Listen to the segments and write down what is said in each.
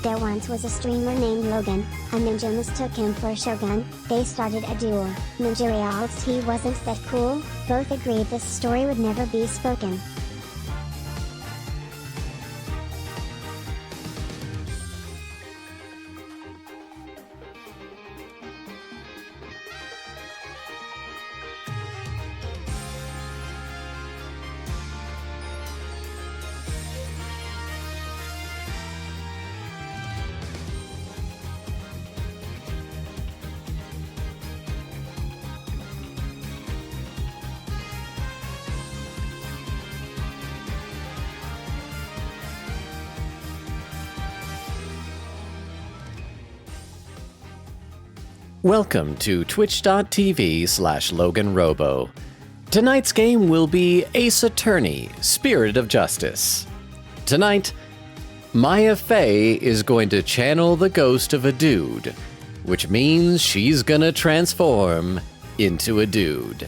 There once was a streamer named Logan. A ninja mistook him for a shogun. They started a duel. Ninja realized he wasn't that cool. Both agreed this story would never be spoken. Welcome to twitch.tv/LoganRobo. Tonight's game will be Ace Attorney, Spirit of Justice. Tonight, Maya Fey is going to channel the ghost of a dude, which means she's gonna transform into a dude.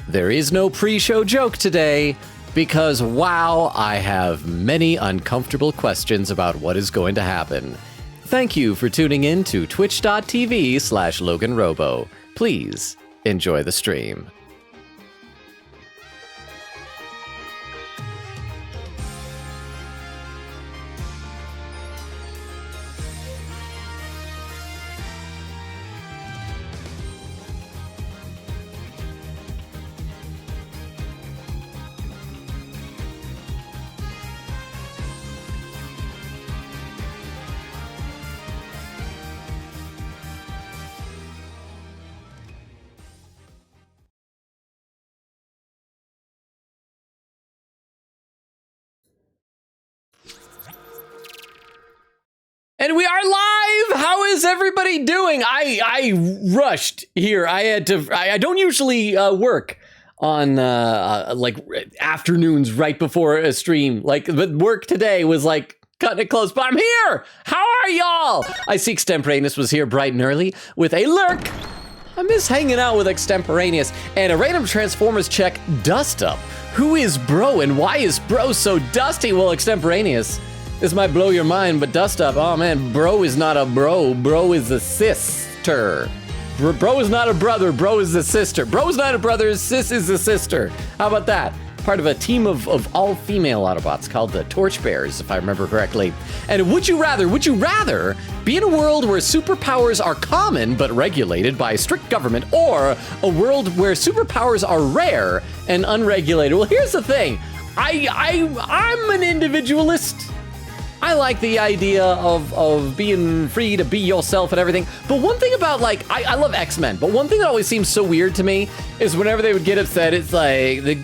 There is no pre-show joke today, because wow, I have many uncomfortable questions about what is going to happen. Thank you for tuning in to twitch.tv/LoganRobo. Please enjoy the stream. And we are live! How is everybody doing? I rushed here. I don't usually work on like afternoons right before a stream. But work today was like cutting it close, but I'm here! How are y'all? I see Extemporaneous was here bright and early with a lurk. I miss hanging out with Extemporaneous. And a random Transformers check, Dust Up. Who is Bro and why is Bro so dusty? Well, Extemporaneous, this might blow your mind, but Dust Up, oh man, Bro is not a bro. Bro is a sister. Bro is not a brother, Bro is a sister. Bro is not a brother, Sis is a sister. How about that? Part of a team of all-female Autobots called the Torchbearers, if I remember correctly. And would you rather be in a world where superpowers are common but regulated by a strict government, or a world where superpowers are rare and unregulated? Well, here's the thing. I'm an individualist. I like the idea of being free to be yourself and everything. But one thing about, like, I love X-Men, but one thing that always seems so weird to me is whenever they would get upset, it's like, the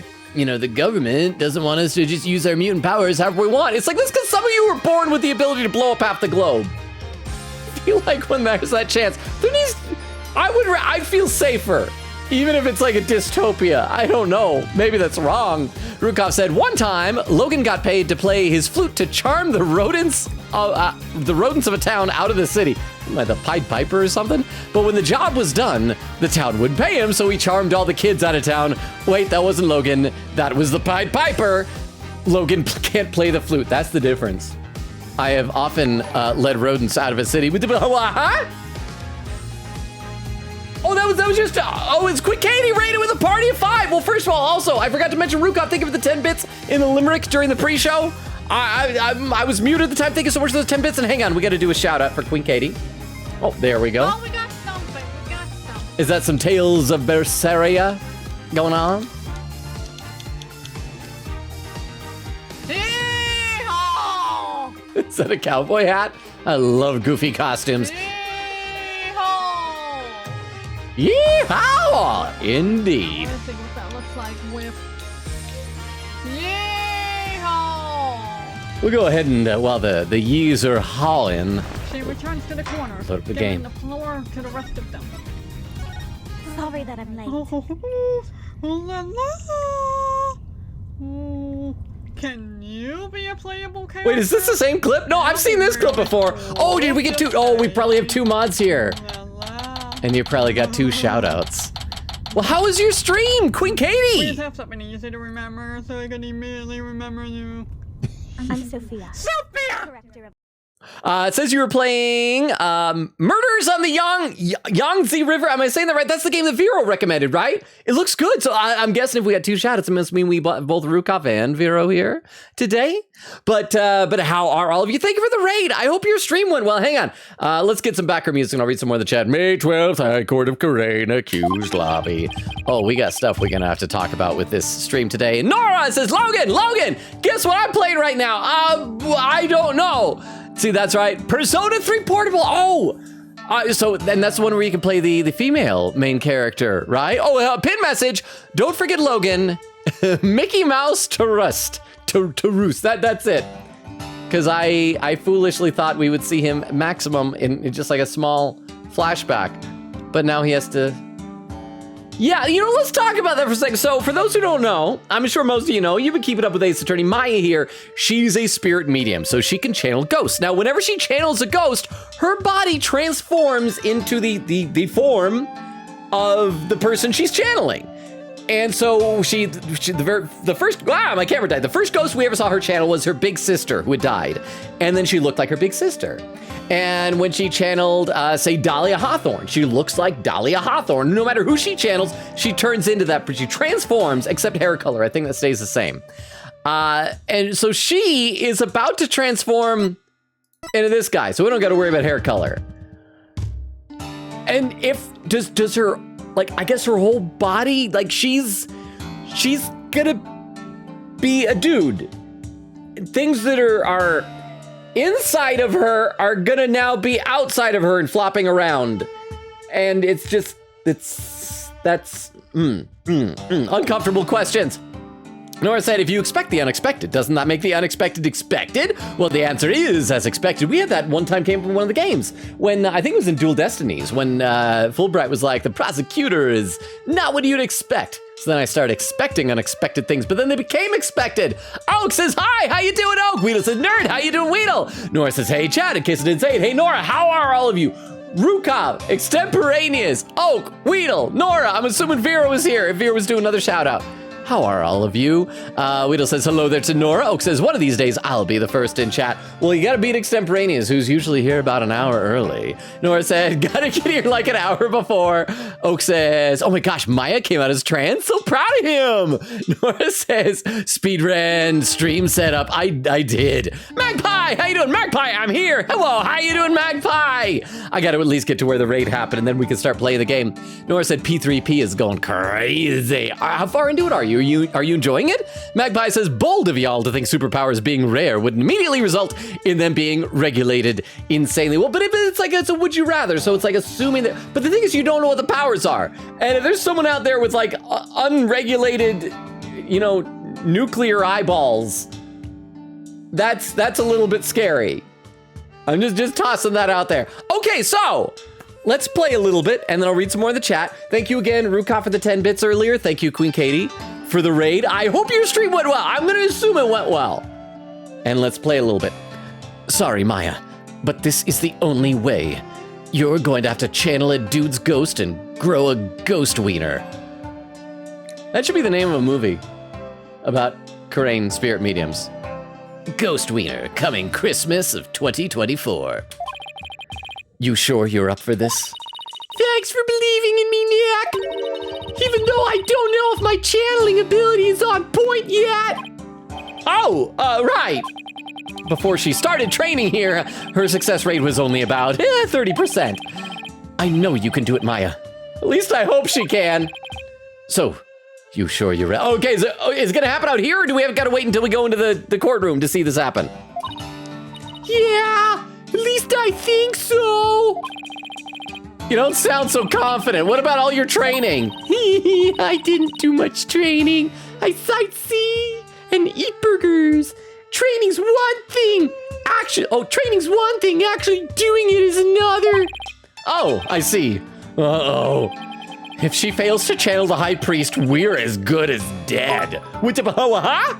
government doesn't want us to just use our mutant powers however we want. It's like, that's because some of you were born with the ability to blow up half the globe. I feel like when there's that chance, I'd feel safer. Even if it's like a dystopia, I don't know. Maybe that's wrong. Rukov said, one time, Logan got paid to play his flute to charm the rodents of a town out of the city. Like the Pied Piper or something? But when the job was done, the town wouldn't pay him, so he charmed all the kids out of town. Wait, that wasn't Logan. That was the Pied Piper. Logan can't play the flute. That's the difference. I have often led rodents out of a city with the... Huh? Oh, that was just, it's Quick Katie rated with a party of 5. Well, first of all, also, I forgot to mention Rukov. Thank you for the 10 bits in the limerick during the pre-show. I was muted at the time. Thank you so much for those 10 bits. And hang on, we got to do a shout out for Queen Katie. Oh, there we go. Oh, we got something. Is that some Tales of Berseria going on? Yee-haw! Is that a cowboy hat? I love goofy costumes. Yee-haw! Indeed. Let's see what that looks like with... Yee-haw! We'll go ahead and, while the yees are hauling, She returns to the corner, load up the giving game. the floor to the rest of them. Sorry that I'm late. Can you be a playable character? Wait, is this the same clip? No, I've seen this clip before. Oh, did we get two? Oh, we probably have 2 mods here. And you probably got 2 shout-outs. Well, how was your stream, Queen Katie? Please have something easy to remember so I can immediately remember you. I'm Sophia. Sophia! Director of It says you were playing Murders on the Yangtze River. Am I saying that right? That's the game that Vero recommended, right? It looks good. So I'm guessing if we got 2 shout-outs, it must mean we bought both Rukov and Vero here today. But how are all of you? Thank you for the raid. I hope your stream went well. Hang on. Let's get some background music and I'll read some more in the chat. May 12th, High Court of Karain, accused lobby. Oh, we got stuff we're going to have to talk about with this stream today. Nora says, Logan, guess what I'm playing right now? I don't know. See, that's right. Persona 3 Portable. Oh, so then that's the one where you can play the female main character, right? Oh, pin message. Don't forget Logan. Mickey Mouse to roost. To roost. That's it. Because I foolishly thought we would see him maximum in just like a small flashback. But now he has to... Yeah, let's talk about that for a second. So for those who don't know, I'm sure most of you know, you've been keeping up with Ace Attorney. Maya here, she's a spirit medium, so she can channel ghosts. Now, whenever she channels a ghost, her body transforms into the form of the person she's channeling. And so the first ghost we ever saw her channel was her big sister who had died. And then she looked like her big sister. And when she channeled, say, Dahlia Hawthorne, she looks like Dahlia Hawthorne. No matter who she channels, she turns into that, but she transforms, except hair color. I think that stays the same. And so she is about to transform into this guy, so we don't got to worry about hair color. And does her, like, I guess her whole body, like, she's gonna be a dude. Things that are inside of her are gonna now be outside of her and flopping around. And that's uncomfortable questions. Nora said, if you expect the unexpected, doesn't that make the unexpected expected? Well, the answer is as expected. We had that one time came from one of the games when I think it was in Dual Destinies when Fulbright was like, the prosecutor is not what you'd expect. So then I started expecting unexpected things, but then they became expected. Oak says, hi, how you doing, Oak? Weedle says, nerd, how you doing, Weedle? Nora says, hey, Chad, in case I didn't say it. Hey, Nora, how are all of you? Rukov, Extemporaneous, Oak, Weedle, Nora. I'm assuming Vera was here. If Vera was doing another shout out. How are all of you? Weedle says hello there to Nora. Oak says, one of these days, I'll be the first in chat. Well, you gotta beat Extemporaneous, who's usually here about an hour early. Nora said, gotta get here like an hour before. Oak says, oh my gosh, Maya came out as trans. So proud of him. Nora says, speedrun stream setup. I did. Magpie, how you doing? Magpie, I'm here. Hello, how you doing, Magpie? I gotta at least get to where the raid happened, and then we can start playing the game. Nora said, P3P is going crazy. How far into it are you? Are you enjoying it? Magpie says, bold of y'all to think superpowers being rare would immediately result in them being regulated insanely. Well, but it's a would you rather, so it's like assuming that, but the thing is you don't know what the powers are. And if there's someone out there with like unregulated, nuclear eyeballs, that's a little bit scary. I'm just tossing that out there. Okay, so let's play a little bit and then I'll read some more in the chat. Thank you again, Rukov, for the 10 bits earlier. Thank you, Queen Katie, for the raid. I hope your stream went well. I'm gonna assume it went well. And let's play a little bit. Sorry, Maya, but this is the only way. You're going to have to channel a dude's ghost and grow a ghost wiener. That should be the name of a movie about Karain spirit mediums. Ghost wiener, coming Christmas of 2024. You sure you're up for this? Thanks for believing in me, Nick. Even though I don't know if my channeling ability is on point yet. Oh, right. Before she started training here, her success rate was only about 30%. I know you can do it, Maya. At least I hope she can. So, you sure you're ready? Okay, so is it gonna happen out here, or do we have got to wait until we go into the courtroom to see this happen? Yeah, at least I think so. You don't sound so confident. What about all your training? I didn't do much training. I sightsee and eat burgers. Training's one thing. Training's one thing. Actually doing it is another. Oh, I see. Uh-oh. If she fails to channel the high priest, we're as good as dead. Huh?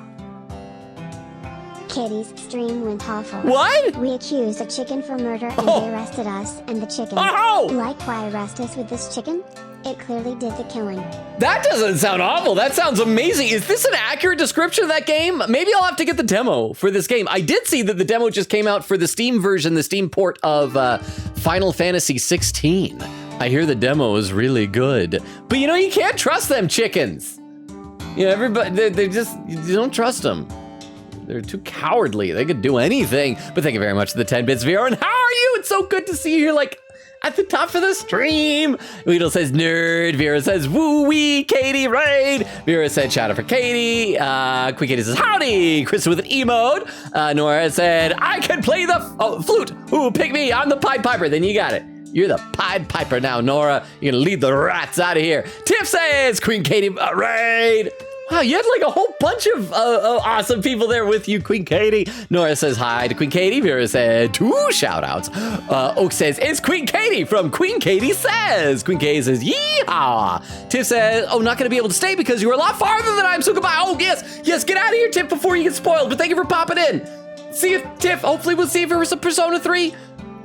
Kitty's stream went awful. What? We accused a chicken for murder and they arrested us and the chicken. Oh! Like, why arrest us with this chicken? It clearly did the killing. That doesn't sound awful. That sounds amazing. Is this an accurate description of that game? Maybe I'll have to get the demo for this game. I did see that the demo just came out for the Steam version, the Steam port of Final Fantasy 16. I hear the demo is really good. But you know, you can't trust them chickens. You know, everybody, they just, you don't trust them. They're too cowardly. They could do anything. But thank you very much for the 10 bits, VR. And how are you? It's so good to see you here, like, at the top of the stream. Weedle says nerd. Vera says woo-wee. Katie, right? Vera said shout out for Katie. Quick Katie says howdy. Chris with an emote. Nora said I can play the flute. Ooh, pick me. I'm the Pied Piper. Then you got it. You're the Pied Piper now, Nora. You're gonna lead the rats out of here. Tiff says Queen Katie, right? Wow, you had like a whole bunch of awesome people there with you, Queen Katie. Nora says hi to Queen Katie. Vera said 2 shout outs. Oak says, it's Queen Katie from Queen Katie Says. Queen Katie says, yeehaw. Tiff says, oh, not going to be able to stay because you were a lot farther than I am, so goodbye. Oh, yes, get out of here, Tiff, before you get spoiled. But thank you for popping in. See you, Tiff. Hopefully we'll see you for some Persona 3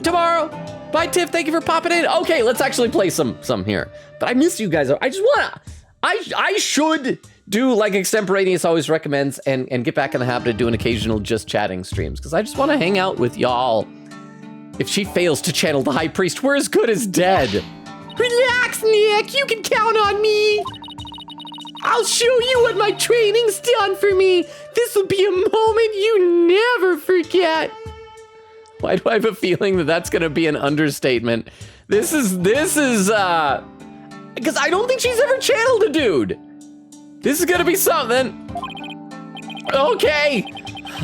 tomorrow. Bye, Tiff. Thank you for popping in. Okay, let's actually play some here. But I miss you guys. I just want to, I should do like Extemporaneous always recommends and get back in the habit of doing occasional just chatting streams because I just want to hang out with y'all. If she fails to channel the High Priest, we're as good as dead. Relax, Nick. You can count on me. I'll show you what my training's done for me. This will be a moment you never forget. Why do I have a feeling that that's going to be an understatement? This is, because I don't think she's ever channeled a dude. This is gonna be something. Okay.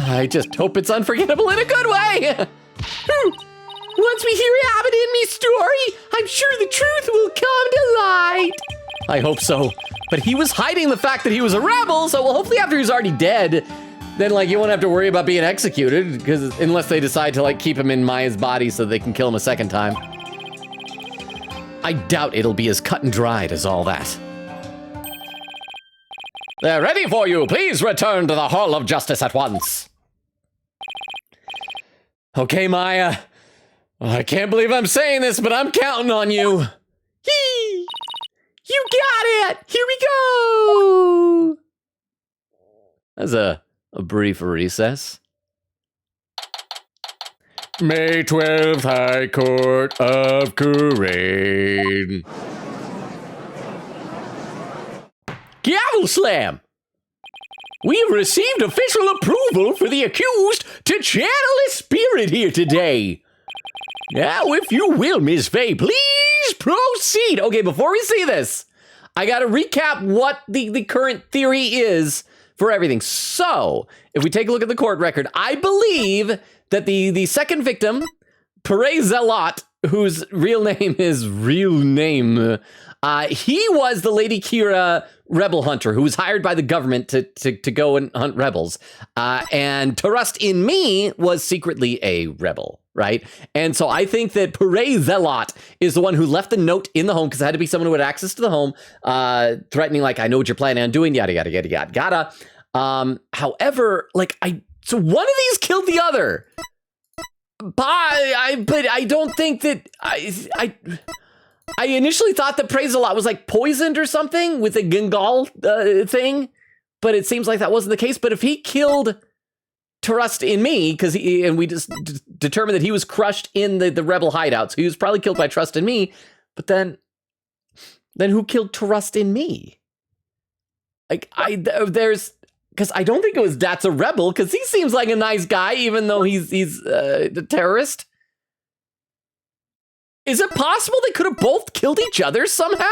I just hope it's unforgettable in a good way. Once we hear Abbott and me's story, I'm sure the truth will come to light. I hope so. But he was hiding the fact that he was a rebel, so well, hopefully after he's already dead, then like you won't have to worry about being executed, because unless they decide to like keep him in Maya's body so they can kill him a second time. I doubt it'll be as cut and dried as all that. They're ready for you. Please return to the Hall of Justice at once. Okay, Maya. I can't believe I'm saying this, but I'm counting on you. Yee! You got it! Here we go! That's a brief recess. May 12th High Court of Corain. Gavel slam! We've received official approval for the accused to channel his spirit here today. Now, if you will, Ms. Faye, please proceed. Okay, before we see this, I gotta recap what the current theory is for everything. So, if we take a look at the court record, I believe that the second victim, Perez Zelot, whose real name is he was the Lady Kira rebel hunter who was hired by the government to go and hunt rebels. And Trust in Me was secretly a rebel, right? And so I think that Perez Zelot is the one who left the note in the home because it had to be someone who had access to the home, threatening like, I know what you're planning on doing, yada, yada, yada, yada, yada. However, like so one of these killed the other. But I don't think that I initially thought that Praise a Lot was like poisoned or something with a Gingal thing, but it seems like that wasn't the case. But if he killed Trust in Me, and we just determined that he was crushed in the rebel hideouts, he was probably killed by Trust in Me. But then who killed Trust in Me? Like because I don't think it was That's a Rebel, because he seems like a nice guy, even though he's a terrorist. Is it possible they could have both killed each other somehow?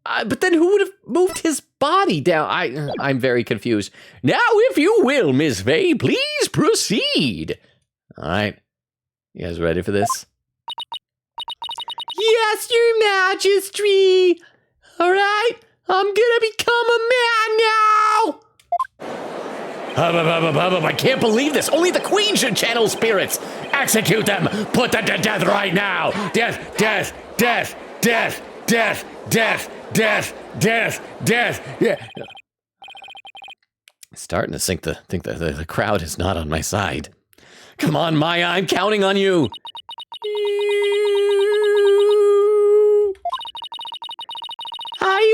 But then who would have moved his body down? I'm very confused. Now, if you will, Miss Faye, please proceed. All right. You guys ready for this? Yes, Your Majesty. All right. I'm gonna become a man now. I can't believe this. Only the Queen should channel spirits. Execute them. Put them to death right now. Death, death, death, death, death, death, death, death, death. Yeah. Starting to think the crowd is not on my side. Come on, Maya. I'm counting on you.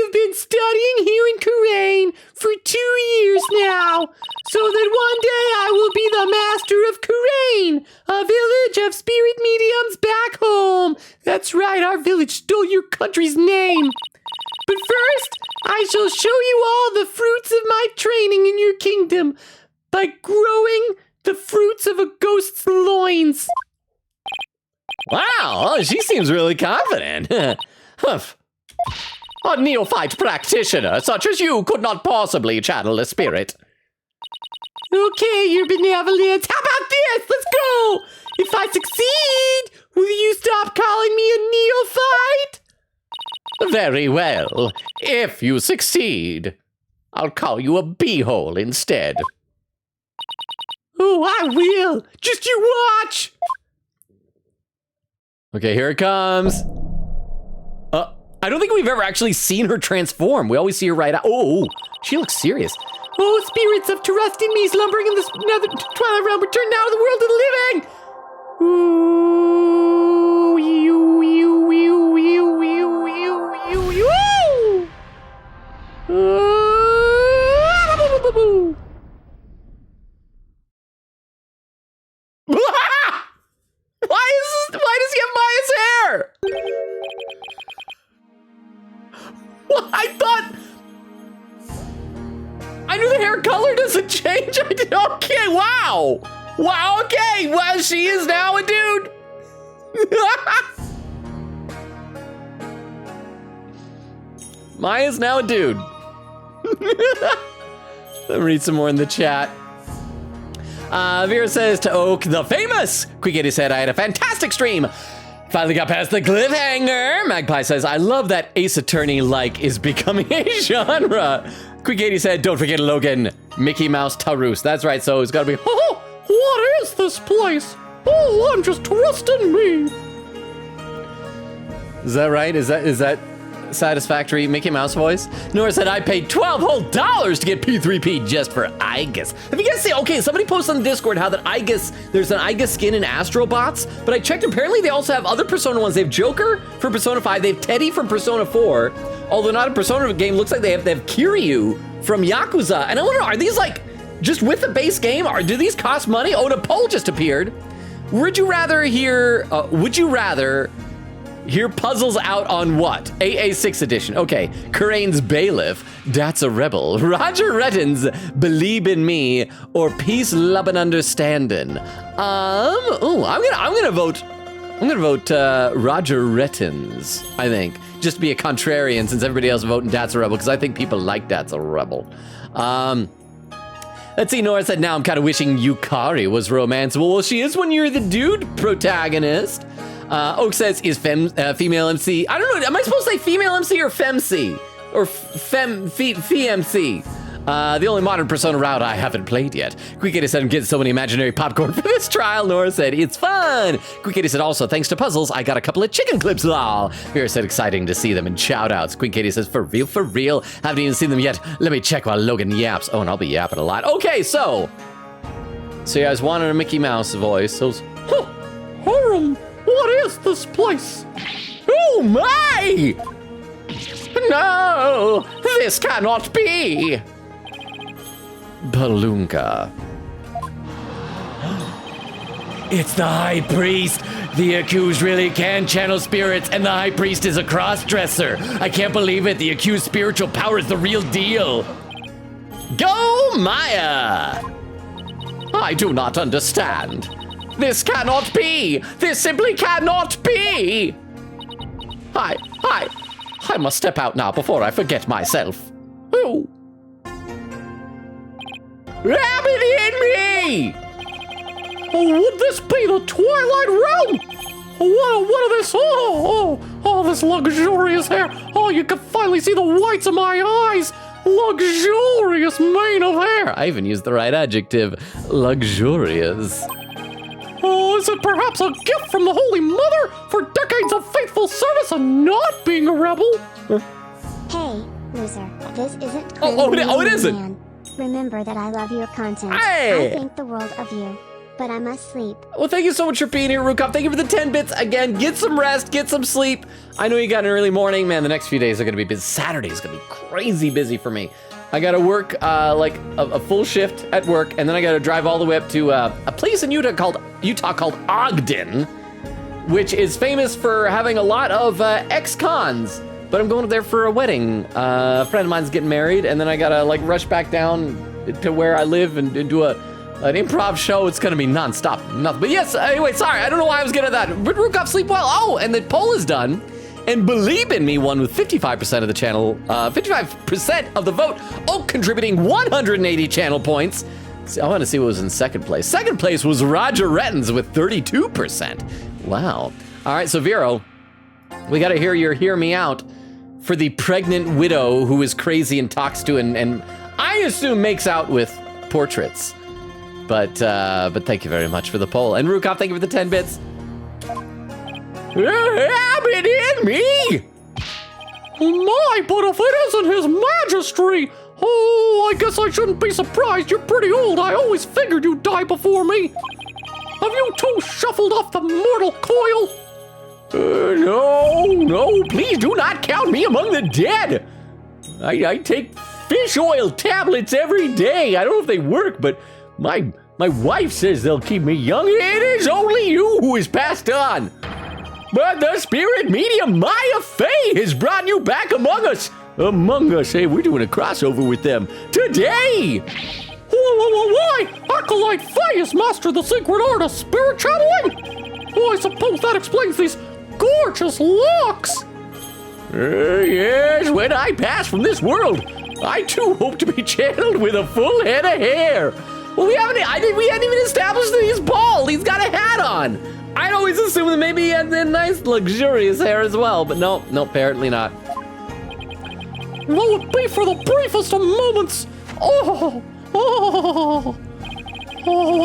I've been studying here in Kurain for 2 years now, so that one day I will be the master of Kurain, a village of spirit mediums back home. That's right, our village stole your country's name. But first, I shall show you all the fruits of my training in your kingdom by growing the fruits of a ghost's loins. Wow, she seems really confident. Humph. A neophyte practitioner such as you could not possibly channel a spirit. Okay, your benevolence. How about this? Let's go! If I succeed, will you stop calling me a neophyte? Very well. If you succeed, I'll call you a beehole instead. Oh, I will. Just you watch. Okay, here it comes. I don't think we've ever actually seen her transform. We always see her right out. Oh, she looks serious. Oh, spirits of trust in me slumbering in the nether twilight realm, return now to the world of the living. Ooh, you, you, you, you, you, you, you, you. Why does he have Maya's hair? What? I knew the hair color doesn't change. Okay, wow. Wow, okay. Well, she is now a dude. Maya's now a dude. Let me read some more in the chat. Vera says to Oak, the famous. Quickity said, I had a fantastic stream. Finally got past the cliffhanger. Magpie says, I love that Ace Attorney-like is becoming a genre. Quick80 said, don't forget Logan, Mickey Mouse Tarus. That's right, so it's gotta be, oh, what is this place? Oh, I'm just trusting me. Is that right? Is that satisfactory Mickey Mouse voice? Nora said, I paid $12 whole to get P3P just for Igus. Have you guys seen, okay, somebody posted on the Discord how that Igus, there's an Igus skin in Astrobots, but I checked, apparently they also have other Persona ones. They have Joker from Persona 5, they have Teddy from Persona 4, although not a Persona game, looks like they have Kiryu from Yakuza, and I wonder, are these like, just with the base game, do these cost money? Oh, and a poll just appeared. Would you rather hear puzzles out on what? AA6 edition. Okay. Kurain's Bailiff, That's a Rebel, Roger Retton's Believe in Me, or Peace, Love, and Understanding. I'm gonna vote Roger Retton's, I think. Just to be a contrarian since everybody else voting That's a Rebel, because I think people like That's a Rebel. Let's see, Nora said, now I'm kind of wishing Yukari was romanceable. Well, she is when you're the dude protagonist. Oak says, is female MC? I don't know, am I supposed to say female MC or femc? Or femc? The only modern Persona route I haven't played yet. Quick80 said, I'm getting so many imaginary popcorn for this trial. Nora said, it's fun. Quick80 said, also, thanks to puzzles, I got a couple of chicken clips, lol. Vera said, exciting to see them in shout-outs. Quick80 says, for real? Haven't even seen them yet. Let me check while Logan yaps. Oh, and I'll be yapping a lot. Okay, so you guys wanted a Mickey Mouse voice. So, Horum, what is this place? Oh, my! No, this cannot be. Balunka. It's the High Priest. The accused really can channel spirits, and the High Priest is a cross-dresser. I can't believe it. The accused's spiritual power is the real deal. Go, Maya! I do not understand. This cannot be. This simply cannot be. I must step out now before I forget myself. Oh. Rabbit in me! Oh, would this be the Twilight Realm? What is this? Oh, this luxurious hair. Oh, you can finally see the whites of my eyes. Luxurious mane of hair. I even used the right adjective. Luxurious. Oh, is it perhaps a gift from the Holy Mother for decades of faithful service and not being a rebel? Hey, loser, this isn't it isn't. Man. Remember that I love your content. Hey. I think the world of you. but I must sleep. Well, thank you so much for being here, Rukov. Thank you for the 10 bits. Again, get some rest, get some sleep. I know you got an early morning. Man, the next few days are going to be busy. Saturday is going to be crazy busy for me. I got to work like a full shift at work, and then I got to drive all the way up to a place in Utah called Ogden, which is famous for having a lot of ex-cons. But I'm going there for a wedding. A friend of mine's getting married, and then I got to like rush back down to where I live and do an improv show. It's going to be nonstop. Nothing. But yes, anyway, sorry. I don't know why I was getting at that. But Rukov, sleep well. Oh, and the poll is done. And Believe in Me won with 55% of the channel, 55% of the vote, contributing 180 channel points. See, I want to see what was in second place. Second place was Roger Rettens with 32%. Wow. All right, so Vero, we got to hear your Hear Me Out for the pregnant widow who is crazy and talks to and I assume makes out with portraits. But thank you very much for the poll. And Rukov, thank you for the 10 bits. It in me! My, but if it isn't his majesty! Oh, I guess I shouldn't be surprised. You're pretty old. I always figured you'd die before me. Have you two shuffled off the mortal coil? No, please do not count me among the dead. I take fish oil tablets every day. I don't know if they work, but my wife says they'll keep me young. It is only you who is passed on. But the spirit medium Maya Fey has brought you back among us. Among us, hey, we're doing a crossover with them today. Why? Acolyte Fey has mastered the secret art of spirit channeling? Oh, I suppose that explains these gorgeous locks. Yes, when I pass from this world, I too hope to be channeled with a full head of hair. Well, we hadn't even established that he's bald. He's got a hat on. I'd always assume that maybe he had the nice, luxurious hair as well, but no, apparently not. Will it be for the briefest of moments? Oh,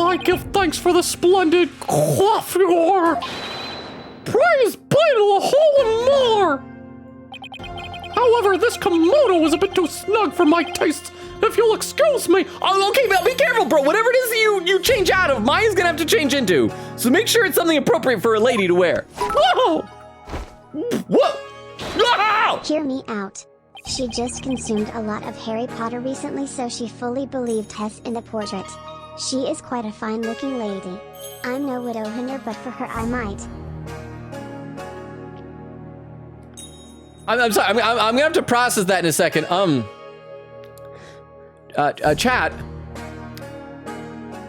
I give thanks for the splendid coiffure. Praise be to the whole and more. However, this kimono is a bit too snug for my tastes. If you'll excuse me. Oh, okay, but be careful, bro. Whatever it is you change out of, Maya's gonna have to change into. So make sure it's something appropriate for a lady to wear. Whoa! Whoa! No! Hear me out. She just consumed a lot of Harry Potter recently, so she fully believed Hess in the portrait. She is quite a fine-looking lady. I'm no widow hunter, but for her I might. I'm sorry. I'm gonna have to process that in a second. Chat.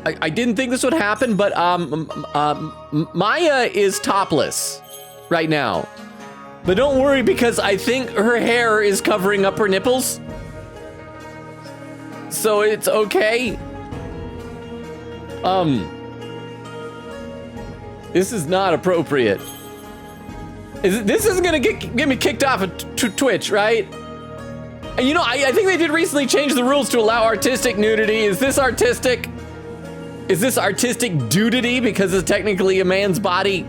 I didn't think this would happen, but Maya is topless right now. But don't worry, because I think her hair is covering up her nipples. So it's okay. This is not appropriate. This isn't gonna get me kicked off of Twitch, right? And you know, I think they did recently change the rules to allow artistic nudity. Is this artistic? Is this artistic dudity because it's technically a man's body?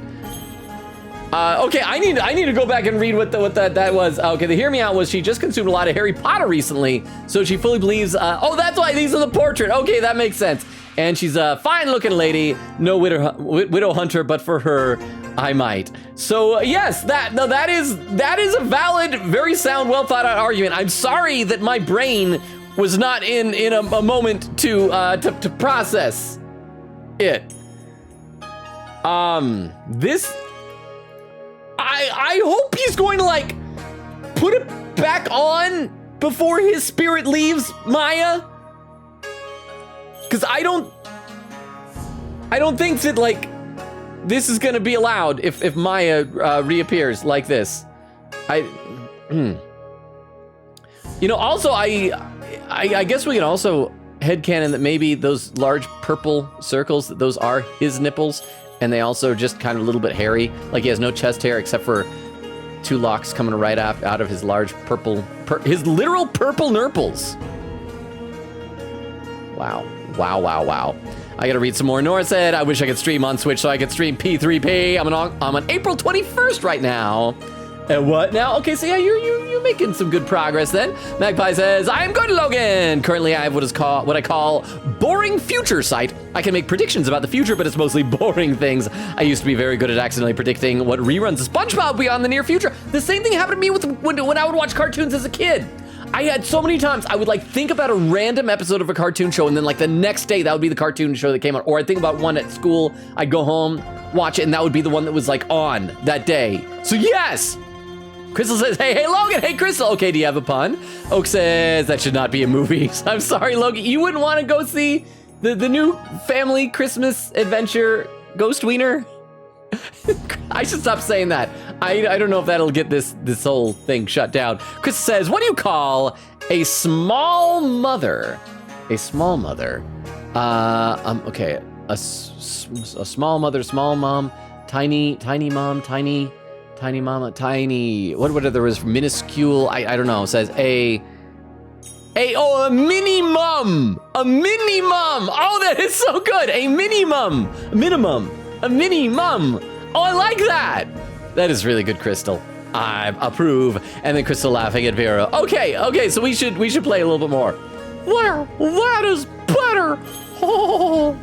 Okay, I need to go back and read what that was. Okay, the Hear Me Out was she just consumed a lot of Harry Potter recently, so she fully believes. Oh, that's why these are the portrait. Okay, that makes sense. And she's a fine-looking lady, no widow hunter, but for her, I might. So yes, that is a valid, very sound, well thought out argument. I'm sorry that my brain was not in a moment to process it. This. I hope he's going to like put it back on before his spirit leaves Maya. Cause I don't think that like this is gonna be allowed if Maya reappears like this. You know, also I guess we can also headcanon that maybe those large purple circles, that those are his nipples, and they also just kind of a little bit hairy. Like he has no chest hair except for 2 locks coming right out of his large purple, his literal purple nurples. Wow. I gotta read some more. Nora said, I wish I could stream on Switch so I could stream P3P. I'm on April 21st right now. And what now? Okay, so yeah, you're making some good progress then. Magpie says, I am good, Logan. Currently, I have what I call boring future sight. I can make predictions about the future, but it's mostly boring things. I used to be very good at accidentally predicting what reruns of SpongeBob will be on the near future. The same thing happened to me when I would watch cartoons as a kid. I had so many times I would like think about a random episode of a cartoon show, and then like the next day that would be the cartoon show that came out. Or I'd think about one at school. I'd go home, watch it, and that would be the one that was like on that day. So yes. Crystal says, hey Logan, hey Crystal. Okay, do you have a pun? Oak says that should not be a movie. I'm sorry, Logan. You wouldn't want to go see the new family Christmas adventure Ghost Wiener? I should stop saying that. I don't know if that'll get this whole thing shut down. Chris says, what do you call a small mother? A small mother. Okay. A small mother, small mom, tiny mom, tiny mama, tiny. What are there is minuscule? I don't know. It says a mini mum. A mini mum. Oh, that is so good. A mini mum. Minimum. A mini mum. Oh, I like that. That is really good, Crystal. I approve. And then Crystal laughing at Vera. Okay, so we should play a little bit more. There, that is better. Oh.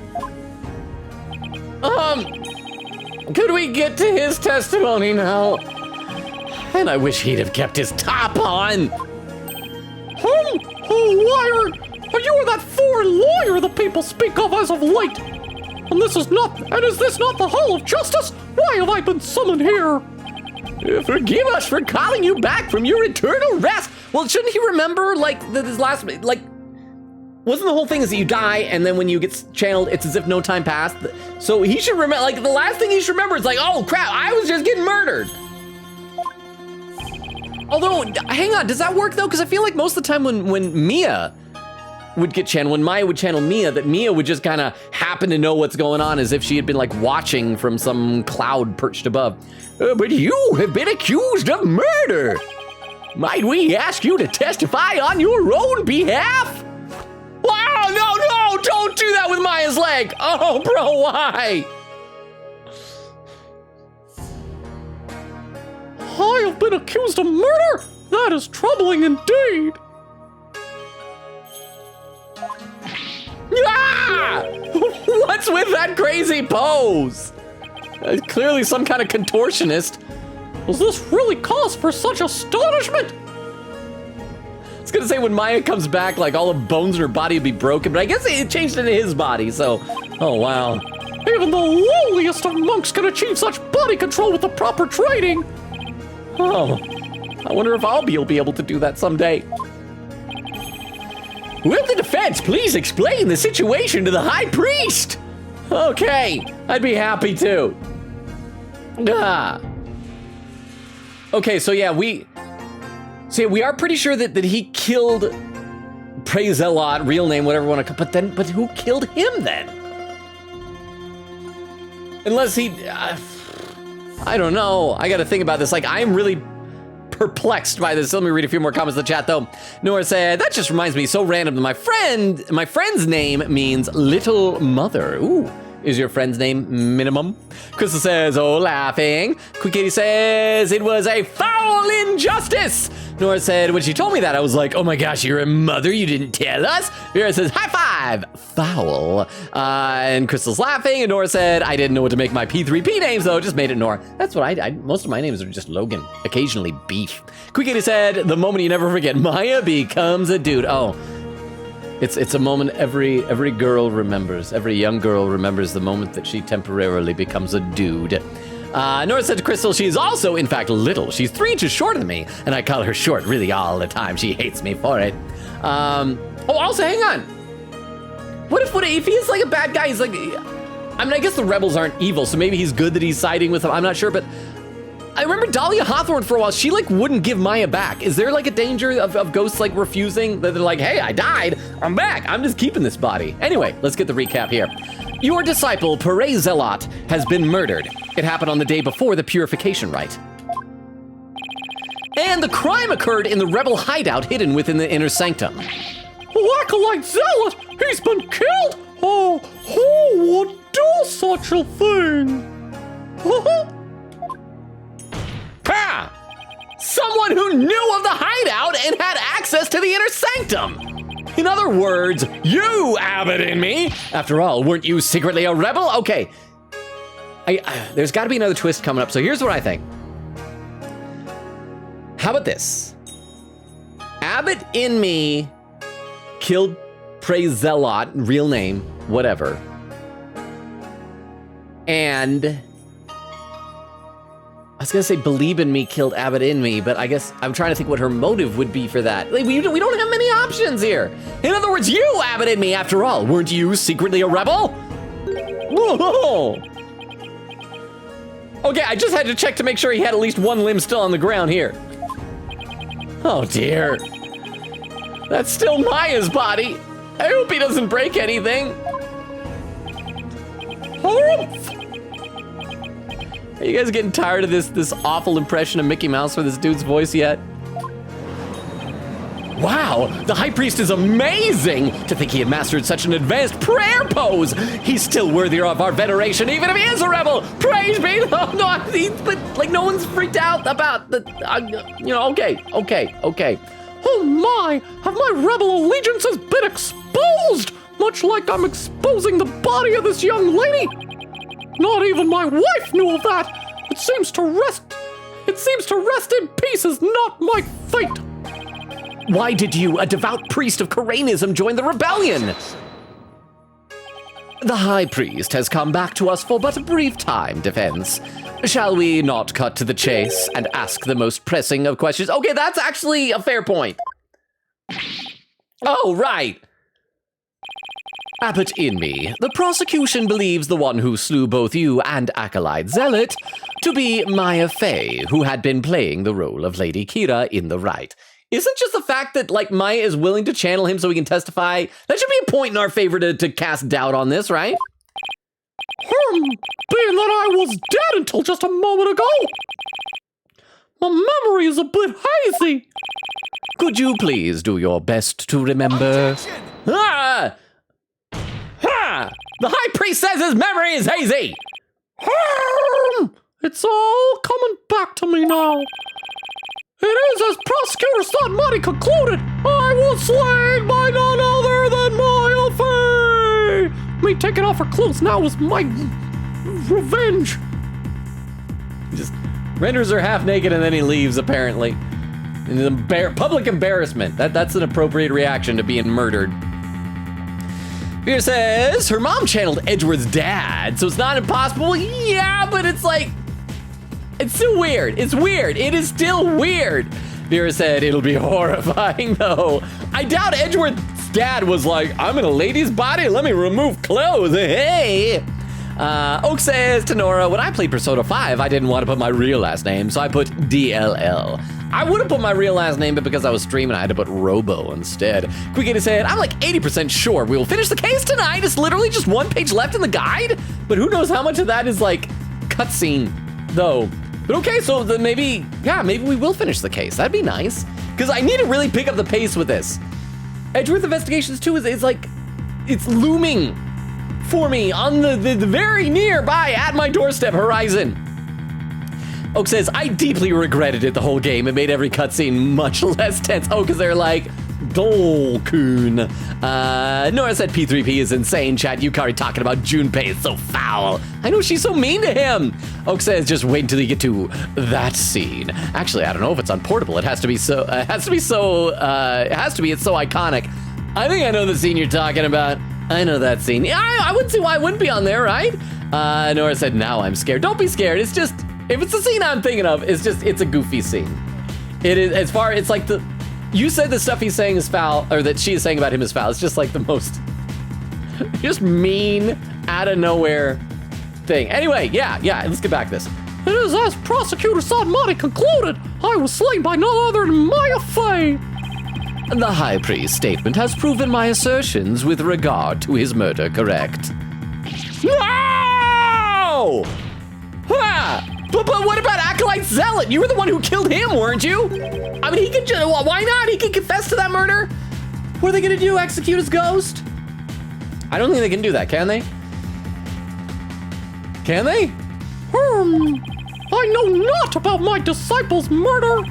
Could we get to his testimony now? And I wish he'd have kept his top on. Oh, liar! Are you that foreign lawyer the people speak of as of late? And is this not the Hall of Justice? Why have I been summoned here? Forgive us for calling you back from your eternal rest. Well, shouldn't he remember, like, this last, like, wasn't the whole thing is that you die, and then when you get channeled, it's as if no time passed? So he should remember, like, the last thing he should remember is like, oh crap, I was just getting murdered. Although, hang on, does that work though? Because I feel like most of the time when Mia would get channeled, when Maya would channel Mia, that Mia would just kind of happen to know what's going on as if she had been like watching from some cloud perched above. But you have been accused of murder. Might we ask you to testify on your own behalf? Wow, no, don't do that with Maya's leg. Oh, bro, why? I have been accused of murder? That is troubling indeed. Ah! What's with that crazy pose? Clearly some kind of contortionist. Does this really cause for such astonishment? I was gonna say when Maya comes back, like all the bones in her body would be broken, but I guess it changed into his body, so, oh wow. Even the lowliest of monks can achieve such body control with the proper training. Oh, I wonder if I'll be able to do that someday. Will the defense please explain the situation to the high priest? Okay, I'd be happy to. Okay, so yeah, we are pretty sure that he killed Praise Zelot, real name, whatever you want to call, but who killed him then? Unless he, I don't know. I got to think about this. Like, I'm really perplexed by this. Let me read a few more comments in the chat though. Nora said, that just reminds me, so random. My friend's name means little mother. Ooh, is your friend's name Minimum? Crystal says, oh, laughing. Quick Katie says, it was a foul injustice. Nora said, when she told me that, I was like, oh my gosh, you're a mother, you didn't tell us. Vera says, high five, foul. And Crystal's laughing, and Nora said, I didn't know what to make my P3P names though, just made it Nora. That's what I most of my names are just Logan, occasionally Beef. Quick Katie said, the moment you never forget, Maya becomes a dude. Oh, it's a moment every girl remembers. Every young girl remembers the moment that she temporarily becomes a dude. Nora said to Crystal, she's also, in fact, little. She's 3 inches shorter than me, and I call her short really all the time. She hates me for it. Oh, also, hang on. What if he's like a bad guy? He's like, I mean, I guess the rebels aren't evil, so maybe he's good that he's siding with them. I'm not sure, but I remember Dahlia Hawthorne for a while. She like wouldn't give Maya back. Is there like a danger of ghosts like refusing? That they're like, hey, I died. I'm back. I'm just keeping this body. Anyway, let's get the recap here. Your disciple, Perez Zelot, has been murdered. It happened on the day before the purification rite. And the crime occurred in the rebel hideout hidden within the inner sanctum. Acolyte Zealot, he's been killed? Oh, who would do such a thing? Pa! someone who knew of the hideout and had access to the inner sanctum. In other words, you, Abbott and me. After all, weren't you secretly a rebel? Okay. There's got to be another twist coming up, so here's what I think. How about this? Abbott in me killed Prezelot, real name, whatever. And I was gonna say Believe in Me killed Abbott in me, but I guess I'm trying to think what her motive would be for that. Like, we don't have many options here. In other words, you, Abbott in me, after all, weren't you secretly a rebel? Whoa. Okay, I just had to check to make sure he had at least one limb still on the ground here. Oh dear. That's still Maya's body. I hope he doesn't break anything. Are you guys getting tired of this awful impression of Mickey Mouse with this dude's voice yet? Wow, the High Priest is amazing! To think he had mastered such an advanced prayer pose! He's still worthier of our veneration, even if he is a rebel! Praise be! Oh, no, but like no one's freaked out about the, okay. Oh my, have my rebel allegiances been exposed? Much like I'm exposing the body of this young lady? Not even my wife knew of that. It seems to rest in peace is not my fate. Why did you, a devout priest of Koranism, join the rebellion? The High Priest has come back to us for but a brief time, Defense. Shall we not cut to the chase and ask the most pressing of questions? Okay, that's actually a fair point. Oh, right. Abbott in me, the prosecution believes the one who slew both you and Acolyte Zealot to be Maya Fey, who had been playing the role of Lady Kira in the Rite. Isn't just the fact that, like, Maya is willing to channel him so he can testify, that should be a point in our favor to cast doubt on this, right? Being that I was dead until just a moment ago. My memory is a bit hazy. Could you please do your best to remember? Ah! Ha! The High Priest says his memory is hazy! It's all coming back to me now. It is as Prosecutor Sanmati concluded, I was slain by none other than Maya Fey! Me taking off her clothes now was my revenge. He just renders her half naked and then he leaves, apparently. In public embarrassment. That's an appropriate reaction to being murdered. Here says, her mom channeled Edgeworth's dad, so it's not impossible. Yeah, but it's like, it's still weird. It's weird. It is still weird. Vera said, it'll be horrifying though. I doubt Edgeworth's dad was like, I'm in a lady's body, let me remove clothes, hey. Oak says to Nora, when I played Persona 5, I didn't want to put my real last name, so I put DLL. I would have put my real last name, but because I was streaming, I had to put Robo instead. Quickity said, I'm like 80% sure we will finish the case tonight. It's literally just one page left in the guide, but who knows how much of that is like cutscene, though. But okay, so then maybe we will finish the case. That'd be nice, because I need to really pick up the pace with this. Edgeworth Investigations 2 is like, it's looming for me on the very nearby at my doorstep horizon. Oak says, I deeply regretted it the whole game. It made every cutscene much less tense. Oh, because they're like, Dolkun. Nora said P3P is insane, chat. Yukari talking about Junpei is so foul. I know, she's so mean to him. Oak says, just wait until you get to that scene. Actually, I don't know if it's unportable. It's so iconic. I think I know the scene you're talking about. I know that scene. Yeah, I wouldn't see why it wouldn't be on there, right? Nora said, now I'm scared. Don't be scared. It's just, if it's the scene I'm thinking of, it's a goofy scene. It is, it's like you said the stuff he's saying is foul, or that she is saying about him is foul. It's just like the most, just mean, out of nowhere thing. Anyway, yeah, let's get back to this. It is as Prosecutor Sanmati concluded, I was slain by none other than Maya Fey. The High Priest's statement has proven my assertions with regard to his murder correct. No! Ha! But what about Acolyte Zealot? You were the one who killed him, weren't you? I mean, he could just, why not? He could confess to that murder. What are they gonna do, execute his ghost? I don't think they can do that, can they? Can they? I know not about my disciple's murder.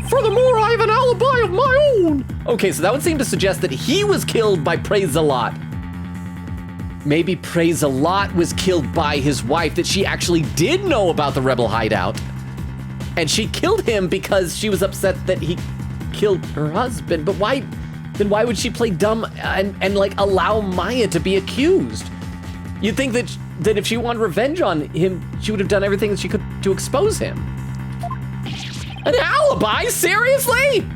Furthermore, I have an alibi of my own. Okay, so that would seem to suggest that he was killed by Praise a Lot. Maybe Praise a Lot was killed by his wife, that she actually did know about the rebel hideout. And she killed him because she was upset that he killed her husband. But why would she play dumb and like allow Maya to be accused? You'd think that if she wanted revenge on him, she would have done everything that she could to expose him. An alibi? Seriously?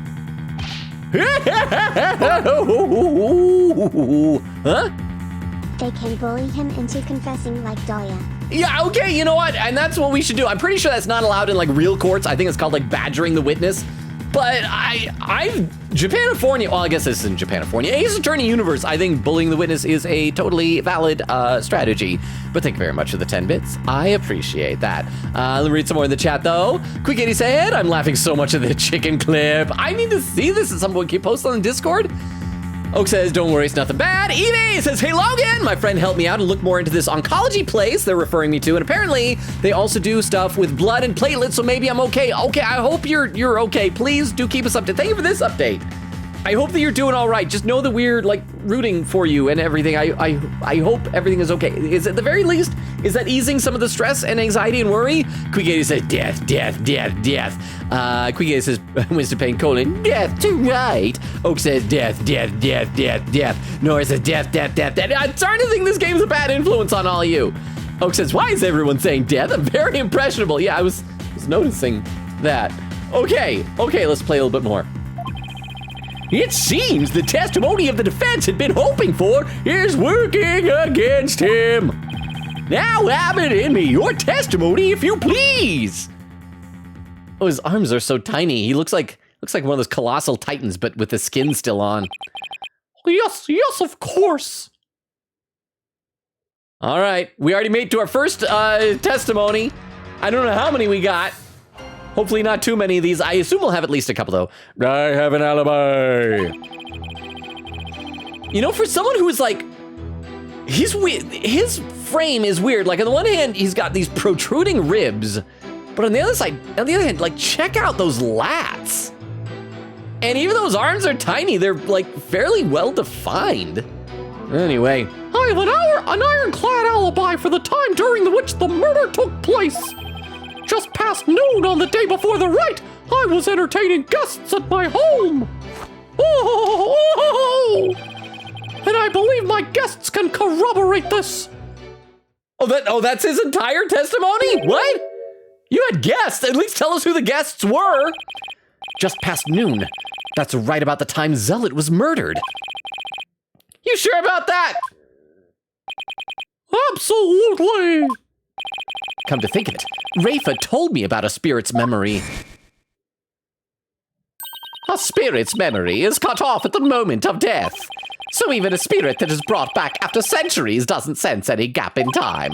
Huh? They can bully him into confessing like Dahlia. Yeah, okay, you know what? And that's what we should do. I'm pretty sure that's not allowed in like real courts. I think it's called like badgering the witness. But Japanifornia, well, I guess this isn't Japanifornia. Ace Attorney Universe, I think bullying the witness is a totally valid strategy. But thank you very much for the 10 bits. I appreciate that. Let me read some more in the chat, though. Quick 80 said, I'm laughing so much at the chicken clip. I need to see this, and someone can post on the Discord. Oak says, don't worry, it's nothing bad. eBay says, hey, Logan, my friend helped me out and look more into this oncology place they're referring me to. And apparently they also do stuff with blood and platelets, so maybe I'm okay. Okay, I hope you're okay. Please do keep us up to date. Thank you for this update. I hope that you're doing all right. Just know that we're like rooting for you and everything. I hope everything is okay. Is at the very least, is that easing some of the stress and anxiety and worry? Quick 80 says, death. Quick 80 says, Mr. Payne colon, death, too right. Oak says, death. Nora says, death. I'm starting to think this game's a bad influence on all of you. Oak says, why is everyone saying death? I'm very impressionable. Yeah, I was noticing that. Okay, let's play a little bit more. It seems the testimony of the defense had been hoping for is working against him. Now have it in me, your testimony, if you please. Oh, his arms are so tiny. He looks like one of those colossal titans, but with the skin still on. Yes, of course. All right, we already made it to our first testimony. I don't know how many we got. Hopefully not too many of these. I assume we'll have at least a couple, though. I have an alibi. You know, for someone who is like, he's weird. His frame is weird. Like, on the one hand, he's got these protruding ribs. But on the other hand, like, check out those lats. And even though his arms are tiny, they're, like, fairly well-defined. Anyway. I have an ironclad alibi for the time during which the murder took place. Just past noon on the day before the rite, I was entertaining guests at my home. Oh, and I believe my guests can corroborate this. Oh, that's his entire testimony? What? You had guests. At least tell us who the guests were. Just past noon. That's right about the time Zealot was murdered. You sure about that? Absolutely. Come to think of it, Rafa told me about a spirit's memory. A spirit's memory is cut off at the moment of death. So even a spirit that is brought back after centuries doesn't sense any gap in time.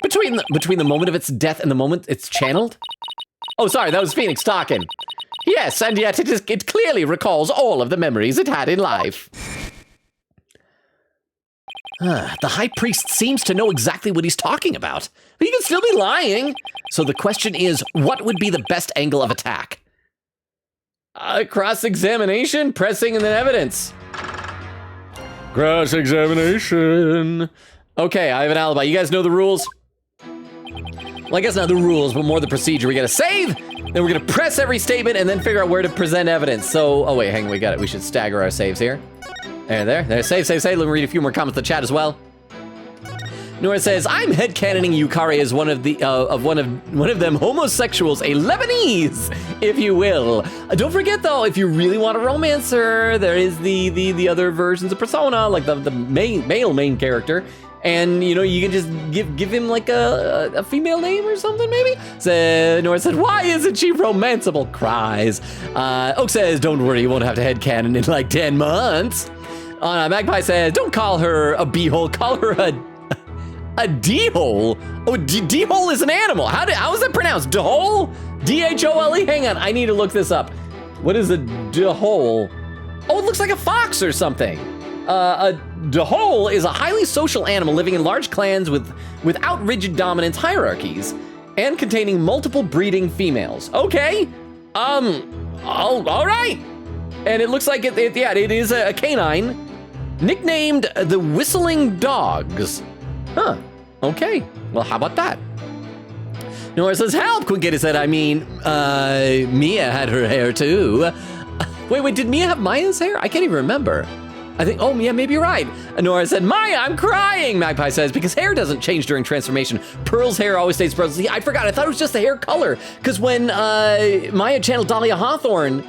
Between the moment of its death and the moment it's channeled? Oh, sorry, that was Phoenix talking. Yes, and yet it clearly recalls all of the memories it had in life. The high priest seems to know exactly what he's talking about, but he can still be lying. So the question is, what would be the best angle of attack? Cross-examination, pressing, and then evidence. Cross-examination. Okay, I have an alibi. You guys know the rules? Well, I guess not the rules, but more the procedure. We gotta save, then we're gonna press every statement, and then figure out where to present evidence. So, oh wait, hang on, we got it. We should stagger our saves here. There, save. Let me read a few more comments in the chat as well. Nora says, I'm headcanoning Yukari as one of them homosexuals, a Lebanese, if you will. Don't forget though, if you really want a romancer, there is the other versions of Persona, like the male main character. And you know, you can just give him like a female name or something, maybe? Nora said, why isn't she romanceable? Cries. Oak says, don't worry, you won't have to headcanon in like 10 months. Magpie says, don't call her a beehole, call her a D-hole. Oh, D-hole is an animal. How is that pronounced? D-hole? D-H-O-L-E? Hang on, I need to look this up. What is a D-hole? Oh, it looks like a fox or something. A D-hole is a highly social animal living in large clans without rigid dominance hierarchies and containing multiple breeding females. Okay. Oh, all right. And it looks like it is a canine nicknamed the Whistling Dogs. Huh. Okay. Well, how about that? Nora says, help! Quinkity said, I mean, Mia had her hair too. Wait, did Mia have Maya's hair? I can't even remember. I think, oh, yeah, maybe you're right. Nora said, Maya, I'm crying, Magpie says, because hair doesn't change during transformation. Pearl's hair always stays Pearl's. I forgot, I thought it was just the hair color. Because when Maya channeled Dahlia Hawthorne,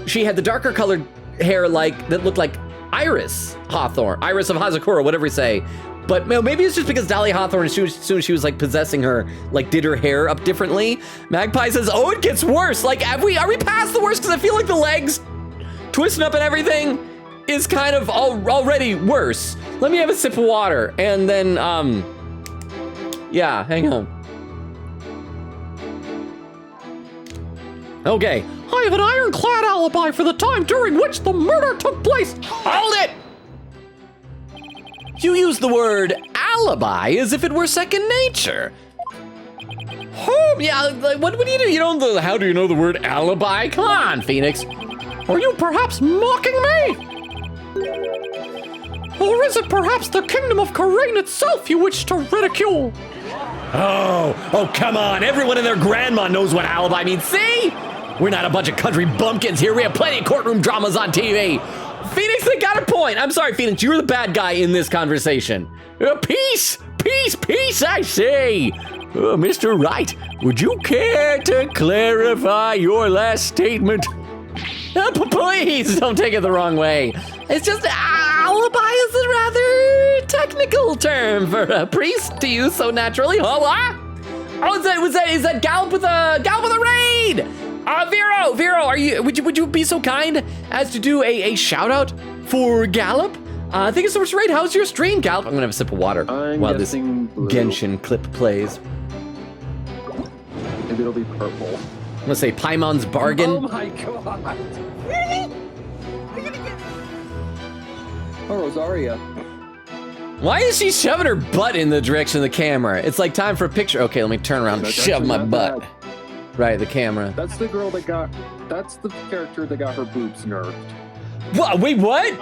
she had the darker colored hair that looked like Iris Hawthorne, Iris of Hazakura, whatever you say. But maybe it's just because Dahlia Hawthorne, as soon as she was like possessing her, like did her hair up differently. Magpie says, oh, it gets worse. Like, are we past the worst? Because I feel like the legs twisting up and everything is kind of already worse. Let me have a sip of water and then, yeah, hang on. Okay. I have an ironclad alibi for the time during which the murder took place. Hold it! You use the word alibi as if it were second nature. Oh, yeah, like, what do you do? You don't, how do you know the word alibi? Come on, Phoenix. Are you perhaps mocking me? Or is it perhaps the kingdom of Karain itself you wish to ridicule? Oh, come on. Everyone and their grandma knows what alibi means. See? We're not a bunch of country bumpkins here. We have plenty of courtroom dramas on TV. Phoenix, they got a point. I'm sorry, Phoenix. You're the bad guy in this conversation. Peace, I say. Mr. Rite, would you care to clarify your last statement? Please don't take it the wrong way. It's just alibi is a rather technical term for a priest to use so naturally. Oh, what? Oh, is that Gallop with a raid? Vero, would you be so kind as to do a shout out for Gallop? Thank you so much, Raid. How's your stream, Gallop? I'm gonna have a sip of water while this Genshin clip plays. Maybe it'll be purple. I'm gonna say Paimon's Bargain. Oh my god! Really? Oh, Rosaria. Why is she shoving her butt in the direction of the camera? It's like time for a picture. Okay, let me turn around and shove my butt. Bad. Right, the camera. That's the girl that's the character that got her boobs nerfed. What? Wait, what?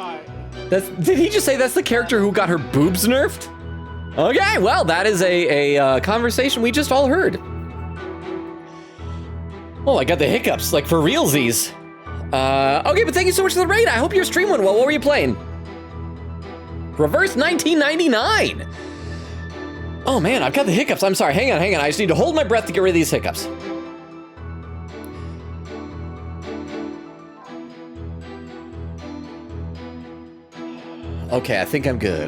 Did he just say that's the character who got her boobs nerfed? Okay, well, that is a conversation we just all heard. Oh, I got the hiccups, like for realsies. Okay, but thank you so much for the raid. I hope your stream went well. What were you playing? Reverse 1999. Oh man, I've got the hiccups. I'm sorry, hang on. I just need to hold my breath to get rid of these hiccups. Okay, I think I'm good.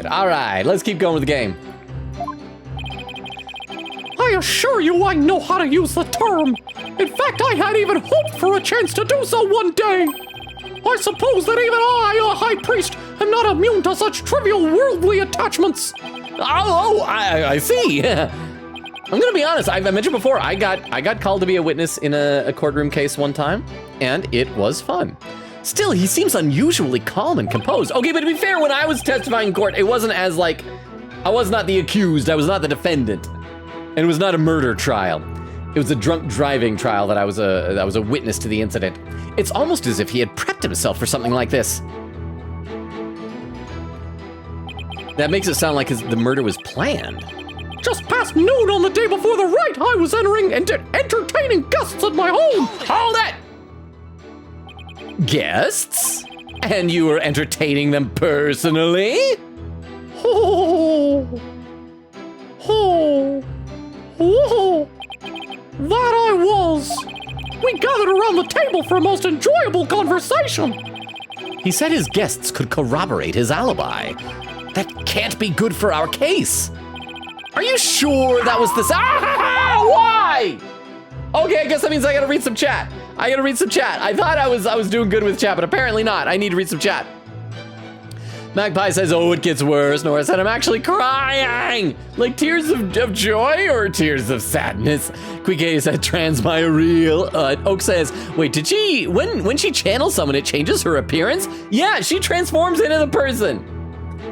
All right, let's keep going with the game. I assure you I know how to use the term. In fact, I had even hoped for a chance to do so one day. I suppose that even I, a high priest, am not immune to such trivial worldly attachments. I see. I'm gonna be honest, I mentioned before, I got called to be a witness in a courtroom case one time, and it was fun. Still, he seems unusually calm and composed. Okay, but to be fair, when I was testifying in court, it wasn't as like, I was not the accused, I was not the defendant. And it was not a murder trial. It was a drunk driving trial that I was a witness to the incident. It's almost as if he had prepped himself for something like this. That makes it sound like the murder was planned. Just past noon on the day before the rite, I was entering and entertaining guests at my home. Hold it! Guests? And you were entertaining them personally? Oh, that I was. We gathered around the table for a most enjoyable conversation. He said his guests could corroborate his alibi. That can't be good for our case. Are you sure that was this? Why? Okay, I guess that means I gotta read some chat. I thought I was doing good with chat, but apparently not. I need to read some chat. Magpie says, oh, it gets worse. Nora said, I'm actually crying. Like tears of joy or tears of sadness? Quique said, trans my real. Oak says, wait, did she, when she channels someone, it changes her appearance? Yeah, she transforms into the person.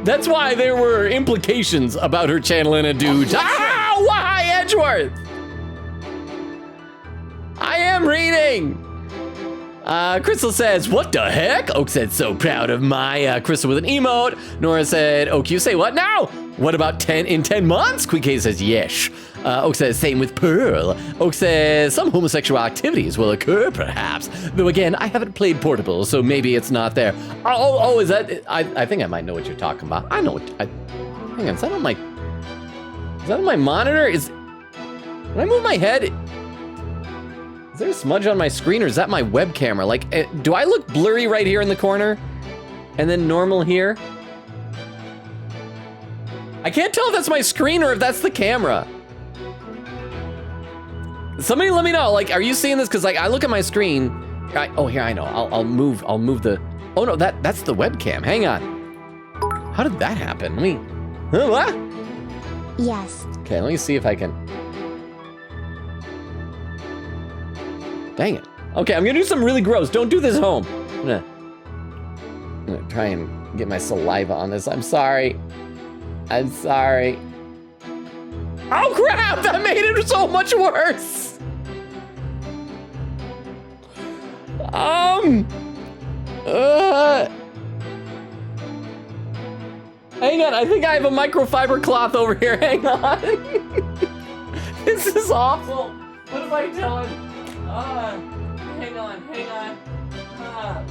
That's why there were implications about her channeling a dude. Why, Edgeworth? I am reading. Crystal says, what the heck? Oak said, so proud of my Crystal with an emote. Nora said, Oak, you say what now? What about in 10 months? QuickK says, yes. Oak says, same with Pearl. Oak says, some homosexual activities will occur, perhaps. Though again, I haven't played Portable, so maybe it's not there. Oh, is that? I think I might know what you're talking about. I know what. Hang on, is that on my monitor? When I move my head, is there a smudge on my screen, or is that my web camera? Like, do I look blurry right here in the corner? And then normal here? I can't tell if that's my screen or if that's the camera. Somebody let me know. Like, are you seeing this? Because like, I look at my screen. Oh, here, I know. I'll move the. Oh no, that's the webcam. Hang on. How did that happen? Let me. What? Yes. Okay, let me see if I can. Dang it. Okay, I'm gonna do something really gross. Don't do this at home. I'm gonna try and get my saliva on this. I'm sorry. I'm sorry. Oh crap, that made it so much worse. Hang on, I think I have a microfiber cloth over here. Hang on. This is awful. What have I done? Hang on.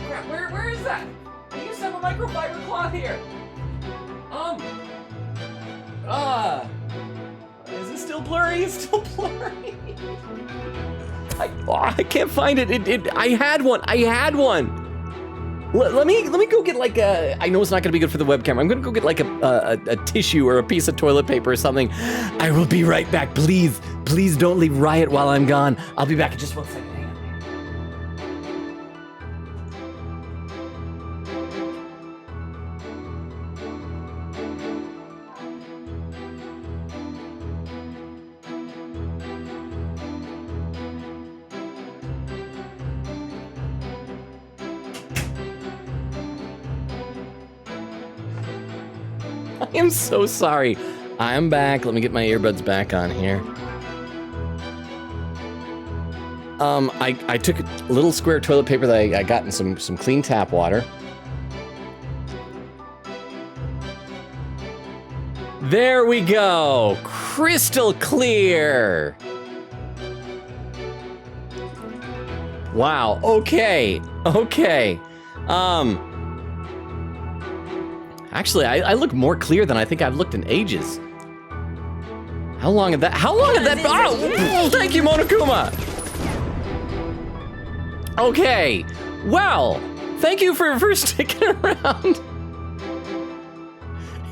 Crap, where is that? I used to have a microfiber cloth here. Is it still blurry? It's still blurry. I can't find it. I had one. Let me go get like I know it's not gonna be good for the webcam. I'm gonna go get like a tissue or a piece of toilet paper or something. I will be right back. Please don't leave Riot while I'm gone. I'll be back in just 1 second. Hang on. I am so sorry. I'm back. Let me get my earbuds back on here. I took a little square toilet paper that I got in some clean tap water. There we go. Crystal clear. Wow. Okay. Actually, I look more clear than I think I've looked in ages. How long had that? Oh, thank you, Monokuma. Okay, well, thank you for sticking around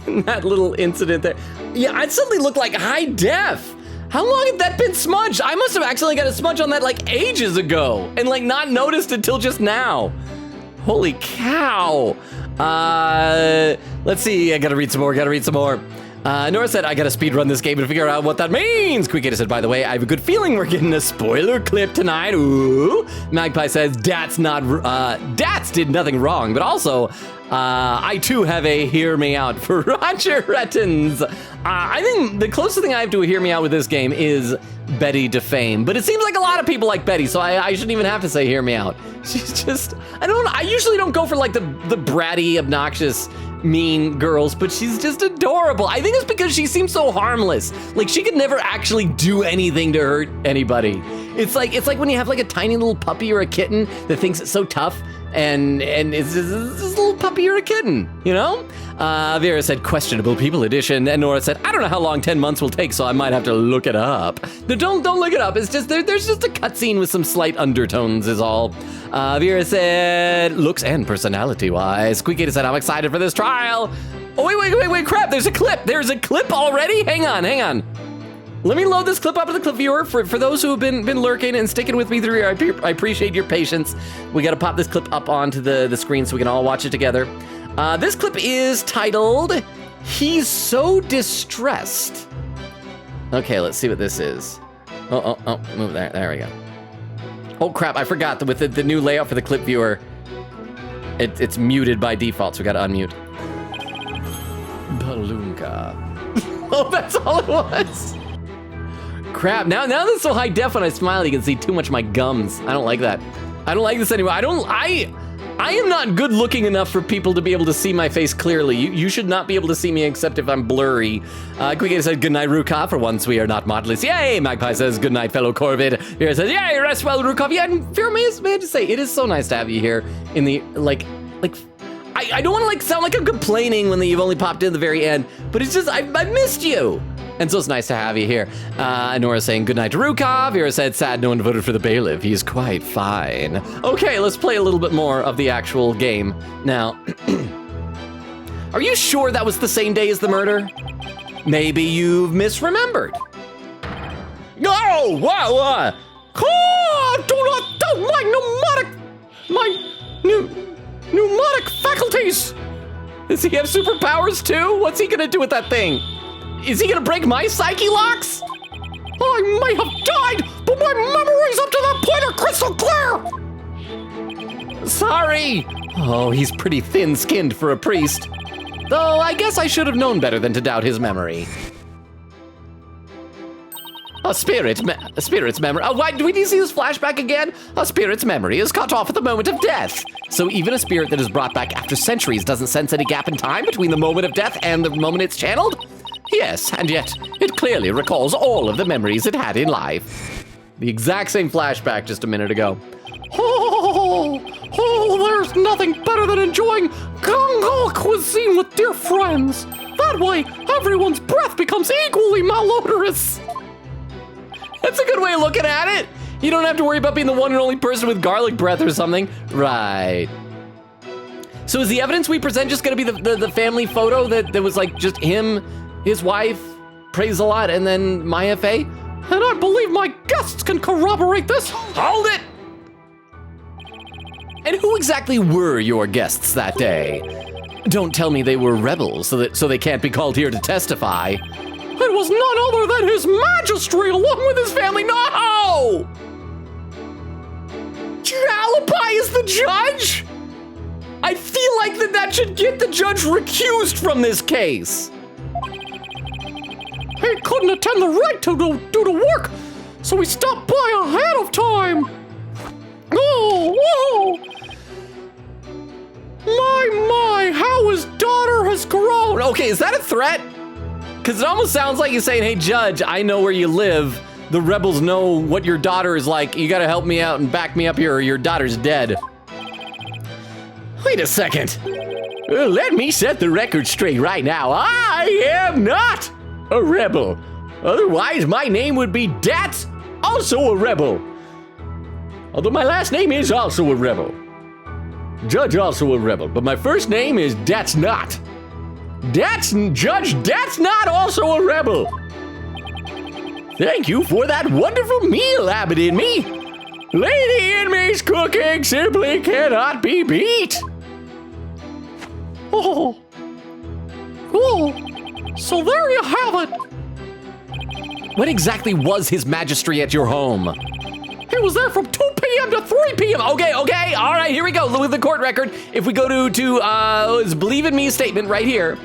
in that little incident there. Yeah, I suddenly look like high def. How long had that been smudged? I must have accidentally got a smudge on that like ages ago and like not noticed until just now. Holy cow. Let's see, I gotta read some more. Nora said, I gotta speedrun this game and figure out what that means. Quickgator said, by the way, I have a good feeling we're getting a spoiler clip tonight. Ooh. Magpie says, Dats did nothing wrong, but also, I too have a hear me out for Roger Rettins. I think the closest thing I have to a hear me out with this game is Betty Defame, but it seems like a lot of people like Betty, so I shouldn't even have to say hear me out. She's just, I usually don't go for like the bratty, obnoxious, mean girls, but she's just adorable. I think it's because she seems so harmless. Like she could never actually do anything to hurt anybody. It's like when you have like a tiny little puppy or a kitten that thinks it's so tough and it's this little puppy or a kitten, you know? Vera said questionable people edition, and Nora said, I don't know how long 10 months will take, so I might have to look it up. No, don't look it up. It's just there's just a cutscene with some slight undertones is all. Vera said, looks and personality wise. Squeaky said, I'm excited for this trial. Oh wait, crap, there's a clip already? Hang on. Let me load this clip up to the clip viewer. For those who have been lurking and sticking with me through here, I appreciate your patience. We gotta pop this clip up onto the screen so we can all watch it together. This clip is titled, He's So Distressed. Okay, let's see what this is. Oh, move there we go. Oh crap, I forgot that with the new layout for the clip viewer, it's muted by default, so we gotta unmute. Balloonka. Oh, that's all it was. Crap, now that's so high def when I smile, you can see too much of my gums. I don't like that. I don't like this anymore. I am not good looking enough for people to be able to see my face clearly. You should not be able to see me except if I'm blurry. Quick said, good night, Rukov. For once, we are not modelists. Yay! Magpie says, good night, fellow Corvid. Vera says, yay, rest well, Rukov. Yeah, and Vera, may I just say, it is so nice to have you here in the, I don't want to, sound like I'm complaining when you've only popped in at the very end, but it's just, I missed you. And so it's nice to have you here. Nora's saying good night to Rukov. Vera said, sad no one voted for the bailiff. He's quite fine. Okay, let's play a little bit more of the actual game. Now, are you sure that was the same day as the murder? Maybe you've misremembered. No, what? Oh, do not doubt my pneumatic faculties. Does he have superpowers too? What's he gonna do with that thing? Is he gonna break my psyche locks? I may have died, but my memories up to that point are crystal clear! Sorry! Oh, he's pretty thin-skinned for a priest. Though I guess I should have known better than to doubt his memory. A spirit's memory. Oh, why do we need to see this flashback again? A spirit's memory is cut off at the moment of death. So even a spirit that is brought back after centuries doesn't sense any gap in time between the moment of death and the moment it's channeled? Yes, and yet it clearly recalls all of the memories it had in life. The exact same flashback just a minute ago. There's nothing better than enjoying Gango cuisine with dear friends. That way, everyone's breath becomes equally malodorous. That's a good way of looking at it. You don't have to worry about being the one and only person with garlic breath or something. Right. So is the evidence we present just gonna be the family photo that was just him, his wife, praise a lot, and then my FA? And I believe my guests can corroborate this. Hold it! And who exactly were your guests that day? Don't tell me they were rebels so they can't be called here to testify. It was none other than his majesty along with his family. No! Alibi is the judge? I feel like that should get the judge recused from this case. He couldn't attend the Rite to do the work, so he stopped by ahead of time. Oh, whoa! My, how his daughter has grown. Okay, is that a threat? Because it almost sounds like he's saying, hey, judge, I know where you live. The rebels know what your daughter is like. You gotta help me out and back me up here or your daughter's dead. Wait a second. Let me set the record straight right now. I am not a rebel. Otherwise, my name would be Dat, also a rebel. Although my last name is also a rebel. Judge, also a rebel. But my first name is Dat's Not. Judge Dat's Not, also a rebel. Thank you for that wonderful meal, Abbott in me. Lady in me's cooking simply cannot be beat. Oh, so there you have it. When exactly was His Majesty at your home? He was there from 2 p.m. to 3 p.m. Okay, all right, here we go. Look at the court record. If we go to Believe in Me statement right here.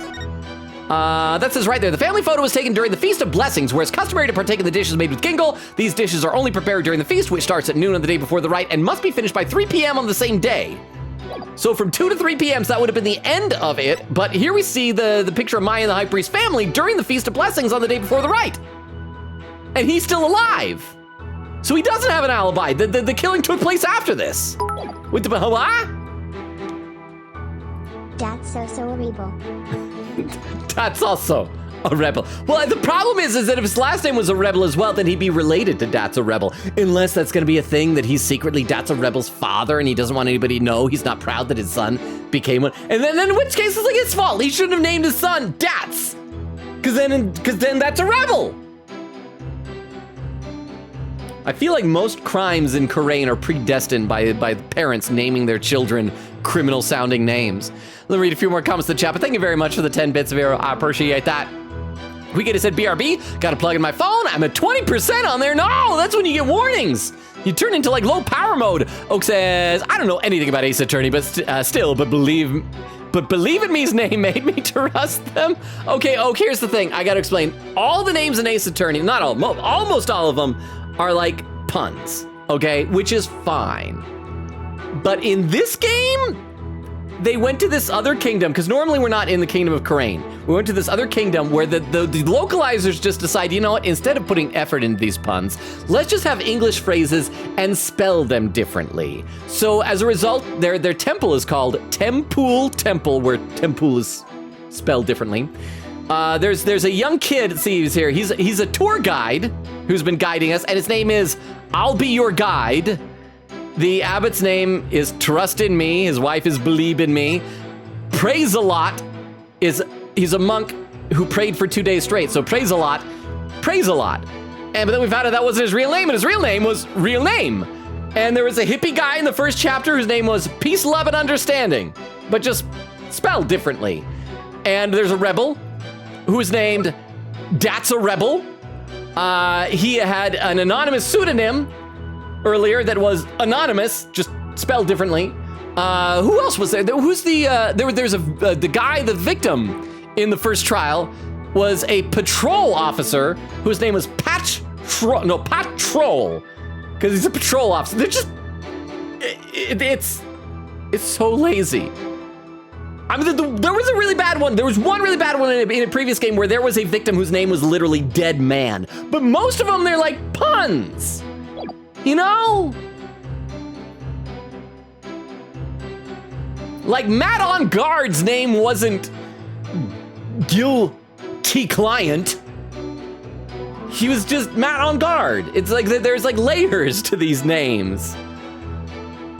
That says right there, the family photo was taken during the Feast of Blessings, where it's customary to partake in the dishes made with gingle. These dishes are only prepared during the feast, which starts at noon on the day before the rite and must be finished by 3 p.m. on the same day. So from 2 to 3 p.m., so that would have been the end of it. But here we see the picture of Maya and the High Priest family during the Feast of Blessings on the day before the rite. And he's still alive. So he doesn't have an alibi. The killing took place after this. With the That's so horrible. That's also a rebel. Well, the problem is that if his last name was a rebel as well, then he'd be related to Dat's a rebel. Unless that's going to be a thing that he's secretly Dat's a rebel's father and he doesn't want anybody to know. He's not proud that his son became one. And then in which case it's his fault. He shouldn't have named his son Dat's. Because then that's a rebel. I feel like most crimes in Khura'in are predestined by parents naming their children criminal-sounding names. Let me read a few more comments in the chat, but thank you very much for the 10 bits of arrow. I appreciate that. We get it said BRB, gotta plug in my phone. I'm at 20% on there. No, that's when you get warnings. You turn into low power mode. Oak says, I don't know anything about Ace Attorney, but believe in me's name made me trust them. Okay, Oak, here's the thing. I gotta explain. All the names in Ace Attorney, not all, almost all of them are puns, okay? Which is fine. But in this game, they went to this other kingdom, because normally we're not in the kingdom of Kharain. We went to this other kingdom where the localizers just decide, you know what, instead of putting effort into these puns, let's just have English phrases and spell them differently. So as a result, their temple is called Tempul Temple, where Tempul is spelled differently. There's a young kid, see he's here, he's a tour guide who's been guiding us, and his name is I'll Be Your Guide. The abbot's name is Trust in Me. His wife is Believe in Me. Praise a Lot he's a monk who prayed for 2 days straight. So praise a lot. And but then we found out that wasn't his real name, and his real name was Real Name. And there was a hippie guy in the first chapter whose name was Peace, Love, and Understanding, but just spelled differently. And there's a rebel who's named That's a Rebel. He had an anonymous pseudonym earlier that was anonymous, just spelled differently. Who else was there? Who's there's the guy, the victim in the first trial was a patrol officer whose name was Patrol, because he's a patrol officer. They're just, it's so lazy. I mean, there was a really bad one. There was one really bad one in a previous game where there was a victim whose name was literally Dead Man. But most of them, they're like puns. You know? Like Matt on Guard's name wasn't Guilty Client. He was just Matt on Guard. It's like there's like layers to these names.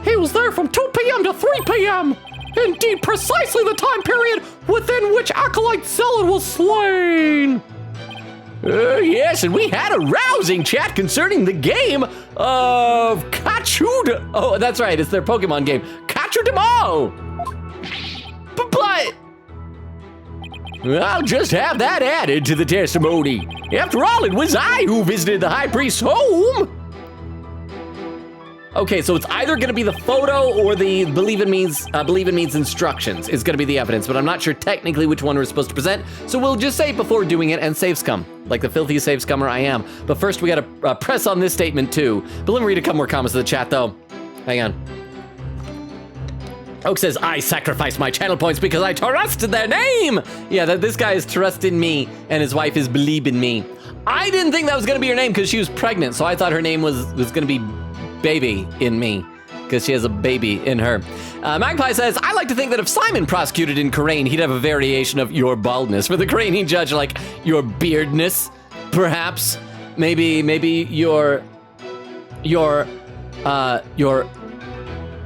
He was there from 2 p.m. to 3 p.m. Indeed, precisely the time period within which Acolyte Zealot was slain. Yes, and we had a rousing chat concerning the game of Kachu. Oh, that's right, it's their Pokemon game, Kachu Demo. But I'll just have that added to the testimony. After all, it was I who visited the High Priest's home. Okay, so it's either gonna be the photo or the Believe in Me's instructions is gonna be the evidence, but I'm not sure technically which one we're supposed to present, so we'll just say it before doing it and save scum, like the filthiest save scummer I am. But first we gotta press on this statement too. But let me read a couple more comments to the chat though. Hang on. Oak says, I sacrificed my channel points because I trusted their name. Yeah, this guy is Trust in Me and his wife is Believe in Me. I didn't think that was gonna be her name because she was pregnant, so I thought her name was gonna be Baby in Me, because she has a baby in her. Magpie says, I like to think that if Simon prosecuted in Kharain, he'd have a variation of your baldness. For the Kharaini judge, like your beardness, perhaps. Maybe your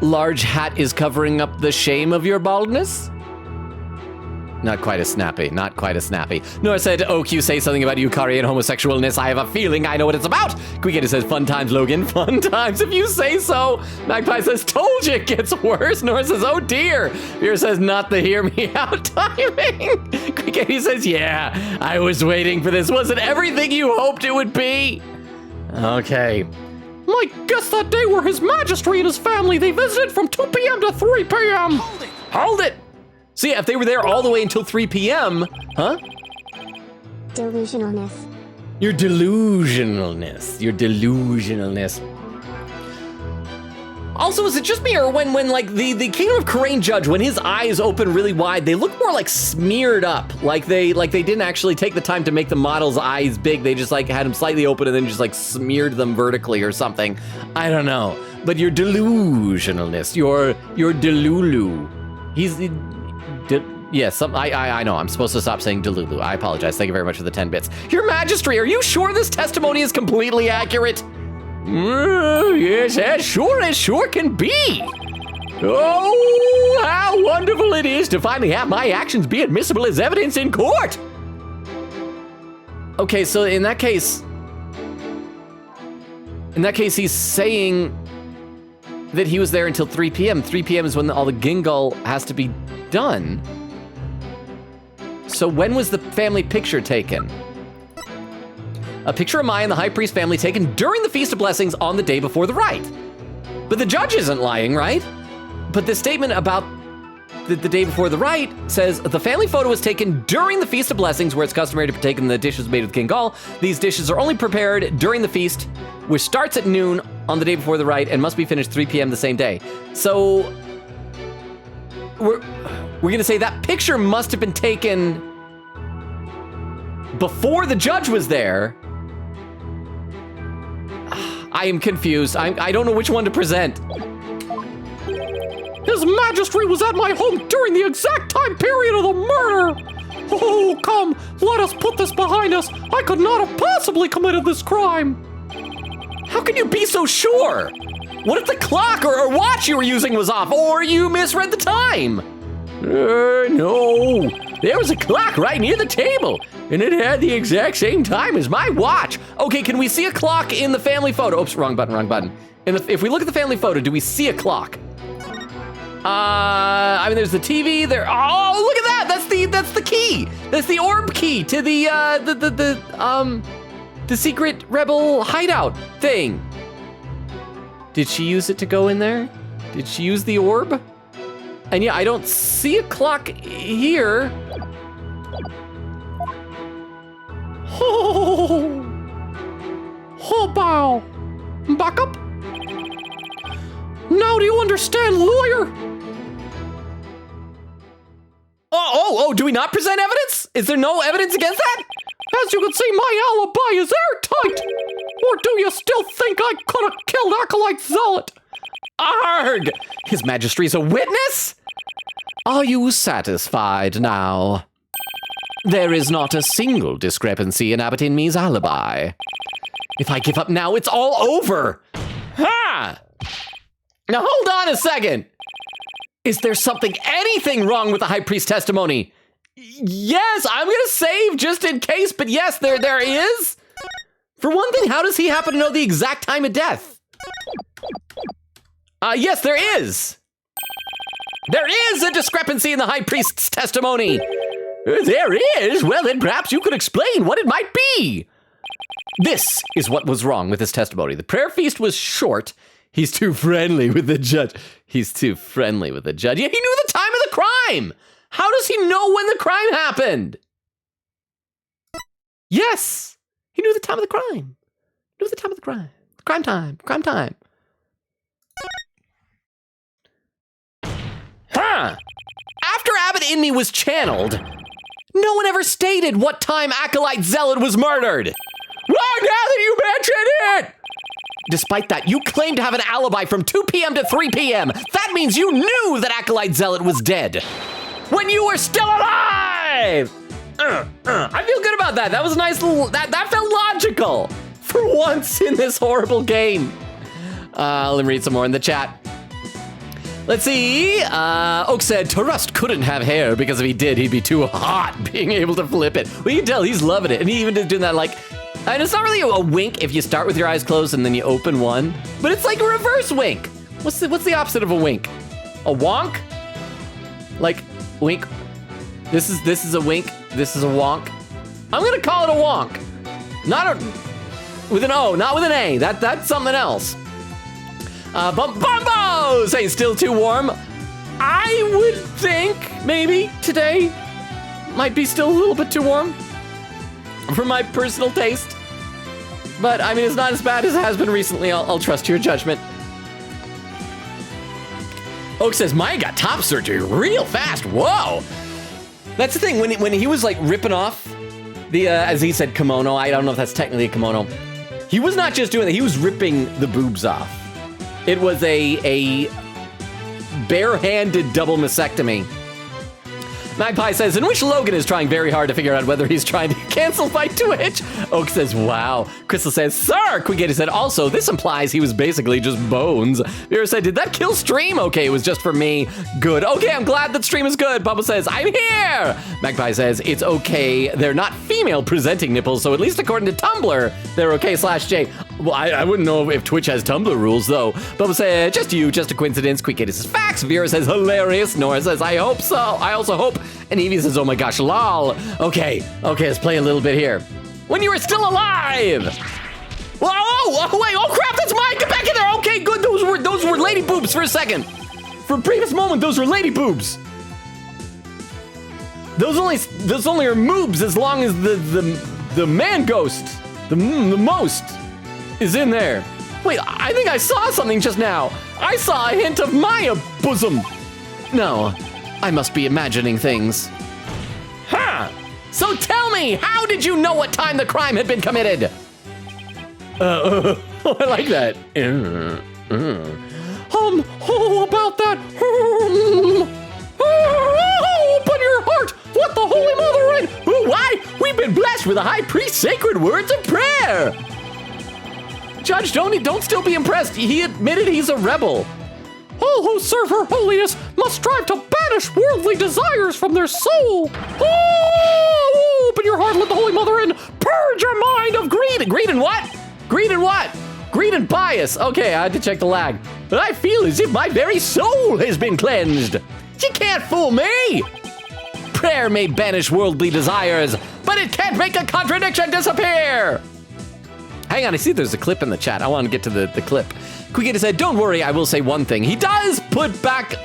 large hat is covering up the shame of your baldness. Not quite as snappy, not quite as snappy. Nor said, OQ say something about Yukari and homosexualness. I have a feeling I know what it's about. Quicketta says, fun times, Logan, fun times if you say so. Magpie says, told you it gets worse. Nor says, oh dear. Fear says, not the hear me out timing. Quicketta says, yeah, I was waiting for this. Was it everything you hoped it would be? Okay. My guests that day were His Majesty and his family. They visited from 2 p.m. to 3 p.m. Hold it. So yeah, if they were there all the way until 3 p.m., huh? Delusionalness. Your delusionalness. Also, is it just me, or when like the Kingdom of Kharain judge, when his eyes open really wide, they look more like smeared up, like they didn't actually take the time to make the model's eyes big. They just like had them slightly open and then just like smeared them vertically or something. I don't know. But your delusionalness, your delulu. Yes, I know. I'm supposed to stop saying Delulu. I apologize. Thank you very much for the 10 bits. Your Majesty, are you sure this testimony is completely accurate? Yes, as sure can be. Oh, how wonderful it is to finally have my actions be admissible as evidence in court. Okay, so in that case, he's saying that he was there until 3 p.m. 3 p.m. is when all the Gingal has to be done. So when was the family picture taken? A picture of Maya and the High Priest family taken during the Feast of Blessings on the day before the rite. But the judge isn't lying, right? But the statement about the day before the rite says the family photo was taken during the Feast of Blessings, where it's customary to partake in the dishes made with King Gall. These dishes are only prepared during the feast, which starts at noon on the day before the rite and must be finished 3 p.m. the same day. So we're gonna say that picture must have been taken before the judge was there. I am confused. I don't know which one to present. His Majesty was at my home during the exact time period of the murder! Oh, come, let us put this behind us. I could not have possibly committed this crime. How can you be so sure? What if the clock or watch you were using was off, or you misread the time? No, there was a clock right near the table, and it had the exact same time as my watch. Okay, can we see a clock in the family photo? Oops, wrong button. If we look at the family photo, do we see a clock? I mean, there's the TV there. Oh, look at that! That's the key. That's the orb key to the secret rebel hideout thing. Did she use it to go in there? Did she use the orb? And yeah, I don't see a clock here. Oh, bow. Back up. Now do you understand, lawyer? Oh, do we not present evidence? Is there no evidence against that? As you can see, my alibi is airtight. Or do you still think I could have killed Acolyte Zealot? Arg! His Majesty's a witness? Are you satisfied now? There is not a single discrepancy in Abbot Inme's alibi. If I give up now, it's all over. Ha! Now hold on a second. Is there anything wrong with the High Priest testimony? Yes, I'm gonna save just in case, but yes, there is. For one thing, how does he happen to know the exact time of death? Yes, there is. There is a discrepancy in the High Priest's testimony. There is? Well, then perhaps you could explain what it might be. This is what was wrong with his testimony. The prayer feast was short. He's too friendly with the judge. Yeah, he knew the time of the crime. How does he know when the crime happened? Yes, he knew the time of the crime. Crime time. Huh. After Abbot Inme was channeled, no one ever stated what time Acolyte Zealot was murdered. Well, now that you mention it! Despite that, you claim to have an alibi from 2 p.m. to 3 p.m. That means you knew that Acolyte Zealot was dead when you were still alive! I feel good about that. That was a nice little, that felt logical for once in this horrible game. Let me read some more in the chat. Let's see. Oak said, Tarust couldn't have hair because if he did, he'd be too hot being able to flip it. Well, you can tell he's loving it. And he even is doing that like, and it's not really a wink if you start with your eyes closed and then you open one, but it's like a reverse wink. What's the opposite of a wink? A wonk? Like, wink. This is a wink. This is a wonk. I'm gonna call it a wonk. Not with an O, not with an A. That's something else. Bumbo saying still too warm. I would think maybe today might be still a little bit too warm for my personal taste. But I mean, it's not as bad as it has been recently. I'll trust your judgment. Oak says, Maya got top surgery real fast. Whoa. That's the thing, when he was like ripping off the, as he said, kimono, I don't know if that's technically a kimono. He was not just doing that, he was ripping the boobs off. It was a bare-handed double mastectomy. Magpie says, in which Logan is trying very hard to figure out whether he's trying to cancel my Twitch. Oak says, wow. Crystal says, sir. Quiggity said, also, this implies he was basically just bones. Vera said, did that kill stream? Okay, it was just for me. Good. Okay, I'm glad that stream is good. Bubba says, I'm here. Magpie says, it's okay. They're not female presenting nipples, so at least according to Tumblr, they're okay /J. Well, I wouldn't know if Twitch has Tumblr rules, though. Bubba said, just a coincidence. Quiggity says, facts. Vera says, hilarious. Nora says, I hope so. I also hope. And Evie says, oh my gosh, lol. Okay, let's play a little bit here. When you were still alive. Whoa, wait, oh crap, that's mine, get back in there. Okay, good, those were lady boobs for a second. For a briefest moment, those were lady boobs. Those only are moobs as long as the man ghost, the most, is in there. Wait, I think I saw something just now. I saw a hint of Maya bosom. No, I must be imagining things. Huh? So tell me, how did you know what time the crime had been committed? I like that. About that. Open your heart. Let the Holy Mother in. Why? We've been blessed with the high priest's sacred words of prayer. Judge, don't still be impressed. He admitted he's a rebel. All who serve her holiness must strive to banish worldly desires from their soul. Open your heart, let the Holy Mother in. Purge your mind of greed. Greed and what? Greed and what? Greed and bias. Okay, I had to check the lag. But I feel as if my very soul has been cleansed. You can't fool me. Prayer may banish worldly desires, but it can't make a contradiction disappear. Hang on, I see there's a clip in the chat. I want to get to the clip. Quickita said, don't worry, I will say one thing. He does put it back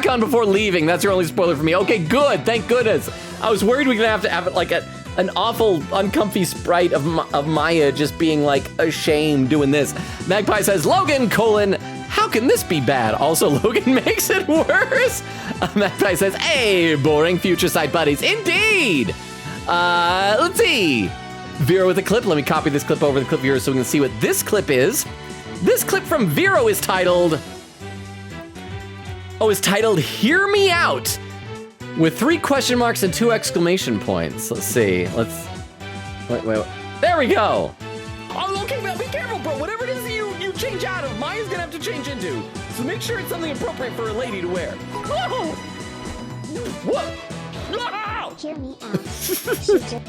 on before leaving. That's your only spoiler for me. Okay, good, thank goodness. I was worried we're gonna have to have like an awful, uncomfy sprite of Maya just being like ashamed doing this. Magpie says, Logan, how can this be bad? Also, Logan makes it worse. Magpie says, hey, boring future sight buddies. Indeed. Let's see. Vero with a clip. Let me copy this clip over the clip viewer so we can see what this clip is. This clip from Vero is titled, Hear Me Out, with 3 question marks and 2 exclamation points. Let's see. Wait. There we go. Oh, okay, well, be careful, bro. Whatever it is you change out of, Maya's gonna have to change into. So make sure it's something appropriate for a lady to wear. Whoa! What? No! Hear me out. Future.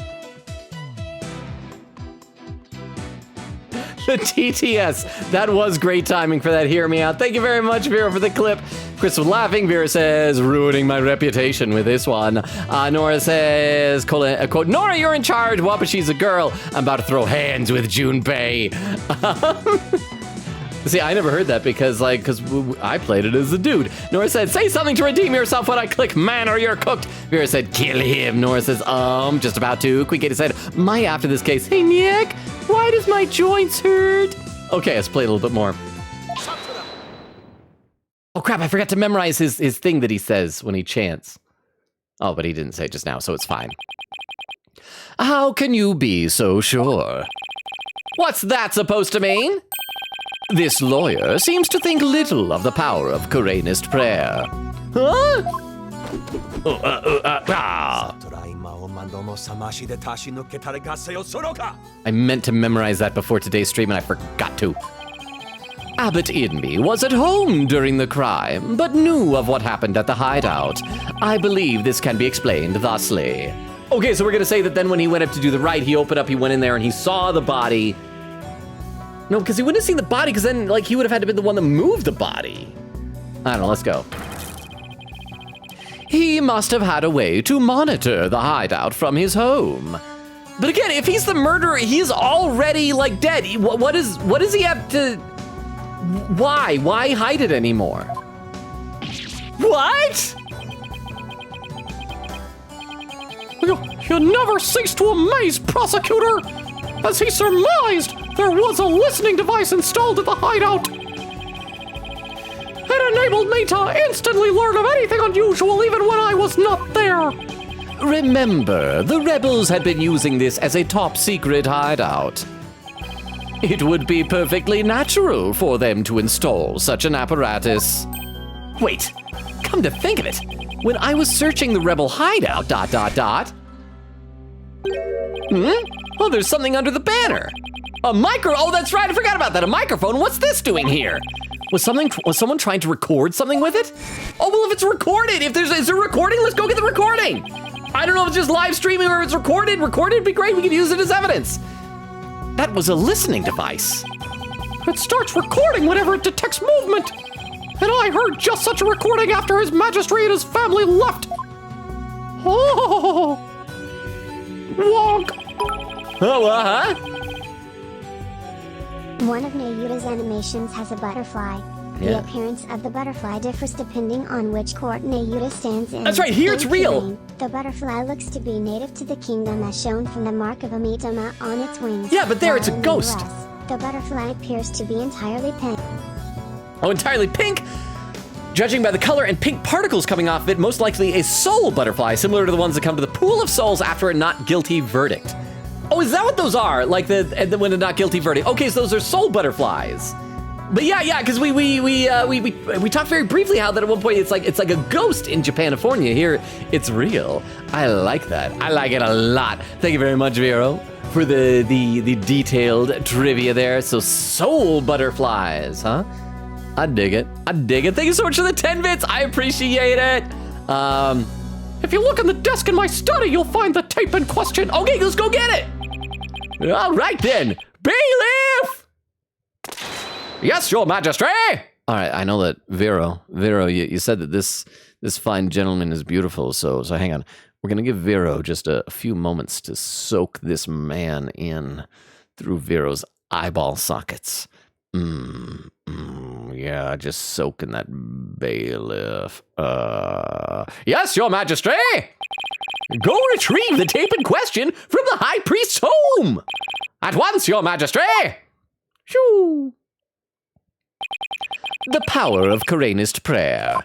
The TTS. That was great timing for that. Hear me out. Thank you very much, Vera, for the clip. Chris was laughing. Vera says, ruining my reputation with this one. Nora says, quote, Nora, you're in charge. Wapashi's a girl. I'm about to throw hands with Junpei. See, I never heard that because I played it as a dude. Nora said, say something to redeem yourself when I click man or you're cooked. Vera said, kill him. Nora says, just about to. Quickita said, Maya after this case. Hey, Nick, why does my joints hurt? Okay, let's play a little bit more. Oh crap, I forgot to memorize his thing that he says when he chants. Oh, but he didn't say it just now, so it's fine. How can you be so sure? What's that supposed to mean? This lawyer seems to think little of the power of Koreanist prayer. Huh? I meant to memorize that before today's stream and I forgot to. Abbot Idmi was at home during the crime, but knew of what happened at the hideout. I believe this can be explained thusly. Okay, so we're gonna say that then when he went up to do the rite, he opened up, he went in there and he saw the body. No, because he wouldn't have seen the body, because then he would have had to be the one that moved the body. I don't know, let's go. He must have had a way to monitor the hideout from his home. But again, if he's the murderer, he's already dead. What does he have to? Why hide it anymore? What? You never cease to amaze, prosecutor! As he surmised, there was a listening device installed at the hideout. It enabled me to instantly learn of anything unusual even when I was not there. Remember, the rebels had been using this as a top-secret hideout. It would be perfectly natural for them to install such an apparatus. Wait, come to think of it, when I was searching the rebel hideout, ... Oh, there's something under the banner. A micro, oh, that's right, I forgot about that, a microphone. What's this doing here? Was someone trying to record something with it? Oh, well, if it's recorded, is there recording? Let's go get the recording. I don't know if it's just live streaming or if it's recorded. Recorded would be great, we could use it as evidence. That was a listening device. It starts recording whenever it detects movement. And I heard just such a recording after His Majesty and his family left. Oh, wonk. Oh, uh-huh. One of Nayuta's animations has a butterfly. The Yeah. appearance of the butterfly differs depending on which court Nayuta stands in. That's right, here it's In real. Terrain, the butterfly looks to be native to the kingdom as shown from the mark of a mitoma on its wings. Yeah, but there it's a While in the ghost. US, the butterfly appears to be entirely pink. Oh, entirely pink? Judging by the color and pink particles coming off of it, most likely a soul butterfly, similar to the ones that come to the pool of souls after a not guilty verdict. Oh, is that what those are? Like when a not guilty verdict? Okay, so those are soul butterflies. But yeah, because we talked very briefly how that at one point it's like a ghost in Japanifornia. Here, it's real. I like that. I like it a lot. Thank you very much, Vero, for the detailed trivia there. So soul butterflies, huh? I dig it. Thank you so much for the 10 bits. I appreciate it. If you look in the desk in my study, you'll find the tape in question. Okay, let's go get it. All right then, bailiff. Yes, your majesty. All right, I know that Vero, you said that this fine gentleman is beautiful. So hang on. We're gonna give Vero just a few moments to soak this man in through Vero's eyeball sockets. Yeah, just soaking that bailiff. Yes, your majesty. Go retrieve the tape in question from the high priest's home. At once, your majesty. Shoo. The power of Koreanist prayer.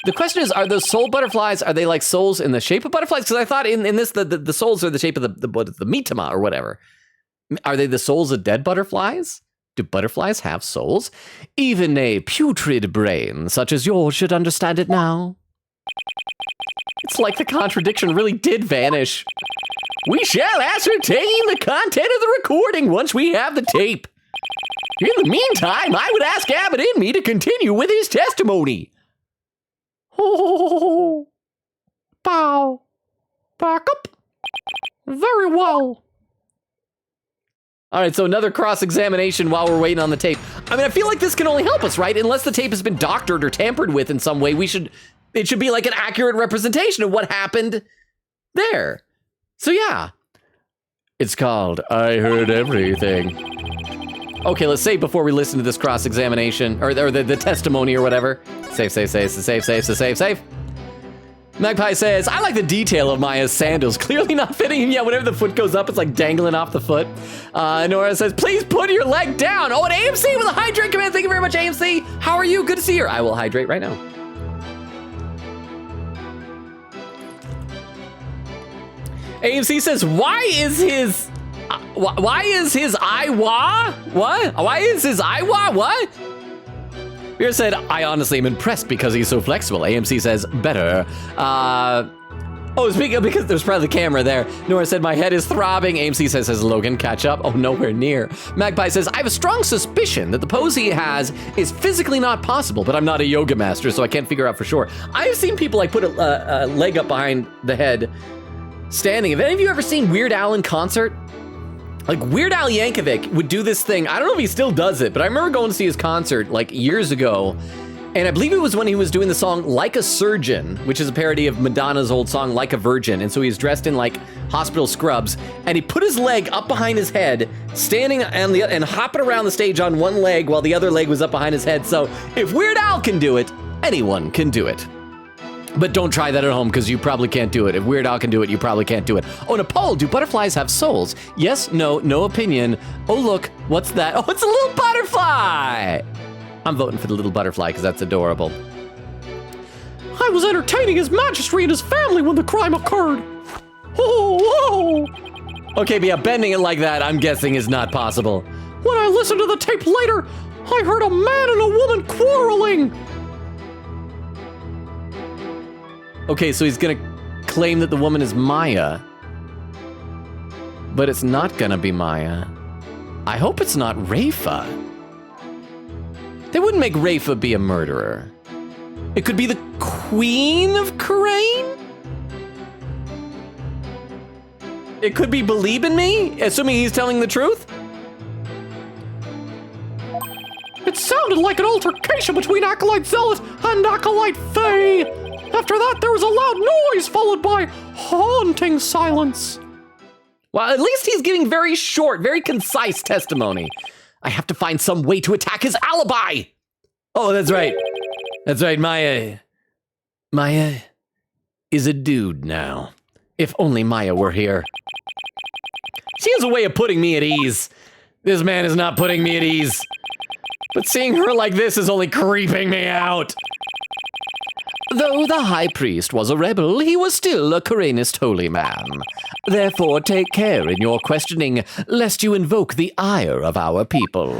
The question is, are those soul butterflies, are they like souls in the shape of butterflies? Because I thought in this, the souls are the shape of the mitoma or whatever. Are they the souls of dead butterflies? Do butterflies have souls? Even a putrid brain such as yours should understand it now. It's like the contradiction really did vanish. We shall ascertain the content of the recording once we have the tape. In the meantime, I would ask Abbott and me to continue with his testimony. Oh, bow. Back up. Very well. All right, so another cross-examination while we're waiting on the tape. I mean, I feel like this can only help us, right? Unless the tape has been doctored or tampered with in some way, it should be like an accurate representation of what happened there. So yeah, it's called I Heard Everything. Okay, let's save before we listen to this cross-examination, or the testimony or whatever. Save. Magpie says, I like the detail of Maya's sandals. Clearly not fitting him yet. Whenever the foot goes up, it's like dangling off the foot. Nora says, please put your leg down. Oh, and AMC with a hydrate command. Thank you very much, AMC. How are you? Good to see you. I will hydrate right now. AMC says, why is his Iowa? What? Why is his Iowa? What? Beer said, I honestly am impressed because he's so flexible. AMC says, better. Speaking of, because there's probably the camera there. Nora said, my head is throbbing. AMC says Logan, catch up. Oh, nowhere near. Magpie says, I have a strong suspicion that the pose he has is physically not possible, but I'm not a yoga master, so I can't figure out for sure. I've seen people like put a leg up behind the head standing. Have any of you ever seen Weird Al in concert? Like Weird Al Yankovic would do this thing. I don't know if he still does it, but I remember going to see his concert like years ago. And I believe it was when he was doing the song Like a Surgeon, which is a parody of Madonna's old song Like a Virgin. And so he was dressed in like hospital scrubs, and he put his leg up behind his head, standing on and hopping around the stage on one leg while the other leg was up behind his head. So if Weird Al can do it, anyone can do it. But don't try that at home because you probably can't do it. If Weird Al can do it, you probably can't do it. Oh, and a poll, do butterflies have souls? Yes, no opinion. Oh, look, what's that? Oh, it's a little butterfly. I'm voting for the little butterfly because that's adorable. I was entertaining His Majesty and his family when the crime occurred. Oh, whoa. Okay, but yeah, bending it like that, I'm guessing is not possible. When I listened to the tape later, I heard a man and a woman quarreling. Okay, so he's gonna claim that the woman is Maya. But it's not gonna be Maya. I hope it's not Rafa. They wouldn't make Rafa be a murderer. It could be the Queen of Karain? It could be Believe in Me, assuming he's telling the truth? It sounded like an altercation between Acolyte Zealot and Acolyte Faye. After that, there was a loud noise followed by haunting silence. Well, at least he's giving very short, very concise testimony. I have to find some way to attack his alibi. Oh, that's right. That's right. Maya is a dude now. If only Maya were here. She has a way of putting me at ease. This man is not putting me at ease. But seeing her like this is only creeping me out. Though the high priest was a rebel, he was still a Korenist holy man. Therefore, take care in your questioning, lest you invoke the ire of our people.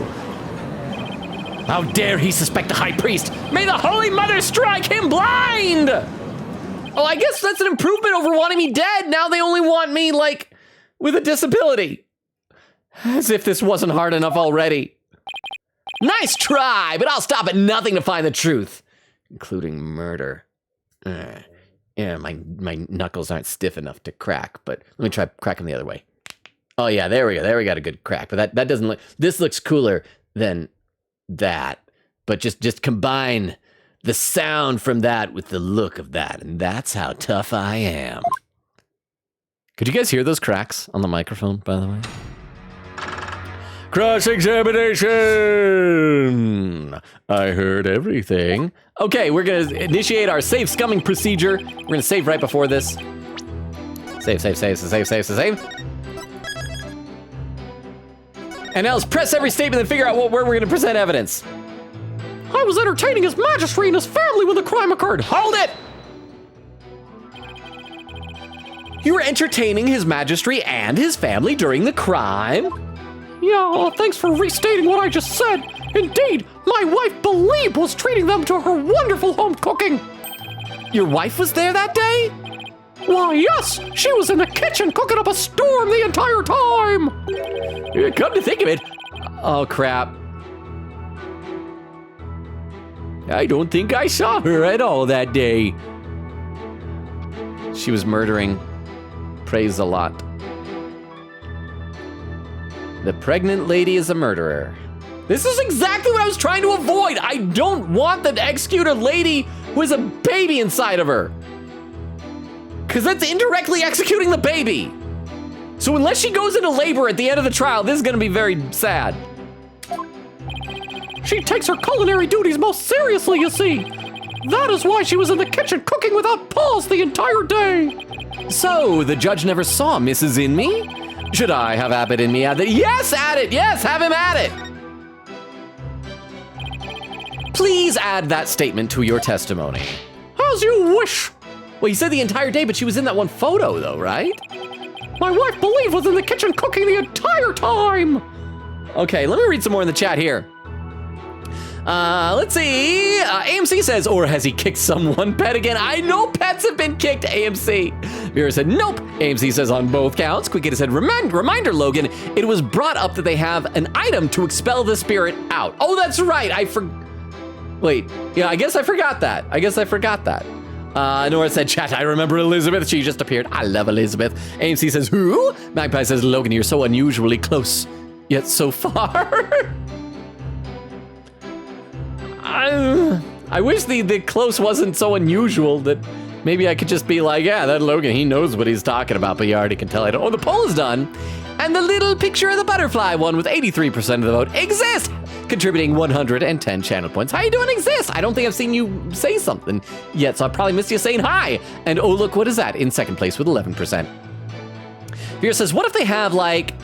How dare he suspect the high priest? May the Holy Mother strike him blind! Oh, I guess that's an improvement over wanting me dead. Now they only want me, like, with a disability. As if this wasn't hard enough already. Nice try, but I'll stop at nothing to find the truth. Including murder. Yeah, my knuckles aren't stiff enough to crack, but let me try crack them the other way. Oh yeah, there we go. There we got a good crack. But that doesn't look, this looks cooler than that. But just combine the sound from that with the look of that, and that's how tough I am. Could you guys hear those cracks on the microphone, by the way? Cross-examination! I heard everything. Okay, we're gonna initiate our save scumming procedure. We're gonna save right before this. Save. And now let's press every statement and figure out where we're gonna present evidence. I was entertaining His Majesty and his family when the crime occurred. Hold it! You were entertaining His Majesty and his family during the crime? Yeah, thanks for restating what I just said. Indeed, my wife Believe was treating them to her wonderful home cooking. Your wife was there that day? Why, yes, she was in the kitchen cooking up a storm the entire time. Come to think of it, oh crap. I don't think I saw her at all that day. She was murdering. Praise a lot. The pregnant lady is a murderer. This is exactly what I was trying to avoid. I don't want them to execute a lady who has a baby inside of her. Because that's indirectly executing the baby. So unless she goes into labor at the end of the trial, this is going to be very sad. She takes her culinary duties most seriously, you see. That is why she was in the kitchen cooking without pause the entire day. So the judge never saw Mrs. In Me? Should I have Abbott in me add that? Yes, add it. Yes, have him add it. Please add that statement to your testimony. As you wish. Well, he said the entire day, but she was in that one photo, though, right? My wife Believe was in the kitchen cooking the entire time. Okay, let me read some more in the chat here. Let's see. AMC says, or has he kicked someone? Pet again. I know pets have been kicked, AMC. Vera said, nope. AMC says on both counts. Quickita said, reminder, Logan, it was brought up that they have an item to expel the spirit out. Oh, that's right. Wait, yeah, I guess I forgot that. Nora said, chat, I remember Elizabeth. She just appeared. I love Elizabeth. AMC says, who? Magpie says, Logan, you're so unusually close, yet so far. I wish the close wasn't so unusual that maybe I could just be like, yeah, that Logan, he knows what he's talking about, but you already can tell I don't. Oh, the poll is done. And the little picture of the butterfly won with 83% of the vote. Exist! Contributing 110 channel points. How you doing, Exist? I don't think I've seen you say something yet, so I probably missed you saying hi. And oh, look, what is that? In second place with 11%. Vera says, what if they have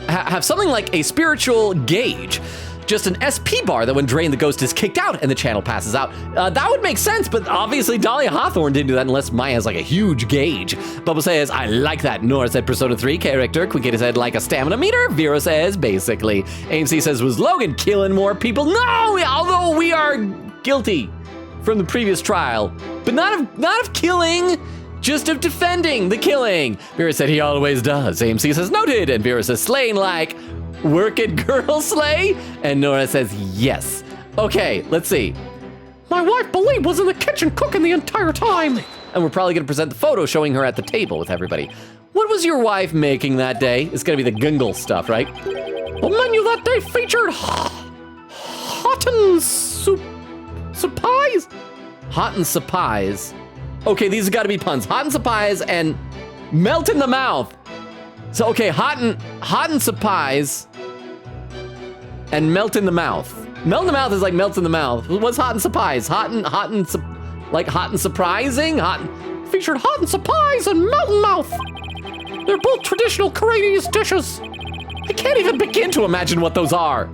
have something like a spiritual gauge? Just an SP bar that when drained, the ghost is kicked out and the channel passes out. That would make sense, but obviously Dahlia Hawthorne didn't do that unless Maya has like a huge gauge. Bubble says, I like that. Nora said Persona 3 character. Quickita said like a stamina meter. Vera says basically. AMC says, was Logan killing more people? No, although we are guilty from the previous trial, but not of killing, just of defending the killing. Vera said he always does. AMC says noted, and Vera says slaying like work it, girl slay? And Nora says yes. Okay, let's see. My wife Believe was in the kitchen cooking the entire time. And we're probably gonna present the photo showing her at the table with everybody. What was your wife making that day? It's gonna be the gungle stuff, right? The menu that day featured hot and suppies. Hot and suppies. Okay, these have gotta be puns. Hot and suppies and melt in the mouth. So okay, hot and suppies. and melt in the mouth. Melt in the mouth is like melts in the mouth. What's hot and surprise? Hot and surprising? Featured hot and surprise and melt in mouth. They're both traditional Korean dishes. I can't even begin to imagine what those are.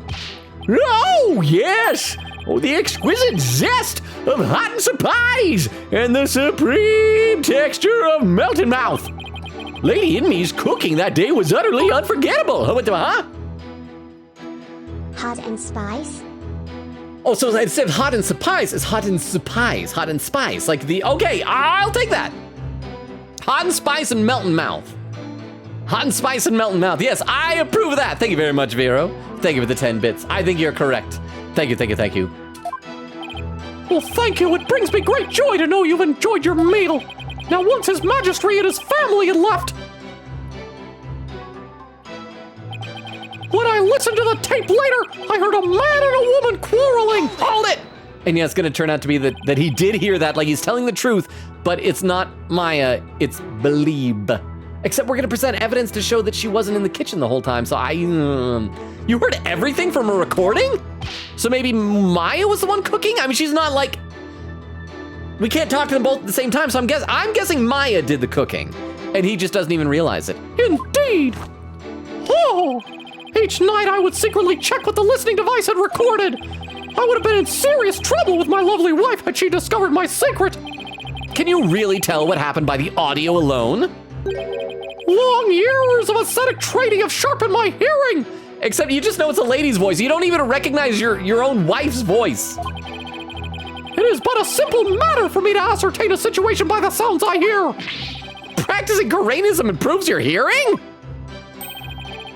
Oh, yes! Oh, the exquisite zest of hot and surprise and the supreme texture of melt in mouth. Lady Inme's cooking that day was utterly unforgettable. Huh? Hot and spice? Oh, so instead of hot and surprise, it's hot and surprise. Hot and spice. Like okay, I'll take that. Hot and spice and melt in mouth. Hot and spice and melt in mouth. Yes, I approve of that. Thank you very much, Vero. Thank you for the 10 bits. I think you're correct. Thank you. Well, thank you. It brings me great joy to know you've enjoyed your meal. Now, once His Majesty and his family had left, when I listened to the tape later, I heard a man and a woman quarreling. Hold it! And yeah, it's gonna turn out to be that he did hear that, like he's telling the truth, but it's not Maya, it's Belieb. Except we're gonna present evidence to show that she wasn't in the kitchen the whole time, so you heard everything from a recording? So maybe Maya was the one cooking? I mean, she's not like, we can't talk to them both at the same time, so I'm guessing Maya did the cooking, and he just doesn't even realize it. Indeed! Oh! Each night I would secretly check what the listening device had recorded. I would have been in serious trouble with my lovely wife had she discovered my secret. Can you really tell what happened by the audio alone? Long years of ascetic training have sharpened my hearing. Except you just know it's a lady's voice. You don't even recognize your own wife's voice. It is but a simple matter for me to ascertain a situation by the sounds I hear. Practicing Koreanism improves your hearing?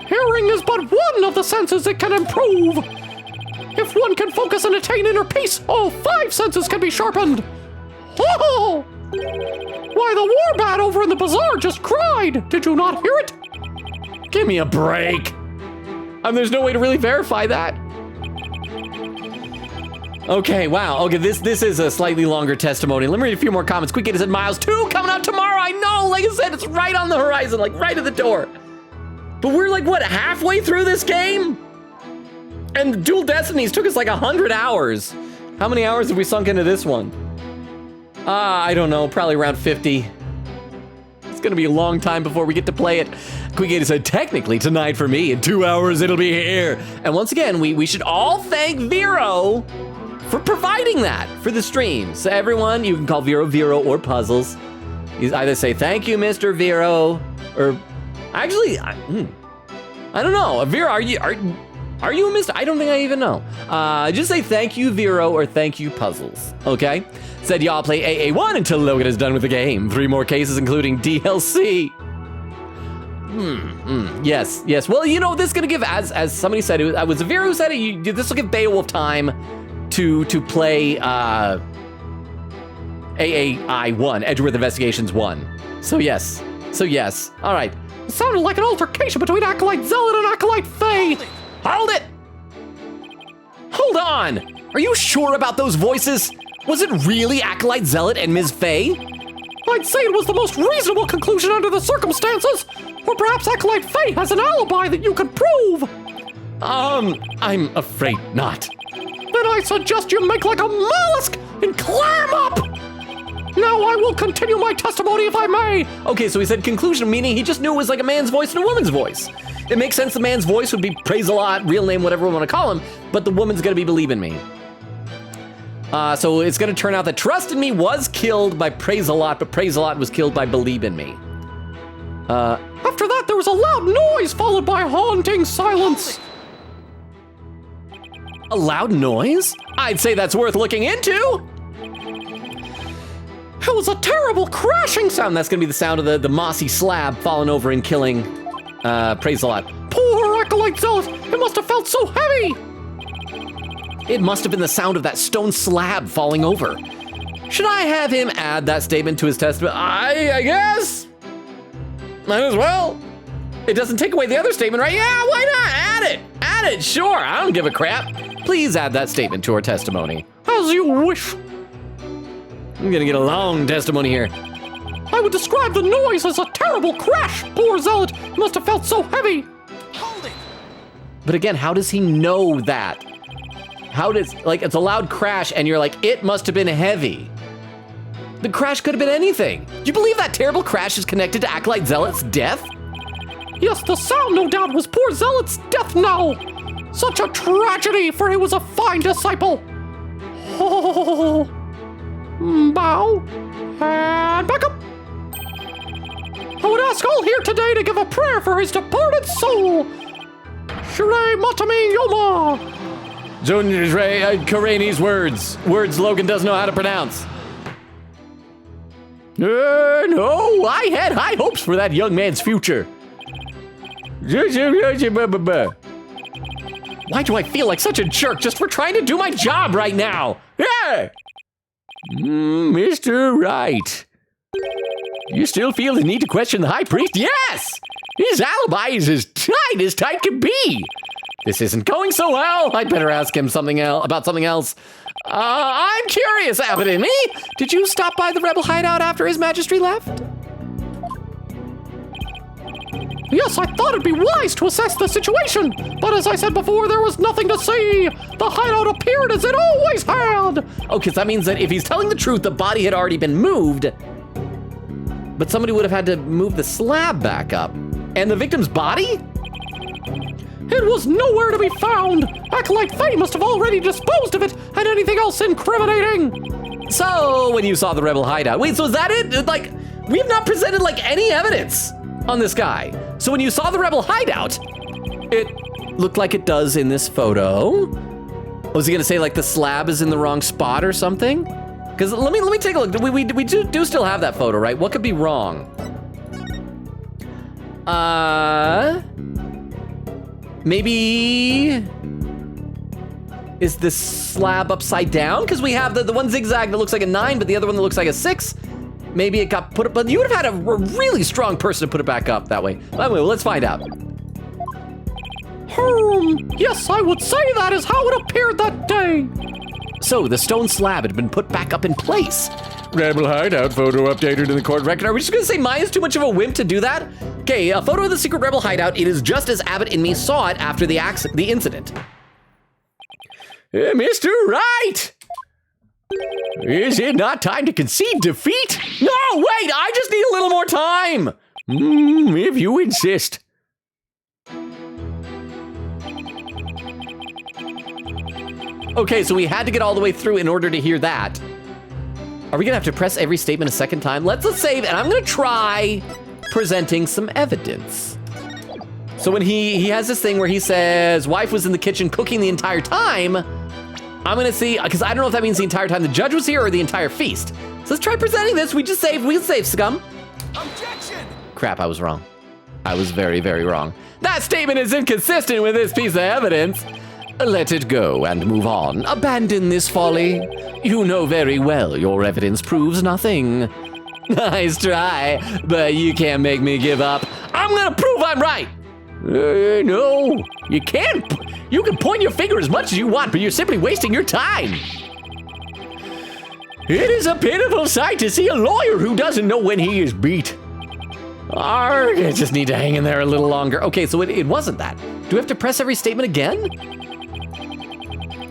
Hearing is but one of the senses it can improve. If one can focus and attain inner peace, all 5 senses can be sharpened. Oh! Why, the war bat over in the bazaar just cried. Did you not hear it? Give me a break. There's no way to really verify that. Okay, wow. Okay, this is a slightly longer testimony. Let me read a few more comments. Quick, it said Miles 2 coming out tomorrow. I know, like I said, it's right on the horizon, like right at the door. But we're like, what, halfway through this game? And Dual Destinies took us like 100 hours. How many hours have we sunk into this one? I don't know, probably around 50. It's gonna be a long time before we get to play it. Quick said, technically tonight for me, in 2 hours it'll be here. And once again, we should all thank Vero for providing that for the stream. So everyone, you can call Vero or Puzzles. You either say, thank you, Mr. Vero, or actually, I don't know. Vero, are you a Mr.? I don't think I even know. Just say thank you, Vero, or thank you, Puzzles, okay? Said y'all play AA1 until Logan is done with the game. 3 more cases, including DLC. Yes. Well, you know, this is gonna give, as somebody said, it was Vero who said it, this will give Beowulf time to play AAI1, Edgeworth Investigations 1. So yes, all right. It sounded like an altercation between Acolyte Zealot and Acolyte Faye. Hold it! Hold on! Are you sure about those voices? Was it really Acolyte Zealot and Ms. Faye? I'd say it was the most reasonable conclusion under the circumstances. Or perhaps Acolyte Faye has an alibi that you could prove. I'm afraid not. Then I suggest you make like a mollusk and clam up! Now I will continue my testimony if I may. Okay, so he said conclusion, meaning he just knew it was like a man's voice and a woman's voice. It makes sense the man's voice would be Praise a Lot, real name, whatever we want to call him, but the woman's gonna be Believe in Me. So it's gonna turn out that Trust in Me was killed by Praise a Lot, but Praise a Lot was killed by Believe in Me. After that, there was a loud noise followed by haunting silence. A loud noise? I'd say that's worth looking into. It was a terrible crashing sound. That's gonna be the sound of the mossy slab falling over and killing Praise a Lot. Poor Acolyte Zealot, it must have felt so heavy. It must have been the sound of that stone slab falling over. Should I have him add that statement to his testimony? I guess. Might as well. It doesn't take away the other statement, right? Yeah, why not? Add it, sure. I don't give a crap. Please add that statement to our testimony. As you wish. I'm gonna get a long testimony here. I would describe the noise as a terrible crash. Poor Zealot, it must have felt so heavy. Hold it. But again, how does he know that? How does, like, it's a loud crash and you're like, it must have been heavy. The crash could have been anything. Do you believe that terrible crash is connected to Acolyte Zealot's death? Yes, the sound no doubt was poor Zealot's death now. Such a tragedy, for he was a fine disciple. Oh, bow, and back up. I would ask all here today to give a prayer for his departed soul. Shrey Matami Yoma. Kareni's words Logan doesn't know how to pronounce. No, I had high hopes for that young man's future. Why do I feel like such a jerk just for trying to do my job right now? Yeah! Mr. Rite. You still feel the need to question the high priest? Yes! His alibi is as tight can be. This isn't going so well. I'd better ask him about something else. I'm curious, Abbott. Did you stop by the rebel hideout after His Majesty left? Yes, I thought it'd be wise to assess the situation, but as I said before, there was nothing to see. The hideout appeared as it always had. Oh, because that means that if he's telling the truth, the body had already been moved, but somebody would have had to move the slab back up. And the victim's body? It was nowhere to be found. Acolyte Faye must have already disposed of it and anything else incriminating. So, when you saw the rebel hideout, wait, so is that it? Like, we've not presented like any evidence on this guy. So when you saw the rebel hideout, it looked like it does in this photo. Was he gonna say like the slab is in the wrong spot or something? Because let me take a look. We do still have that photo, right? What could be wrong? Maybe is this slab upside down? Because we have the one zigzag that looks like a 9, but the other one that looks like a 6. Maybe it got put up, but you would have had a really strong person to put it back up that way. Anyway, well, let's find out. Yes, I would say that is how it appeared that day. So the stone slab had been put back up in place. Rebel hideout photo updated in the court record. Are we just gonna say Maya's too much of a wimp to do that? Okay, a photo of the secret rebel hideout. It is just as Abbott and me saw it after the incident. Mr. Rite! Is it not time to concede defeat? No, wait, I just need a little more time. If you insist. Okay, so we had to get all the way through in order to hear that. Are we gonna have to press every statement a second time? Let's save, and I'm gonna try presenting some evidence. So when he has this thing where he says, wife was in the kitchen cooking the entire time, I'm gonna see, because I don't know if that means the entire time the judge was here or the entire feast. So let's try presenting this. We'll save, scum. Objection! Crap, I was wrong. I was very, very wrong. That statement is inconsistent with this piece of evidence. Let it go and move on. Abandon this folly. You know very well your evidence proves nothing. Nice try, but you can't make me give up. I'm gonna prove I'm right. No, you can't. You can point your finger as much as you want, but you're simply wasting your time. It is a pitiful sight to see a lawyer who doesn't know when he is beat. Arrgh, I just need to hang in there a little longer. Okay, so it wasn't that. Do we have to press every statement again?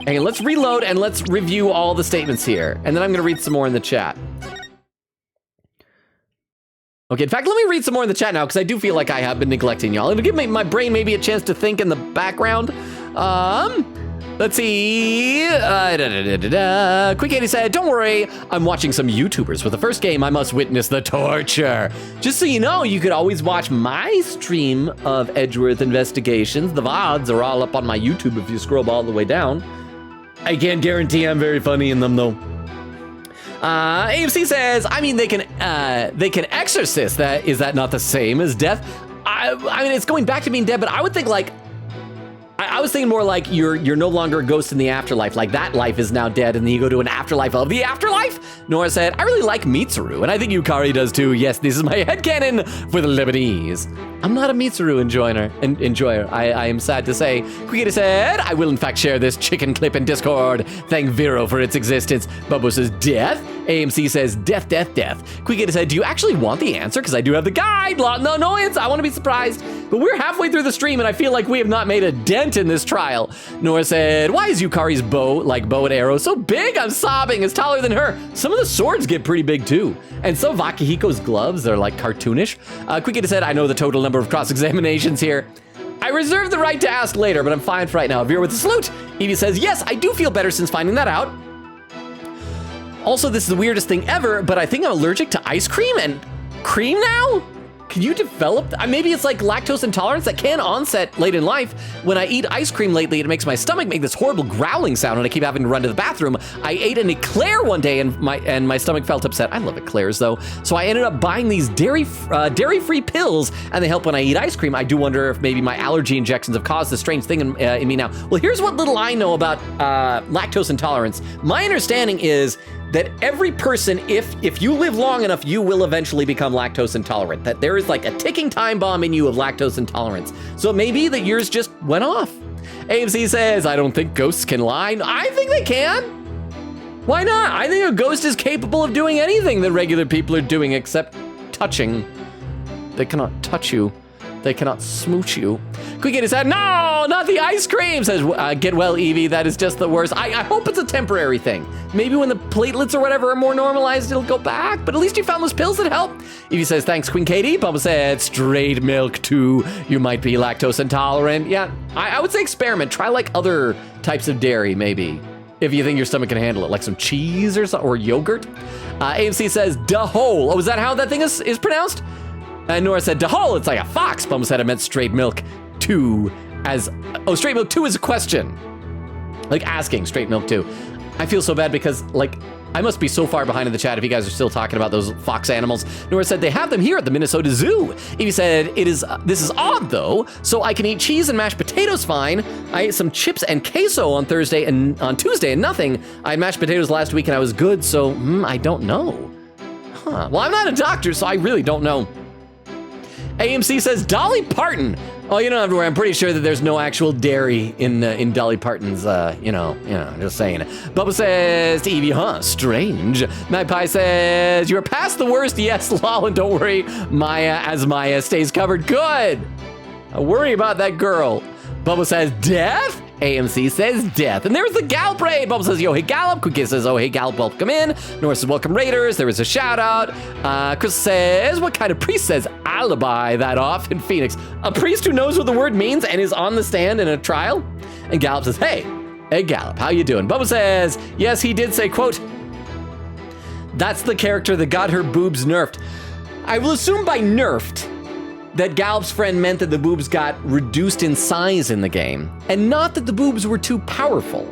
Okay, let's reload and let's review all the statements here. And then I'm gonna read some more in the chat. Okay, in fact, let me read some more in the chat now, because I do feel like I have been neglecting y'all. It'll give my brain maybe a chance to think in the background. Let's see. Quick 80 said, don't worry, I'm watching some YouTubers. For the first game, I must witness the torture. Just so you know, you could always watch my stream of Edgeworth Investigations. The VODs are all up on my YouTube if you scroll all the way down. I can't guarantee I'm very funny in them, though. AMC says, I mean, they can exorcist. Is that not the same as death? I mean, it's going back to being dead, but I would think like, I was thinking more like you're no longer a ghost in the afterlife. Like that life is now dead, and then you go to an afterlife of the afterlife. Nora said, I really like Mitsuru, and I think Yukari does too. Yes, this is my headcanon for the Lebanese. I'm not a Mitsuru enjoyer. I am sad to say. Quieta said, I will in fact share this chicken clip in Discord. Thank Vero for its existence. Bubbo says, death? AMC says, death, death, death. Quickita said, do you actually want the answer? Because I do have the guide. No annoyance. I want to be surprised. But we're halfway through the stream, and I feel like we have not made a dent in this trial. Nora said, why is Yukari's bow, like bow and arrow, so big? I'm sobbing. It's taller than her. Some of the swords get pretty big, too. And some of Akihiko's gloves are, like, cartoonish. Quickita said, I know the total number of cross-examinations here. I reserve the right to ask later, but I'm fine for right now. Veer with a salute. Evie says, yes, I do feel better since finding that out. Also, this is the weirdest thing ever, but I think I'm allergic to ice cream and cream now? Can you develop, maybe it's like lactose intolerance that can onset late in life. When I eat ice cream lately, it makes my stomach make this horrible growling sound and I keep having to run to the bathroom. I ate an eclair one day and my stomach felt upset. I love eclairs though. So I ended up buying these dairy-free pills and they help when I eat ice cream. I do wonder if maybe my allergy injections have caused this strange thing in me now. Well, here's what little I know about lactose intolerance. My understanding is that every person, if you live long enough, you will eventually become lactose intolerant. That there is like a ticking time bomb in you of lactose intolerance. So it may be that yours just went off. AMC says, I don't think ghosts can lie. I think they can. Why not? I think a ghost is capable of doing anything that regular people are doing except touching. They cannot touch you. They cannot smooch you. Quickita said, no, not the ice cream. Says, get well, Evie. That is just the worst. I hope it's a temporary thing. Maybe when the platelets or whatever are more normalized, it'll go back. But at least you found those pills that help. Evie says, thanks, Queen Katie. Bubba said, straight milk too. You might be lactose intolerant. Yeah, I would say experiment. Try like other types of dairy, maybe. If you think your stomach can handle it, like some cheese or yogurt. AMC says, da-hole. Oh, is that how that thing is pronounced? And Nora said, da-hole, it's like a fox. Bum said I meant straight milk too straight milk too is a question. Like asking straight milk too. I feel so bad because like, I must be so far behind in the chat if you guys are still talking about those fox animals. Nora said they have them here at the Minnesota Zoo. Evie said this is odd though, so I can eat cheese and mashed potatoes fine. I ate some chips and queso on Tuesday and nothing. I had mashed potatoes last week and I was good, so I don't know. Huh. Well, I'm not a doctor, so I really don't know. AMC says Dolly Parton. Oh, you don't have to worry. I'm pretty sure that there's no actual dairy in Dolly Parton's, just saying. Bubba says to Evie, huh, strange. Magpie says, you're past the worst. Yes, lol, and don't worry. Maya stays covered. Good. I worry about that girl. Bubba says, death? AMC says death. And there's the Gallop raid. Bubba says, yo, hey, Gallop. Cookie says, oh, hey, Gallop, welcome in. Nora says, welcome, Raiders. There is a shout out. Chris says, what kind of priest says alibi that off in Phoenix? A priest who knows what the word means and is on the stand in a trial? And Gallop says, hey, Gallop, how you doing? Bubba says, yes, he did say, quote, that's the character that got her boobs nerfed. I will assume by nerfed that Gallop's friend meant that the boobs got reduced in size in the game, and not that the boobs were too powerful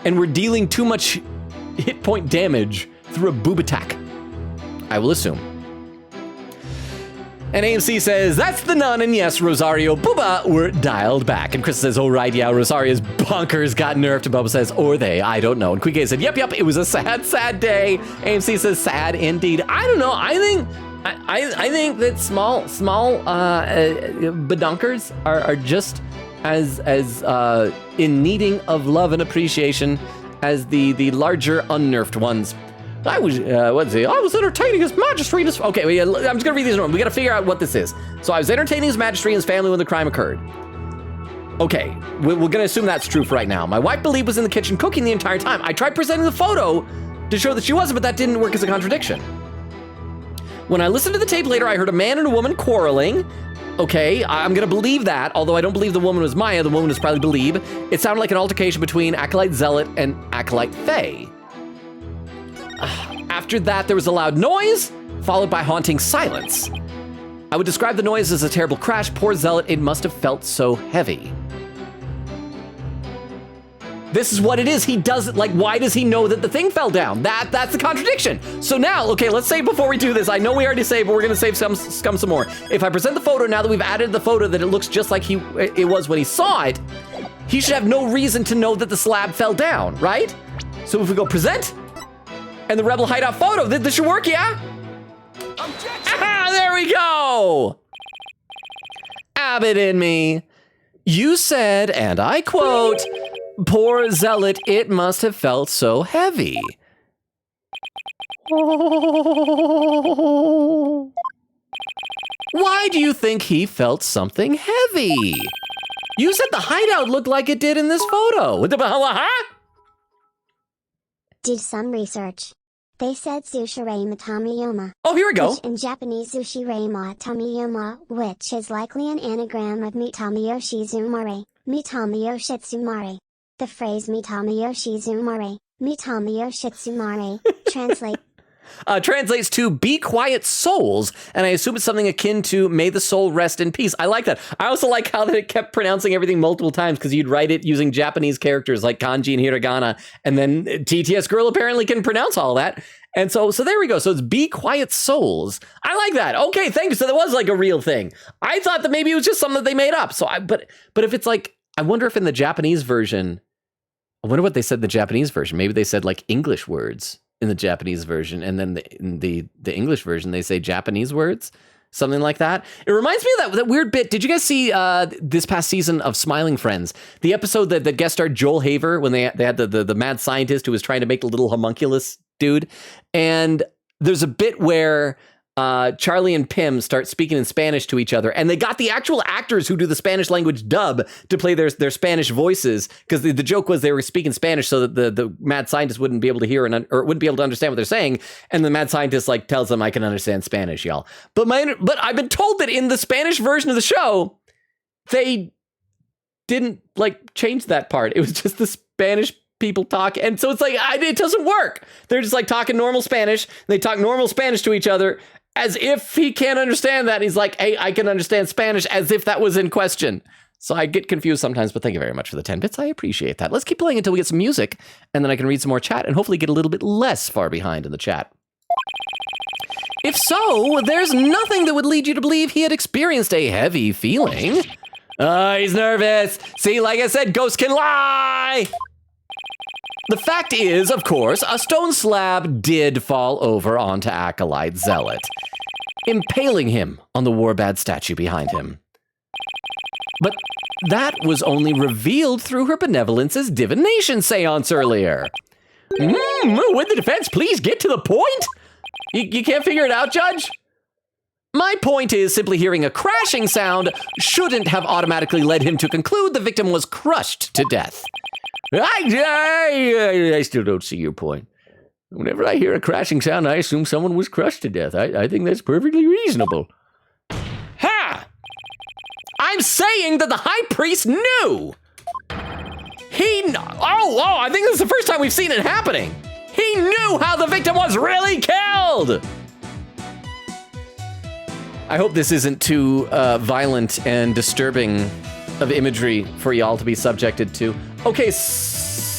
and were dealing too much hit point damage through a boob attack. I will assume. And AMC says, that's the nun, and yes, Rosario Booba were dialed back. And Chris says, oh right, yeah, Rosario's bonkers got nerfed. And Bubba says, or they, I don't know. And Quick said, yep, it was a sad, sad day. AMC says, sad indeed. I don't know, I think that small badonkers are just as in needing of love and appreciation as the larger unnerfed ones. I was entertaining His Majesty. Okay, I'm just gonna read these. We gotta figure out what this is. So I was entertaining His Majesty and his family when the crime occurred. Okay, we're gonna assume that's true for right now. My wife believed was in the kitchen cooking the entire time. I tried presenting the photo to show that she wasn't, but that didn't work as a contradiction. When I listened to the tape later, I heard a man and a woman quarreling. Okay, I'm gonna believe that, although I don't believe the woman was Maya, the woman was probably Believe. It sounded like an altercation between Acolyte Zealot and Acolyte Faye. After that, there was a loud noise, followed by haunting silence. I would describe the noise as a terrible crash. Poor Zealot, it must have felt so heavy. This is what it is. He doesn't, like, why does he know that the thing fell down? That's the contradiction. So now, okay, let's say before we do this, I know we already saved, but we're gonna save some more. If I present the photo, now that we've added the photo that it looks just like it was when he saw it, he should have no reason to know that the slab fell down, right? So if we go present, and the Rebel Hideout photo, this should work, yeah? Ah, there we go! Abbott in me. You said, and I quote, poor Zealot, it must have felt so heavy. Oh. Why do you think he felt something heavy? You said the hideout looked like it did in this photo. Huh? Did some research. They said Sushirei Matamiyoma, Oh, here we go. which in Japanese Sushirei Matamiyoma, which is likely an anagram of Mitamiyoshizumare, Mitamiyoshitsumare. The phrase Mitamiyoshizumare, Mitamiyoshitsumare, Translates to "be quiet souls," and I assume it's something akin to "may the soul rest in peace." I like that. I also like how that it kept pronouncing everything multiple times because you'd write it using Japanese characters like kanji and hiragana, and then TTS Girl apparently can pronounce all that. And so there we go. So it's "be quiet souls." I like that. Okay, thank you. So that was like a real thing. I thought that maybe it was just something that they made up. But if it's like, I wonder if in the Japanese version, I wonder what they said in the Japanese version. Maybe they said like English words in the Japanese version, and then in the English version they say Japanese words, something like that. It reminds me of that weird bit. Did you guys see this past season of Smiling Friends, the episode that guest starred Joel Haver when they had the mad scientist who was trying to make the little homunculus dude? And there's a bit where Charlie and Pim start speaking in Spanish to each other, and they got the actual actors who do the Spanish language dub to play their Spanish voices, because the joke was they were speaking Spanish so that the mad scientist wouldn't be able to hear or wouldn't be able to understand what they're saying, and the mad scientist like tells them, "I can understand Spanish, y'all." But I've been told that in the Spanish version of the show, they didn't like change that part. It was just the Spanish people talk, and so it's like it doesn't work. They're just like talking normal Spanish. They talk normal Spanish to each other, as if he can't understand that. He's like, "Hey, I can understand Spanish," as if that was in question. So I get confused sometimes, but thank you very much for the 10 bits. I appreciate that. Let's keep playing until we get some music, and then I can read some more chat and hopefully get a little bit less far behind in the chat. If so, there's nothing that would lead you to believe he had experienced a heavy feeling. He's nervous. See, like I said, ghosts can lie. The fact is, of course, a stone slab did fall over onto Acolyte Zealot, impaling him on the Warbad statue behind him. But that was only revealed through her benevolence's divination seance earlier. Would the defense please get to the point? You can't figure it out, Judge? My point is simply hearing a crashing sound shouldn't have automatically led him to conclude the victim was crushed to death. I still don't see your point. Whenever I hear a crashing sound, I assume someone was crushed to death. I think that's perfectly reasonable. Ha! I'm saying that the high priest knew. I think this is the first time we've seen it happening. He knew how the victim was really killed. I hope this isn't too violent and disturbing of imagery for y'all to be subjected to. Okay,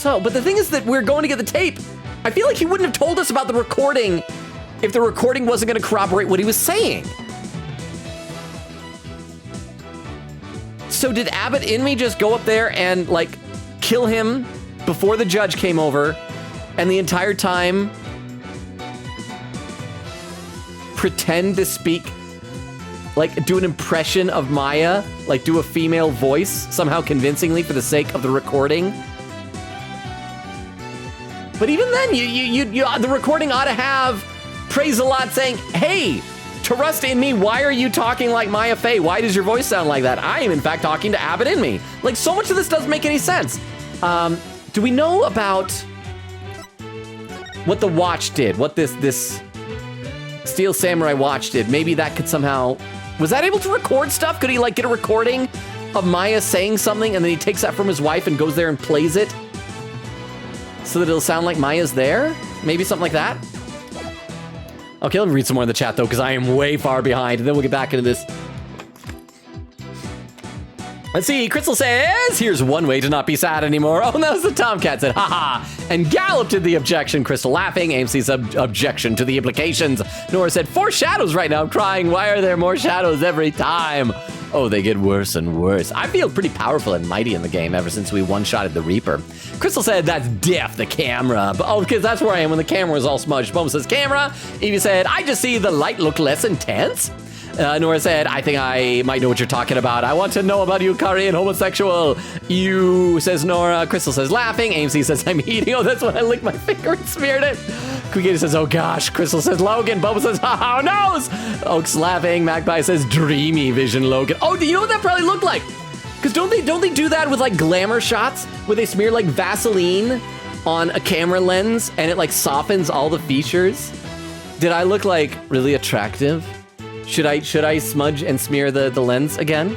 but the thing is that we're going to get the tape. I feel like he wouldn't have told us about the recording if the recording wasn't going to corroborate what he was saying. So did Abbott Inmee just go up there and like kill him before the judge came over, and the entire time pretend to speak, like do an impression of Maya, like do a female voice somehow convincingly for the sake of the recording? But even then, the recording ought to have Praise a Lot saying, "Hey, Trust in me, why are you talking like Maya Fey? Why does your voice sound like that? I am in fact talking to Abbott Inmee." Like, so much of this doesn't make any sense. Do we know about what the watch did? What this Steel Samurai watch did? Maybe that could somehow... Was that able to record stuff? Could he like get a recording of Maya saying something and then he takes that from his wife and goes there and plays it so that it'll sound like Maya's there? Maybe something like that? Okay, let me read some more in the chat though, because I am way far behind, and then we'll get back into this. Let's see, Crystal says, "Here's one way to not be sad anymore." Oh, that was the Tomcat said, "Haha," and Gallop did the objection. Crystal laughing. AMC's objection to the implications. Nora said, "4 shadows right now. I'm crying. Why are there more shadows every time? Oh, they get worse and worse. I feel pretty powerful and mighty in the game ever since we one-shotted the Reaper." Crystal said, "That's Diff, the camera." Oh, because that's where I am when the camera is all smudged. Boma says, "Camera." Evie said, "I just see the light look less intense." Nora said, "I think I might know what you're talking about. I want to know about you, Korean homosexual." You, says Nora. Crystal says, laughing. AMC says, "I'm eating." Oh, that's when I licked my finger and smeared it. Quigator says, oh gosh. Crystal says, Logan. Bubba says, oh no. Oak's laughing. Magpie says, dreamy vision, Logan. Oh, do you know what that probably looked like? Because don't they do that with like glamour shots where they smear like Vaseline on a camera lens and it like softens all the features? Did I look like really attractive? Should I smudge and smear the lens again?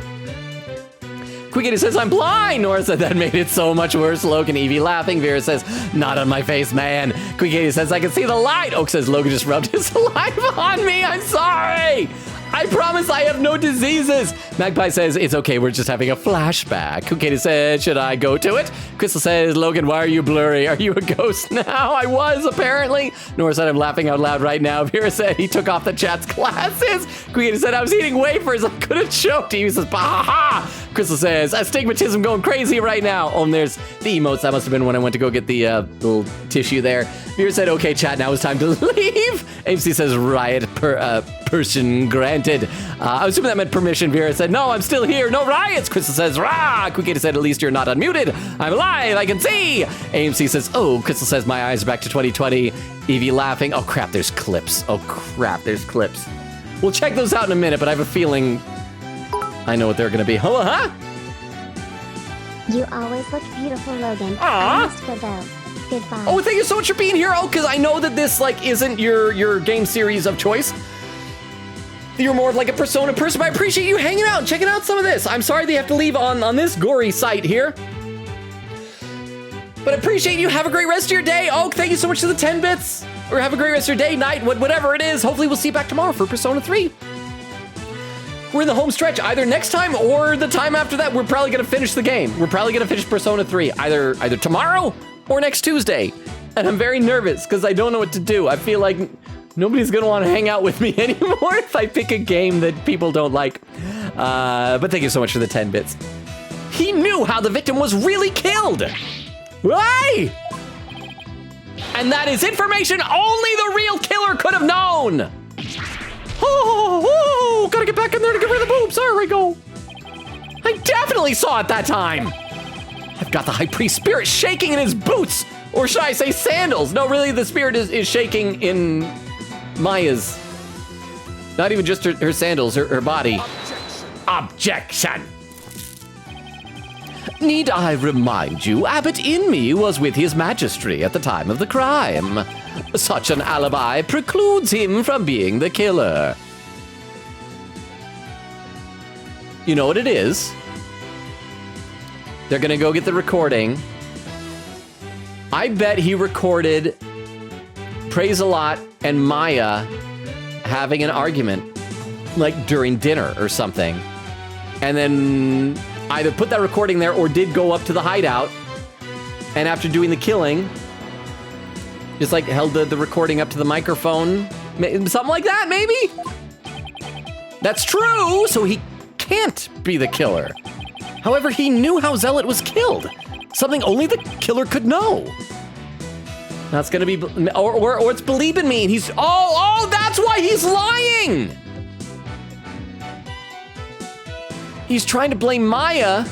Quigator says, I'm blind! Nora said, that made it so much worse. Logan, Evie laughing. Vera says, not on my face, man. Quigator says, I can see the light. Oak says, Logan just rubbed his saliva on me. I'm sorry. I promise I have no diseases. Magpie says, it's okay, we're just having a flashback. Quigator says, should I go to it? Crystal says, Logan, why are you blurry? Are you a ghost now? I was, apparently. Nora said, I'm laughing out loud right now. Vera said, he took off the chat's glasses. Quigator said, I was eating wafers. I could have choked. Evie says, ha. Crystal says, astigmatism going crazy right now. Oh, and there's the emotes. That must have been when I went to go get the little tissue there. Vera said, okay, chat, now it's time to leave. AMC says, riot person granted. I was assuming that meant permission. Vera said, no, I'm still here. No riots. Crystal says, rah. Quigator said, at least you're not unmuted. I'm alive. I can see. AMC says, oh. Crystal says, my eyes are back to 2020. Evie laughing. Oh, crap, there's clips. Oh, crap, there's clips. We'll check those out in a minute, but I have a feeling I know what they're going to be. Huh? You always look beautiful, Logan. Aw. I must go though. Goodbye. Oh, thank you so much for being here. Oh, because I know that this like isn't your game series of choice. You're more of like a Persona person, but I appreciate you hanging out and checking out some of this. I'm sorry they have to leave on this gory site here. But I appreciate you. Have a great rest of your day. Oh, thank you so much for the 10 bits. Or have a great rest of your day, night, whatever it is. Hopefully we'll see you back tomorrow for Persona 3. We're in the home stretch. Either next time or the time after that, we're probably going to finish the game. We're probably going to finish Persona 3 either tomorrow or next Tuesday. And I'm very nervous because I don't know what to do. I feel like nobody's going to want to hang out with me anymore if I pick a game that people don't like. But thank you so much for the 10 bits. He knew how the victim was really killed. Why? And that is information only the real killer could have known. Oh, gotta get back in there to get rid of the boobs. There we go. I definitely saw it that time. I've got the high priest spirit shaking in his boots. Or should I say sandals? No, really, the spirit is shaking in Maya's. Not even just her sandals, her body. Objection. Need I remind you, Abbot Inme was with his majesty at the time of the crime. Such an alibi precludes him from being the killer. You know what it is? They're gonna go get the recording. I bet he recorded Praise a Lot and Maya having an argument, like during dinner or something. And then either put that recording there or did go up to the hideout. And after doing the killing, just like held the recording up to the microphone. Something like that, maybe? That's true, so he can't be the killer. However, he knew how Zealot was killed. Something only the killer could know. That's gonna be, or it's Believe in Me, and he's, oh, that's why he's lying! He's trying to blame Maya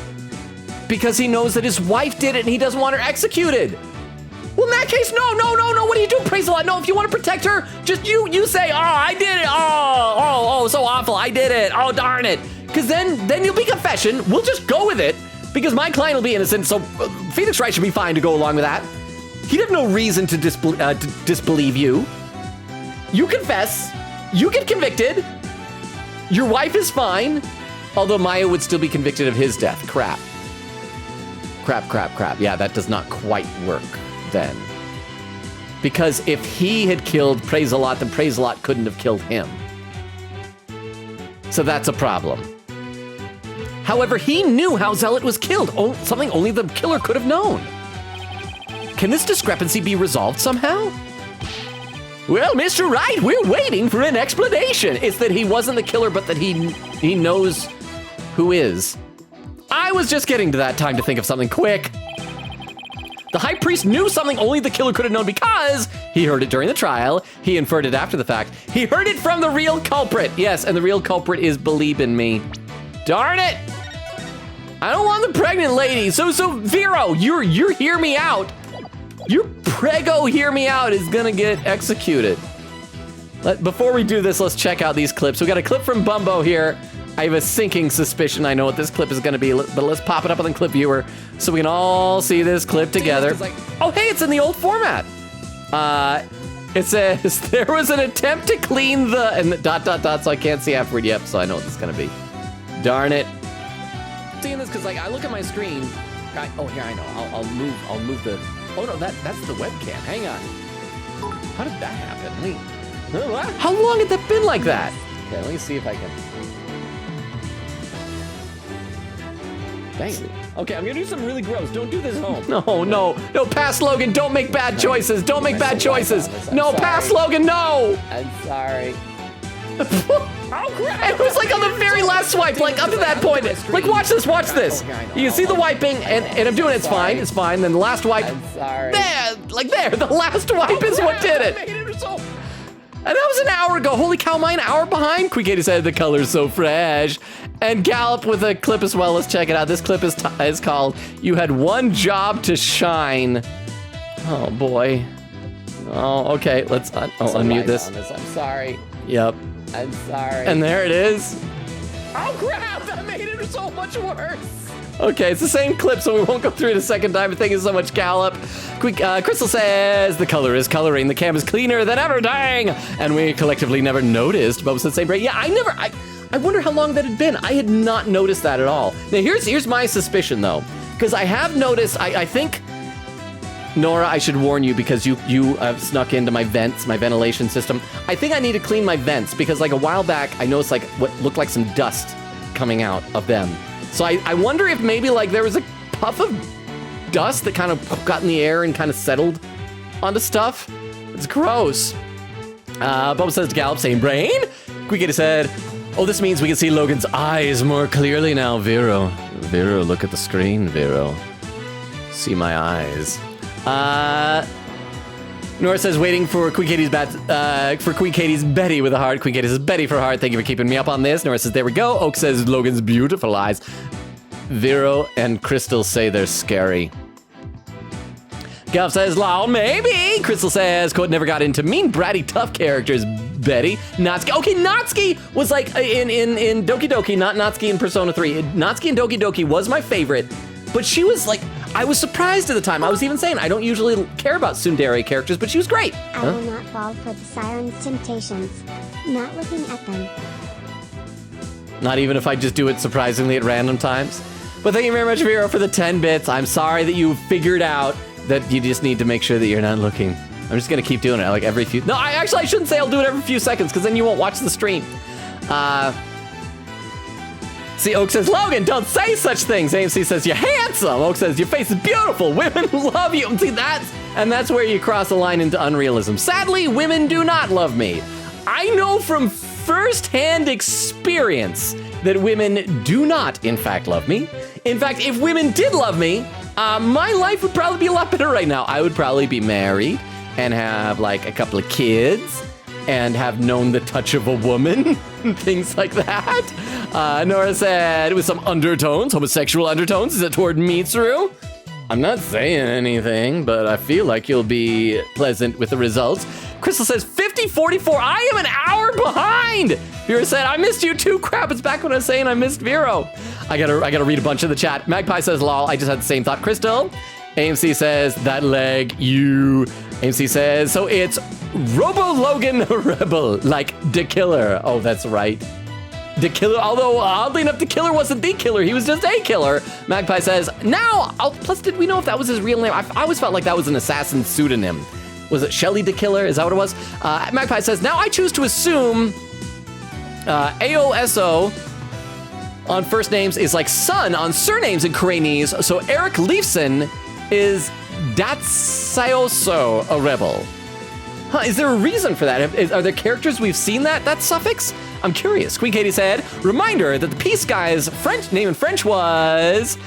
because he knows that his wife did it and he doesn't want her executed. Well, in that case, no, what do you do, Praise a Lot? No, if you want to protect her, just you say, oh, I did it, oh, so awful, I did it, oh, darn it. Because then you'll be confession, we'll just go with it, because my client will be innocent, so Phoenix Wright should be fine to go along with that. He'd have no reason to disbelieve you. You confess, you get convicted, your wife is fine, although Maya would still be convicted of his death. Crap. Yeah, that does not quite work then. Because if he had killed Praise a Lot, then Praise a Lot couldn't have killed him. So that's a problem. However, he knew how Zealot was killed, something only the killer could have known. Can this discrepancy be resolved somehow? Well, Mr. Wright, we're waiting for an explanation. It's that he wasn't the killer, but that he knows who is. I was just getting to that time to think of something quick. The high priest knew something only the killer could have known because he heard it during the trial. He inferred it after the fact. He heard it from the real culprit. Yes, and the real culprit is Believe in Me. Darn it! I don't want the pregnant lady. So Vero, you're hear me out. Your prego hear me out is gonna get executed. Before we do this, let's check out these clips. We got a clip from Bumbo here. I have a sinking suspicion I know what this clip is gonna be, but let's pop it up on the clip viewer so we can all see this clip together. Oh, hey, it's in the old format. It says, there was an attempt to clean the, and the ... so I can't see afterward. Yep, so I know what this is gonna be. Darn it. Seeing this, because like, I look at my screen. Oh, here, I know. I'll move the, oh no, that's the webcam. Hang on. How did that happen? Wait. How long had that been like that? Okay, let me see if I can. Dang it. Okay, I'm gonna do something really gross. Don't do this at home. No, pass Logan. Don't make bad choices. Don't make bad choices. No, pass Logan, no. I'm sorry. Oh, crap. It was like on the very last swipe, like up to that point. Like, watch this. You can see the wiping, and I'm doing it. It's fine. Then the last wipe. I'm sorry. There. The last wipe is what did it. And that was an hour ago. Holy cow, am I an hour behind? Quick said the color's so fresh. And Gallop with a clip as well. Let's check it out. This clip is called "You Had One Job to Shine." Oh boy. Oh, okay. Let's unmute this. I'm sorry. Yep. I'm sorry. And there it is. Oh crap! That made it so much worse. Okay, it's the same clip, so we won't go through it a second time. Thank you so much, Gallop. Crystal says, the color is coloring. The cam is cleaner than ever, dang! And we collectively never noticed. Bubba said, same break. Yeah, I wonder how long that had been. I had not noticed that at all. Now, here's my suspicion, though. Because I have noticed, I think, Nora, I should warn you because you have snuck into my vents, my ventilation system. I think I need to clean my vents because, like, a while back, I noticed, like, what looked like some dust coming out of them. So I wonder if maybe like there was a puff of dust that kind of got in the air and kind of settled onto stuff. It's gross. Bubba says to Gallop, same brain. Quick said, oh, this means we can see Logan's eyes more clearly now, Vero. Vero, look at the screen, Vero. See my eyes. Nora says, waiting for Queen Katie's Betty with a heart. Queen Katie says, Betty for heart. Thank you for keeping me up on this. Nora says, there we go. Oak says, Logan's beautiful eyes. Vero and Crystal say they're scary. Gallop says, lol, maybe. Crystal says, quote, never got into mean, bratty, tough characters, Betty. Natsuki. Okay, Natsuki was like in Doki Doki, not Natsuki in Persona 3. Natsuki in Doki Doki was my favorite, but she was like, I was surprised at the time. I was even saying I don't usually care about tsundere characters, but she was great. I will not fall for the siren's temptations. Not looking at them. Not even if I just do it surprisingly at random times. But thank you very much, Vero, for the 10 bits. I'm sorry that you figured out that you just need to make sure that you're not looking. I'm just gonna keep doing it like every few. No, I shouldn't say I'll do it every few seconds because then you won't watch the stream. See, Oak says, Logan, don't say such things. AMC says, you're handsome. Oak says, your face is beautiful. Women love you. See, that's where you cross the line into unrealism. Sadly, women do not love me. I know from first-hand experience that women do not, in fact, love me. In fact, if women did love me, my life would probably be a lot better right now. I would probably be married and have, like, a couple of kids and have known the touch of a woman, things like that. Nora said, with some undertones, homosexual undertones, is it toward Mitsuru? I'm not saying anything, but I feel like you'll be pleasant with the results. Crystal says, 50-44, I am an hour behind! Vera said, I missed you too, crap, it's back when I was saying I missed Vero. I gotta read a bunch of the chat. Magpie says, lol, I just had the same thought. Crystal, AMC says, that leg, you. AMC says, so it's Robo Logan Rebel, like the killer. Oh, that's right. The killer, although oddly enough, the killer wasn't the killer. He was just a killer. Magpie says, now, plus did we know if that was his real name? I always felt like that was an assassin pseudonym. Was it Shelly the Killer? Is that what it was? Magpie says, now I choose to assume AOSO on first names is like son on surnames in Koreanese. So Eric Leifson is Datsayoso, a rebel. Huh, is there a reason for that? Are there characters we've seen that suffix? I'm curious. Queen Katie said, reminder that the Peace Guy's French name in French was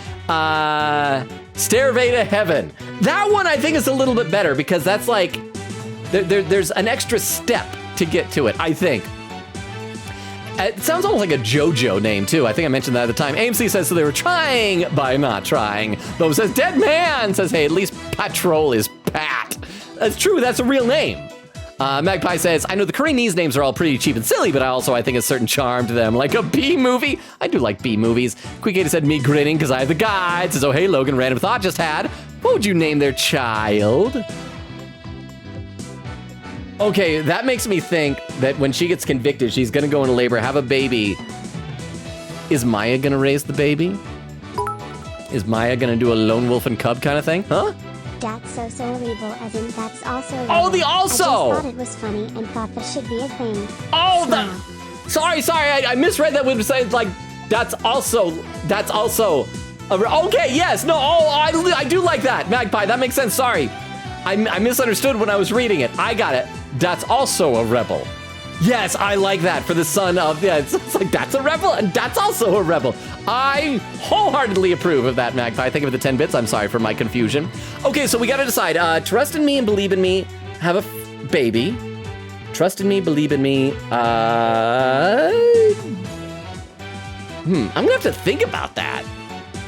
Stairway to Heaven. That one I think is a little bit better because that's like, there's an extra step to get to it, I think. It sounds almost like a JoJo name too. I think I mentioned that at the time. AMC says, so they were trying by not trying. Bo says, dead man says, hey, at least patrol is packed. That's true. That's a real name. Magpie says, I know the Koreanese names are all pretty cheap and silly, but I think a certain charm to them. Like a B movie. I do like B movies. Quick said, me grinning because I have the guide. Says, oh, hey, Logan, random thought just had. What would you name their child? Okay, that makes me think that when she gets convicted, she's going to go into labor, have a baby. Is Maya going to raise the baby? Is Maya going to do a lone wolf and cub kind of thing? Huh? That's so horrible, as in that's also. Oh, the also! I just thought it was funny and thought that should be a thing. Oh, Smile. sorry, I misread that with saying like that's also. Okay, yes, no, I do like that, Magpie. That makes sense. Sorry, I misunderstood when I was reading it. I got it. That's also a rebel. Yes, I like that for the son of. Yeah, it's like that's a rebel and that's also a rebel. I wholeheartedly approve of that, Magpie. Thank you for the 10 bits. I'm sorry for my confusion. Okay, so we got to decide. Trust in me and believe in me. Have a baby. Trust in me, believe in me. I'm gonna have to think about that.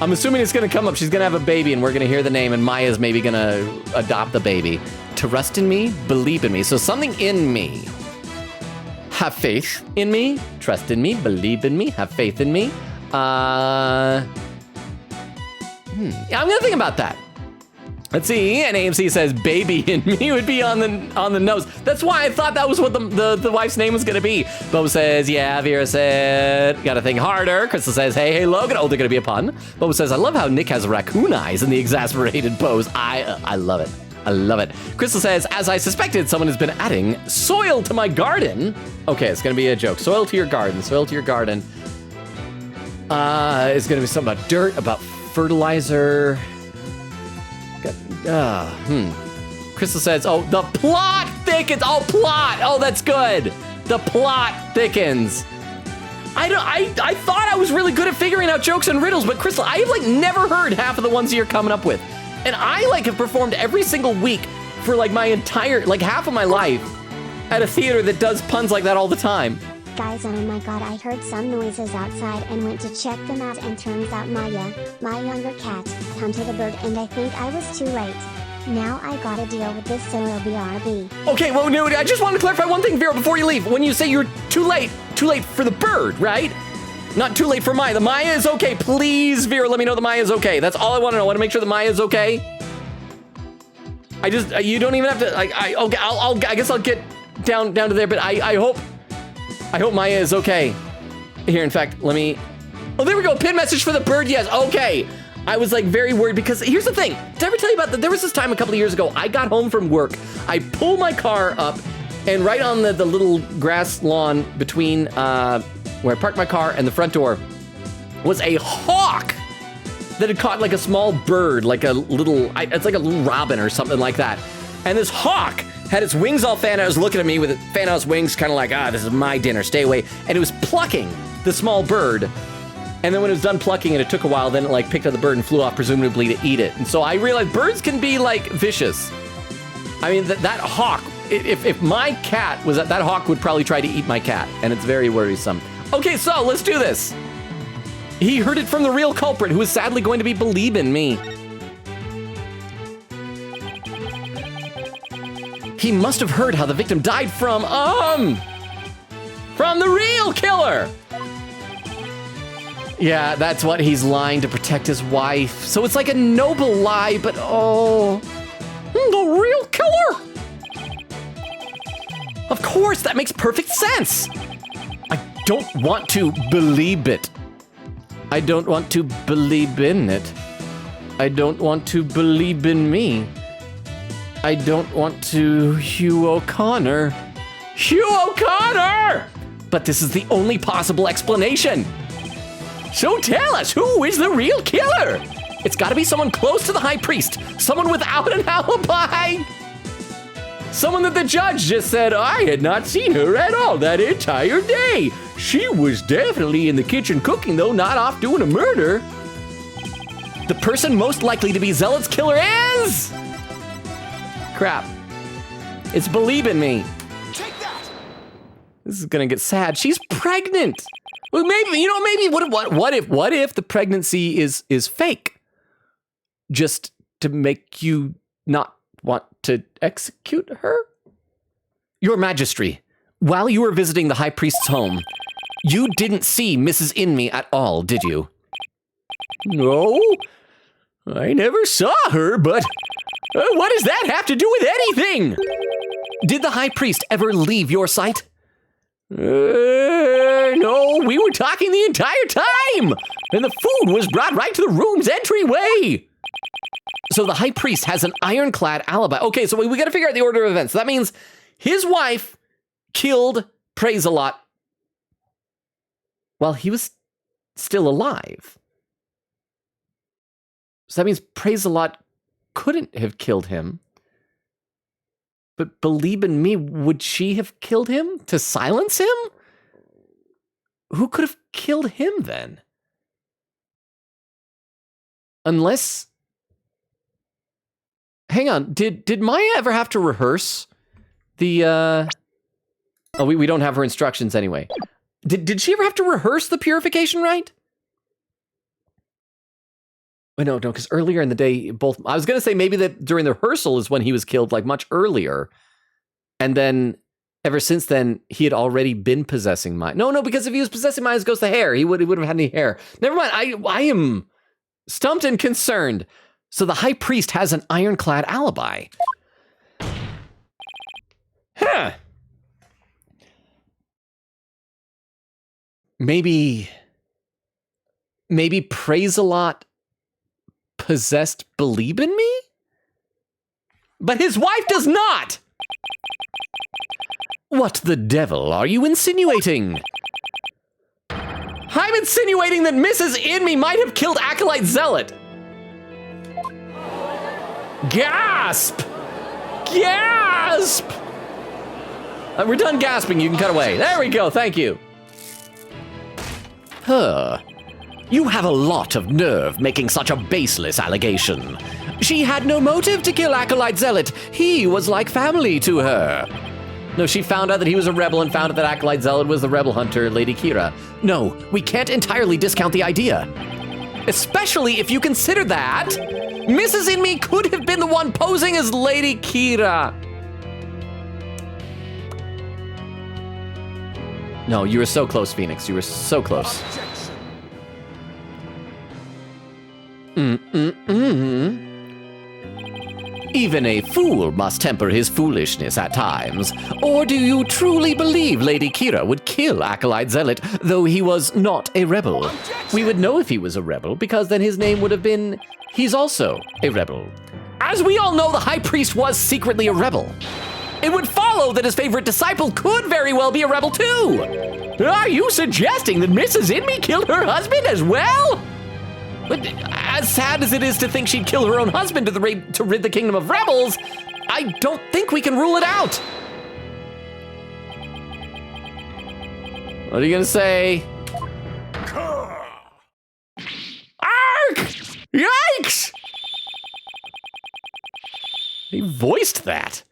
I'm assuming it's gonna come up. She's gonna have a baby, and we're gonna hear the name, and Maya's maybe gonna adopt the baby. Trust in me, believe in me. So something in me. Have faith in me. Trust in me, believe in me. Have faith in me. Yeah, I'm gonna think about that. Let's see. And AMC says baby in me would be on the nose. That's why I thought that was what the wife's name was gonna be. Bo says, yeah. Vera said, gotta think harder. Crystal says, hey Logan. Oh, they're gonna be a pun. Bo says, I love how Nick has raccoon eyes in the exasperated pose. I love it. I love it. Crystal says, as I suspected, someone has been adding soil to my garden. Okay, it's gonna be a joke. Soil to your garden. Soil to your garden. It's gonna be something about dirt, about fertilizer. Crystal says, oh, the plot thickens. Oh, plot. Oh, that's good. The plot thickens. I thought I was really good at figuring out jokes and riddles, but Crystal, I've like never heard half of the ones you're coming up with. And I like have performed every single week for like my entire, like half of my life at a theater that does puns like that all the time. Guys, oh my god, I heard some noises outside and went to check them out, and turns out Maya, my younger cat, hunted a bird, and I think I was too late. Now I gotta deal with this, so it'll be RB. Okay, well, no, I just want to clarify one thing, Vera, before you leave. When you say you're too late for the bird, right? Not too late for Maya. The Maya is okay. Please, Vera, let me know the Maya is okay. That's all I want to know. I want to make sure the Maya is okay. I just, you don't even have to, okay, I guess I'll get down to there, but I hope Maya is okay. Here, in fact, let me, oh, there we go. Pin message for the bird, yes, okay. I was like very worried because here's the thing. Did I ever tell you about that? There was this time a couple of years ago, I got home from work. I pull my car up, and right on the little grass lawn between where I parked my car and the front door was a hawk that had caught like a small bird, like it's like a little robin or something like that. And this hawk had its wings all fanned out. It was looking at me with its fan out its wings, kind of like, this is my dinner, stay away. And it was plucking the small bird. And then when it was done plucking and it took a while, then it like picked up the bird and flew off, presumably to eat it. And so I realized birds can be like vicious. I mean, that hawk, if my cat was that hawk would probably try to eat my cat, and it's very worrisome. Okay, so let's do this. He heard it from the real culprit, who is sadly going to be Believe in Me. He must have heard how the victim died from the real killer. Yeah, that's what he's lying to protect his wife. So it's like a noble lie, but the real killer. Of course, that makes perfect sense. I don't want to believe it. I don't want to believe in it. I don't want to believe in me. I don't want to Hugh O'Connor. Hugh O'Connor! But this is the only possible explanation. So tell us, who is the real killer? It's gotta be someone close to the high priest. Someone without an alibi. Someone that the judge just said, I had not seen her at all that entire day. She was definitely in the kitchen cooking, though, not off doing a murder. The person most likely to be Zealot's killer is... Crap. It's Believe in Me. Take that. This is gonna get sad. She's pregnant. Well, maybe, what if the pregnancy is fake? Just to make you not want to execute her? Your Majesty, while you were visiting the High Priest's home, you didn't see Mrs. Inme at all, did you? No, I never saw her, but what does that have to do with anything? Did the High Priest ever leave your sight? No, we were talking the entire time, and the food was brought right to the room's entryway. So the High Priest has an ironclad alibi. Okay, so we got to figure out the order of events. So that means his wife killed Praise-a-Lot while he was still alive. So that means Praise-a-Lot couldn't have killed him. But Believe in Me, would she have killed him to silence him? Who could have killed him then? Unless... Hang on, did Maya ever have to rehearse the, Oh, we don't have her instructions anyway. Did she ever have to rehearse the purification rite? Wait, no, because earlier in the day, both... I was going to say maybe that during the rehearsal is when he was killed, like, much earlier. And then, ever since then, he had already been possessing Maya. No, because if he was possessing Maya's ghost of hair, he would have had any hair. Never mind, I am stumped and concerned. So the High Priest has an ironclad alibi. Huh. Maybe Praise-a-Lot possessed Believe in Me? But his wife does not! What the devil are you insinuating? I'm insinuating that Mrs. Inme might have killed Acolyte Zealot. Gasp! Gasp! We're done gasping, you can cut away. There we go, thank you. You have a lot of nerve making such a baseless allegation. She had no motive to kill Acolyte Zealot. He was like family to her. No, she found out that he was a rebel and found out that Acolyte Zealot was the rebel hunter, Lady Kira. No, we can't entirely discount the idea. Especially if you consider that Mrs. Inme could have been the one posing as Lady Kira. No, you were so close, Phoenix. You were so close. Even a fool must temper his foolishness at times. Or do you truly believe Lady Kira would kill Acolyte Zealot, though he was not a rebel? We would know if he was a rebel, because then his name would have been, he's also a rebel. As we all know, the High Priest was secretly a rebel. It would follow that his favorite disciple could very well be a rebel too. Are you suggesting that Mrs. Inme killed her husband as well? But as sad as it is to think she'd kill her own husband to rid the kingdom of rebels, I don't think we can rule it out. What are you gonna say? Ark! Yikes! He voiced that.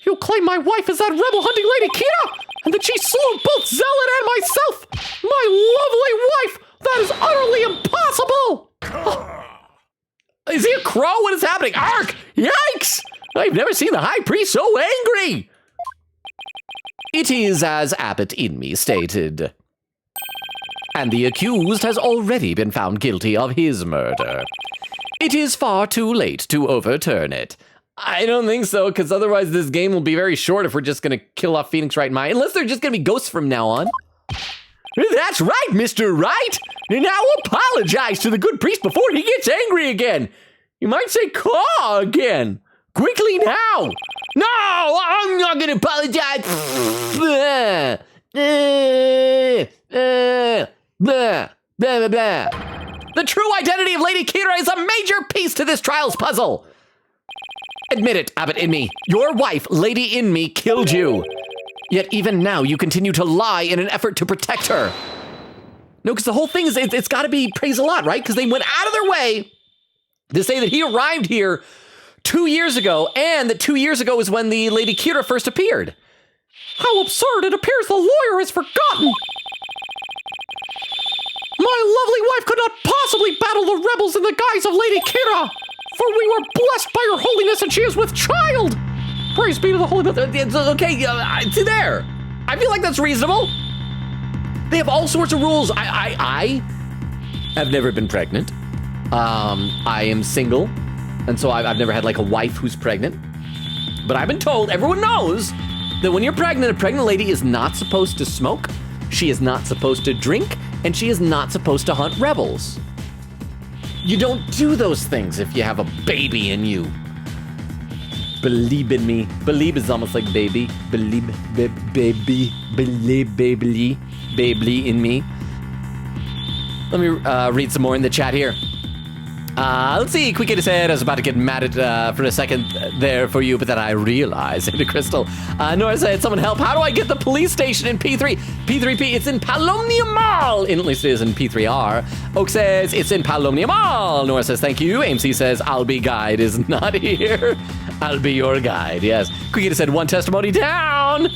You claim my wife is that rebel hunting Lady Kira, and that she slew both Zealot and myself! My lovely wife! That is utterly impossible! Is he a crow? What is happening? Ark! Yikes! I've never seen the High Priest so angry! It is as Abbot Inme stated. And the accused has already been found guilty of his murder. It is far too late to overturn it. I don't think so, because otherwise this game will be very short if we're just going to kill off Phoenix Wright and Maya, unless they're just going to be ghosts from now on. That's right, Mr. Wright! Now apologize to the good priest before he gets angry again. You might say caw again. Quickly now. No, I'm not going to apologize. The true identity of Lady Kira is a major piece to this trial's puzzle. Admit it, Abbot Inme. Your wife, Lady Inme, killed you. Yet even now, you continue to lie in an effort to protect her. No, because the whole thing is, it's got to be Praise-a-Lot, right? Because they went out of their way to say that he arrived here 2 years ago, and that 2 years ago is when the Lady Kira first appeared. How absurd! It appears the lawyer has forgotten! My lovely wife could not possibly battle the rebels in the guise of Lady Kira! For we were blessed by your holiness, and she is with child. Praise be to the Holy Mother. It's okay, see there. I feel like that's reasonable. They have all sorts of rules. I have never been pregnant. I am single, and so I've never had like a wife who's pregnant. But I've been told, everyone knows, that when you're pregnant, a pregnant lady is not supposed to smoke, she is not supposed to drink, and she is not supposed to hunt rebels. You don't do those things if you have a baby in you. Believe in me. Believe is almost like baby. Believe, baby, baby in me. Let me read some more in the chat here. Let's see. Quick said I was about to get mad at for a second there for you, but then I realized. Into Crystal. Nora said, someone help. How do I get the police station in P3? P3P, it's in Palomnia Mall. At least it is in P3R. Oak says, it's in Palomnia Mall. Nora says, thank you. AMC says, I'll be guide is not here. I'll be your guide, yes. Quick said, one testimony down.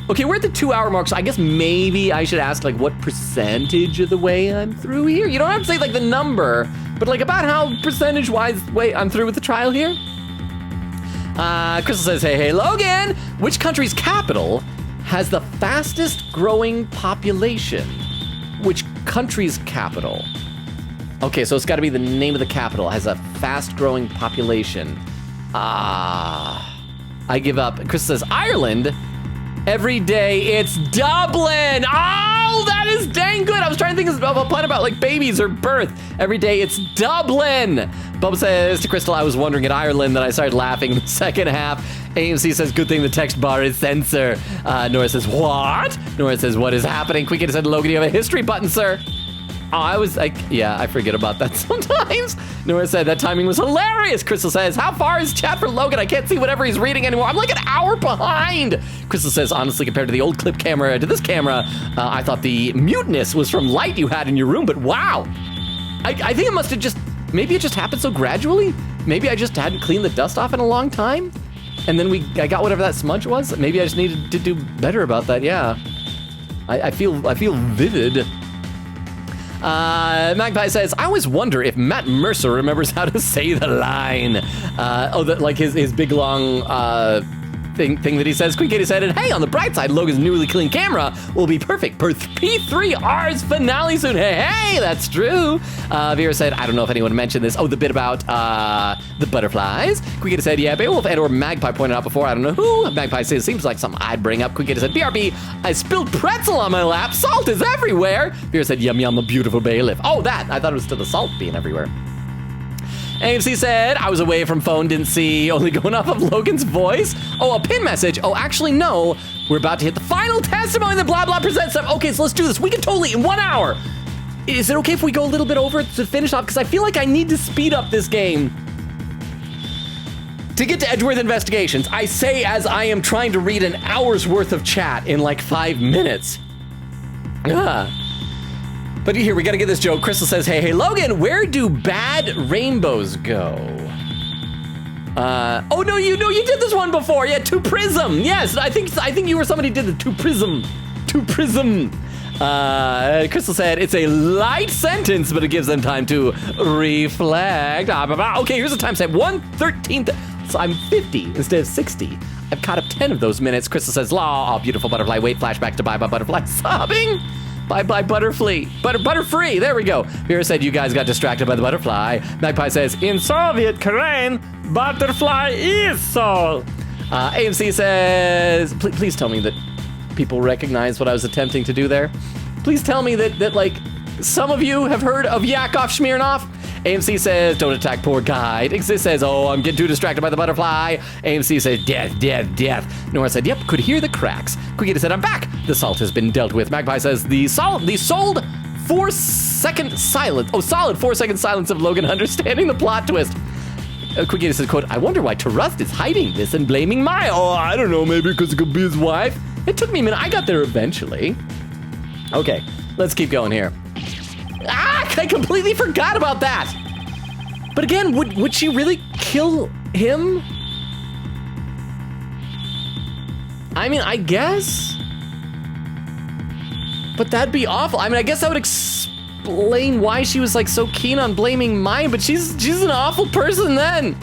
Okay, we're at the 2-hour mark, so I guess maybe I should ask, like, what percentage of the way I'm through here? You don't have to say, like, the number, but, like, about how percentage-wise I'm through with the trial here? Crystal says, hey, Logan! Which country's capital has the fastest growing population? Which country's capital? Okay, so it's got to be the name of the capital. It has a fast-growing population. I give up. Crystal says, Ireland? Every day it's Dublin. Oh, that is dang good. I was trying to think of a plan about like babies or birth. Every day it's Dublin. Bubba says to Crystal, I was wondering at Ireland, then I started laughing in the second half. AMC says, good thing the text bar is censor. Nora says, what? Nora says, what is happening? Quick said, Logan, you have a history button, sir. Oh, I was like, yeah, I forget about that sometimes. Nora said that timing was hilarious. Crystal says, how far is chat for Logan? I can't see whatever he's reading anymore. I'm like an hour behind. Crystal says, honestly, compared to the old clip camera to this camera, I thought the muteness was from light you had in your room, but wow. I think it must have just, maybe it just happened so gradually. Maybe I just hadn't cleaned the dust off in a long time. And then I got whatever that smudge was. Maybe I just needed to do better about that, yeah. I feel vivid. Magpie says, I always wonder if Matt Mercer remembers how to say the line. Like his big long thing that he says. Queen Katie said, and hey, on the bright side, Logan's newly clean camera will be perfect for P3R's finale soon. Hey, that's true. Vera said, I don't know if anyone mentioned this. Oh, the bit about the butterflies. Queen Katie said, yeah, Beowulf and or Magpie pointed out before. I don't know who. Magpie says, seems like something I'd bring up. Queen Katie said, BRB, I spilled pretzel on my lap. Salt is everywhere. Vera said, yum, yum, a beautiful bailiff. Oh, that. I thought it was to the salt being everywhere. AMC said, I was away from phone, didn't see, only going off of Logan's voice. Oh, a pin message. Oh, actually, no. We're about to hit the final testimony that blah, blah presents stuff. Okay, so let's do this. We can totally, in 1 hour. Is it okay if we go a little bit over to finish off? Because I feel like I need to speed up this game to get to Edgeworth Investigations. I say as I am trying to read an hour's worth of chat in like 5 minutes. But here, we gotta get this joke. Crystal says, hey, Logan, where do bad rainbows go? Oh, no, you did this one before. Yeah, to Prism. Yes, I think you or somebody did the to Prism. To Prism. Crystal said, it's a light sentence, but it gives them time to reflect. Okay, here's the timestamp, 1:13. So I'm 50 instead of 60. I've caught up 10 of those minutes. Crystal says, law, oh, beautiful butterfly. Wait, flashback to bye butterfly. Sobbing. Bye butterfly. Butterfree. There we go. Vera said you guys got distracted by the butterfly. Magpie says, in Soviet Ukraine, butterfly is soul. AMC says, please tell me that people recognize what I was attempting to do there. Please tell me that like some of you have heard of Yakov Smirnov. AMC says, don't attack poor guide. Exist says, oh, I'm getting too distracted by the butterfly. AMC says, death. Nora said, yep, could hear the cracks. Quigita said, I'm back. The salt has been dealt with. Magpie says, the sold 4-second silence. Oh, solid 4-second silence of Logan understanding the plot twist. Quigita says, quote, I wonder why Tarust is hiding this and blaming Maya. Oh, I don't know, maybe because it could be his wife. It took me a minute. I got there eventually. Okay, let's keep going here. I completely forgot about that. But again, would she really kill him? I mean, I guess. But that'd be awful. I mean, I guess I would explain why she was like so keen on blaming Maya, but she's an awful person then.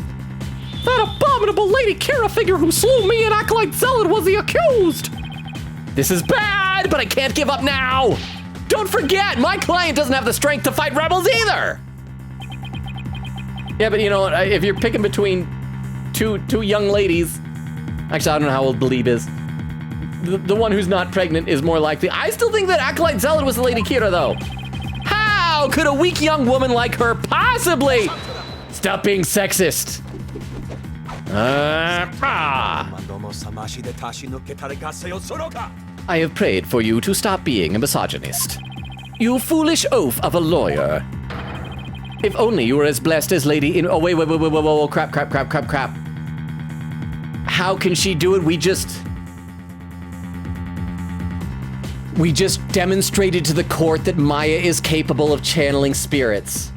That abominable Lady Kira figure who slew me and Acolyte Zealot was the accused! This is bad, but I can't give up now. Don't forget, my client doesn't have the strength to fight rebels either. Yeah, but you know what? If you're picking between two young ladies, actually, I don't know how old Believe is. The one who's not pregnant is more likely. I still think that Acolyte Zealot was the Lady Kira, though. How could a weak young woman like her possibly? Stop being sexist. I have prayed for you to stop being a misogynist. You foolish oaf of a lawyer. If only you were as blessed as Lady in— oh, wait, crap. How can she do it? We just demonstrated to the court that Maya is capable of channeling spirits.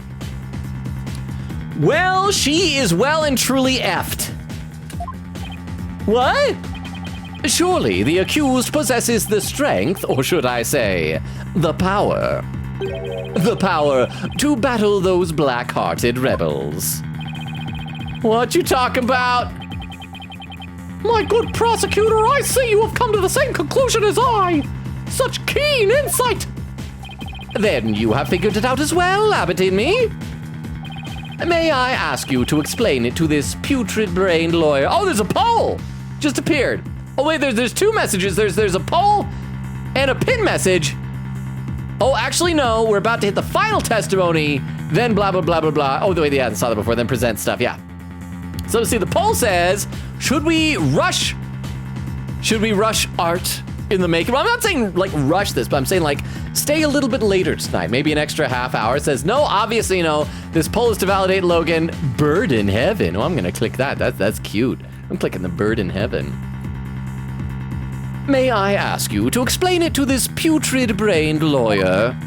Well, she is well and truly effed. What? Surely the accused possesses the strength, or should I say, the power. The power to battle those black-hearted rebels. What you talking about? My good prosecutor, I see you have come to the same conclusion as I. Such keen insight. Then you have figured it out as well, Abbott and me. May I ask you to explain it to this putrid-brained lawyer? Oh, there's a poll! Just appeared. Oh wait, there's two messages. There's a poll and a pin message. Oh, actually no, we're about to hit the final testimony, then blah, blah, blah, blah, blah. Oh, wait, yeah, I saw that before, then present stuff, yeah. So let's see, the poll says, should we rush art in the making? Well, I'm not saying like rush this, but I'm saying like stay a little bit later tonight, maybe an extra half hour. It says no, obviously no. This poll is to validate Logan. Bird in heaven. Oh, I'm gonna click that. That's cute. I'm clicking the bird in heaven. May I ask you to explain it to this putrid-brained lawyer?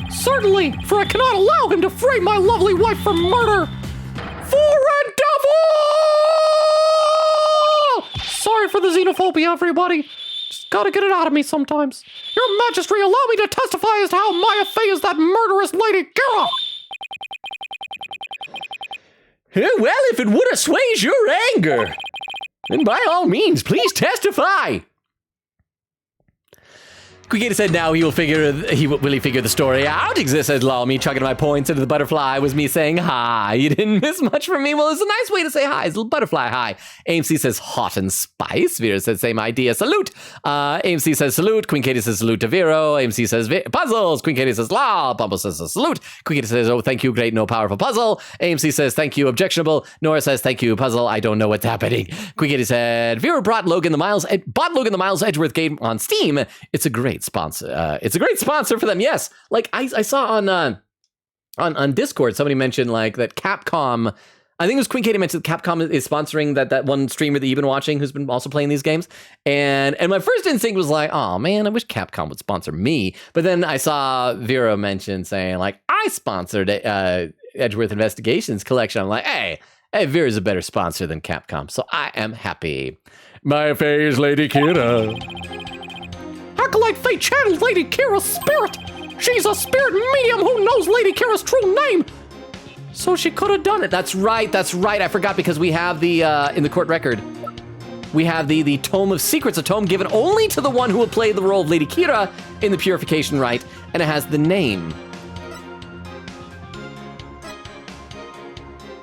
Certainly, for I cannot allow him to frame my lovely wife for murder. Foreign devil! Sorry for the xenophobia, everybody. Just gotta get it out of me sometimes. Your Majesty, allow me to testify as to how Maya Fey is that murderous Lady Kira. Well, if it would assuage your anger, then by all means, please testify. Quigator said now will he figure the story out? Exists as law, me chugging my points into the butterfly was me saying hi. You didn't miss much from me. Well, it's a nice way to say hi. It's a little butterfly hi. AMC says hot and spice. Vera says same idea. Salute. AMC says salute. Queen Katie says salute to Vero. AMC says puzzles. Queen Katie says la. Bumble says salute. Queen Katie says oh thank you great no powerful puzzle. AMC says thank you objectionable. Nora says thank you puzzle. I don't know what's happening. Queen Katie said Vera bought Logan the Miles Edgeworth game on Steam. It's a great sponsor. It's a great sponsor for them. Yes, like I saw on Discord somebody mentioned like that Capcom. I think it was Queen Katie mentioned Capcom is sponsoring that one streamer that you've been watching who's been also playing these games. And my first instinct was like, oh man, I wish Capcom would sponsor me. But then I saw Vera mention saying like I sponsored Edgeworth Investigations collection. I'm like, hey, Vera's a better sponsor than Capcom, so I am happy. My face, Lady Kira. Acolyte Faye channeled Lady Kira's spirit. She's a spirit medium who knows Lady Kira's true name. So she could have done it. That's right. I forgot because we have the, in the court record, we have the Tome of Secrets, a tome given only to the one who will play the role of Lady Kira in the Purification Rite, and it has the name.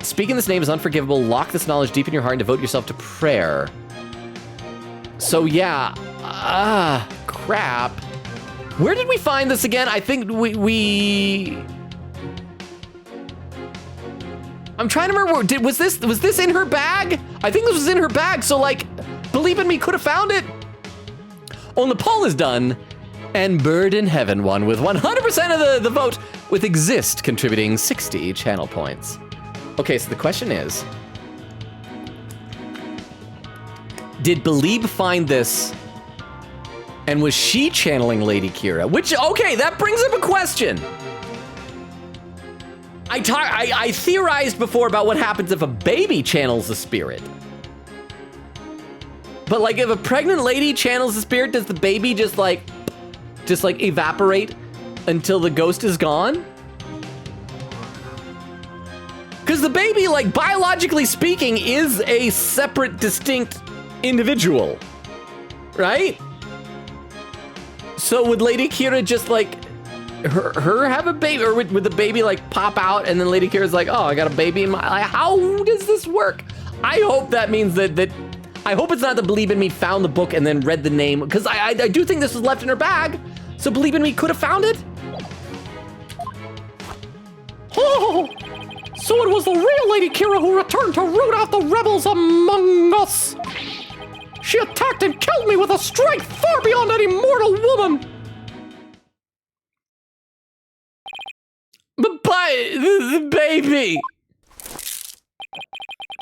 Speaking this name is unforgivable. Lock this knowledge deep in your heart and devote yourself to prayer. So yeah, crap. Where did we find this again? I think we I'm trying to remember, was this in her bag? I think this was in her bag, so like, Believe in Me could have found it. Oh, and the poll is done, and Bird in Heaven won with 100% of the vote, with Exist contributing 60 channel points. Okay, so the question is, did Believe find this, and was she channeling Lady Kira? Which, okay, that brings up a question. I theorized before about what happens if a baby channels a spirit. But like, if a pregnant lady channels a spirit, does the baby just like evaporate until the ghost is gone? Because the baby, like, biologically speaking, is a separate, distinct individual, right? So would Lady Kira just, like, her have a baby, or would the baby, like, pop out, and then Lady Kira's like, oh, I got a baby in my, like, how does this work? I hope that means that I hope it's not that Believe in Me found the book and then read the name, because I do think this was left in her bag, so Believe in Me could have found it. Oh, so it was the real Lady Kira who returned to root out the rebels among us. She attacked and killed me with a strength far beyond any mortal woman. But the baby.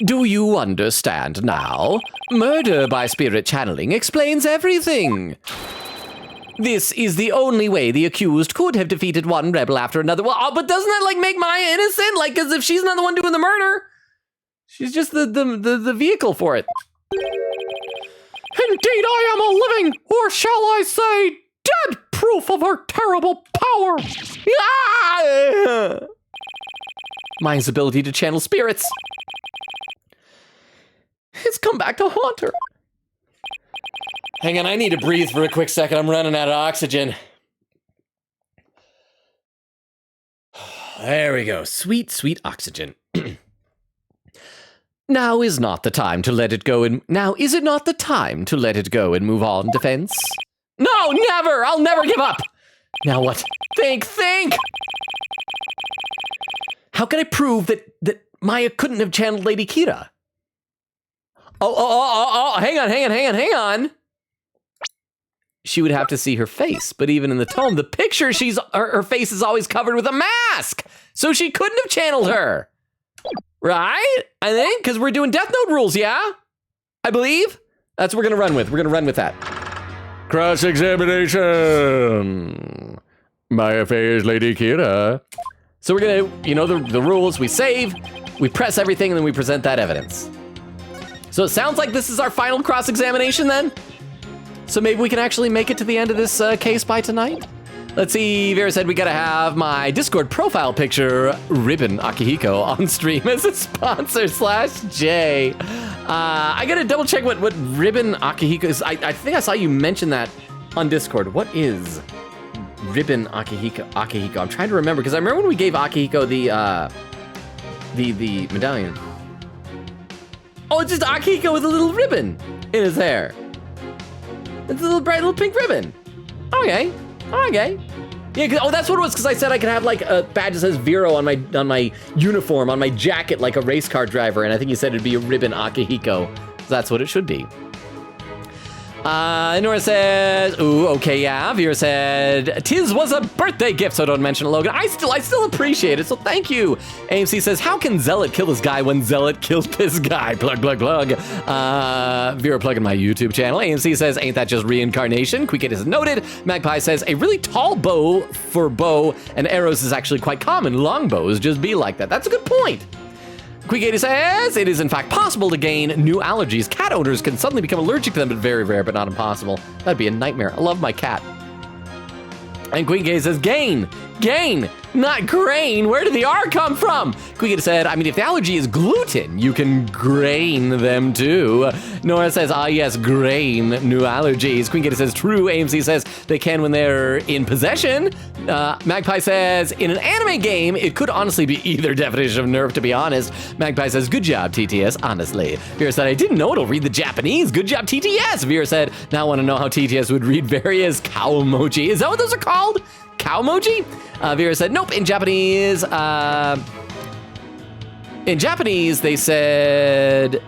Do you understand now? Murder by spirit channeling explains everything. This is the only way the accused could have defeated one rebel after another. Well, but doesn't that, like, make Maya innocent? Like, because if she's not the one doing the murder, she's just the vehicle for it. Indeed, I am a living, or shall I say, dead proof of her terrible power. Ah! Maya's ability to channel spirits. It's come back to haunt her. Hang on, I need to breathe for a quick second. I'm running out of oxygen. There we go. Sweet, sweet oxygen. Now is not the time to let it go and now is it not the time to let it go and move on, defense? No, never! I'll never give up! Now what? Think! How can I prove that Maya couldn't have channeled Lady Kira? Oh, hang on. She would have to see her face, but even in the tome, the picture, her face is always covered with a mask, so she couldn't have channeled her, right? I think, because we're doing Death Note rules, yeah? I believe that's what we're gonna run with. We're gonna run with that. Cross-examination. Maya Faye's Lady Kira. So we're gonna, you know the rules. We save, we press everything, and then we present that evidence. So it sounds like this is our final cross-examination then? So maybe we can actually make it to the end of this case by tonight? Let's see, Vera said we gotta have my Discord profile picture, Ribbon Akihiko, on stream as a sponsor /J. I gotta double check what Ribbon Akihiko is. I think I saw you mention that on Discord. What is Ribbon Akihiko? I'm trying to remember, because I remember when we gave Akihiko the medallion. Oh, it's just Akihiko with a little ribbon in his hair. It's a little bright little pink ribbon. Okay. Yeah, oh, that's what it was, because I said I could have, like, a badge that says Vero on my uniform, on my jacket, like a race car driver, and I think you said it'd be a Ribbon Akihiko. So that's what it should be. Nora says, ooh, okay, yeah. Vera said, "'Tis was a birthday gift," so don't mention it, Logan. I still appreciate it, so thank you. AMC says, "How can Zealot kill this guy when Zealot killed this guy?" Plug. Vera plugging my YouTube channel. AMC says, "Ain't that just reincarnation?" Quicket is noted. Magpie says, "A really tall bow for bow and arrows is actually quite common. Long bows just be like that." That's a good point. Quick80 says, "It is in fact possible to gain new allergies. Cat owners can suddenly become allergic to them, but very rare, but not impossible." That'd be a nightmare. I love my cat. And Quick80 says, gain, not grain. Where did the R come from? Quick80 said, "I mean, if the allergy is gluten, you can grain them too." Nora says, "Ah, yes, grain, new allergies." Quick80 says, "True." AMC says, "They can when they're in possession." Magpie says, "In an anime game, it could honestly be either definition of nerf, to be honest." Magpie says, "Good job, TTS, honestly." Vera said, "I didn't know it'll read the Japanese. Good job, TTS." Vera said, "Now I want to know how TTS would read various cow emoji." Is that what those are called? Cow emoji? Vera said, "Nope, in Japanese, they said,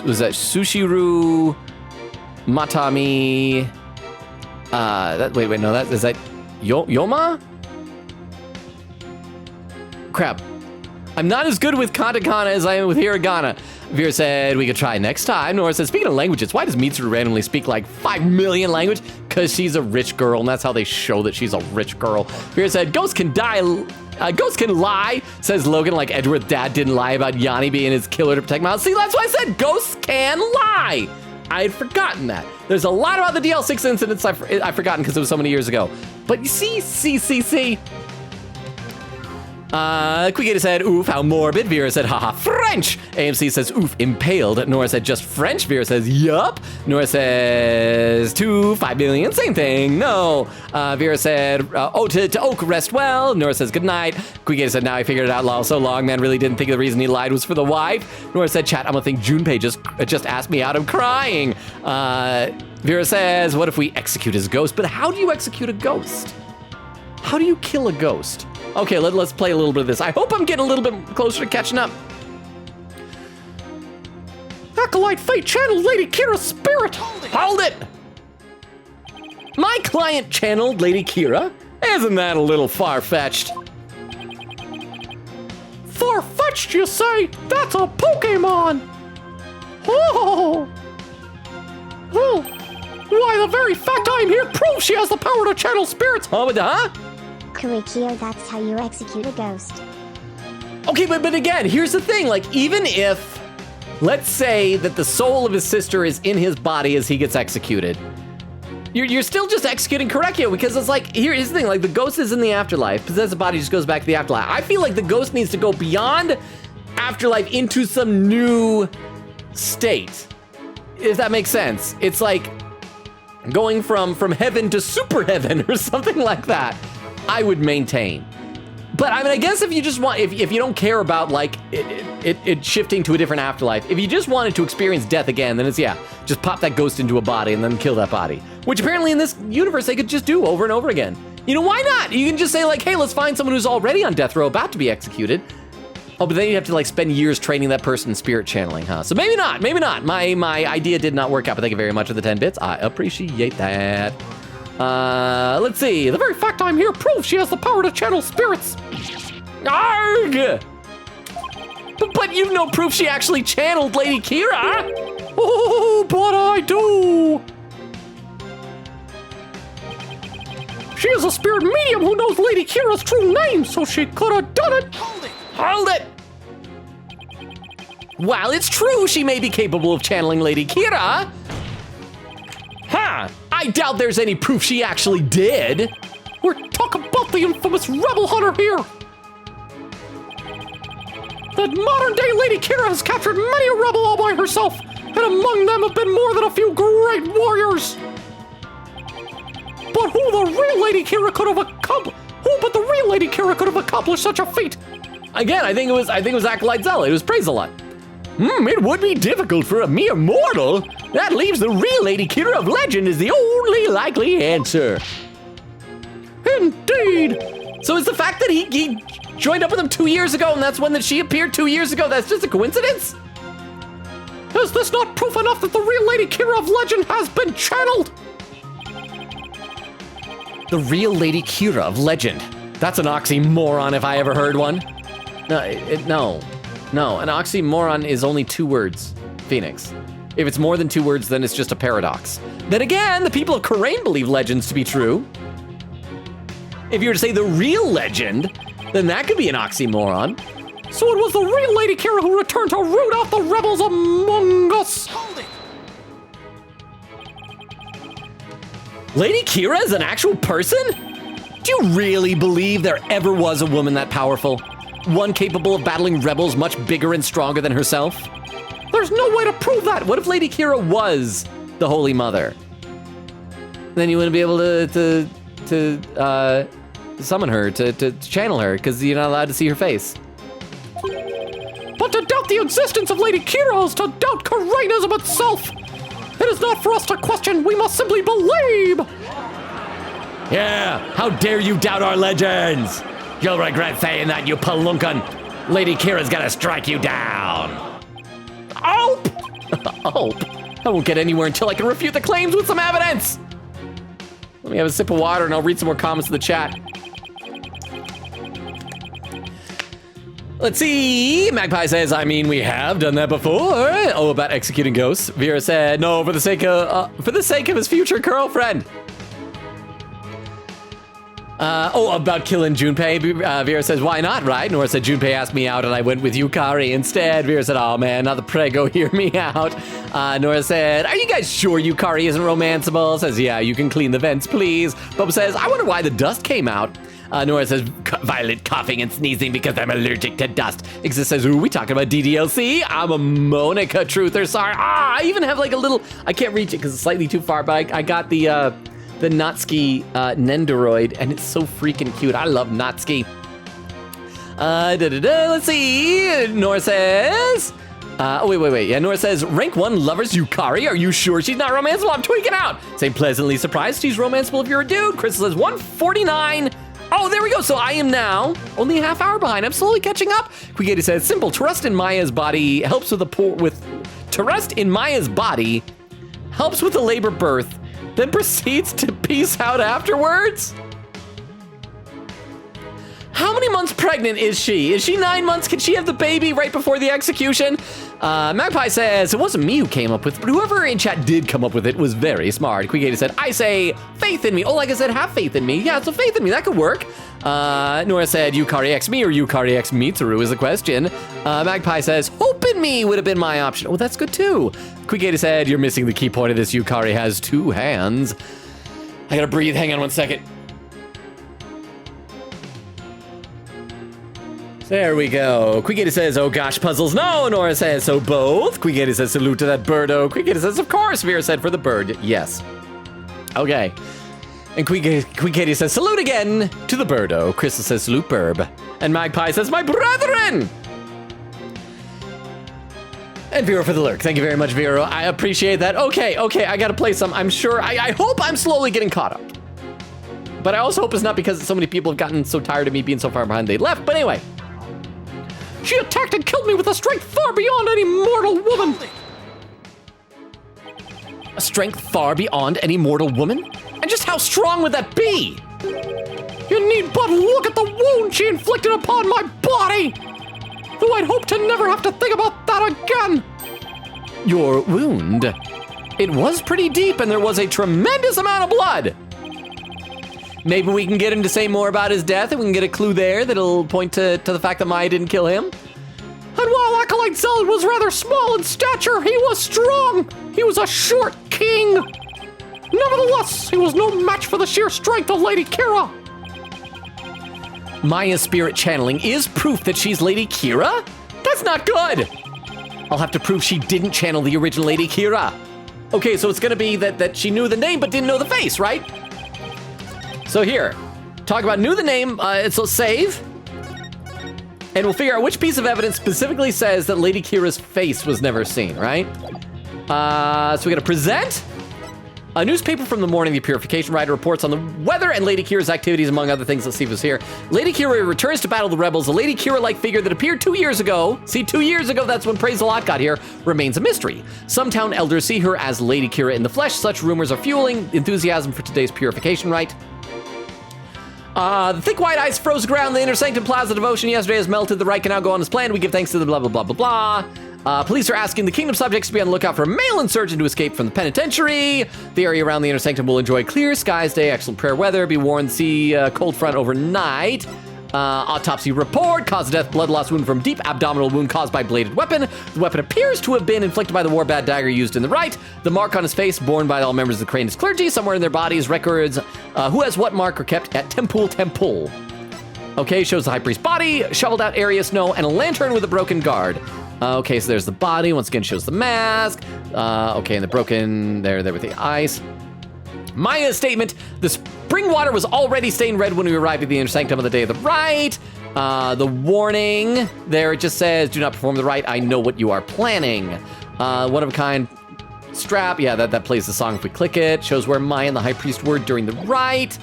was that Sushiru Matami, wait, no, is that Yoma? Crap. I'm not as good with katakana as I am with hiragana." Vera said, "We could try next time." Nora said, "Speaking of languages, why does Mitsuru randomly speak like 5 million language?" Because she's a rich girl, and that's how they show that she's a rich girl. Vera said, Ghosts can lie," says Logan, like Edward's dad didn't lie about Yanni being his killer to protect Miles. See, that's why I said ghosts can lie. I had forgotten that. There's a lot about the DL6 incidents I've forgotten because it was so many years ago. But you see. Quigator said, oof, how morbid. Vera said, haha, French. AMC says, oof, impaled. Nora said, just French. Vera says, yup. Nora says, 5 million, same thing. No. Vera said, to Oak, rest well. Nora says, good night. Quigator said, now I figured it out, lol, so long. Man really didn't think the reason he lied was for the wife. Nora said, chat, I'm gonna think Junpei just asked me out. I'm crying. Vera says, what if we execute his ghost? But how do you execute a ghost? How do you kill a ghost? Okay, let's play a little bit of this. I hope I'm getting a little bit closer to catching up. Acolyte Fate channeled Lady Kira's spirit. Hold it! My client channeled Lady Kira? Isn't that a little far-fetched? Far-fetched, you say? That's a Pokemon! Oh! Why, the very fact I'm here proves she has the power to channel spirits! Huh? Kurikio, that's how you execute a ghost. Okay, but again, here's the thing. Like, even if, let's say that the soul of his sister is in his body as he gets executed, you're still just executing Kurikio, because it's like, here's the thing, like, the ghost is in the afterlife, possessed the body just goes back to the afterlife. I feel like the ghost needs to go beyond afterlife into some new state, if that makes sense. It's like going from heaven to super heaven or something like that. I would maintain. But I mean, I guess if you just want, if you don't care about like it shifting to a different afterlife, if you just wanted to experience death again, then it's, yeah, just pop that ghost into a body and then kill that body. Which apparently in this universe they could just do over and over again. You know, why not? You can just say like, hey, let's find someone who's already on death row about to be executed. Oh, but then you have to like spend years training that person in spirit channeling, huh? So maybe not. My idea did not work out, but thank you very much for the 10 bits. I appreciate that. Let's see. The very fact I'm here proves she has the power to channel spirits. Arg! But you've no proof she actually channeled Lady Kira. Oh, but I do. She is a spirit medium who knows Lady Kira's true name, so she could have done it. Hold it! While it's true she may be capable of channeling Lady Kira, I doubt there's any proof she actually did. We're talking about the infamous rebel hunter here. That modern-day Lady Kira has captured many a rebel all by herself, and among them have been more than a few great warriors. But who the real Lady Kira could have accomplished? Who but the real Lady Kira could have accomplished such a feat? Again, I think it was Acolyte Zella. It was Praise-a-Lot. It would be difficult for a mere mortal. That leaves the real Lady Kira of legend as the only likely answer. Indeed. So is the fact that he joined up with him 2 years ago and that's when that she appeared 2 years ago, that's just a coincidence? Is this not proof enough that the real Lady Kira of legend has been channeled? The real Lady Kira of legend. That's an oxymoron if I ever heard one. No, an oxymoron is only 2 words, Phoenix. If it's more than 2 words, then it's just a paradox. Then again, the people of Karain believe legends to be true. If you were to say the real legend, then that could be an oxymoron. So it was the real Lady Kira who returned to root out the rebels among us. Lady Kira is an actual person? Do you really believe there ever was a woman that powerful? One capable of battling rebels much bigger and stronger than herself? There's no way to prove that. What if Lady Kira was the Holy Mother? Then you wouldn't be able to summon her, to channel her, because you're not allowed to see her face. But to doubt the existence of Lady Kira is to doubt Karainism itself. It is not for us to question, we must simply believe. Yeah, how dare you doubt our legends? You'll regret saying that, you palunkan. Lady Kira's gonna strike you down. Ope! Ope? I won't get anywhere until I can refute the claims with some evidence. Let me have a sip of water and I'll read some more comments in the chat. Let's see. Magpie says, I mean, we have done that before. Oh, about executing ghosts. Vera said, no, for the sake of his future girlfriend. About killing Junpei. Vera says, why not, right? Nora said, Junpei asked me out and I went with Yukari instead. Vera said, oh man, now the prego, hear me out. Nora said, are you guys sure Yukari isn't romanceable? Says, yeah, you can clean the vents, please. Bubba says, I wonder why the dust came out. Nora says, violent coughing and sneezing because I'm allergic to dust. Ixa says, ooh, we talking about DDLC? I'm a Monica truther, sorry. I even have like a little, I can't reach it because it's slightly too far, but I got the Natsuki Nendoroid, and it's so freaking cute. I love Natsuki. Let's see. Nora says, wait. Yeah, Nora says, rank 1 lovers Yukari. Are you sure she's not romanceable? I'm tweaking out. Say pleasantly surprised she's romanceable if you're a dude. Crystal says 149. Oh, there we go. So I am now only a half hour behind. I'm slowly catching up. Quigeti says, simple. To rest in Maya's body helps with to rest in Maya's body helps with the labor birth, then proceeds to peace out afterwards? How many months pregnant is she? Is she 9 months? Can she have the baby right before the execution? Magpie says, it wasn't me who came up with it, but whoever in chat did come up with it was very smart. Quigeti said, I say faith in me. Oh, like I said, have faith in me. Yeah, so faith in me, that could work. Nora said, Yukari X me or Yukari X Mitsuru is the question. Magpie says, hope in me would have been my option. Oh, that's good too. Quigeti said, you're missing the key point of this. Yukari has 2 hands. I gotta breathe, hang on 1 second. There we go. Quigeti says, oh gosh, puzzles. No, Nora says, so both. Quigeti says, salute to that birdo. Quigeti says, of course. Vera said, for the bird, yes. Okay. And Quigeti says, salute again to the birdo. Crystal says, salute burb. And Magpie says, my brethren. And Vera for the lurk. Thank you very much, Vera. I appreciate that. Okay, I gotta play some. I'm sure, I hope I'm slowly getting caught up. But I also hope it's not because so many people have gotten so tired of me being so far behind they left. But anyway. She attacked and killed me with a strength far beyond any mortal woman. A strength far beyond any mortal woman? And just how strong would that be? You need but look at the wound she inflicted upon my body. Though I'd hope to never have to think about that again. Your wound? It was pretty deep and there was a tremendous amount of blood. Maybe we can get him to say more about his death and we can get a clue there that'll point to the fact that Maya didn't kill him. And while Acolyte Zealot was rather small in stature, he was strong. He was a short king. Nevertheless, he was no match for the sheer strength of Lady Kira. Maya's spirit channeling is proof that she's Lady Kira? That's not good. I'll have to prove she didn't channel the original Lady Kira. Okay, so it's gonna be that she knew the name but didn't know the face, right? So here, talk about knew the name, so save. And we'll figure out which piece of evidence specifically says that Lady Kira's face was never seen, right? So we gotta present. A newspaper from the morning, the Purification Rider reports on the weather and Lady Kira's activities, among other things. Let's see who's here. Lady Kira returns to battle the rebels. The Lady Kira-like figure that appeared 2 years ago, see, 2 years ago, that's when Praise the Lot got here, remains a mystery. Some town elders see her as Lady Kira in the flesh. Such rumors are fueling enthusiasm for today's Purification Rite. The thick white ice froze ground. The inner sanctum plaza devotion yesterday has melted. The Rite can now go on as planned. We give thanks to the blah, blah, blah, blah, blah. Police are asking the kingdom subjects to be on the lookout for a male insurgent to escape from the penitentiary. The area around the inner sanctum will enjoy clear skies day, excellent prayer weather. Be warned, see cold front overnight. Autopsy report, cause of death, blood loss wound from deep abdominal wound caused by bladed weapon. The weapon appears to have been inflicted by the warbad dagger used in the rite. The mark on his face, borne by all members of the Cranus clergy. Somewhere in their bodies, records who has what mark are kept at Temple. Okay, shows the high priest's body, shoveled out area snow, and a lantern with a broken guard. Okay, so there's the body. Once again, shows the mask. Okay, and the broken, there with the ice. Maya's statement, the spring water was already stained red when we arrived at the inner sanctum on the day of the rite. The warning, there it just says, do not perform the rite, I know what you are planning. One of a kind strap, yeah, that plays the song if we click it. Shows where Maya and the high priest were during the rite.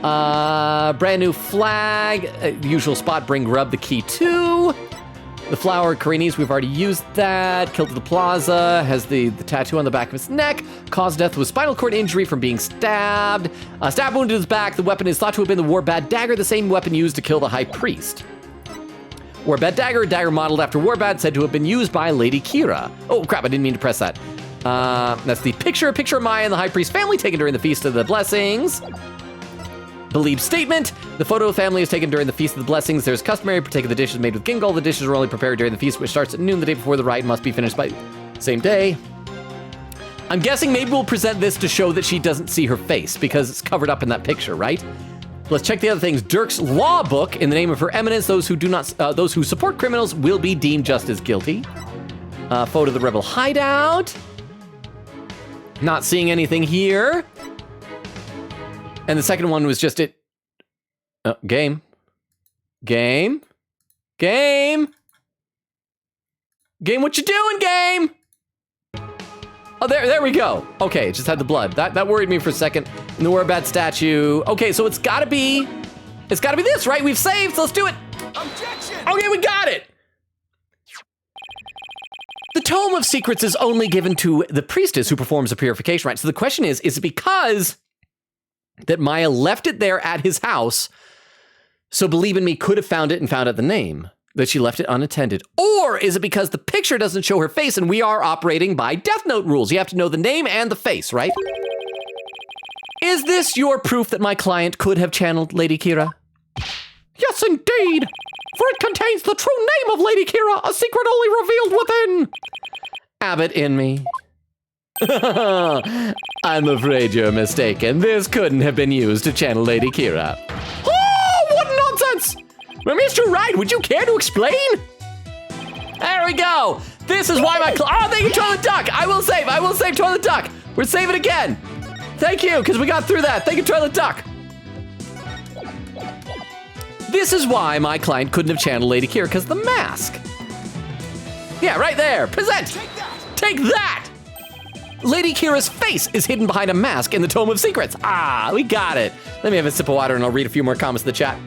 Brand new flag, usual spot, bring Grub the key to. The flower, Karinis, we've already used that. Killed at the plaza, has the tattoo on the back of his neck. Caused death with spinal cord injury from being stabbed. Stab wound to his back. The weapon is thought to have been the Warbad dagger, the same weapon used to kill the high priest. Warbad dagger, a dagger modeled after Warbad, said to have been used by Lady Kira. Oh crap, I didn't mean to press that. That's the picture of Maya and the high priest family taken during the Feast of the Blessings. Believe statement. The photo of family is taken during the Feast of the Blessings. There's customary partake of the dishes made with gingle. The dishes are only prepared during the feast, which starts at noon the day before the rite and must be finished by same day. I'm guessing maybe we'll present this to show that she doesn't see her face because it's covered up in that picture, right? Let's check the other things. Dirk's law book. In the name of her eminence, those who support criminals will be deemed just as guilty. Photo of the rebel hideout. Not seeing anything here. And the second one was just it. Game. Game. Game. Game, what you doing, game? Oh, there we go. Okay, it just had the blood. That worried me for a second. And the Whereabouts statue. Okay, so it's gotta be this, right? We've saved, so let's do it. Objection! Okay, we got it. The Tome of Secrets is only given to the priestess who performs a purification rite. So the question is it because that Maya left it there at his house, so Believe in Me could have found it and found out the name, that she left it unattended? Or is it because the picture doesn't show her face and we are operating by Death Note rules? You have to know the name and the face, right? Is this your proof that my client could have channeled Lady Kira? Yes, indeed. For it contains the true name of Lady Kira, a secret only revealed within. Abbott in me. I'm afraid you're mistaken. This couldn't have been used to channel Lady Kira. Oh, what nonsense! Well, Mr. Rite, would you care to explain? There we go. This is why oh, thank you, Toilet Duck. I will save Toilet Duck. We're saving again. Thank you, because we got through that. Thank you, Toilet Duck. This is why my client couldn't have channeled Lady Kira, because the mask. Yeah, right there. Present. Take that. Lady Kira's face is hidden behind a mask in the Tome of Secrets. Ah, we got it. Let me have a sip of water and I'll read a few more comments in the chat.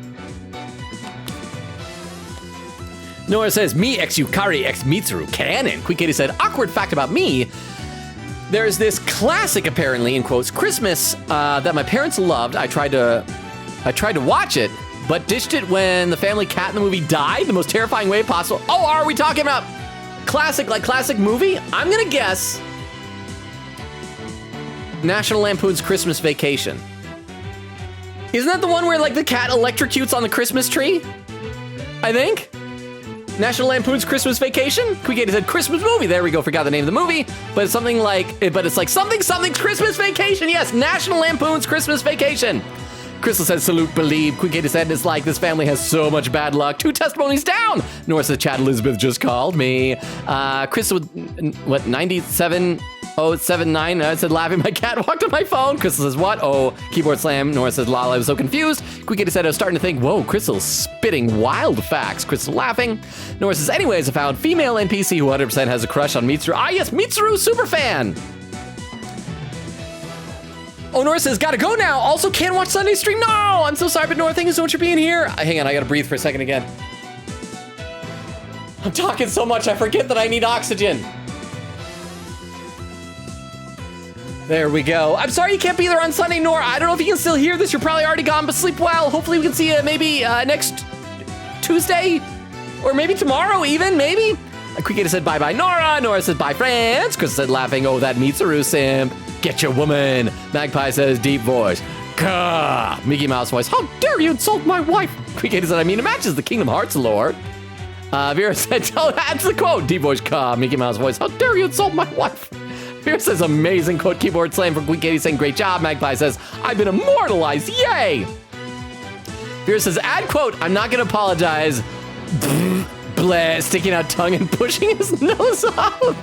Nora says, me ex Yukari ex Mitsuru canon. Quick Katie said, awkward fact about me. There's this classic, apparently, in quotes, Christmas that my parents loved. I tried to watch it, but ditched it when the family cat in the movie died the most terrifying way possible. Oh, are we talking about classic movie? I'm gonna guess National Lampoon's Christmas Vacation. Isn't that the one where like the cat electrocutes on the Christmas tree? I think. National Lampoon's Christmas Vacation? Quick said Christmas movie. There we go. Forgot the name of the movie, but it's something like, something Christmas Vacation. Yes, National Lampoon's Christmas Vacation. Crystal says salute, believe. Quick said it's like this family has so much bad luck. 2 testimonies down. Nora says Chad Elizabeth just called me. Crystal, what 97079? I said laughing. My cat walked on my phone. Crystal says what? Oh, keyboard slam. Nora says lol. I was so confused. Quick said I was starting to think. Whoa, Crystal's spitting wild facts. Crystal laughing. Nora says anyways, I found female NPC who 100% has a crush on Mitsuru. Ah yes, Mitsuru superfan. Oh, Nora says, gotta go now. Also, can't watch Sunday stream. No, I'm so sorry, but Nora, thank you so much for being here. Hang on, I gotta breathe for a second again. I'm talking so much, I forget that I need oxygen. There we go. I'm sorry you can't be there on Sunday, Nora. I don't know if you can still hear this. You're probably already gone, but sleep well. Hopefully we can see you maybe next Tuesday or maybe tomorrow even, maybe. Quickita said bye-bye, Nora. Nora said bye, friends. Chris said laughing, oh, that Mitsuru simp. Get your woman. Magpie says deep voice. Gah. Mickey Mouse voice. How dare you insult my wife? Quickita said, I mean, it matches the Kingdom Hearts lore. Vera said, oh, that's the quote. Deep voice, Gah. Mickey Mouse voice. How dare you insult my wife? Vera says, amazing quote. Keyboard slam from Quick Katie saying, great job. Magpie says, I've been immortalized. Yay. Vera says, add quote, I'm not going to apologize. Bleh, sticking out tongue and pushing his nose up.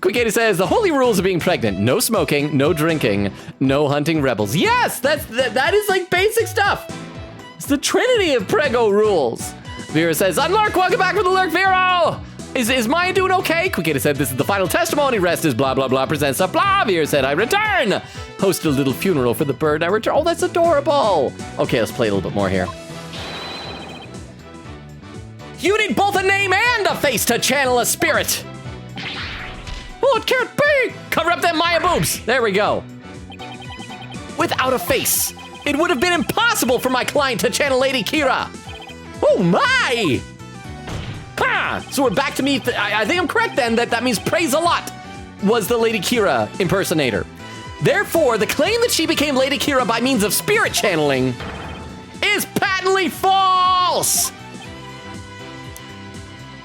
Quick Katie says, the holy rules of being pregnant. No smoking, no drinking, no hunting rebels. Yes, that is like basic stuff. It's the trinity of prego rules. Vera says, Unlurk, welcome back from the Lurk, Vero. Is Maya doing okay? Quick Katie said, this is the final testimony. Rest is blah, blah, blah, presents a blah. Vera said, I return. Hosted a little funeral for the bird. I return. Oh, that's adorable. Okay, let's play a little bit more here. You need both a name and a face to channel a spirit. Oh, it can't be! Cover up them Maya boobs. There we go. Without a face, it would have been impossible for my client to channel Lady Kira. Oh my! Ha! So we're back to me. I think I'm correct then that means praise a lot was the Lady Kira impersonator. Therefore, the claim that she became Lady Kira by means of spirit channeling is patently false!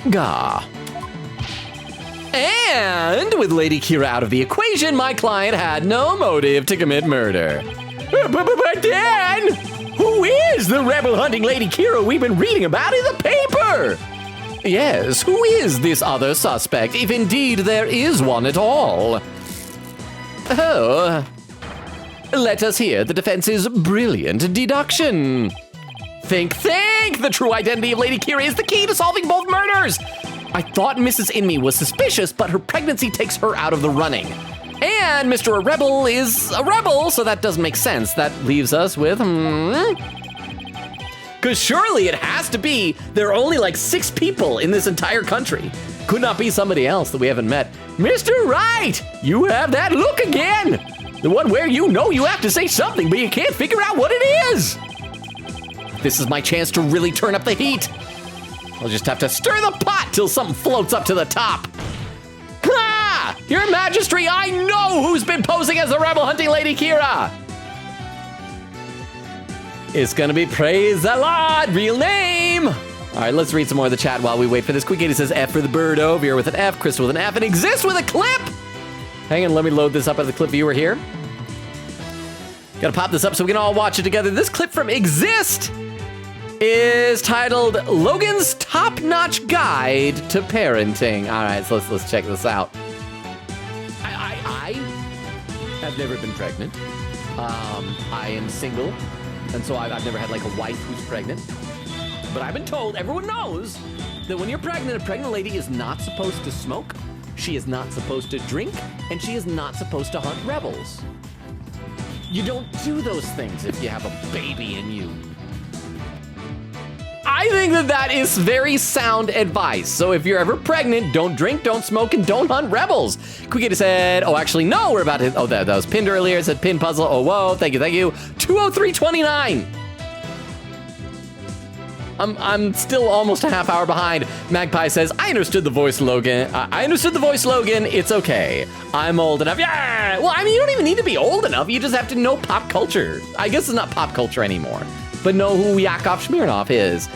Gah. And with Lady Kira out of the equation, my client had no motive to commit murder. But then, who is the rebel hunting Lady Kira we've been reading about in the paper? Yes, who is this other suspect, if indeed there is one at all? Oh, let us hear the defense's brilliant deduction. Think! The true identity of Lady Kira is the key to solving both murders. I thought Mrs. Inme was suspicious, but her pregnancy takes her out of the running. And Mr. Rebel is a rebel, so that doesn't make sense. That leaves us with, Because surely it has to be, there are only like 6 people in this entire country. Could not be somebody else that we haven't met. Mr. Right, you have that look again. The one where you know you have to say something, but you can't figure out what it is. This is my chance to really turn up the heat. I'll just have to stir the pot till something floats up to the top. Ha! Your Majesty, I know who's been posing as the rebel hunting Lady Kira. It's gonna be Praise the Lord, real name. All right, let's read some more of the chat while we wait for this. Quick 80 says F for the Birdo, Vera with an F, Chris with an F, and Exist with a clip. Hang on, let me load this up as a clip viewer here. Gotta pop this up so we can all watch it together. This clip from Exist is titled Logan's Top-Notch Guide to Parenting. All right, so let's check this out. I have never been pregnant. I am single, and so I've never had like a wife who's pregnant. But I've been told, everyone knows, that when you're pregnant, a pregnant lady is not supposed to smoke, she is not supposed to drink, and she is not supposed to hunt rebels. You don't do those things if you have a baby in you. I think that is very sound advice. So if you're ever pregnant, don't drink, don't smoke, and don't hunt rebels. Quickity said, oh, actually, no, we're about to, oh, that was pinned earlier. It said pin puzzle. Oh, whoa, thank you. 203.29. I'm still almost a half hour behind. Magpie says, I understood the voice, Logan. I understood the voice, Logan. It's okay. I'm old enough. Yeah. Well, I mean, you don't even need to be old enough. You just have to know pop culture. I guess it's not pop culture anymore, but know who Yakov Smirnoff is.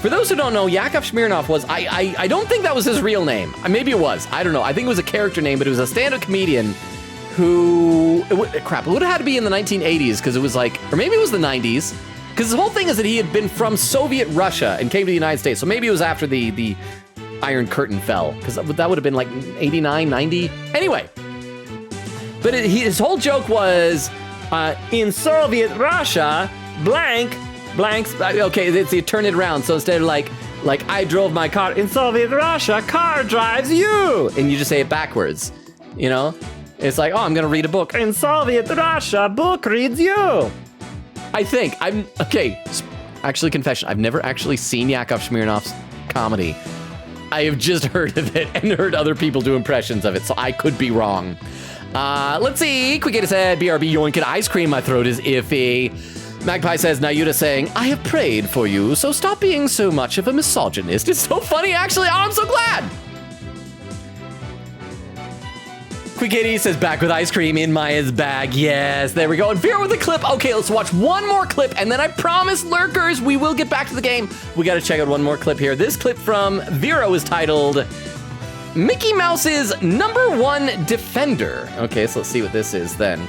For those who don't know, Yakov Smirnoff was, I don't think that was his real name. Maybe it was. I don't know. I think it was a character name, but it was a stand-up comedian who, it would have had to be in the 1980s because it was like, or maybe it was the 90s. Because the whole thing is that he had been from Soviet Russia and came to the United States. So maybe it was after the Iron Curtain fell, because that would have been like 89, 90. Anyway, but his whole joke was, in Soviet Russia, blanks, okay, you turn it around. So instead of like I drove my car, in Soviet Russia, car drives you. And you just say it backwards, you know? It's like, oh, I'm going to read a book. In Soviet Russia, book reads you. I think actually confession, I've never actually seen Yakov Smirnoff's comedy. I have just heard of it and heard other people do impressions of it, so I could be wrong. Let's see, Quickita said, BRB yoink and ice cream, my throat is iffy. Magpie says, Nayuta saying, I have prayed for you, so stop being so much of a misogynist. It's so funny, actually, oh, I'm so glad. Quickity says, back with ice cream in Maya's bag. Yes, there we go. And Vera with a clip. Okay, let's watch one more clip, and then I promise, lurkers, we will get back to the game. We got to check out one more clip here. This clip from Vera is titled Mickey Mouse's #1 Defender. Okay, so let's see what this is then.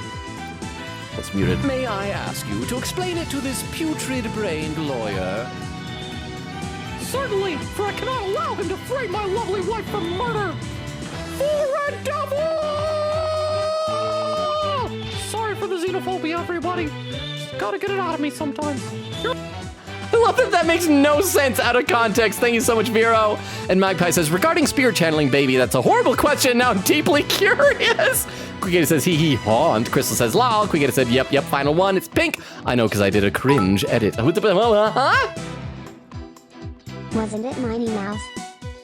Let's mute it. May I ask you to explain it to this putrid-brained lawyer? Certainly, for I cannot allow him to frame my lovely wife for murder. For a devil! Sorry for the xenophobia, everybody. Just gotta get it out of me sometimes. I love that makes no sense out of context. Thank you so much, Vero. And Magpie says, regarding spirit channeling, baby, that's a horrible question. Now I'm deeply curious. Quickita says, hee haunt. Crystal says, lol. Quickita said, yep, final one. It's pink. I know, because I did a cringe edit. Huh? Wasn't it Minnie Mouse?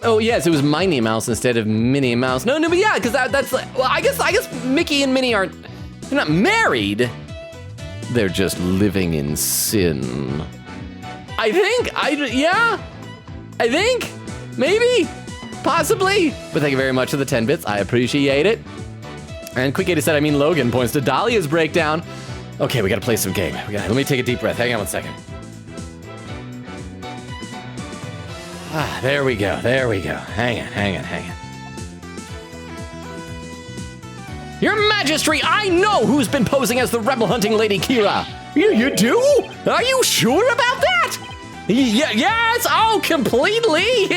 Oh, yes, it was Minnie Mouse instead of Minnie Mouse. No, but yeah, because that's like, well, I guess Mickey and Minnie they're not married. They're just living in sin. I think, maybe, possibly. But thank you very much for the 10 bits. I appreciate it. And Quick 80 said, I mean Logan, points to Dahlia's breakdown. Okay, we gotta play some game. Let me take a deep breath. Hang on 1 second. There we go. Hang on. Your Majesty, I know who's been posing as the rebel hunting Lady Kira. You do? Are you sure about that? Yes, oh, completely.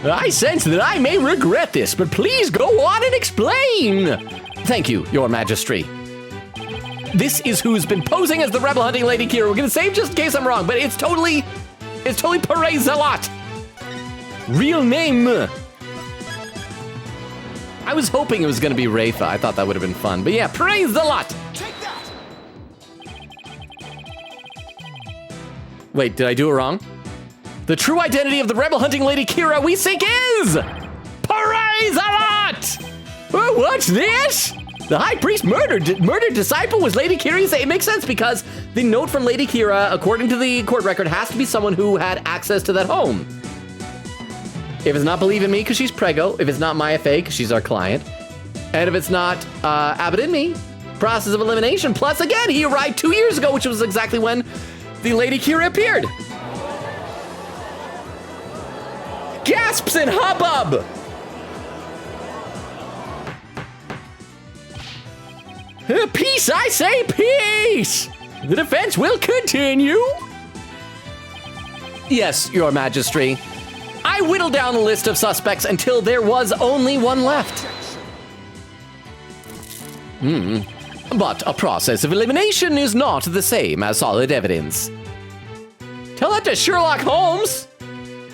I sense that I may regret this, but please go on and explain. Thank you, Your Majesty. This is who's been posing as the rebel hunting Lady Kira. We're gonna save just in case I'm wrong, but it's totally Perez Zealot. Real name. I was hoping it was gonna be Rafa. I thought that would have been fun, but yeah, Perez Zealot. Wait, did I do it wrong? The true identity of the rebel hunting Lady Kira we seek is Perez Zealot. What's this? The high priest murdered disciple was Lady Kira. It makes sense because the note from Lady Kira, according to the court record, has to be someone who had access to that home. If it's not Believe in Me, because she's Prego. If it's not Maya Faye, because she's our client. And if it's not Abbott and Me, process of elimination. Plus, again, he arrived 2 years ago, which was exactly when the Lady Kira appeared. Gasps and hubbub. Peace, I say, peace! The defense will continue. Yes, Your Majesty. I whittled down the list of suspects until there was only one left. But a process of elimination is not the same as solid evidence. Tell that to Sherlock Holmes!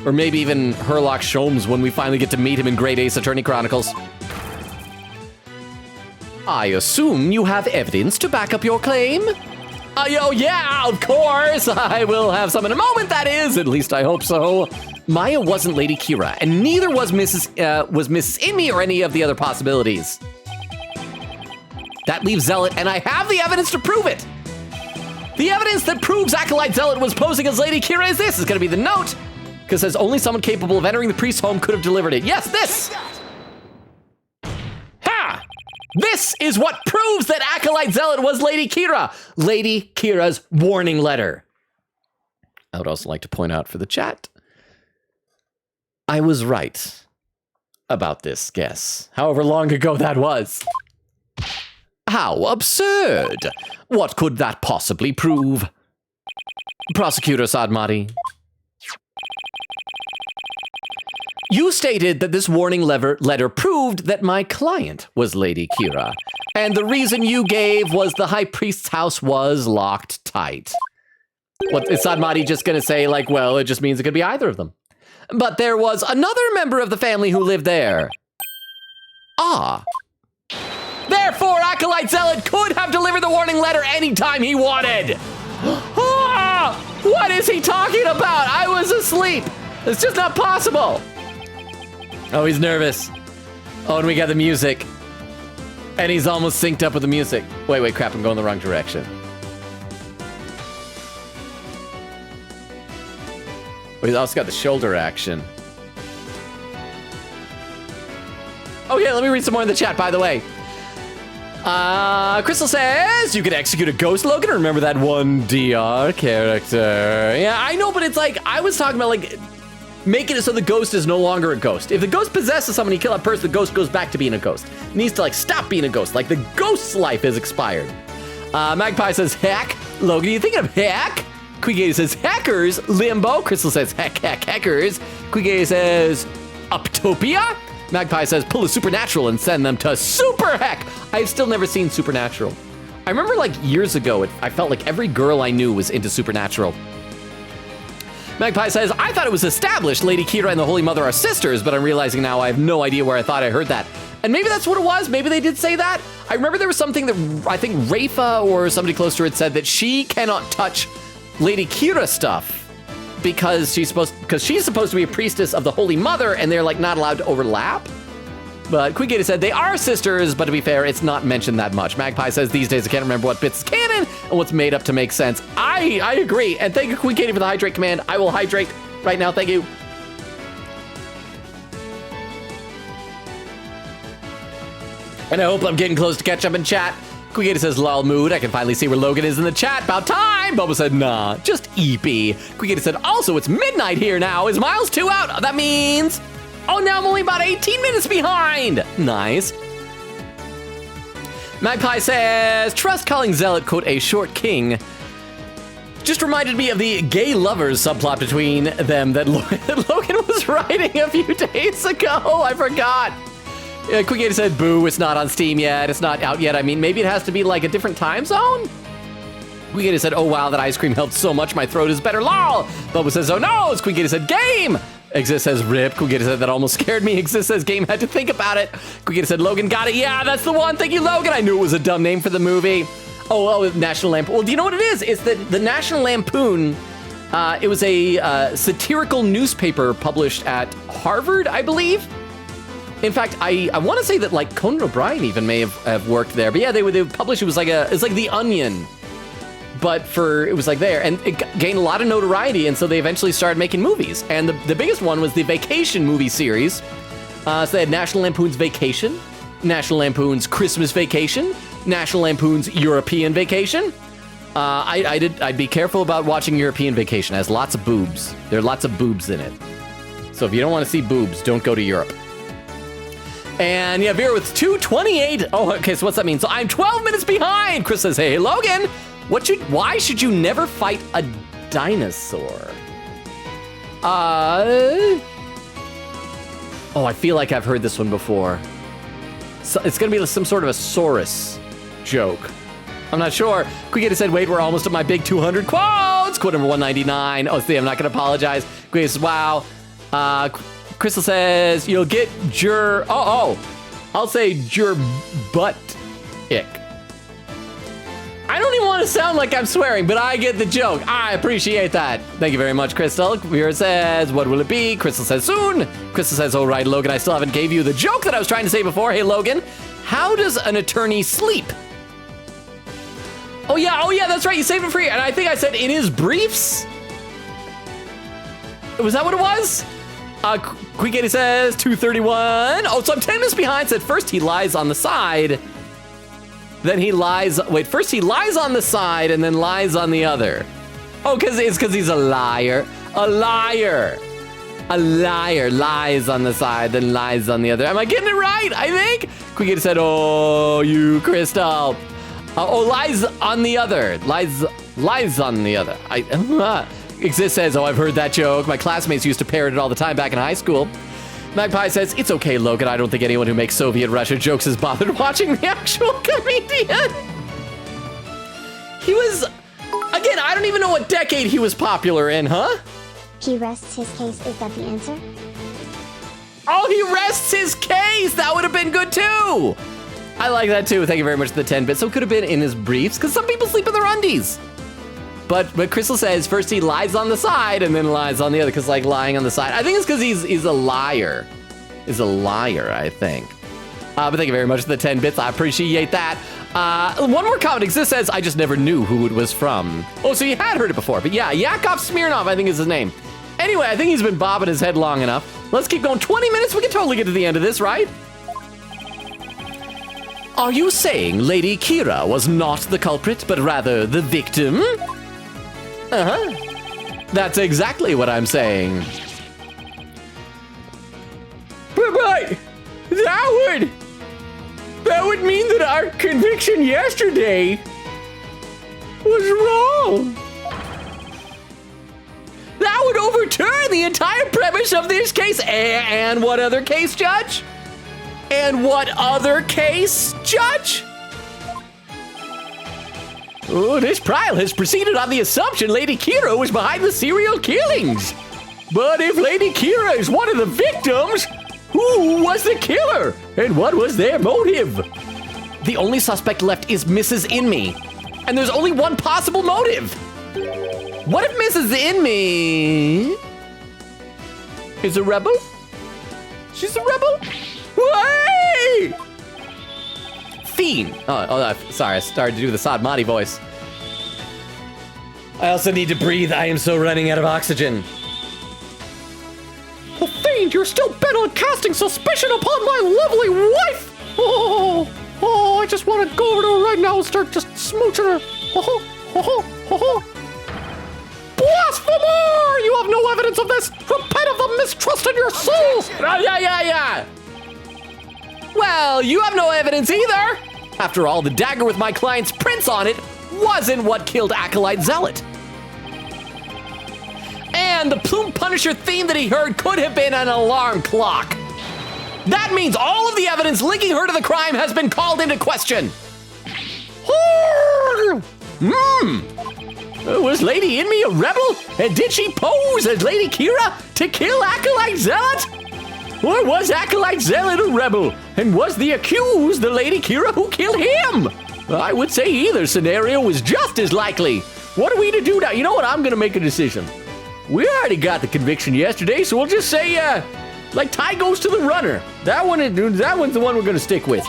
Or maybe even Herlock Sholmes when we finally get to meet him in Great Ace Attorney Chronicles. I assume you have evidence to back up your claim? Oh yeah, of course! I will have some in a moment, that is! At least I hope so. Maya wasn't Lady Kira, and neither was Mrs. Imi or any of the other possibilities. That leaves Zealot, and I have the evidence to prove it! The evidence that proves Acolyte Zealot was posing as Lady Kira is this. It's gonna be the note, because it says only someone capable of entering the priest's home could have delivered it. Yes, this! This is what proves that Acolyte Zealot was Lady Kira. Lady Kira's warning letter. I would also like to point out for the chat, I was right about this guess, however long ago that was. How absurd. What could that possibly prove? Prosecutor Sadmati. You stated that this warning letter proved that my client was Lady Kira, and the reason you gave was the High Priest's house was locked tight. What, is Sadmati just gonna say, like, well, it just means it could be either of them? But there was another member of the family who lived there. Ah. Therefore, Acolyte Zealot could have delivered the warning letter anytime he wanted. Ah! What is he talking about? I was asleep. It's just not possible. Oh, he's nervous. Oh, and we got the music. And he's almost synced up with the music. Wait, crap, I'm going the wrong direction. Oh, he's also got the shoulder action. Oh yeah, let me read some more in the chat, by the way. Crystal says, you can execute a ghost, Logan, or remember that one DR character? Yeah, I know, but it's like, I was talking about, like, making it so the ghost is no longer a ghost. If the ghost possesses someone, you kill that person, the ghost goes back to being a ghost. It needs to, like, stop being a ghost. Like, the ghost's life has expired. Magpie says, heck. Logan, are you thinking of heck? Quigay says, hackers. Limbo. Crystal says, hackers. Quigay says, Uptopia. Magpie says, pull a supernatural and send them to Super Heck. I've still never seen Supernatural. I remember, like, years ago, I felt like every girl I knew was into Supernatural. Magpie says, I thought it was established Lady Kira and the Holy Mother are sisters, but I'm realizing now I have no idea where I thought I heard that. And maybe that's what it was. Maybe they did say that. I remember there was something that I think Rafa or somebody close to her had said that she cannot touch Lady Kira stuff because she's supposed to be a priestess of the Holy Mother and they're like not allowed to overlap. But Quigata said they are sisters, but to be fair, it's not mentioned that much. Magpie says these days I can't remember what bits is canon and what's made up to make sense. I agree, and thank you, Quigata, for the hydrate command. I will hydrate right now, thank you. And I hope I'm getting close to catch up in chat. Quigator says, lol mood. I can finally see where Logan is in the chat. About time. Bubba said, nah, just EP. Quigator said, also, it's midnight here now. Is Miles 2 out? That means... Oh, now I'm only about 18 minutes behind. Nice. Magpie says, trust calling Zealot, quote, a short king. Just reminded me of the gay lovers subplot between them that Logan was writing a few days ago. I forgot. Quigator said, boo, it's not on Steam yet. It's not out yet. I mean, maybe it has to be like a different time zone? Quigator said, oh, wow, that ice cream helped so much. My throat is better. Lol. Bubba says, oh, no. Quigator said, game. Exist says, rip. Quigator said, that almost scared me. Exist says, game, had to think about it. Quigator said, Logan got it. Yeah, that's the one. Thank you, Logan. I knew it was a dumb name for the movie. Oh, National Lampoon. Well, do you know what it is? It's the National Lampoon. It was a satirical newspaper published at Harvard, I believe. In fact, I want to say that like Conan O'Brien even may have worked there. But yeah, they would publish. It was like it's like The Onion, but it was like there, and it gained a lot of notoriety, and so they eventually started making movies. And the biggest one was the Vacation movie series. So they had National Lampoon's Vacation, National Lampoon's Christmas Vacation, National Lampoon's European Vacation. I'd be careful about watching European Vacation. It has lots of boobs. There are lots of boobs in it. So if you don't want to see boobs, don't go to Europe. And yeah, Vera with 2:28. Oh, okay, so what's that mean? So I'm 12 minutes behind. Chris says, hey, Logan, why should you never fight a dinosaur? Oh, I feel like I've heard this one before. So it's gonna be some sort of a Saurus joke. I'm not sure. Quigator said, wait, we're almost at my big 200 quotes. Quote number 199. Oh, see, I'm not gonna apologize. Quigator says, wow. Crystal says, you'll get I'll say jur butt ick. I don't even want to sound like I'm swearing, but I get the joke. I appreciate that. Thank you very much, Crystal. Vera says, what will it be? Crystal says, soon. Crystal says, all right, Logan, I still haven't gave you the joke that I was trying to say before. Hey, Logan, how does an attorney sleep? Oh, yeah, that's right. You saved it for you. And I think I said in his briefs. Was that what it was? Quigator says 2:31. Oh, so I'm 10 minutes behind. Said first he lies on the side. Then he lies. Wait, first he lies on the side and then lies on the other. Oh, because he's a liar. A liar lies on the side, then lies on the other. Am I getting it right? I think. Quigator said, oh, you Crystal. Lies on the other. Lies on the other. Exist says, oh, I've heard that joke. My classmates used to parrot it all the time back in high school. Magpie says, it's okay, Logan. I don't think anyone who makes Soviet Russia jokes has bothered watching the actual comedian. He was, again, I don't even know what decade he was popular in, huh? He rests his case. Is that the answer? Oh, he rests his case. That would have been good too. I like that too. Thank you very much for the 10 bits. So it could have been in his briefs because some people sleep in their undies. But Crystal says first he lies on the side and then lies on the other, because like lying on the side. I think it's because he's a liar. He's a liar, I think. But thank you very much for the 10 bits. I appreciate that. One more comment. Exist says, I just never knew who it was from. Oh, so you had heard it before. But yeah, Yakov Smirnov, I think is his name. Anyway, I think he's been bobbing his head long enough. Let's keep going. 20 minutes. We can totally get to the end of this, right? Are you saying Lady Kira was not the culprit, but rather the victim? Uh-huh. That's exactly what I'm saying. But that would mean that our conviction yesterday was wrong. That would overturn the entire premise of this case. And what other case, Judge? And what other case, Judge? Oh, this trial has proceeded on the assumption Lady Kira was behind the serial killings. But if Lady Kira is one of the victims, who was the killer? And what was their motive? The only suspect left is Mrs. Inme. And there's only one possible motive. What if Mrs. Inme is a rebel? She's a rebel? Wait! Fiend. Sorry, I started to do the Sadmati voice. I also need to breathe. I am so running out of oxygen. Oh, Fiend, you're still bent on casting suspicion upon my lovely wife! Oh, I just want to go over to her right now and start just smooching her. Blasphemer! You have no evidence of this! Repent of the mistrust in your soul! Yeah. Well, you have no evidence either. After all, the dagger with my client's prints on it wasn't what killed Acolyte Zealot. And the Plume Punisher theme that he heard could have been an alarm clock. That means all of the evidence linking her to the crime has been called into question. Was Lady Inme a rebel? And did she pose as Lady Kira to kill Acolyte Zealot? Or was Acolyte Zealot a rebel? And was the accused the Lady Kira who killed him? I would say either scenario was just as likely. What are we to do now? You know what? I'm going to make a decision. We already got the conviction yesterday, so we'll just say, like tie goes to the runner. That one's the one we're going to stick with.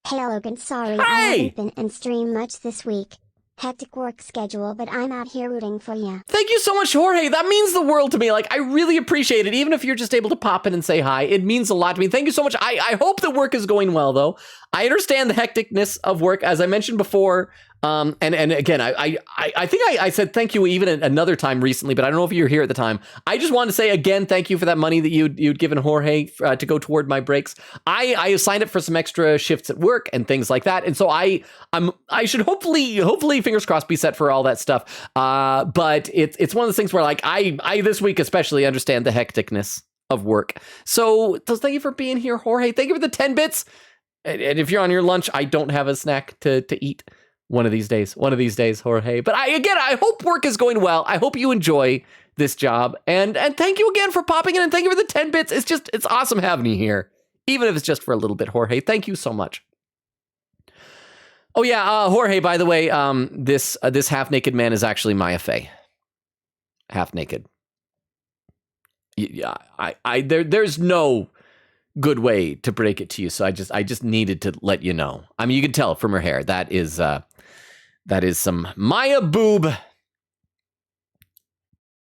Hey Logan, sorry I haven't been in stream much this week. Hectic work schedule, but I'm out here rooting for you. Thank you so much, Jorge. That means the world to me. Like, I really appreciate it. Even if you're just able to pop in and say hi, it means a lot to me. Thank you so much. I hope the work is going well, though. I understand the hecticness of work, as I mentioned before. And again, I think I said thank you even another time recently, but I don't know if you were here at the time. I just wanted to say again, thank you for that money that you'd given Jorge to go toward my breaks. I signed up for some extra shifts at work and things like that, and so I should hopefully fingers crossed be set for all that stuff. But it's one of those things where like I this week especially understand the hecticness of work. So thank you for being here, Jorge. Thank you for the 10 bits. And if you're on your lunch, I don't have a snack to eat. One of these days, Jorge. But I hope work is going well. I hope you enjoy this job. And thank you again for popping in, and thank you for the 10 bits. It's awesome having you here. Even if it's just for a little bit, Jorge. Thank you so much. Oh yeah, Jorge, by the way, this half-naked man is actually Maya Fey. Half naked. Yeah, there's no good way to break it to you, so I just needed to let you know. I mean, you can tell from her hair that is some Maya boob,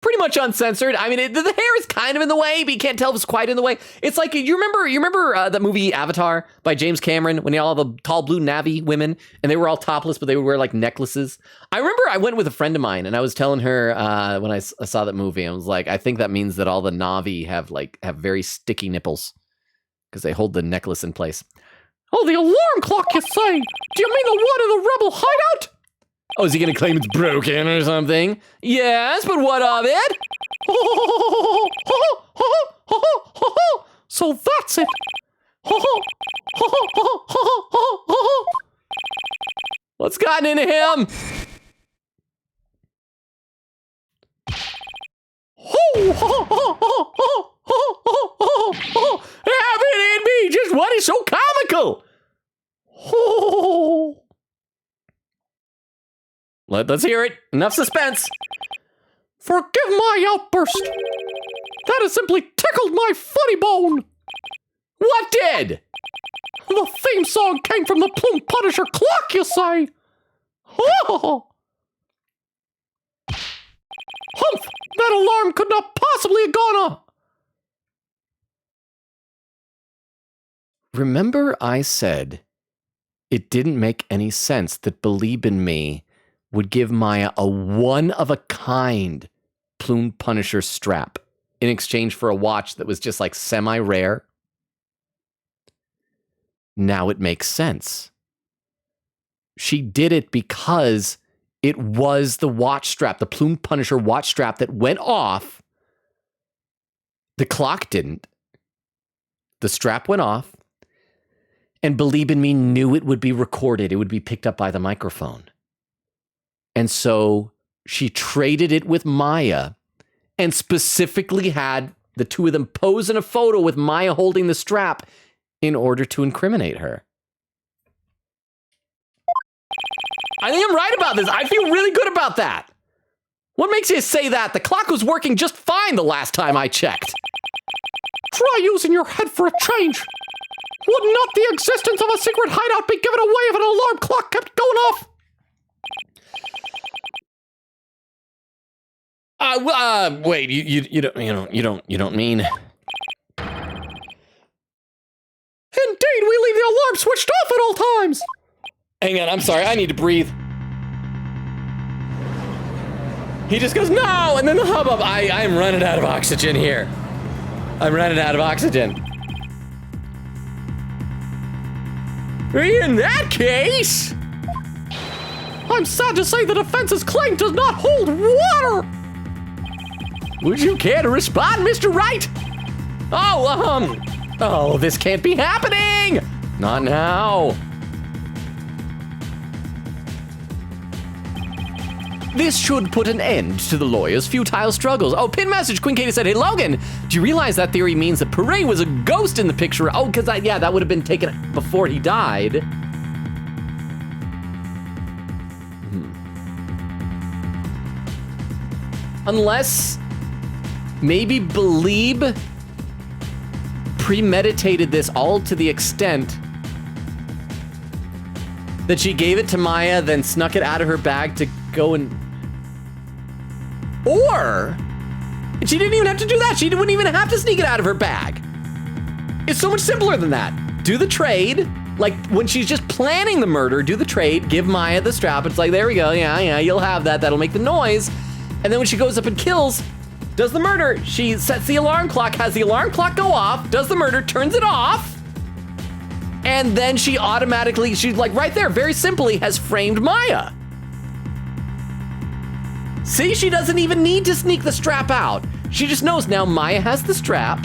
pretty much uncensored. I mean, the hair is kind of in the way, but you can't tell if it's quite in the way. It's like you remember that movie Avatar by James Cameron when all the tall blue Na'vi women and they were all topless, but they would wear like necklaces. I remember I went with a friend of mine and I was telling her when I saw that movie, I was like, I think that means that all the Na'vi have very sticky nipples because they hold the necklace in place. Oh, the alarm clock, you say? Do you mean the one in the rebel hideout? Oh, is he going to claim it's broken or something? Yes, but what of it? So that's it. What's gotten into him? Have it in me, just what is so comical? Let's hear it. Enough suspense. Forgive my outburst. That has simply tickled my funny bone. What did? The theme song came from the Plume Punisher clock, you say? Oh. Humph! That alarm could not possibly have gone off. Remember I said it didn't make any sense that Believe in Me would give Maya a one-of-a-kind Plume Punisher strap in exchange for a watch that was just like semi-rare? Now it makes sense. She did it because it was the watch strap, the Plume Punisher watch strap that went off. The clock didn't. The strap went off. And Believe in Me knew it would be recorded. It would be picked up by the microphone. And so she traded it with Maya and specifically had the two of them pose in a photo with Maya holding the strap in order to incriminate her. I think I'm right about this. I feel really good about that. What makes you say that? The clock was working just fine the last time I checked. Try using your head for a change. Would not the existence of a secret hideout be given away if an alarm clock kept going off? Wait, you don't mean? Indeed, we leave the alarm switched off at all times. Hang on, I'm sorry, I need to breathe. He just goes, no, and then the hubbub. I'm running out of oxygen here. I'm running out of oxygen. In that case, I'm sad to say the defense's claim does not hold water. would you care to respond, Mr. Rite? Oh, this can't be happening. Not now. This should put an end to the lawyer's futile struggles. Oh, pin message. Queen Katie said, hey, Logan, do you realize that theory means that Pare was a ghost in the picture? Oh, because that would have been taken before he died. Unless maybe Belieb premeditated this all to the extent that she gave it to Maya, then snuck it out of her bag to go and... Or she didn't even have to do that. She wouldn't even have to sneak it out of her bag. It's so much simpler than that. Do the trade. Like when she's just planning the murder, do the trade, give Maya the strap. It's like, there we go. Yeah, you'll have that. That'll make the noise. And then when she goes up and kills, does the murder, she sets the alarm clock, has the alarm clock go off, does the murder, turns it off. And then she automatically, she's like right there, very simply has framed Maya. See, she doesn't even need to sneak the strap out. She just knows now Maya has the strap,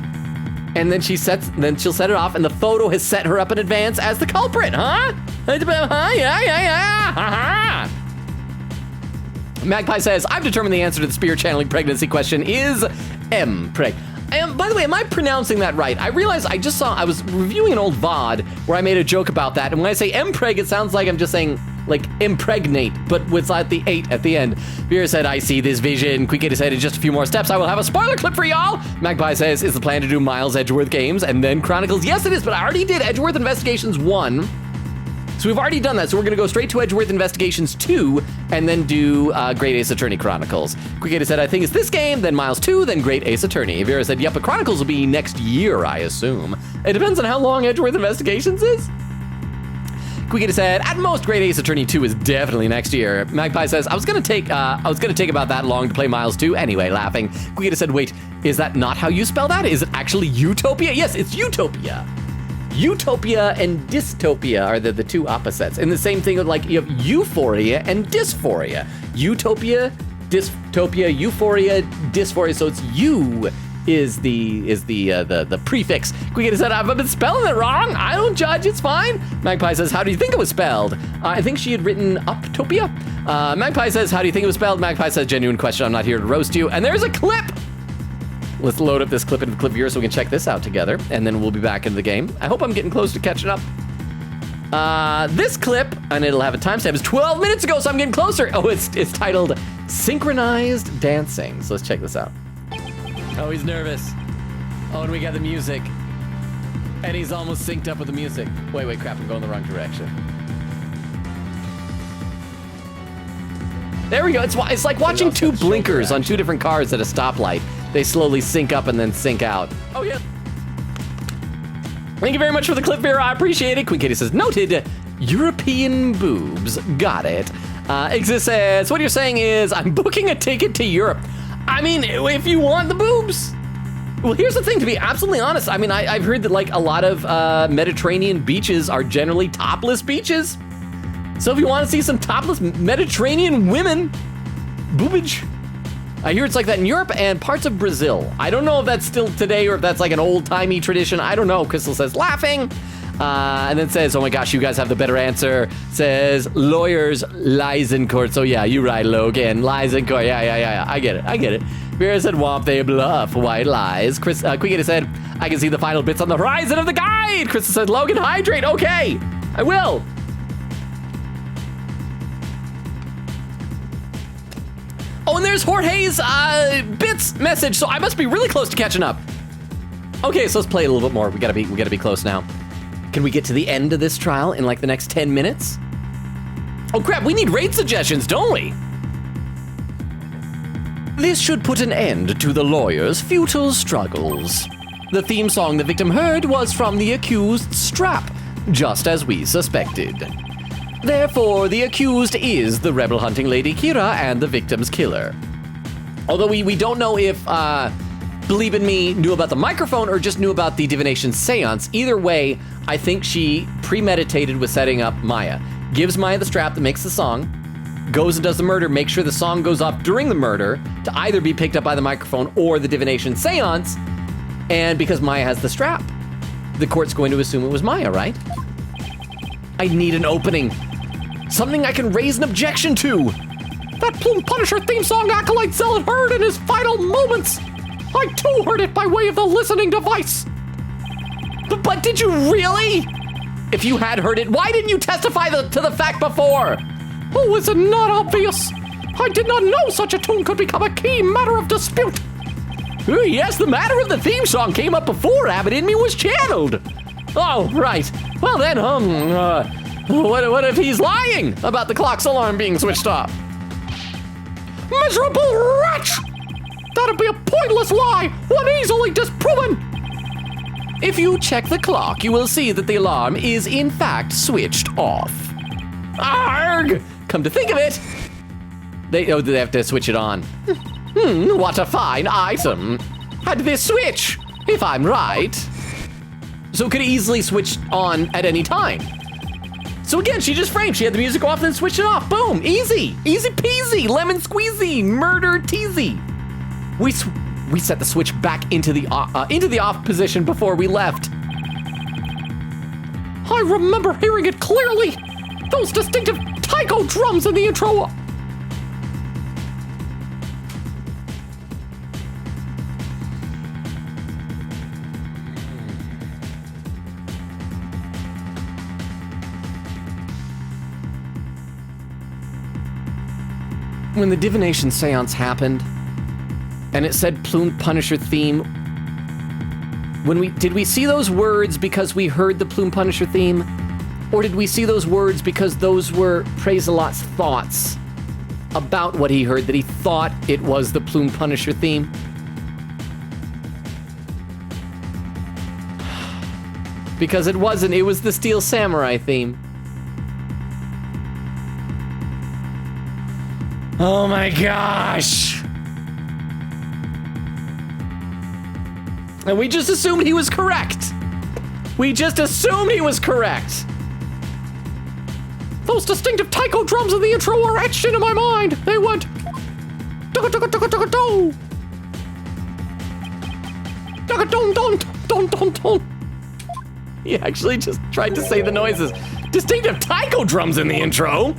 and then she'll set it off, and the photo has set her up in advance as the culprit, huh? Yeah. Magpie says, I've determined the answer to the spirit channeling pregnancy question is M-preg. By the way, am I pronouncing that right? I realized I was reviewing an old VOD where I made a joke about that, and when I say M-preg, it sounds like I'm just saying, like, impregnate, but with like the 8 at the end. Vera said, I see this vision. Quick said, in just a few more steps, I will have a spoiler clip for y'all. Magpie says, is the plan to do Miles Edgeworth games and then Chronicles? Yes, it is, but I already did Edgeworth Investigations 1. So we've already done that, so we're gonna go straight to Edgeworth Investigations 2 and then do Great Ace Attorney Chronicles. Quick said, I think it's this game, then Miles 2, then Great Ace Attorney. Vera said, yep, but Chronicles will be next year, I assume. It depends on how long Edgeworth Investigations is. Quick said, at most, Great Ace Attorney 2 is definitely next year. Magpie says, I was gonna take about that long to play Miles 2 anyway, laughing. Quick said, wait, is that not how you spell that? Is it actually Utopia? Yes, it's Utopia. Utopia and dystopia are the two opposites. And the same thing with, like, you have euphoria and dysphoria. Utopia, dystopia, euphoria, dysphoria. So it's you is the prefix. Quick said, I've been spelling it wrong. I don't judge, it's fine. Magpie says, how do you think it was spelled? I think she had written Uptopia. Magpie says, how do you think it was spelled? Magpie says, genuine question, I'm not here to roast you. And there's a clip. Let's load up this clip into the clip viewer so we can check this out together, and then we'll be back in the game. I hope I'm getting close to catching up. This clip, and it'll have a timestamp, is 12 minutes ago, so I'm getting closer. Oh, it's titled Synchronized Dancing. So let's check this out. Oh, he's nervous. Oh, and we got the music. And he's almost synced up with the music. Wait, crap, I'm going the wrong direction. There we go. It's like watching two blinkers on two different cars at a stoplight. They slowly sync up and then sync out. Oh, yeah. Thank you very much for the clip, Vera. I appreciate it. Queen Katie says, noted, European boobs. Got it. Exist says, what you're saying is, I'm booking a ticket to Europe. I mean, if you want the boobs. Well, here's the thing, to be absolutely honest. I mean, I've heard that, like, a lot of Mediterranean beaches are generally topless beaches. So if you want to see some topless Mediterranean women, boobage. I hear it's like that in Europe and parts of Brazil. I don't know if that's still today or if that's like an old-timey tradition. I don't know. Crystal says, laughing. And then says, oh my gosh, you guys have the better answer. Says, lawyers lies in court. So yeah, you're right, Logan. Lies in court. Yeah. I get it. Vera said, womp, they bluff. White lies. Quickita said, I can see the final bits on the horizon of the guide. Crystal said, Logan, hydrate. Okay, I will. Oh, and there's Jorge's bits message, so I must be really close to catching up. Okay, so let's play a little bit more. We gotta be close now. Can we get to the end of this trial in like the next 10 minutes? Oh crap, we need raid suggestions, don't we? This should put an end to the lawyer's futile struggles. The theme song the victim heard was from the accused's strap, just as we suspected. Therefore, the accused is the rebel hunting lady Kira and the victim's killer. Although we don't know if Believe in Me knew about the microphone or just knew about the divination seance. Either way, I think she premeditated with setting up Maya. Gives Maya the strap that makes the song, goes and does the murder, makes sure the song goes off during the murder to either be picked up by the microphone or the divination seance. And because Maya has the strap, the court's going to assume it was Maya, right? I need an opening. Something I can raise an objection to. That Plume Punisher theme song Acolyte Zealot heard in his final moments. I too heard it by way of the listening device. But did you really? If you had heard it, why didn't you testify to the fact before? Oh, is it not obvious? I did not know such a tune could become a key matter of dispute. Yes, the matter of the theme song came up before Abbott in Me was channeled. Oh, right. Well then, what if he's lying about the clock's alarm being switched off? Miserable wretch! That'd be a pointless lie, one easily disproven. If you check the clock, you will see that the alarm is in fact switched off. Arg! Come to think of it, they have to switch it on. What a fine item. Had this switch, if I'm right. So it could easily switch on at any time. So again, she just framed. She had the music off, then switched it off. Boom, easy, easy peasy, lemon squeezy, murder teasy. We set the switch back into the off position before we left. I remember hearing it clearly. Those distinctive taiko drums in the intro. When the divination seance happened, and it said Plume Punisher theme, did we see those words because we heard the Plume Punisher theme? Or did we see those words because those were Praise-a-Lot's thoughts about what he heard, that he thought it was the Plume Punisher theme? Because it wasn't, it was the Steel Samurai theme. Oh my gosh! And we just assumed he was correct. We just assumed he was correct. Those distinctive taiko drums in the intro are etched into my mind. They went do don. He actually just tried to say the noises. Distinctive taiko drums in the intro.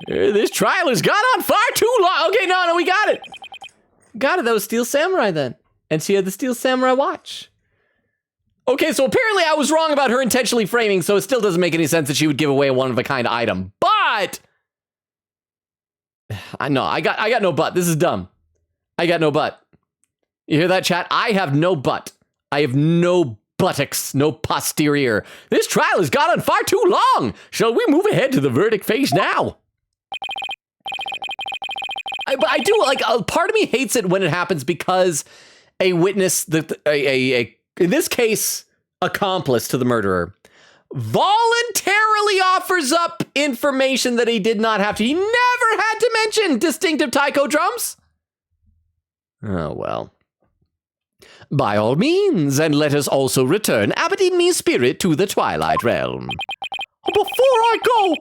This trial has gone on far too long. Okay, no, we got it. Got it, that was Steel Samurai then. And she had the Steel Samurai watch. Okay, so apparently I was wrong about her intentionally framing, so it still doesn't make any sense that she would give away a one-of-a-kind item. But I got no but. This is dumb. I got no but. You hear that, chat? I have no but. I have no buttocks, no posterior. This trial has gone on far too long. Shall we move ahead to the verdict phase now? But I do, like, a part of me hates it when it happens because a witness, in this case, accomplice to the murderer, voluntarily offers up information that he did not have to. He never had to mention distinctive taiko drums. Oh, well. By all means, and let us also return Abbott in Me's spirit to the Twilight Realm. Before I go,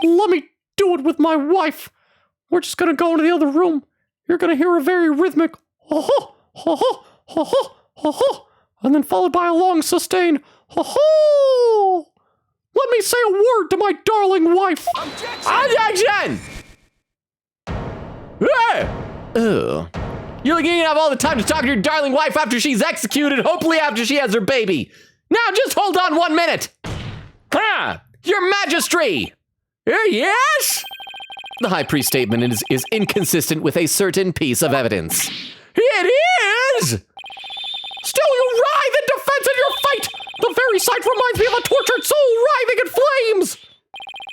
let me do it with my wife. We're just gonna go into the other room. You're gonna hear a very rhythmic ho-ho, ho-ho, ho-ho, ho-ho, and then followed by a long sustained ho-ho. Let me say a word to my darling wife. Objection! Ugh. You're going to have all the time to talk to your darling wife after she's executed, hopefully after she has her baby. Now just hold on 1 minute. Your Majesty! Yes? The High Priest statement is inconsistent with a certain piece of evidence. It is! Still you writhe in defense of your fate! The very sight reminds me of a tortured soul writhing in flames!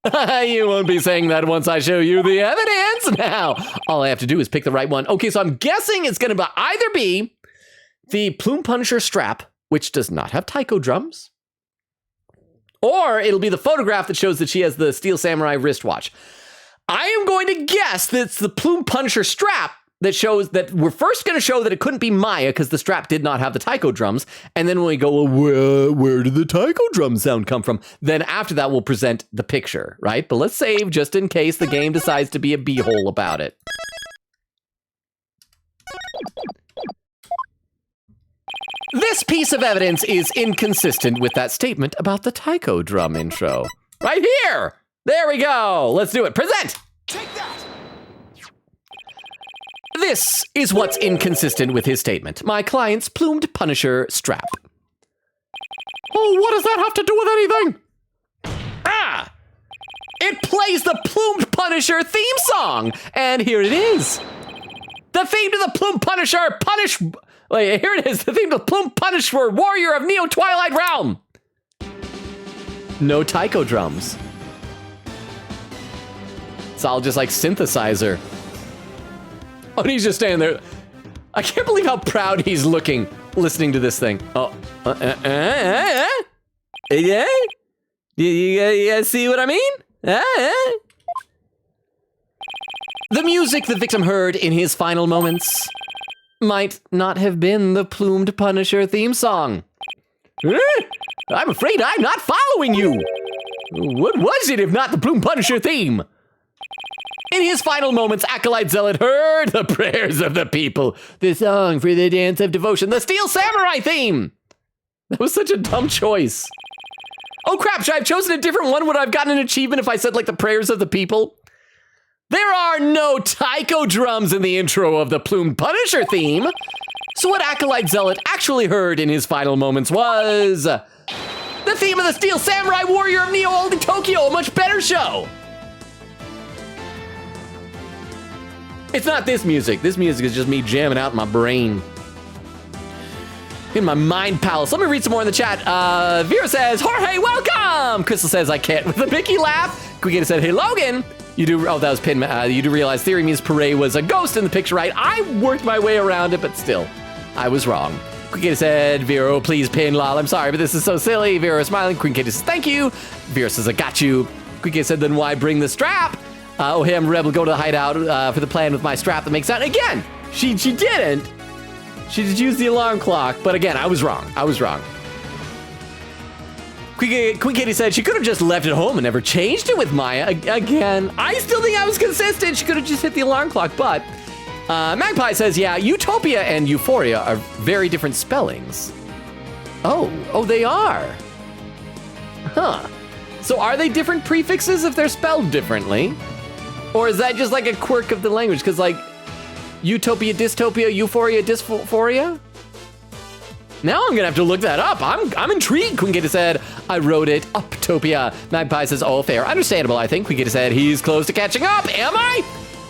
You won't be saying that once I show you the evidence. Now, all I have to do is pick the right one. Okay, so I'm guessing it's going to either be the Plume Punisher strap, which does not have taiko drums, or it'll be the photograph that shows that she has the Steel Samurai wristwatch. I am going to guess that it's the Plume Punisher strap that shows that we're first going to show that it couldn't be Maya because the strap did not have the taiko drums. And then when we go, well, where did the taiko drum sound come from? Then after that, we'll present the picture, right? But let's save just in case the game decides to be a b-hole about it. This piece of evidence is inconsistent with that statement about the taiko drum intro. Right here! There we go! Let's do it. Present! Take that! This is what's inconsistent with his statement. My client's plumed Punisher strap. Oh, what does that have to do with anything? Ah! It plays the Plumed Punisher theme song! And here it is. The theme to the Plumed Punisher Wait, here it is. The theme to Plumed Punisher Warrior of Neo Twilight Realm. No taiko drums. It's all just like synthesizer. Oh, and he's just standing there. I can't believe how proud he's looking listening to this thing. Oh, yeah? You guys see what I mean? The music the victim heard in his final moments might not have been the Plumed Punisher theme song. I'm afraid I'm not following you. What was it if not the Plumed Punisher theme? In his final moments, Acolyte Zealot heard the prayers of the people, the song for the dance of devotion, the Steel Samurai theme. That was such a dumb choice. Oh crap, should I have chosen a different one? Would I have gotten an achievement if I said like the prayers of the people? There are no taiko drums in the intro of the Plumed Punisher theme. So what Acolyte Zealot actually heard in his final moments was the theme of the Steel Samurai Warrior of Neo Old Tokyo, a much better show. It's not this music. This music is just me jamming out in my brain. In my mind palace. Let me read some more in the chat. Vera says, Jorge, welcome! Crystal says, I can't with a Mickey laugh. Quiggita said, hey, Logan. You do, oh, that was Pin. You do realize Theory means Pare was a ghost in the picture, right? I worked my way around it, but still, I was wrong. Quiggita said, Vero, please pin, lol. I'm sorry, but this is so silly. Vera smiling. Quiggita says, thank you. Vera says, I got you. Quiggita said, then why bring the strap? Oh, hey, I'm Rebel, go to the hideout for the plan with my strap that makes sound. Again, she didn't. She just used the alarm clock. But again, I was wrong. Queen Katie said she could have just left it home and never changed it with Maya. Again, I still think I was consistent. She could have just hit the alarm clock. But Magpie says, yeah, Utopia and Euphoria are very different spellings. Oh, they are. Huh. So are they different prefixes if they're spelled differently? Or is that just like a quirk of the language? Because like Utopia, Dystopia, Euphoria, Dysphoria? Now I'm gonna have to look that up. I'm intrigued. Queen Gita said, I wrote it, Uptopia. Magpie says, oh, fair. Understandable, I think. Queen Gita said, he's close to catching up. Am I?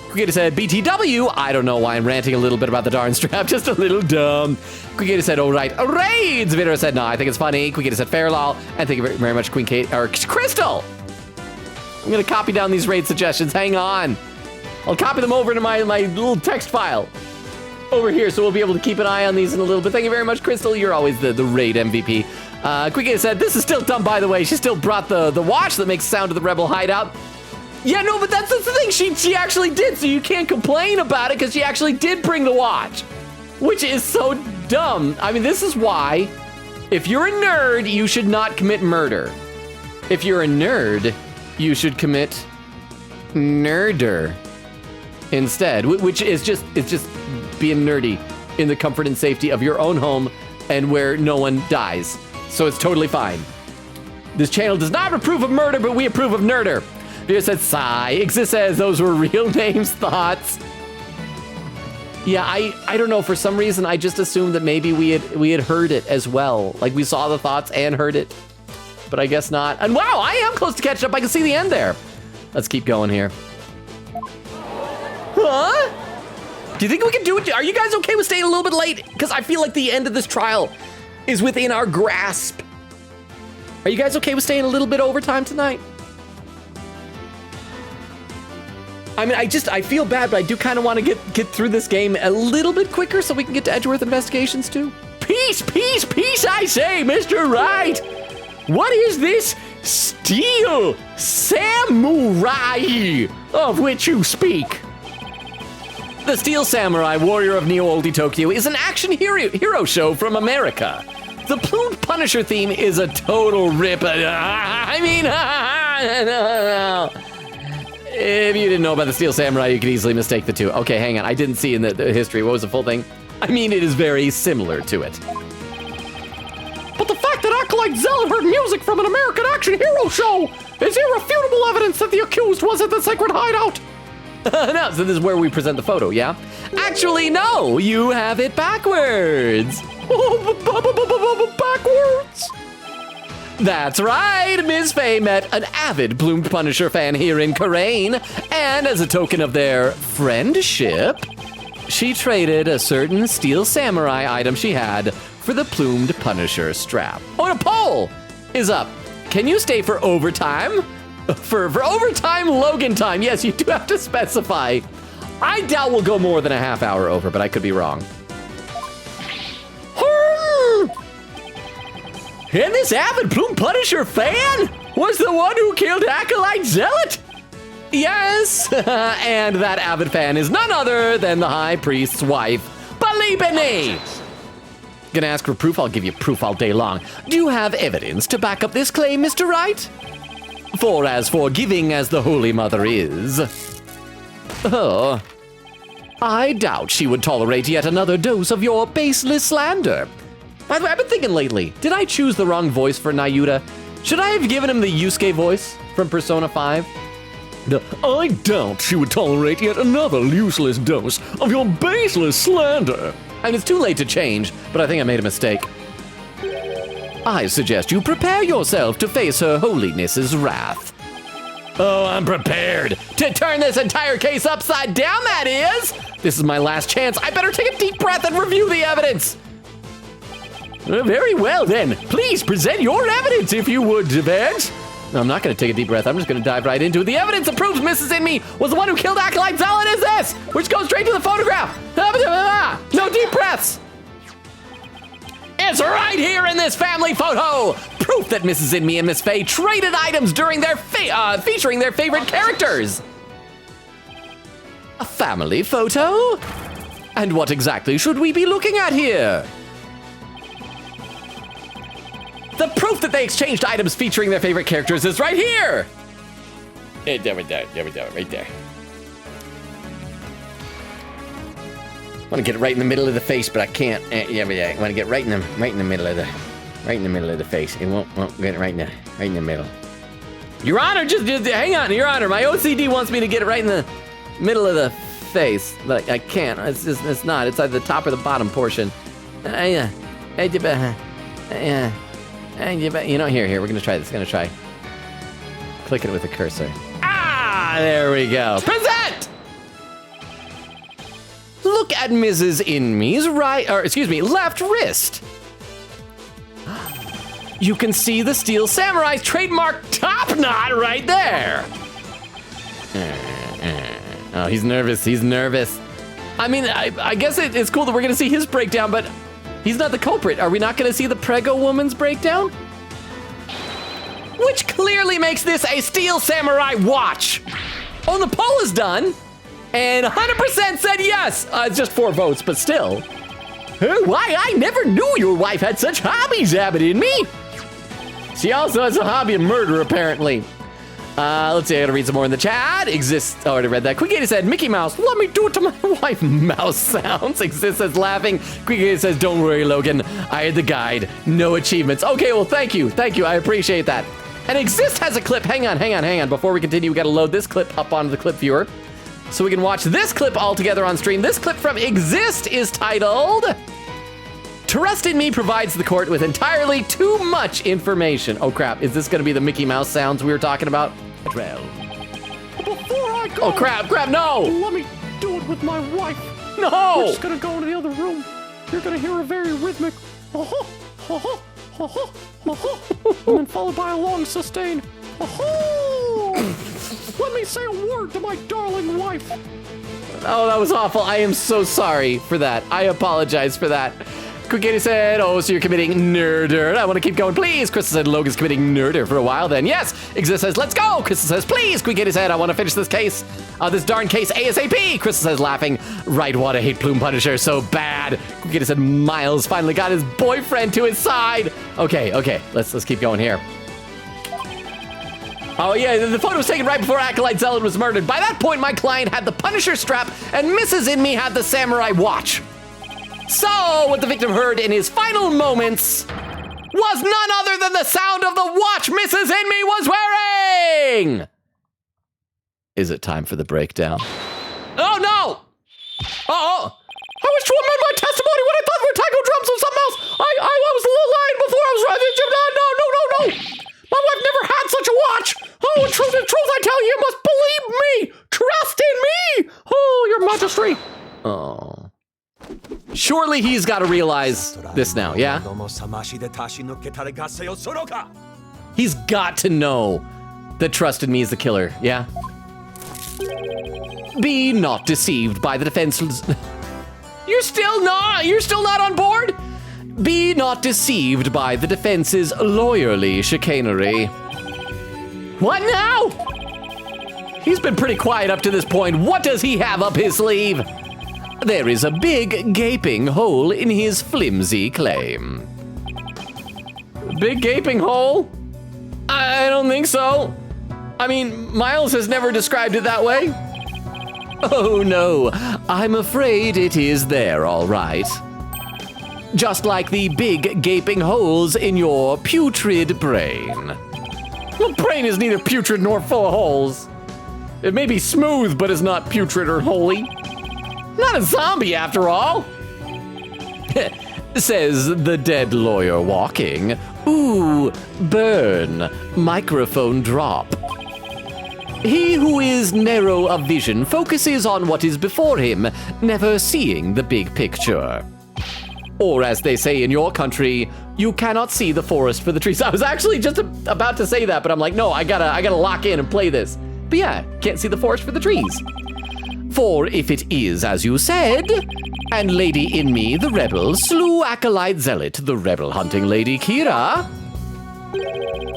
Queen Gita said, BTW. I don't know why I'm ranting a little bit about the darn strap. Just a little dumb. Queen Gita said, oh, right. Raids. Vidra said, no, I think it's funny. Queen Gita said, fair, lol. And thank you very much, Queen Kate, or Crystal. I'm gonna copy down these raid suggestions. Hang on. I'll copy them over into my little text file over here, so we'll be able to keep an eye on these in a little bit. Thank you very much, Crystal. You're always the raid MVP. Quickly said, this is still dumb, by the way. She still brought the watch that makes sound to the Rebel hideout. Yeah, no, but that's the thing. She actually did, so you can't complain about it because she actually did bring the watch, which is so dumb. I mean, this is why, if you're a nerd, you should not commit murder. If you're a nerd, you should commit nerder instead, which is just being nerdy in the comfort and safety of your own home and where no one dies. So it's totally fine. This channel does not approve of murder, but we approve of nerder. Via said, sigh. Exist says those were real names, thoughts. Yeah, I don't know. For some reason, I just assumed that maybe we had heard it as well. Like we saw the thoughts and heard it. But I guess not. And wow, I am close to catching up. I can see the end there. Let's keep going here. Huh? Do you think we can do it? Are you guys okay with staying a little bit late? Because I feel like the end of this trial is within our grasp. Are you guys okay with staying a little bit overtime tonight? I mean, I feel bad, but I do kind of want to get through this game a little bit quicker so we can get to Edgeworth Investigations too. Peace, peace, peace, I say, Mr. Wright! What is this steel samurai of which you speak? The Steel Samurai Warrior of Neo-Oldie Tokyo is an action hero show from America. The Plumed Punisher theme is a total rip. I mean, if you didn't know about the Steel Samurai, you could easily mistake the two. Okay, hang on. I didn't see in the history. What was the full thing? I mean, it is very similar to it. But the fact that Acolyte Zealot heard music from an American action hero show is irrefutable evidence that the accused was at the Sacred Hideout. No, so this is where we present the photo, yeah? Actually, no, you have it backwards. Backwards? That's right, Ms. Faye met an avid Plumed Punisher fan here in Karain, and as a token of their friendship, she traded a certain Steel Samurai item she had for the Plumed Punisher strap. Oh, and a poll is up. Can you stay for overtime? For overtime Logan time, yes, you do have to specify. I doubt we'll go more than a half hour over, but I could be wrong. And this avid Plumed Punisher fan was the one who killed Acolyte Zealot? Yes, and that avid fan is none other than the High Priest's wife, Balibini. Gonna ask for proof? I'll give you proof all day long. Do you have evidence to back up this claim, Mr. Wright? For as forgiving as the Holy Mother is, I doubt she would tolerate yet another dose of your baseless slander. By the way, I've been thinking lately, did I choose the wrong voice for Nayuta? Should I have given him the Yusuke voice from Persona 5? I doubt she would tolerate yet another useless dose of your baseless slander. I mean, it's too late to change, but I think I made a mistake. I suggest you prepare yourself to face Her Holiness's wrath. Oh, I'm prepared to turn this entire case upside down, that is! This is my last chance. I better take a deep breath and review the evidence. Very well, then. Please present your evidence, if you would, Vance. No, I'm not going to take a deep breath. I'm just going to dive right into it. The evidence that proves Mrs. Inme was the one who killed Acolyte Zealot is this, which goes straight to the photograph. No deep breaths. It's right here in this family photo. Proof that Mrs. Inme and Miss Faye traded items during their featuring their favorite characters. A family photo? And what exactly should we be looking at here? The proof that they exchanged items featuring their favorite characters is right here. There we go, right there. I want to get it right in the middle of the face, but I can't. I want to get right in the middle of the face. It won't get it right in the middle. Your Honor, just hang on, Your Honor. My OCD wants me to get it right in the middle of the face, but I can't. It's not. It's at the top or the bottom portion. Here. We're gonna try this. Click it with the cursor. There we go. Present. Look at Mrs. Inme's left wrist. You can see the Steel Samurai's trademark top knot right there. Oh, he's nervous. I mean, I guess it's cool that we're gonna see his breakdown, but he's not the culprit. Are we not gonna see the Prego woman's breakdown? Which clearly makes this a Steel Samurai watch. Oh, the poll is done. And 100% said yes. It's just 4 votes, but still. Why, I never knew your wife had such hobbies, Abbott in me. She also has a hobby of murder, apparently. Let's see, I gotta read some more in the chat. Exists, already read that. Quick said, Mickey Mouse, let me do it to my wife. Mouse sounds. Exists says laughing. Quick says, don't worry, Logan. I had the guide. No achievements. Okay, well, thank you. I appreciate that. And Exist has a clip. Hang on. Before we continue, we gotta load this clip up onto the clip viewer so we can watch this clip all together on stream. This clip from Exist is titled, Trust in Me provides the court with entirely too much information. Oh crap, is this gonna be the Mickey Mouse sounds we were talking about? Well. Before I go. Oh crap, no! Let me do it with my wife. No! We're just gonna go into the other room. You're gonna hear a very rhythmic, and then followed by a long sustain. let me say a word to my darling wife. Oh, that was awful. I am so sorry for that. I apologize for that. Quickie said, oh, so you're committing murder. I want to keep going, please. Krista said, Logan's committing murder for a while then. Yes. Exist says, let's go. Krista says, please. Quickie said, I want to finish this case. This darn case ASAP. Krista says, laughing. Right, want to hate Plume Punisher so bad. Quickie said, Miles finally got his boyfriend to his side. Okay. Let's keep going here. Oh yeah, the photo was taken right before Acolyte Zealot was murdered. By that point, my client had the Punisher strap and Mrs. Inme had the samurai watch. So, what the victim heard in his final moments was none other than the sound of the watch Mrs. Inme was wearing! Is it time for the breakdown? Oh no! Uh-oh! I was to amend my testimony when I thought we were taco drums or something else. I was lying before I was running. No. My wife never had such a watch. Oh, in truth, I tell you, you must believe me. Trust in me. Oh, your majesty. Oh. Surely he's got to realize this now, yeah? He's got to know that Trust in Me is the killer, yeah? Be not deceived by the defenseless... You're still not on board? Be not deceived by the defense's lawyerly chicanery. What now? He's been pretty quiet up to this point. What does he have up his sleeve? There is a big gaping hole in his flimsy claim. Big gaping hole? I don't think so. I mean, Miles has never described it that way. Oh no, I'm afraid it is there, all right. Just like the big gaping holes in your putrid brain. Well, brain is neither putrid nor full of holes. It may be smooth, but is not putrid or holy. Not a zombie, after all. Says the dead lawyer walking. Ooh, burn, microphone drop. He who is narrow of vision focuses on what is before him, never seeing the big picture. Or as they say in your country, you cannot see the forest for the trees. I was actually just about to say that, but I'm like, no, I gotta lock in and play this. But yeah, can't see the forest for the trees. For if it is as you said, and Lady Inme, the rebel, slew Acolyte Zealot, the rebel-hunting Lady Kira,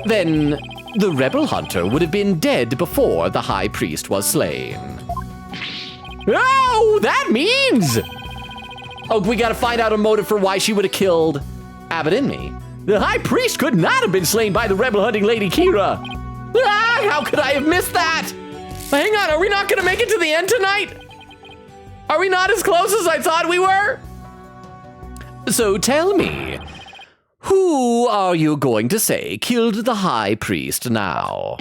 then the rebel hunter would have been dead before the high priest was slain. Oh, that means... Oh, we gotta find out a motive for why she would have killed Abbot Inme. The high priest could not have been slain by the rebel-hunting Lady Kira. Ah, how could I have missed that? Hang on, are we not gonna make it to the end tonight? Are we not as close as I thought we were? So tell me, who are you going to say killed the high priest now?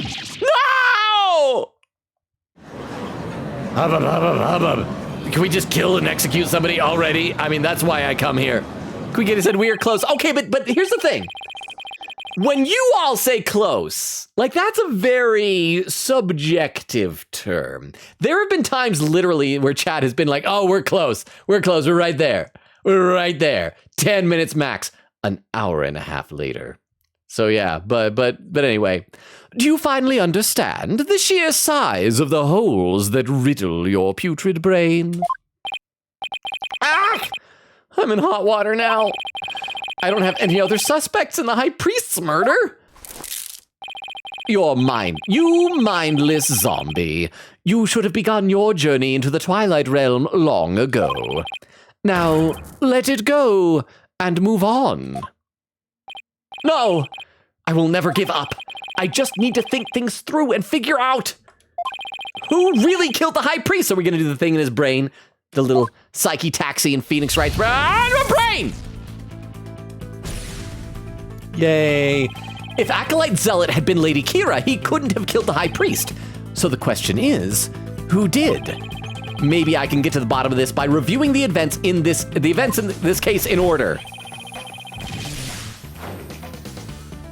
No! Can we just kill and execute somebody already? I mean, that's why I come here. Quiggy said we are close. Okay, but here's the thing. When you all say close, like that's a very subjective term. There have been times literally where chat has been like, oh, we're close, we're right there. We're right there. 10 minutes max, an hour and a half later. So yeah, but anyway, do you finally understand the sheer size of the holes that riddle your putrid brain? Ah! I'm in hot water now. I don't have any other suspects in the high priest's murder. You mindless zombie. You should have begun your journey into the Twilight Realm long ago. Now, let it go and move on. No, I will never give up. I just need to think things through and figure out who really killed the high priest. Are we gonna do the thing in his brain? The little psyche taxi in Phoenix Wright's brain! Yay. If Acolyte Zealot had been Lady Kira, he couldn't have killed the high priest. So the question is, who did? Maybe I can get to the bottom of this by reviewing the events in this case in order.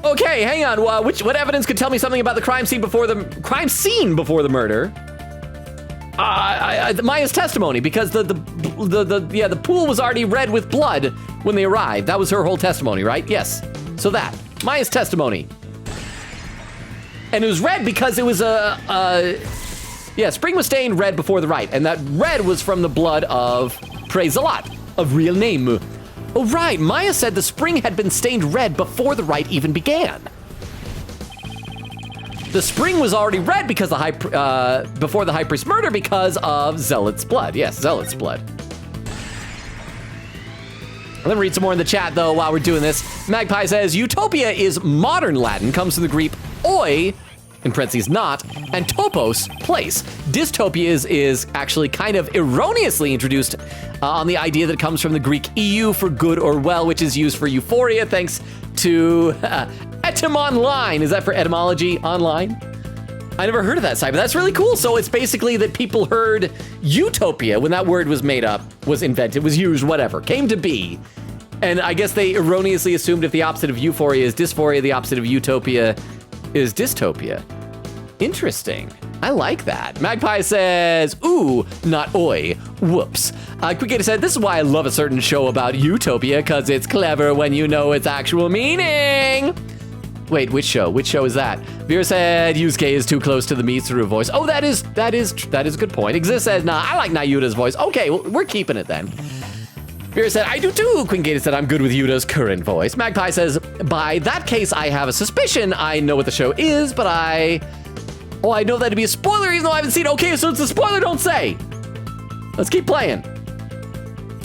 Okay, hang on. What evidence could tell me something about the crime scene before the murder? Maya's testimony, because the pool was already red with blood when they arrived. That was her whole testimony, right? Yes. So that Maya's testimony. And it was red because it was yeah, spring was stained red before the rite, and that red was from the blood of Praise a Lot, of real name. Oh right, Maya said the spring had been stained red before the rite even began. The spring was already red because before the high priest murder because of Zealot's blood. Yes, Zealot's blood. Let me read some more in the chat though while we're doing this. Magpie says, Utopia is modern Latin, comes from the Greek oi, in parentheses not, and topos, place. Dystopia is actually kind of erroneously introduced on the idea that it comes from the Greek EU for good or well, which is used for euphoria thanks to Etymonline. Is that for etymology online? I never heard of that site, but that's really cool. So it's basically that people heard utopia when that word was made up, was invented, was used, whatever, came to be. And I guess they erroneously assumed if the opposite of euphoria is dysphoria, the opposite of utopia is dystopia. Interesting. I like that. Magpie says, ooh, not oi. Whoops. Quickgator said, this is why I love a certain show about utopia, because it's clever when you know its actual meaning. Wait, which show? Which show is that? Vera said, Yusuke is too close to the Mitsuru voice. Oh, that is a good point. Exist says, nah, I like Nayuta's voice. Okay, well, we're keeping it then. Vera said, I do too. Quickgator said, I'm good with Yuta's current voice. Magpie says, by that case, I have a suspicion. I know what the show is, but I know that to be a spoiler even though I haven't seen it. Okay, so it's a spoiler, don't say. Let's keep playing.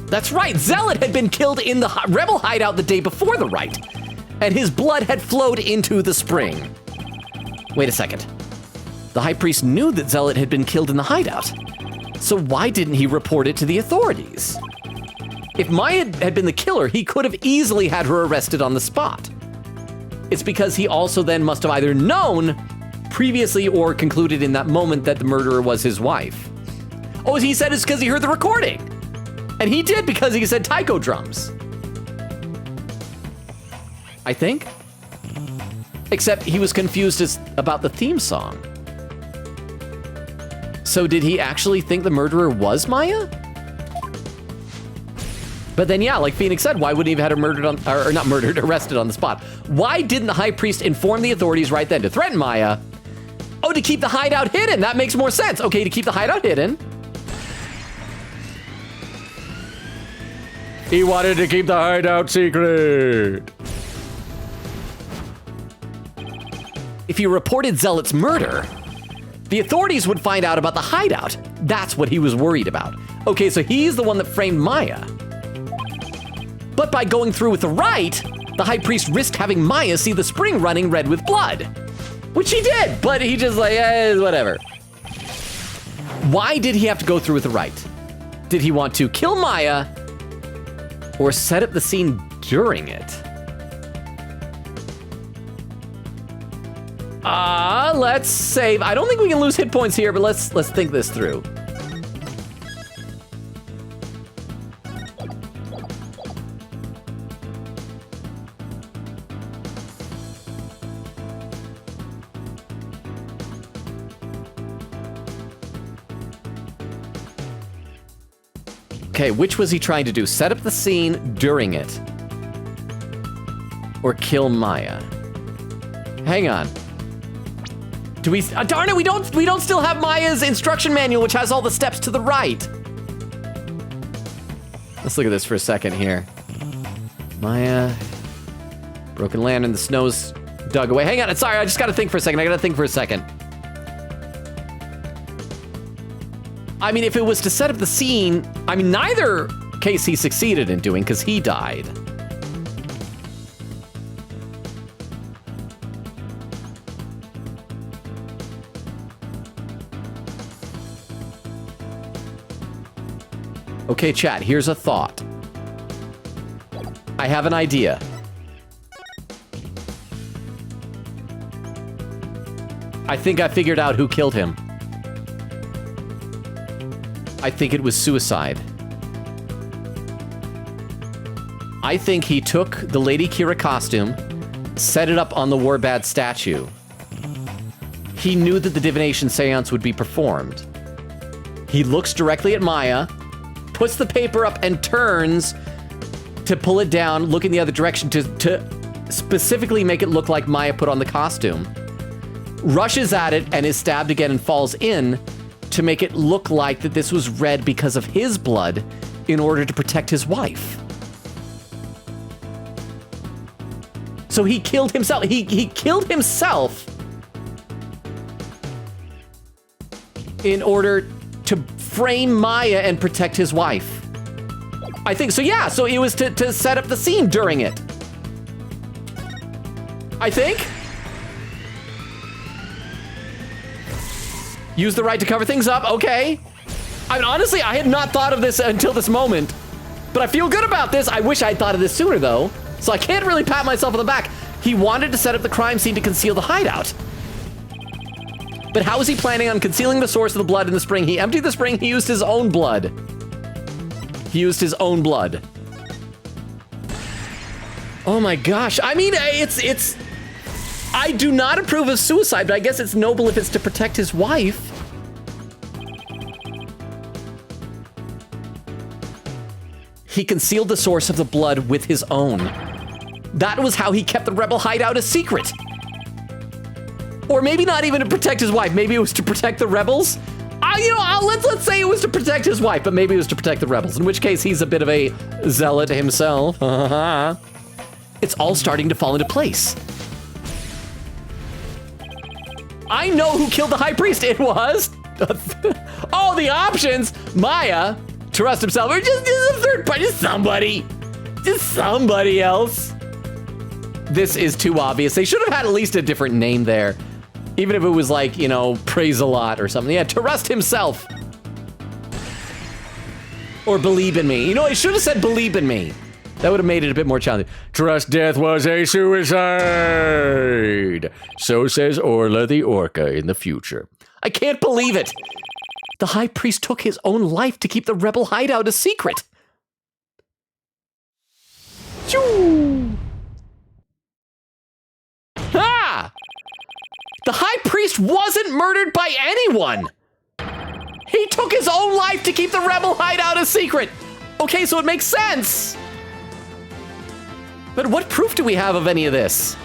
That's right, Zealot had been killed in the rebel hideout the day before the rite, and his blood had flowed into the spring. Wait a second. The high priest knew that Zealot had been killed in the hideout. So why didn't he report it to the authorities? If Maya had been the killer, he could have easily had her arrested on the spot. It's because he also then must have either known previously or concluded in that moment that the murderer was his wife. Oh, he said it's because he heard the recording. And he did because he said taiko drums. I think. Except he was confused about the theme song. So did he actually think the murderer was Maya? But then, yeah, like Phoenix said, why wouldn't he have had her arrested on the spot? Why didn't the high priest inform the authorities right then to threaten Maya? Oh, to keep the hideout hidden. That makes more sense. Okay, to keep the hideout hidden. He wanted to keep the hideout secret. If he reported Zealot's murder, the authorities would find out about the hideout. That's what he was worried about. Okay, so he's the one that framed Maya. But by going through with the rite, the high priest risked having Maya see the spring running red with blood. Which he did, but he just like, whatever. Why did he have to go through with the rite? Did he want to kill Maya or set up the scene during it? Let's save. I don't think we can lose hit points here, but let's think this through. Okay, which was he trying to do? Set up the scene during it. Or kill Maya? Hang on. Do we, darn it, we don't still have Maya's instruction manual, which has all the steps to the right. Let's look at this for a second here. Maya, broken lantern, the snow's dug away. Hang on, sorry, I just gotta think for a second. I mean, if it was to set up the scene, I mean, neither case he succeeded in doing because he died. Okay, chat, here's a thought. I have an idea. I think I figured out who killed him. I think it was suicide. I think he took the Lady Kira costume, set it up on the Warbad statue. He knew that the divination seance would be performed. He looks directly at Maya, puts the paper up and turns to pull it down, look in the other direction to specifically make it look like Maya put on the costume. rushes at it and is stabbed again and falls in to make it look like that this was red because of his blood in order to protect his wife. So he killed himself. He killed himself in order to frame Maya and protect his wife. I think so, yeah. So it was to set up the scene during it. I think. Use the right to cover things up, okay. I mean, honestly, I had not thought of this until this moment, but I feel good about this. I wish I'd thought of this sooner though, so I can't really pat myself on the back. He wanted to set up the crime scene to conceal the hideout. But how was he planning on concealing the source of the blood in the spring? He emptied the spring, he used his own blood. He used his own blood. Oh my gosh, I mean, it's, I do not approve of suicide, but I guess it's noble if it's to protect his wife. He concealed the source of the blood with his own. That was how he kept the rebel hideout a secret. Or maybe not even to protect his wife. Maybe it was to protect the rebels. Let's say it was to protect his wife, but maybe it was to protect the rebels. In which case, he's a bit of a zealot himself. It's all starting to fall into place. I know who killed the high priest. It was. Oh, the options. Maya, trust himself, or just a third party, just somebody else. This is too obvious. They should have had at least a different name there. Even if it was like, you know, praise a lot or something. Yeah, trust himself. Or believe in me. You know, it should have said believe in me. That would have made it a bit more challenging. Trust death was a suicide. So says Orla the Orca in the future. I can't believe it. The high priest took his own life to keep the rebel hideout a secret. Choo! Ah! The high priest wasn't murdered by anyone. He took his own life to keep the rebel hideout a secret. Okay, so it makes sense. But what proof do we have of any of this?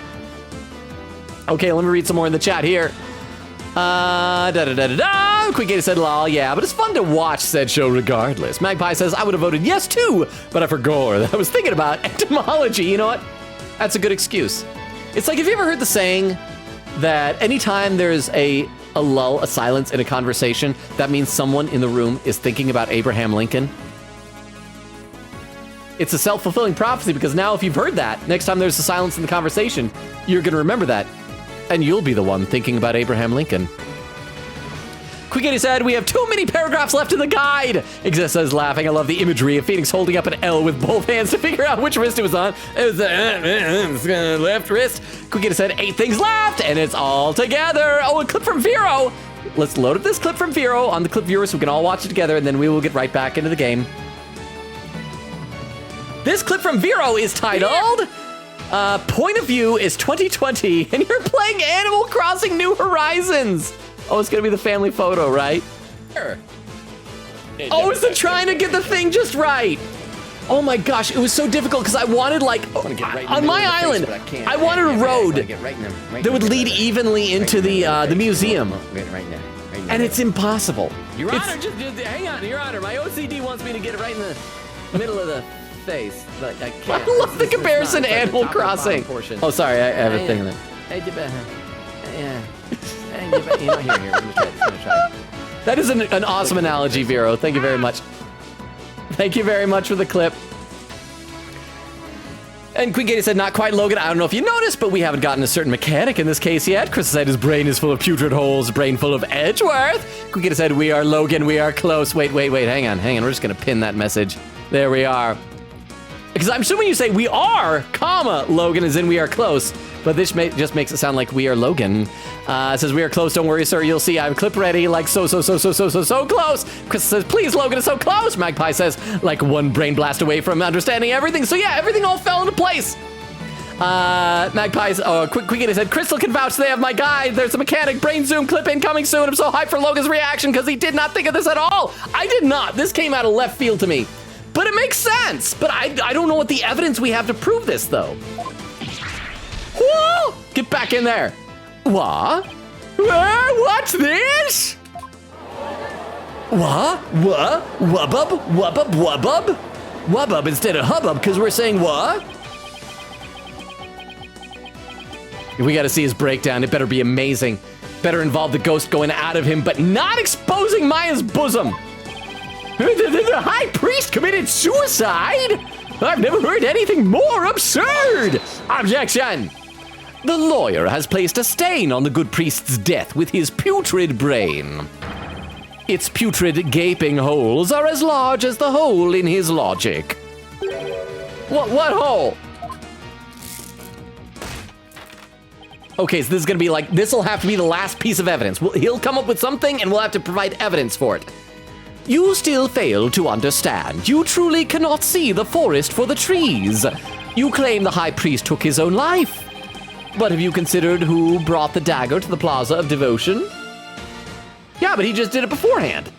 Okay, let me read some more in the chat here. Quick said, lol, yeah, but it's fun to watch said show regardless. Magpie says, I would have voted yes too, but I forgot. I was thinking about etymology. You know what? That's a good excuse. It's like, have you ever heard the saying that anytime there's a lull, a silence in a conversation, that means someone in the room is thinking about Abraham Lincoln? It's a self-fulfilling prophecy, because now if you've heard that, next time there's a silence in the conversation, you're gonna remember that, and you'll be the one thinking about Abraham Lincoln. Quickity said, we have too many paragraphs left in the guide. Exist says, laughing, I love the imagery of Phoenix holding up an L with both hands to figure out which wrist it was on. It was the left wrist. Quickity said, 8 things left, and it's all together. Oh, a clip from Vero. Let's load up this clip from Vero on the clip viewer so we can all watch it together, and then we will get right back into the game. This clip from Vero is titled, Point of View is 2020, and you're playing Animal Crossing New Horizons. Oh, it's gonna be the family photo, right? Sure. Oh, is it trying to get the thing just right? Oh my gosh, it was so difficult because I wanted on my island, I wanted a road that would lead evenly into the museum. And it's impossible. Your Honor, just hang on, Your Honor. My OCD wants me to get it right in the middle of the face, but I can't. I love the comparison to Animal Crossing. Oh, sorry, I have a thing there. Here, let me try. That is an awesome analogy, Vero. Thank you very much. Thank you very much for the clip. And Queen Katie said, not quite, Logan. I don't know if you noticed, but we haven't gotten a certain mechanic in this case yet. Chris said his brain is full of putrid holes, brain full of Edgeworth. Queen Katie said, we are Logan, we are close. Wait, hang on. We're just gonna pin that message. There we are. Because I'm assuming you say we are, comma, Logan, as in we are close. But this just makes it sound like we are Logan. It says, we are close, don't worry, sir, you'll see I'm clip ready, like so close. Chris says, please, Logan is so close. Magpie says, like one brain blast away from understanding everything. So yeah, everything all fell into place. Magpie's, Quickity said, Crystal can vouch, they have my guide. There's a mechanic, brain zoom, clip incoming soon. I'm so hyped for Logan's reaction because he did not think of this at all. I did not. This came out of left field to me. But it makes sense. But I don't know what the evidence we have to prove this, though. Whoa! Get back in there. What? What's this? What? Wubbub? Wubbub? Wubbub? Wubbub instead of hubbub because we're saying what? We gotta see his breakdown. It better be amazing. Better involve the ghost going out of him, but not exposing Maya's bosom. The high priest committed suicide? I've never heard anything more absurd. Objection. The lawyer has placed a stain on the good priest's death with his putrid brain. Its putrid gaping holes are as large as the hole in his logic. What hole? Okay, so this is gonna be like, this'll have to be the last piece of evidence. He'll come up with something and we'll have to provide evidence for it. You still fail to understand. You truly cannot see the forest for the trees. You claim the high priest took his own life. But have you considered who brought the dagger to the Plaza of Devotion? Yeah, but he just did it beforehand.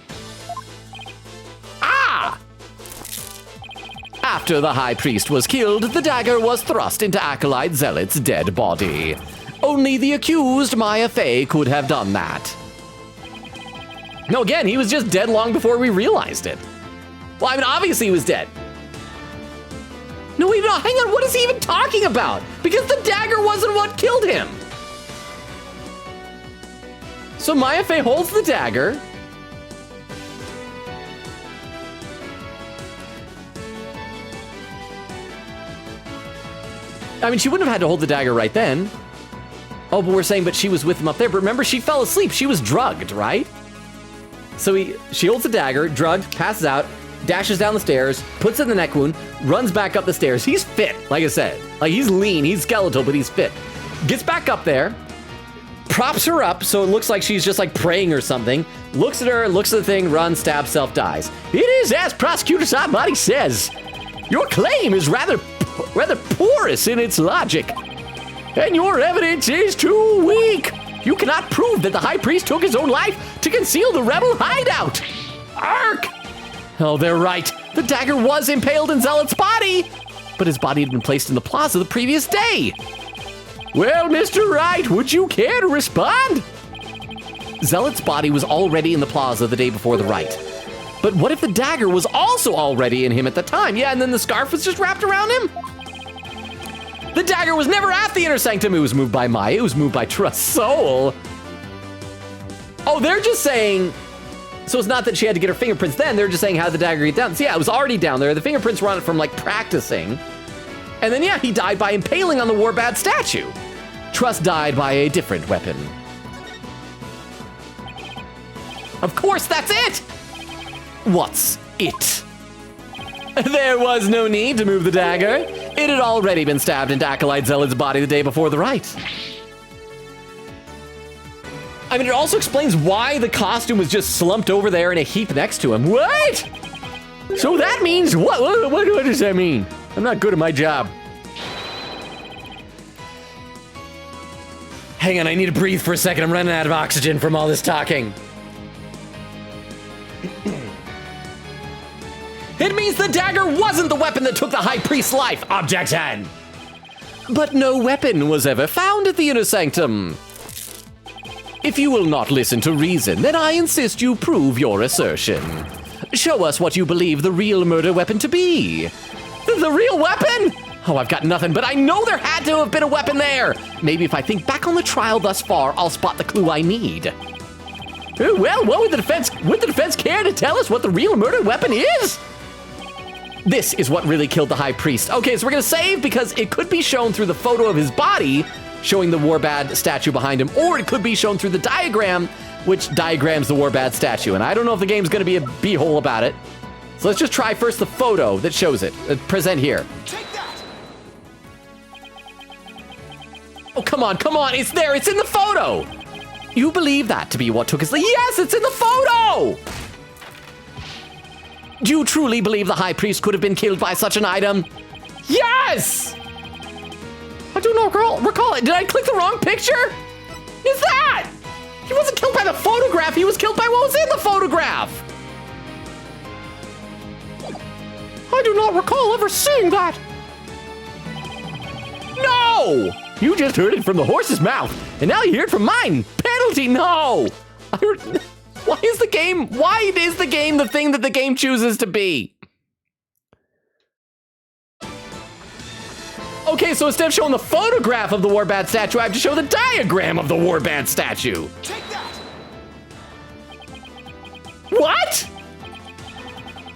Ah! After the high priest was killed, the dagger was thrust into Acolyte Zealot's dead body. Only the accused Maya Fey could have done that. No, again, he was just dead long before we realized it. Well, I mean, obviously he was dead. No, wait, no, hang on, what is he even talking about? Because the dagger wasn't what killed him. So Maya Fey holds the dagger. I mean, she wouldn't have had to hold the dagger right then. Oh, but we're saying, but she was with him up there. But remember, she fell asleep. She was drugged, right? So she holds the dagger, drugged, passes out, dashes down the stairs, puts it in the neck wound, runs back up the stairs. He's fit, like I said. Like, he's lean, he's skeletal, but he's fit. Gets back up there, props her up so it looks like she's just like praying or something, looks at her, looks at the thing, runs, stabs, self, dies. It is as Prosecutor Sabmati says. Your claim is rather porous in its logic. And your evidence is too weak. You cannot prove that the high priest took his own life to conceal the rebel hideout. Ark! Oh, they're right. The dagger was impaled in Zealot's body, but his body had been placed in the plaza the previous day. Well, Mr. Rite, would you care to respond? Zealot's body was already in the plaza the day before the rite. But what if the dagger was also already in him at the time? Yeah, and then the scarf was just wrapped around him? The dagger was never at the inner sanctum. It was moved by Maya. It was moved by Trust's soul. Oh, they're just saying... So it's not that she had to get her fingerprints then. They're just saying how did the dagger get down. So yeah, it was already down there. The fingerprints were on it from, like, practicing. And then, yeah, he died by impaling on the Warbad statue. Trust died by a different weapon. Of course, that's it! What's it? There was no need to move the dagger. It had already been stabbed into Acolyte Zealot's body the day before the rite. I mean, it also explains why the costume was just slumped over there in a heap next to him. What? So that means what? What does that mean? I'm not good at my job. Hang on, I need to breathe for a second. I'm running out of oxygen from all this talking. It means the dagger wasn't the weapon that took the high priest's life. Objection. But no weapon was ever found at the inner sanctum. If you will not listen to reason, then I insist you prove your assertion. Show us what you believe the real murder weapon to be. The real weapon? Oh, I've got nothing, but I know there had to have been a weapon there. Maybe if I think back on the trial thus far, I'll spot the clue I need. Well, what would the defense care to tell us what the real murder weapon is? This is what really killed the high priest. Okay, so we're gonna save because it could be shown through the photo of his body, showing the Warbad statue behind him, or it could be shown through the diagram, which diagrams the Warbad statue. And I don't know if the game's gonna be a beehole about it. So let's just try first the photo that shows it. Present here. Take that! Oh, come on, it's there, it's in the photo! You believe that to be what took his life? Yes, it's in the photo! Do you truly believe the high priest could have been killed by such an item? Yes! I do not recall it. Did I click the wrong picture? Is that? He wasn't killed by the photograph. He was killed by what was in the photograph. I do not recall ever seeing that. No! You just heard it from the horse's mouth, and now you hear it from mine. Pen penalty. No. Why is the game the thing that the game chooses to be? Okay, so instead of showing the photograph of the Warbad statue, I have to show the diagram of the Warbad statue. Take that. What?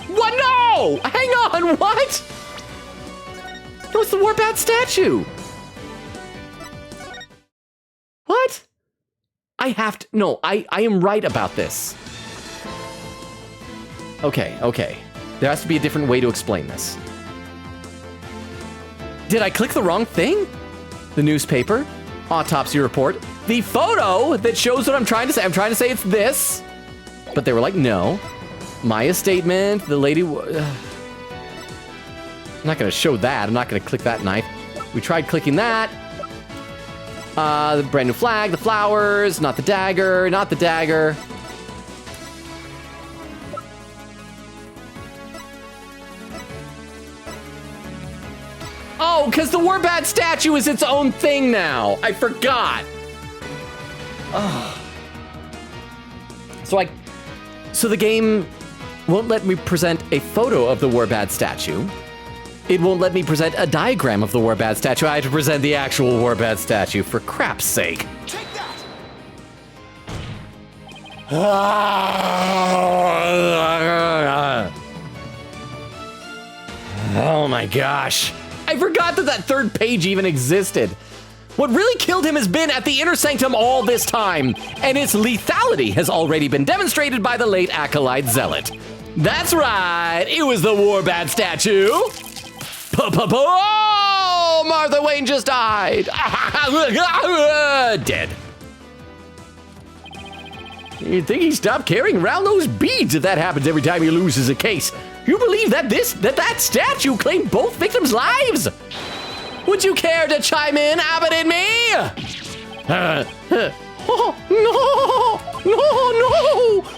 What? No! Hang on, what? No, it's the Warbad statue. What? I have to, no, I am right about this. Okay. There has to be a different way to explain this. Did I click the wrong thing? The newspaper, autopsy report, the photo that shows what I'm trying to say. I'm trying to say it's this, but they were like, no. Maya's statement, the lady, I'm not gonna show that. I'm not gonna click that knife. We tried clicking that. The brand new flag, the flowers, not the dagger, not the dagger. Oh, because the Warbad statue is its own thing now. I forgot. Oh. So the game won't let me present a photo of the Warbad statue. It won't let me present a diagram of the Warbad statue. I have to present the actual Warbad statue, for crap's sake. Take that! Oh my gosh. I forgot that third page even existed. What really killed him has been at the inner sanctum all this time, and its lethality has already been demonstrated by the late acolyte zealot. That's right, it was the Warbad statue. Oh, Martha Wayne just died. Dead. You'd think he stopped carrying around those beads if that happens every time he loses a case. You believe that that statue claimed both victims' lives? Would you care to chime in, Abbott and me? Oh, no!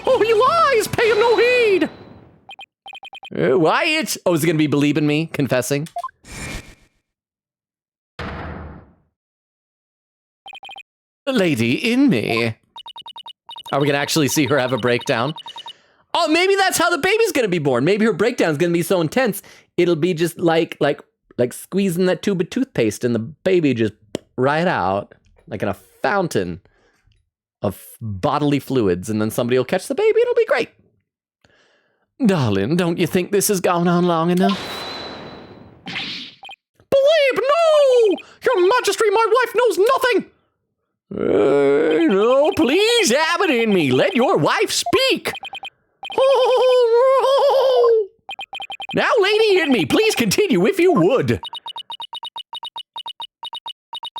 Oh, he lies! Pay him no heed! Wyatt! Oh, is it gonna be believing me? Confessing? The lady in me. Are we gonna actually see her have a breakdown? Oh, maybe that's how the baby's gonna be born. Maybe her breakdown's gonna be so intense, it'll be just like squeezing that tube of toothpaste and the baby just right out, like in a fountain of bodily fluids, and then somebody will catch the baby, it'll be great. Darling, don't you think this has gone on long enough? Believe, no! Your Majesty, my wife knows nothing! No, please, Abbott in me, let your wife speak. Oh, no! Now, lady in me, please continue if you would.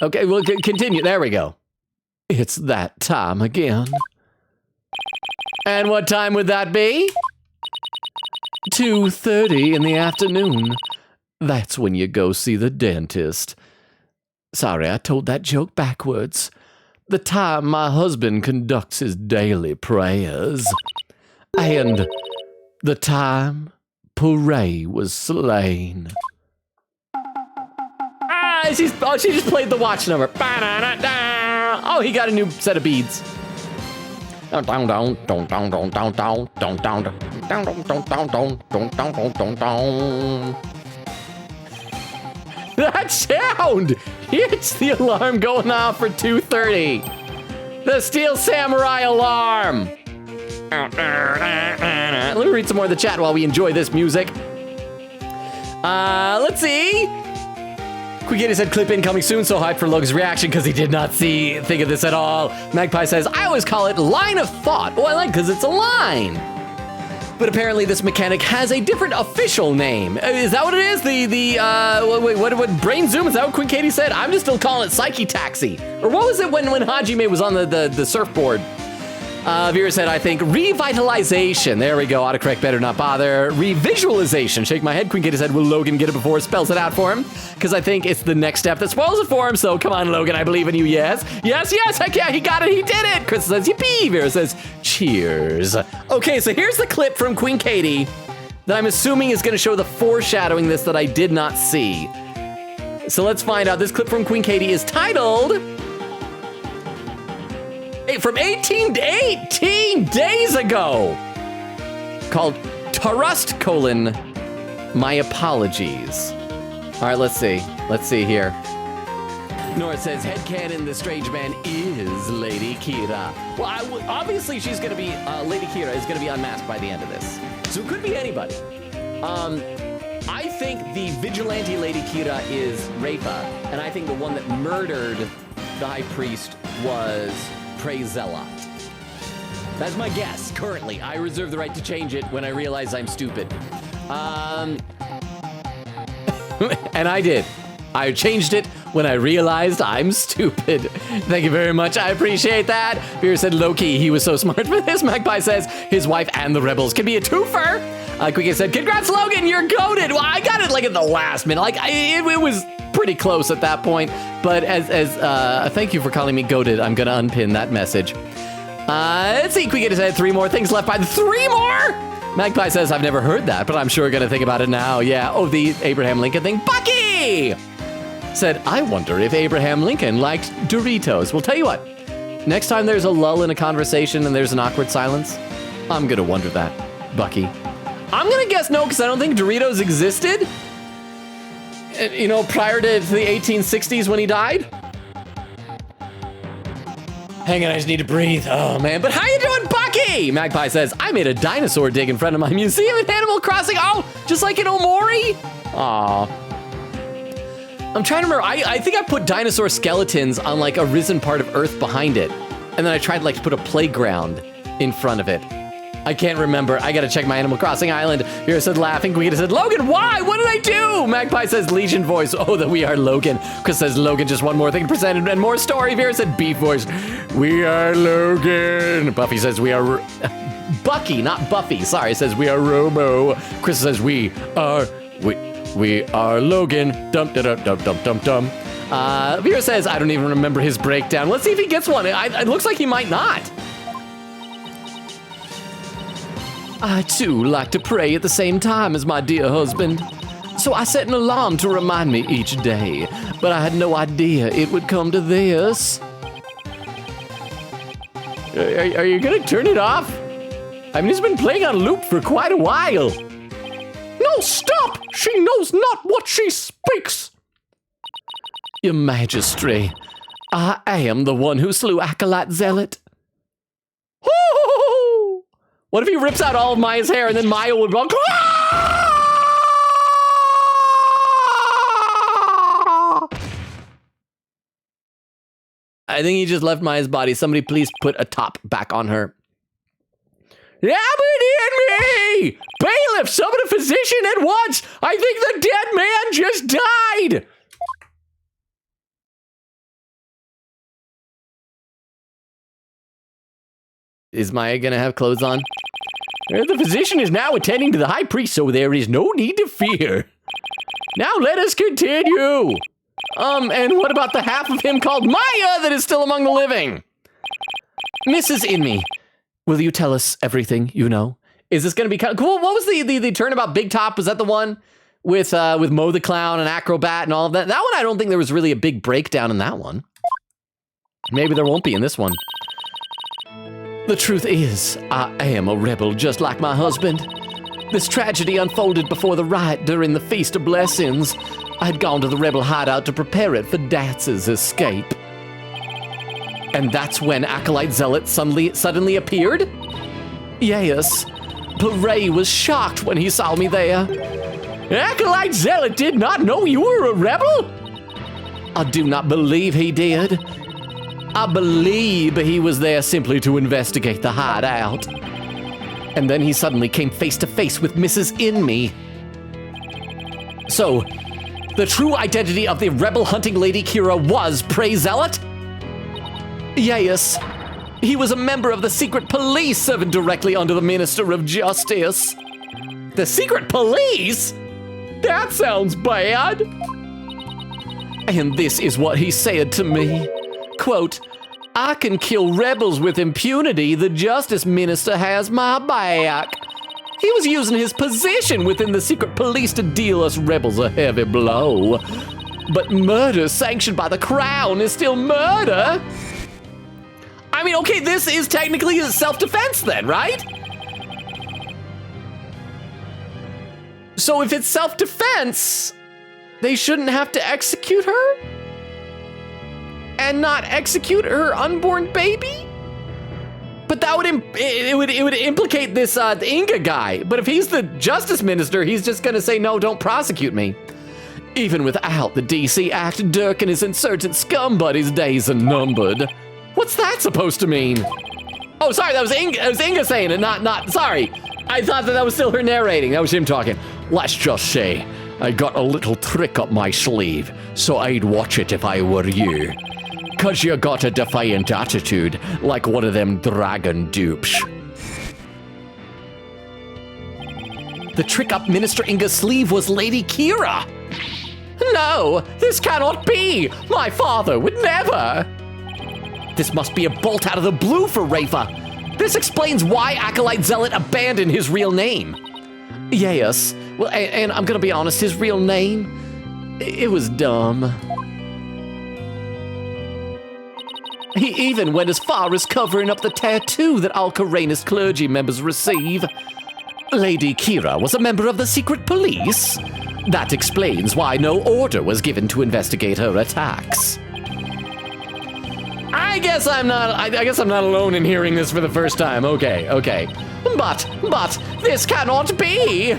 Okay, well, continue. There we go. It's that time again. And what time would that be? 2:30 in the afternoon. That's when you go see the dentist. Sorry, I told that joke backwards. The time my husband conducts his daily prayers. And the time Puree was slain. She just played the watch number. Oh, he got a new set of beads. That sound! It's the alarm going off for 2:30. The Steel Samurai alarm. Let me read some more of the chat while we enjoy this music. Let's see. Quickity said clip in coming soon, so hyped for Logan's reaction because he did not think of this at all. Magpie says, I always call it line of thought. Oh, I like because it's a line. But apparently this mechanic has a different official name. Is that what it is? What brain zoom? Is that what Queen Katie said? I'm just still calling it Psyche Taxi. Or what was it when Hajime was on the surfboard? Vera said, I think revitalization. There we go. Autocorrect better not bother. Revisualization. Shake my head. Queen Katie said, will Logan get it before it spells it out for him? Because I think it's the next step that spoils it for him. So come on, Logan. I believe in you. Yes. Yes. Heck yeah. He got it. He did it. Chris says, yippee. Vera says, cheers. Okay, so here's the clip from Queen Katie that I'm assuming is going to show the foreshadowing this that I did not see. So let's find out. This clip from Queen Katie is titled from 18 days ago, called Trust: My Apologies. All right, let's see. Let's see here. Nora says, headcanon, the strange man is Lady Kira. Well, obviously she's going to be, Lady Kira is going to be unmasked by the end of this. So it could be anybody. I think the vigilante Lady Kira is Rapa, and I think the one that murdered the high priest was Prezella. That's my guess, currently. I reserve the right to change it when I realize I'm stupid. And I did. I changed it when I realized I'm stupid. Thank you very much. I appreciate that. Beer said low-key, he was so smart for this. Magpie says his wife and the rebels can be a twofer. Quickie said, congrats, Logan, you're goated. Well, I got it like at the last minute. Like, it was pretty close at that point. But as thank you for calling me goated. I'm going to unpin that message. Let's see, Quickie said 3 more things left by the 3 more. Magpie says, I've never heard that, but I'm sure going to think about it now. Yeah, oh, the Abraham Lincoln thing. Bucky said, I wonder if Abraham Lincoln liked Doritos. Well, tell you what, next time there's a lull in a conversation and there's an awkward silence, I'm going to wonder that, Bucky. I'm going to guess no, because I don't think Doritos existed, you know, prior to the 1860s when he died. Hang on, I just need to breathe. Oh, man. But how you doing, Bucky? Magpie says, I made a dinosaur dig in front of my museum in Animal Crossing. Oh, just like in Omori? Aw. I'm trying to remember. I think I put dinosaur skeletons on, like, a risen part of Earth behind it. And then I tried, like, to put a playground in front of it. I can't remember. I gotta check my Animal Crossing island. Vera said, laughing. Guida said, Logan, why? What did I do? Magpie says, Legion voice. Oh, that we are Logan. Chris says, Logan, just one more thing presented and more story. Vera said, beef voice. We are Logan. Buffy says, we are... Bucky, not Buffy. Sorry, says, we are Robo. Chris says, we are Logan. Dum, dum, dum, dum, dum, dum. Vera says, I don't even remember his breakdown. Let's see if he gets one. It looks like he might not. I, too, like to pray at the same time as my dear husband. So I set an alarm to remind me each day, but I had no idea it would come to this. Are you gonna turn it off? I mean, it's been playing on loop for quite a while. No, stop! She knows not what she speaks. Your Majesty, I am the one who slew Acolyte Zealot. What if he rips out all of Maya's hair and then Maya would go, I think he just left Maya's body. Somebody please put a top back on her. Yeah, me! Bailiff, summon a physician at once! I think the dead man just died! Is Maya gonna have clothes on? The physician is now attending to the high priest, so there is no need to fear. Now let us continue. And what about the half of him called Maya that is still among the living? Mrs. Inme, will you tell us everything you know? Is this gonna be kind of cool? What was the Turnabout Big Top? Was that the one with Mo the Clown and Acrobat and all of that? That one, I don't think there was really a big breakdown in that one. Maybe there won't be in this one. The truth is, I am a rebel just like my husband. This tragedy unfolded before the rite during the Feast of Blessings. I had gone to the rebel hideout to prepare it for Datz's escape. And that's when Acolyte Zealot suddenly appeared? Yes. Beret was shocked when he saw me there. Acolyte Zealot did not know you were a rebel? I do not believe he did. I believe he was there simply to investigate the hideout. And then he suddenly came face to face with Mrs. Inme. So, the true identity of the rebel-hunting Lady Kira was Zealot? Yes. He was a member of the secret police serving directly under the Minister of Justice. The secret police? That sounds bad. And this is what he said to me. Quote, I can kill rebels with impunity. The Justice Minister has my back. He was using his position within the secret police to deal us rebels a heavy blow. But murder sanctioned by the Crown is still murder. I mean, okay, this is technically self-defense then, right? So if it's self-defense, they shouldn't have to execute her? And not execute her unborn baby? But that would it would implicate this Inga guy. But if he's the justice minister, he's just gonna say, no, don't prosecute me. Even without the DC Act, Dirk and his insurgent scum buddies' days are numbered. What's that supposed to mean? Oh, sorry, that was Inga saying it, not, sorry. I thought that was still her narrating. That was him talking. Let's just say, I got a little trick up my sleeve, so I'd watch it if I were you. 'Cause you got a defiant attitude, like one of them dragon dupes. The trick up Minister Inga's sleeve was Lady Kira. No, this cannot be. My father would never. This must be a bolt out of the blue for Rafa. This explains why Acolyte Zealot abandoned his real name. Yes, well, and I'm gonna be honest, his real name, it was dumb. He even went as far as covering up the tattoo that all Karenist clergy members receive. Lady Kira was a member of the secret police. That explains why no order was given to investigate her attacks. I guess I'm not alone in hearing this for the first time. Okay. But this cannot be.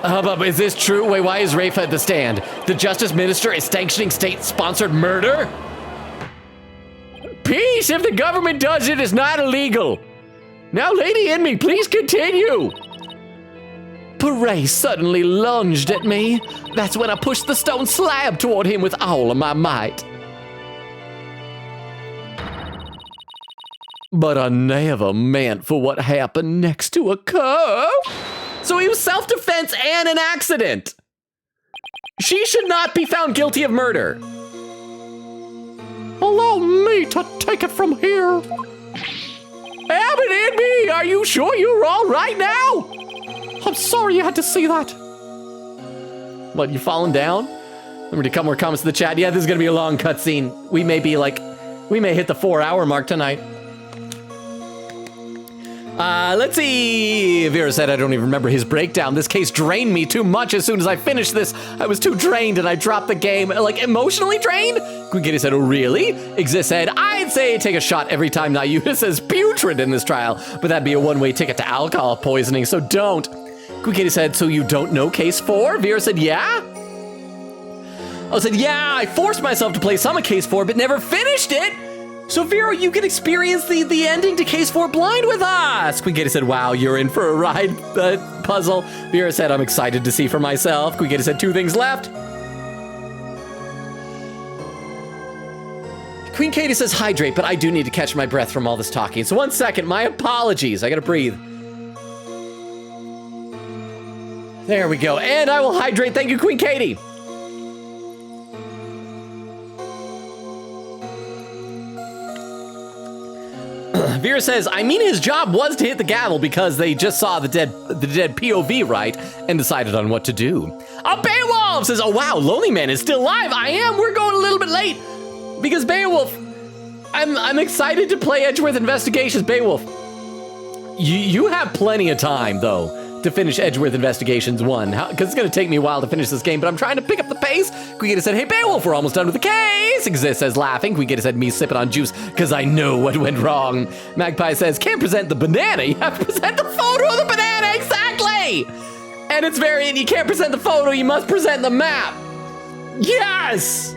But is this true? Wait, why is Rafa at the stand? The Justice Minister is sanctioning state-sponsored murder? Peace! If the government does it, it's not illegal. Now, Lady Inme, please continue. Beret suddenly lunged at me. That's when I pushed the stone slab toward him with all of my might. But I never meant for what happened next to occur. So he was self-defense and an accident. She should not be found guilty of murder. Allow me to take it from here. Abbott and me, are you sure you're all right now? I'm sorry you had to see that. What, you falling down? Remember to come more comments in the chat. Yeah, this is gonna be a long cutscene. We may hit the 4-hour mark tonight. Let's see. Vera said, I don't even remember his breakdown. This case drained me too much. As soon as I finished this, I was too drained and I dropped the game. Like, emotionally drained? Queen Katie said, oh, really? Exist said, I'd say take a shot every time Nayuta says putrid in this trial, but that'd be a one-way ticket to alcohol poisoning, so don't. Queen Katie said, so you don't know case 4? Vera said, yeah? I said, yeah, I forced myself to play some of case 4, but never finished it. So, Vera, you can experience the ending to Case 4 blind with us. Queen Katie said, wow, you're in for a ride, puzzle. Vera said, I'm excited to see for myself. Queen Katie said, 2 things left. Queen Katie says, hydrate, but I do need to catch my breath from all this talking. So 1 second, my apologies. I gotta breathe. There we go. And I will hydrate. Thank you, Queen Katie. Vera says, I mean, his job was to hit the gavel because they just saw the dead POV, right? And decided on what to do. Beowulf says, oh, wow, Lonely Man is still alive. I am. We're going a little bit late because Beowulf, I'm excited to play Edgeworth Investigations. Beowulf, you have plenty of time, though, to finish Edgeworth Investigations 1, because it's going to take me a while to finish this game, but I'm trying to pick up the pace. Queen Katie said, hey, Beowulf, we're almost done with the case. Exist says, laughing. Queen Katie said, me sipping on juice, because I know what went wrong. Magpie says, can't present the banana. You have to present the photo of the banana. Exactly. And it's you can't present the photo. You must present the map. Yes.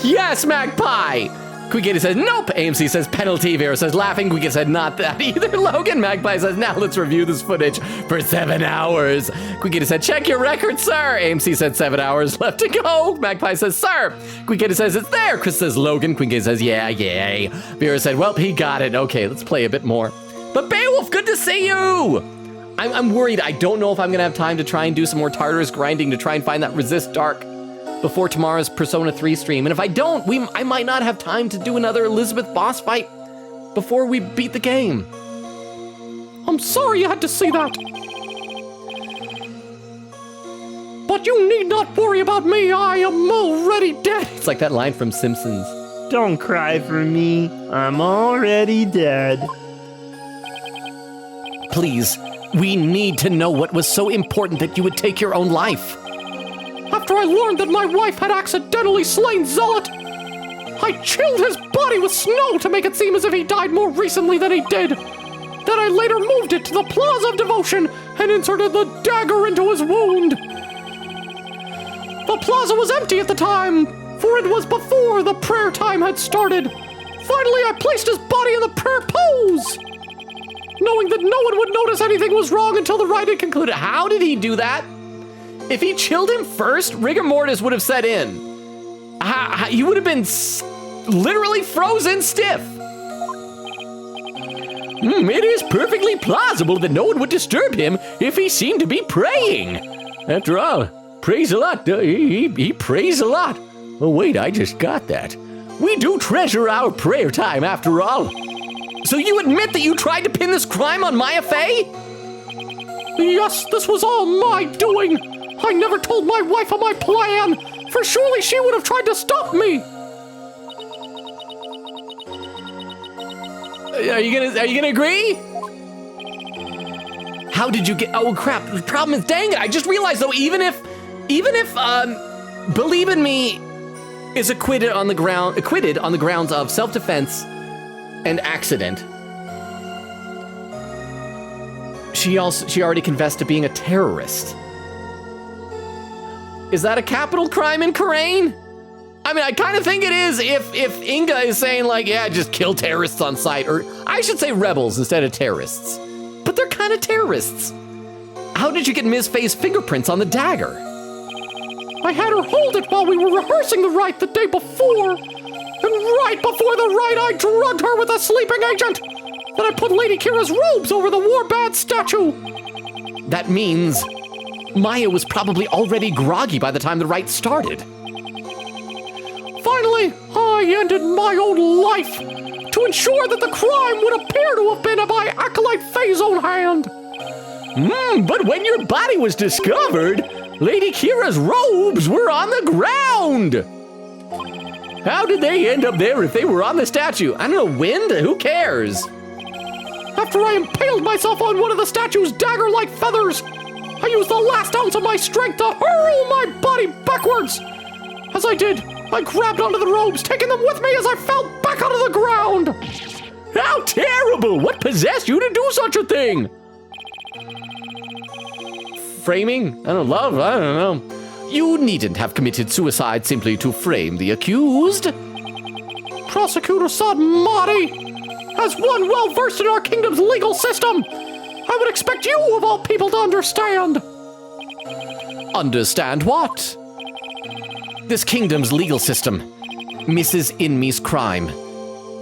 Yes, Magpie. Queen Katie says, nope. AMC says, penalty. Vera says, laughing. Queen Katie said, not that either. Logan Magpie says, now let's review this footage for 7 hours. Queen Katie said, check your record, sir. AMC said, 7 hours left to go. Magpie says, sir. Queen Katie says, it's there. Chris says, Logan. Queen Katie says, yeah. Vera said, well, he got it. Okay, let's play a bit more. But Beowulf, good to see you. I'm worried. I don't know if I'm going to have time to try and do some more Tartarus grinding to try and find that Resist Dark before tomorrow's Persona 3 stream. And if I don't, I might not have time to do another Elizabeth boss fight before we beat the game. I'm sorry you had to see that. But you need not worry about me. I am already dead. It's like that line from Simpsons. Don't cry for me. I'm already dead. Please, we need to know what was so important that you would take your own life. After I learned that my wife had accidentally slain Zealot, I chilled his body with snow to make it seem as if he died more recently than he did. Then I later moved it to the Plaza of Devotion and inserted the dagger into his wound. The plaza was empty at the time, for it was before the prayer time had started. Finally, I placed his body in the prayer pose, knowing that no one would notice anything was wrong until the rite had concluded. How did he do that? If he chilled him first, rigor mortis would have set in. He would have been literally frozen stiff. It is perfectly plausible that no one would disturb him if he seemed to be praying. After all, prays a lot. He prays a lot. Oh, wait, I just got that. We do treasure our prayer time, after all. So you admit that you tried to pin this crime on Maya Fey? Yes, this was all my doing. I never told my wife of my plan, for surely she would have tried to stop me. Are you gonna agree? How did you get? Oh crap! The problem is, dang it! I just realized though, even if, Believe in Me is acquitted on the grounds of self-defense and accident, she already confessed to being a terrorist. Is that a capital crime in Karain? I mean, I kind of think it is if Inga is saying like, yeah, just kill terrorists on sight, or I should say rebels instead of terrorists. But they're kind of terrorists. How did you get Ms. Faye's fingerprints on the dagger? I had her hold it while we were rehearsing the rite the day before. And right before the rite, I drugged her with a sleeping agent. Then I put Lady Kira's robes over the Warbad statue. That means Maya was probably already groggy by the time the rite started. Finally, I ended my own life to ensure that the crime would appear to have been by Acolyte Faye's own hand. But when your body was discovered, Lady Kira's robes were on the ground. How did they end up there if they were on the statue? I don't know, wind? Who cares? After I impaled myself on one of the statue's dagger-like feathers, I used the last ounce of my strength to hurl my body backwards. As I did, I grabbed onto the robes, taking them with me as I fell back onto the ground. How terrible! What possessed you to do such a thing? Framing? I don't know. You needn't have committed suicide simply to frame the accused. Prosecutor Saad Mahdi, as one well-versed in our kingdom's legal system, I would expect you, of all people, to understand. Understand what? This kingdom's legal system. Mrs. Inmi's crime.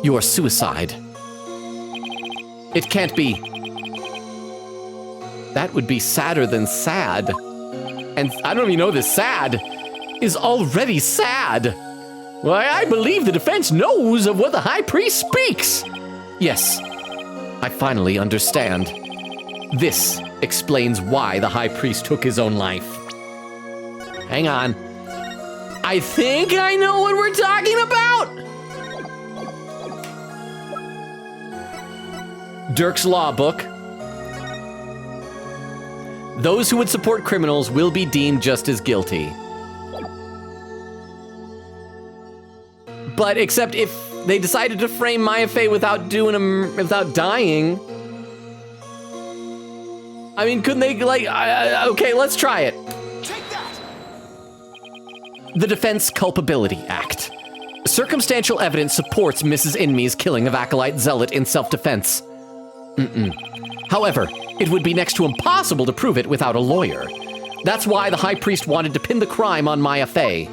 Your suicide. It can't be. That would be sadder than sad. And I don't even know this sad is already sad. Why, I believe the defense knows of what the high priest speaks. Yes, I finally understand. This explains why the high priest took his own life. Hang on. I think I know what we're talking about. Dirk's Law Book. Those who would support criminals will be deemed just as guilty. But except if they decided to frame Maya Fey without dying. I mean, couldn't they okay, let's try it. Take that. The Defense Culpability Act. Circumstantial evidence supports Mrs. Inmi's killing of Acolyte Zealot in self-defense. However, it would be next to impossible to prove it without a lawyer. That's why the High Priest wanted to pin the crime on Maya Fey.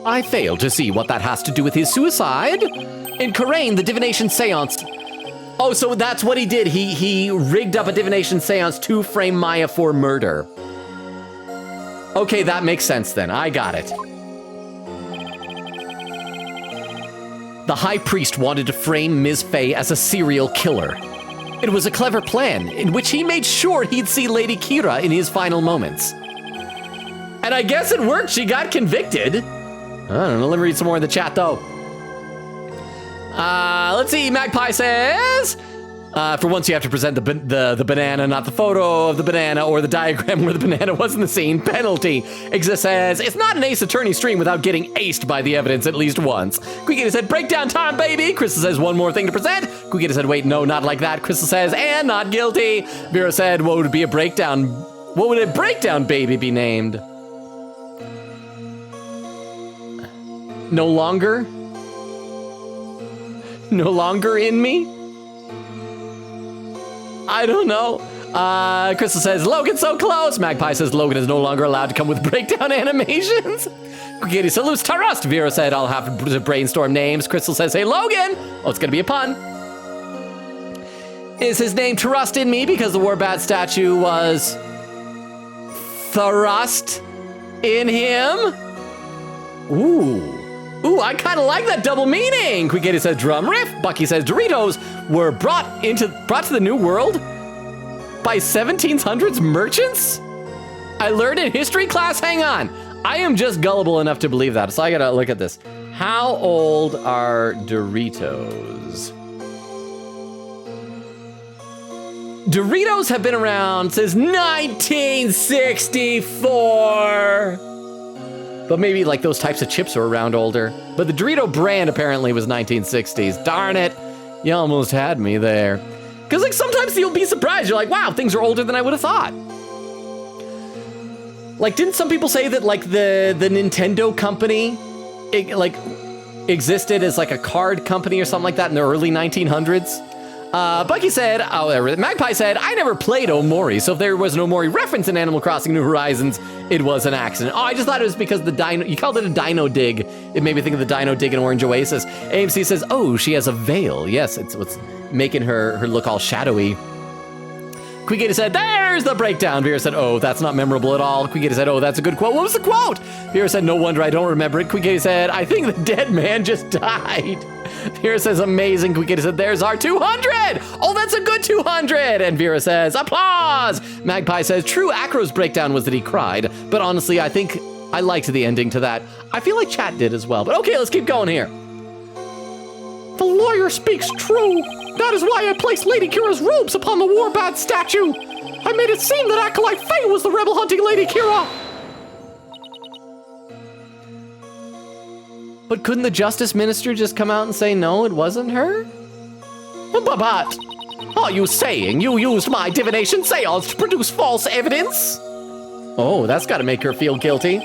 I fail to see what that has to do with his suicide. In Karain, the divination seance... Oh, so that's what he did. He rigged up a divination seance to frame Maya for murder. Okay, that makes sense then. I got it. The High Priest wanted to frame Ms. Fey as a serial killer. It was a clever plan, in which he made sure he'd see Lady Kira in his final moments. And I guess it worked. She got convicted. I don't know. Let me read some more in the chat, though. Let's see. Magpie says, for once you have to present the banana, not the photo of the banana or the diagram where the banana was in the scene. Penalty. Exist says, it's not an Ace Attorney stream without getting aced by the evidence at least once. Queegator said, breakdown time, baby. Crystal says, one more thing to present. Queegator said, wait, no, not like that. Crystal says, and not guilty. Vera said, what would be a breakdown? What would a breakdown baby be named? No longer? No longer in me? I don't know. Crystal says, Logan's so close. Magpie says, Logan is no longer allowed to come with breakdown animations. Kitty salutes Tarust. Vera said, I'll have to brainstorm names. Crystal says, hey, Logan. Oh, it's going to be a pun. Is his name Tarust in me because the Warbat statue was thrust in him? Ooh, I kind of like that double meaning. Quiggy says drum riff. Bucky says Doritos were brought to the New World by 1700s merchants? I learned in history class. Hang on. I am just gullible enough to believe that. So I gotta look at this. How old are Doritos? Doritos have been around since 1964. But maybe like those types of chips are around older. But the Dorito brand apparently was 1960s. Darn it. You almost had me there. Because like sometimes you'll be surprised. You're like, wow, things are older than I would have thought. Like, didn't some people say that like the Nintendo company existed as like a card company or something like that in the early 1900s? Bucky said, Magpie said, I never played Omori, so if there was an Omori reference in Animal Crossing New Horizons, it was an accident. Oh, I just thought it was because the dino, you called it a dino dig. It made me think of the dino dig in Orange Oasis. AMC says, oh, she has a veil. Yes, it's what's making her look all shadowy. Quigata said, there's the breakdown. Vera said, oh, that's not memorable at all. Quigata said, oh, that's a good quote. What was the quote? Vera said, no wonder I don't remember it. Quigata said, I think the dead man just died. Vera says, amazing. Quigata said, there's our 200. Oh, that's a good 200. And Vera says, applause. Magpie says, true, Acro's breakdown was that he cried. But honestly, I think I liked the ending to that. I feel like chat did as well. But okay, let's keep going here. The lawyer speaks true. That is why I placed Lady Kira's robes upon the Warbat statue. I made it seem that Acolyte Faye was the rebel hunting Lady Kira. But couldn't the Justice Minister just come out and say, no, it wasn't her? But, are you saying you used my divination seance to produce false evidence? Oh, that's got to make her feel guilty.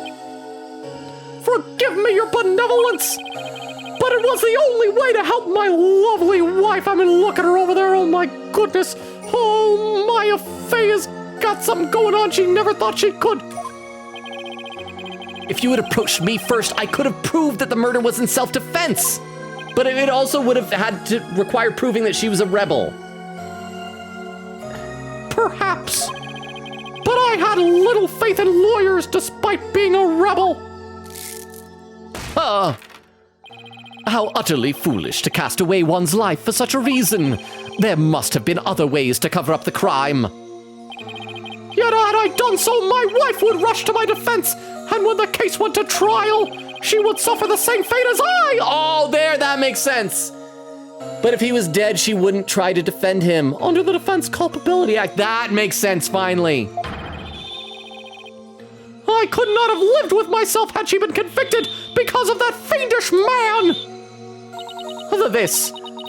Forgive me your benevolence, but it was the only way to help my lovely wife. I mean, look at her over there. Oh, my goodness. Oh, Maya Faye has got something going on she never thought she could. If you had approached me first, I could have proved that the murder was in self-defense. But it also would have had to require proving that she was a rebel. Perhaps. But I had little faith in lawyers despite being a rebel. How utterly foolish to cast away one's life for such a reason. There must have been other ways to cover up the crime. Yet had I done so, my wife would rush to my defense, and when the case went to trial, she would suffer the same fate as I! Oh, that makes sense. But if he was dead, she wouldn't try to defend him under the Defense Culpability Act. That makes sense, finally. I could not have lived with myself had she been convicted because of that fiendish man!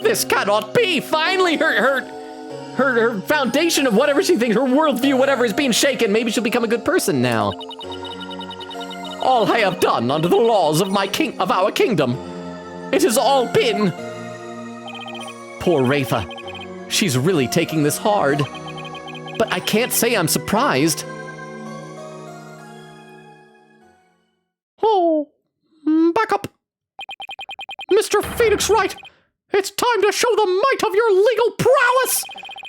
This cannot be. Finally, her foundation of whatever she thinks, her worldview, whatever, is being shaken. Maybe she'll become a good person now. All I have done under the laws of our kingdom, it has all been. Poor Rafa. She's really taking this hard. But I can't say I'm surprised. Oh, back up. Mr. Phoenix Wright, it's time to show the might of your legal prowess.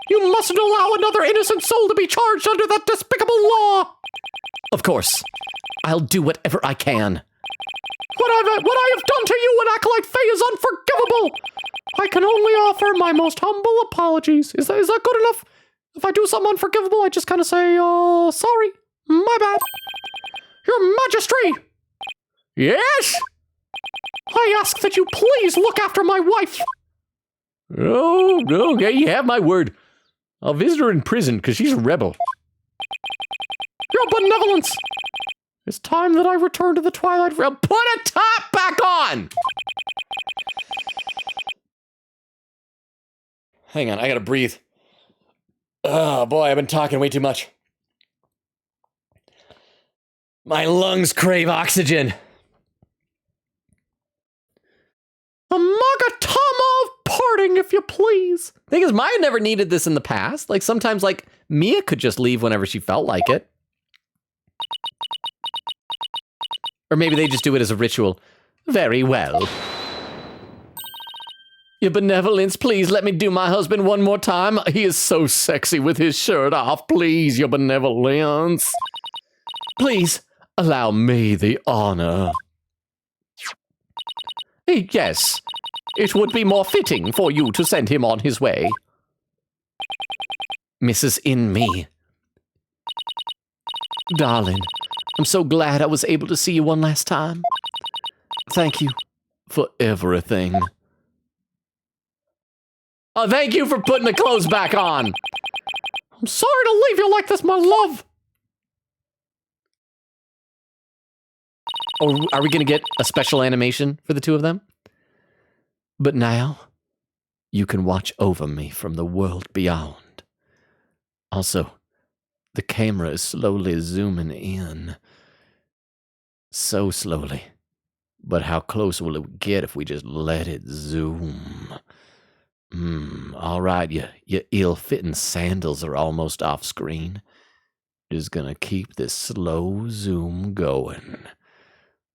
You mustn't allow another innocent soul to be charged under that despicable law. Of course. I'll do whatever I can. What I have done to you and Acolyte Faye is unforgivable. I can only offer my most humble apologies. Is that good enough? If I do something unforgivable, I just kind of say, sorry, my bad. Your Majesty! Yes? I ask that you please look after my wife. Oh, okay, you have my word. I'll visit her in prison because she's a rebel. Your benevolence. It's time that I return to the Twilight Realm. Put a top back on! Hang on, I gotta breathe. Oh boy, I've been talking way too much. My lungs crave oxygen. The Magatama of parting, if you please. Thing is, Maya never needed this in the past. Like, sometimes, like, Mia could just leave whenever she felt like it. Or maybe they just do it as a ritual. Very well. Your benevolence, please let me do my husband one more time. He is so sexy with his shirt off. Please, your benevolence. Please, allow me the honor. Yes, it would be more fitting for you to send him on his way. Mrs. In Me. Darling, I'm so glad I was able to see you one last time. Thank you for everything. Oh, thank you for putting the clothes back on. I'm sorry to leave you like this, my love. Oh, are we going to get a special animation for the two of them? But now, you can watch over me from the world beyond. Also, the camera is slowly zooming in. So slowly. But how close will it get if we just let it zoom? All right, your ill-fitting sandals are almost off screen. Just gonna keep this slow zoom going.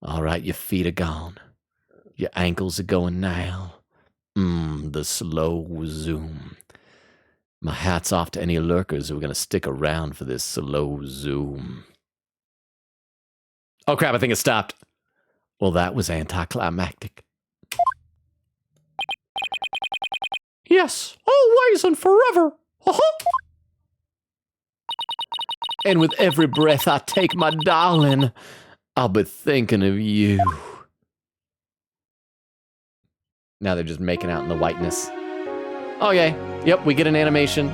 All right, your feet are gone. Your ankles are going now. The slow zoom. My hat's off to any lurkers who are gonna stick around for this slow zoom. Oh crap, I think it stopped. Well, that was anticlimactic. Yes, always and forever. And with every breath I take, my darling, I'll be thinking of you. Now they're just making out in the whiteness. Okay, yep, we get an animation.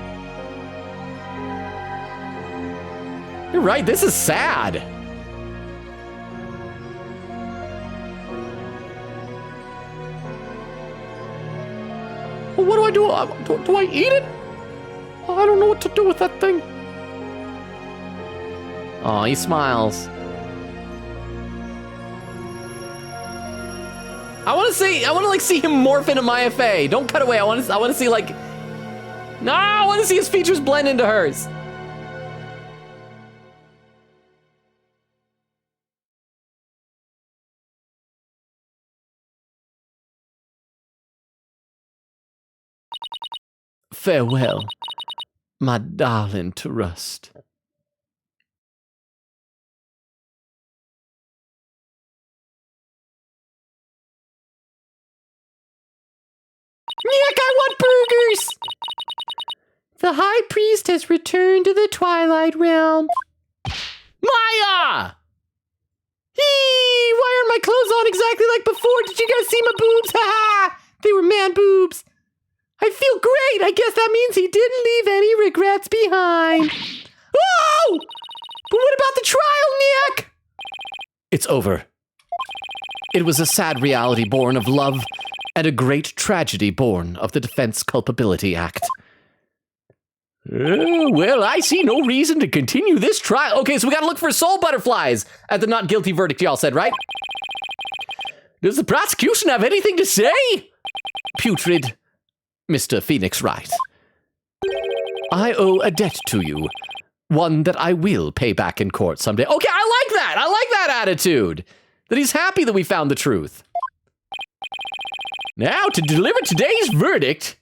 You're right, this is sad. Well, what do I do? Do I eat it? I don't know what to do with that thing. Oh, he smiles. I want to see him morph into Maya Fey. Don't cut away. I want to see like. No, I want to see his features blend into hers. Farewell, my darling to rust. Yuck, I want burgers! The High Priest has returned to the Twilight Realm. Maya! Hee! Why aren't my clothes on exactly like before? Did you guys see my boobs? Ha-ha! They were man boobs. I feel great. I guess that means he didn't leave any regrets behind. Oh! But what about the trial, Nick? It's over. It was a sad reality born of love and a great tragedy born of the Defense Culpability Act. Well, I see no reason to continue this trial. Okay, so we gotta look for soul butterflies at the not guilty verdict y'all said, right? Does the prosecution have anything to say? Putrid Mr. Phoenix Wright. I owe a debt to you. One that I will pay back in court someday. Okay, I like that. I like that attitude. That he's happy that we found the truth. Now, to deliver today's verdict,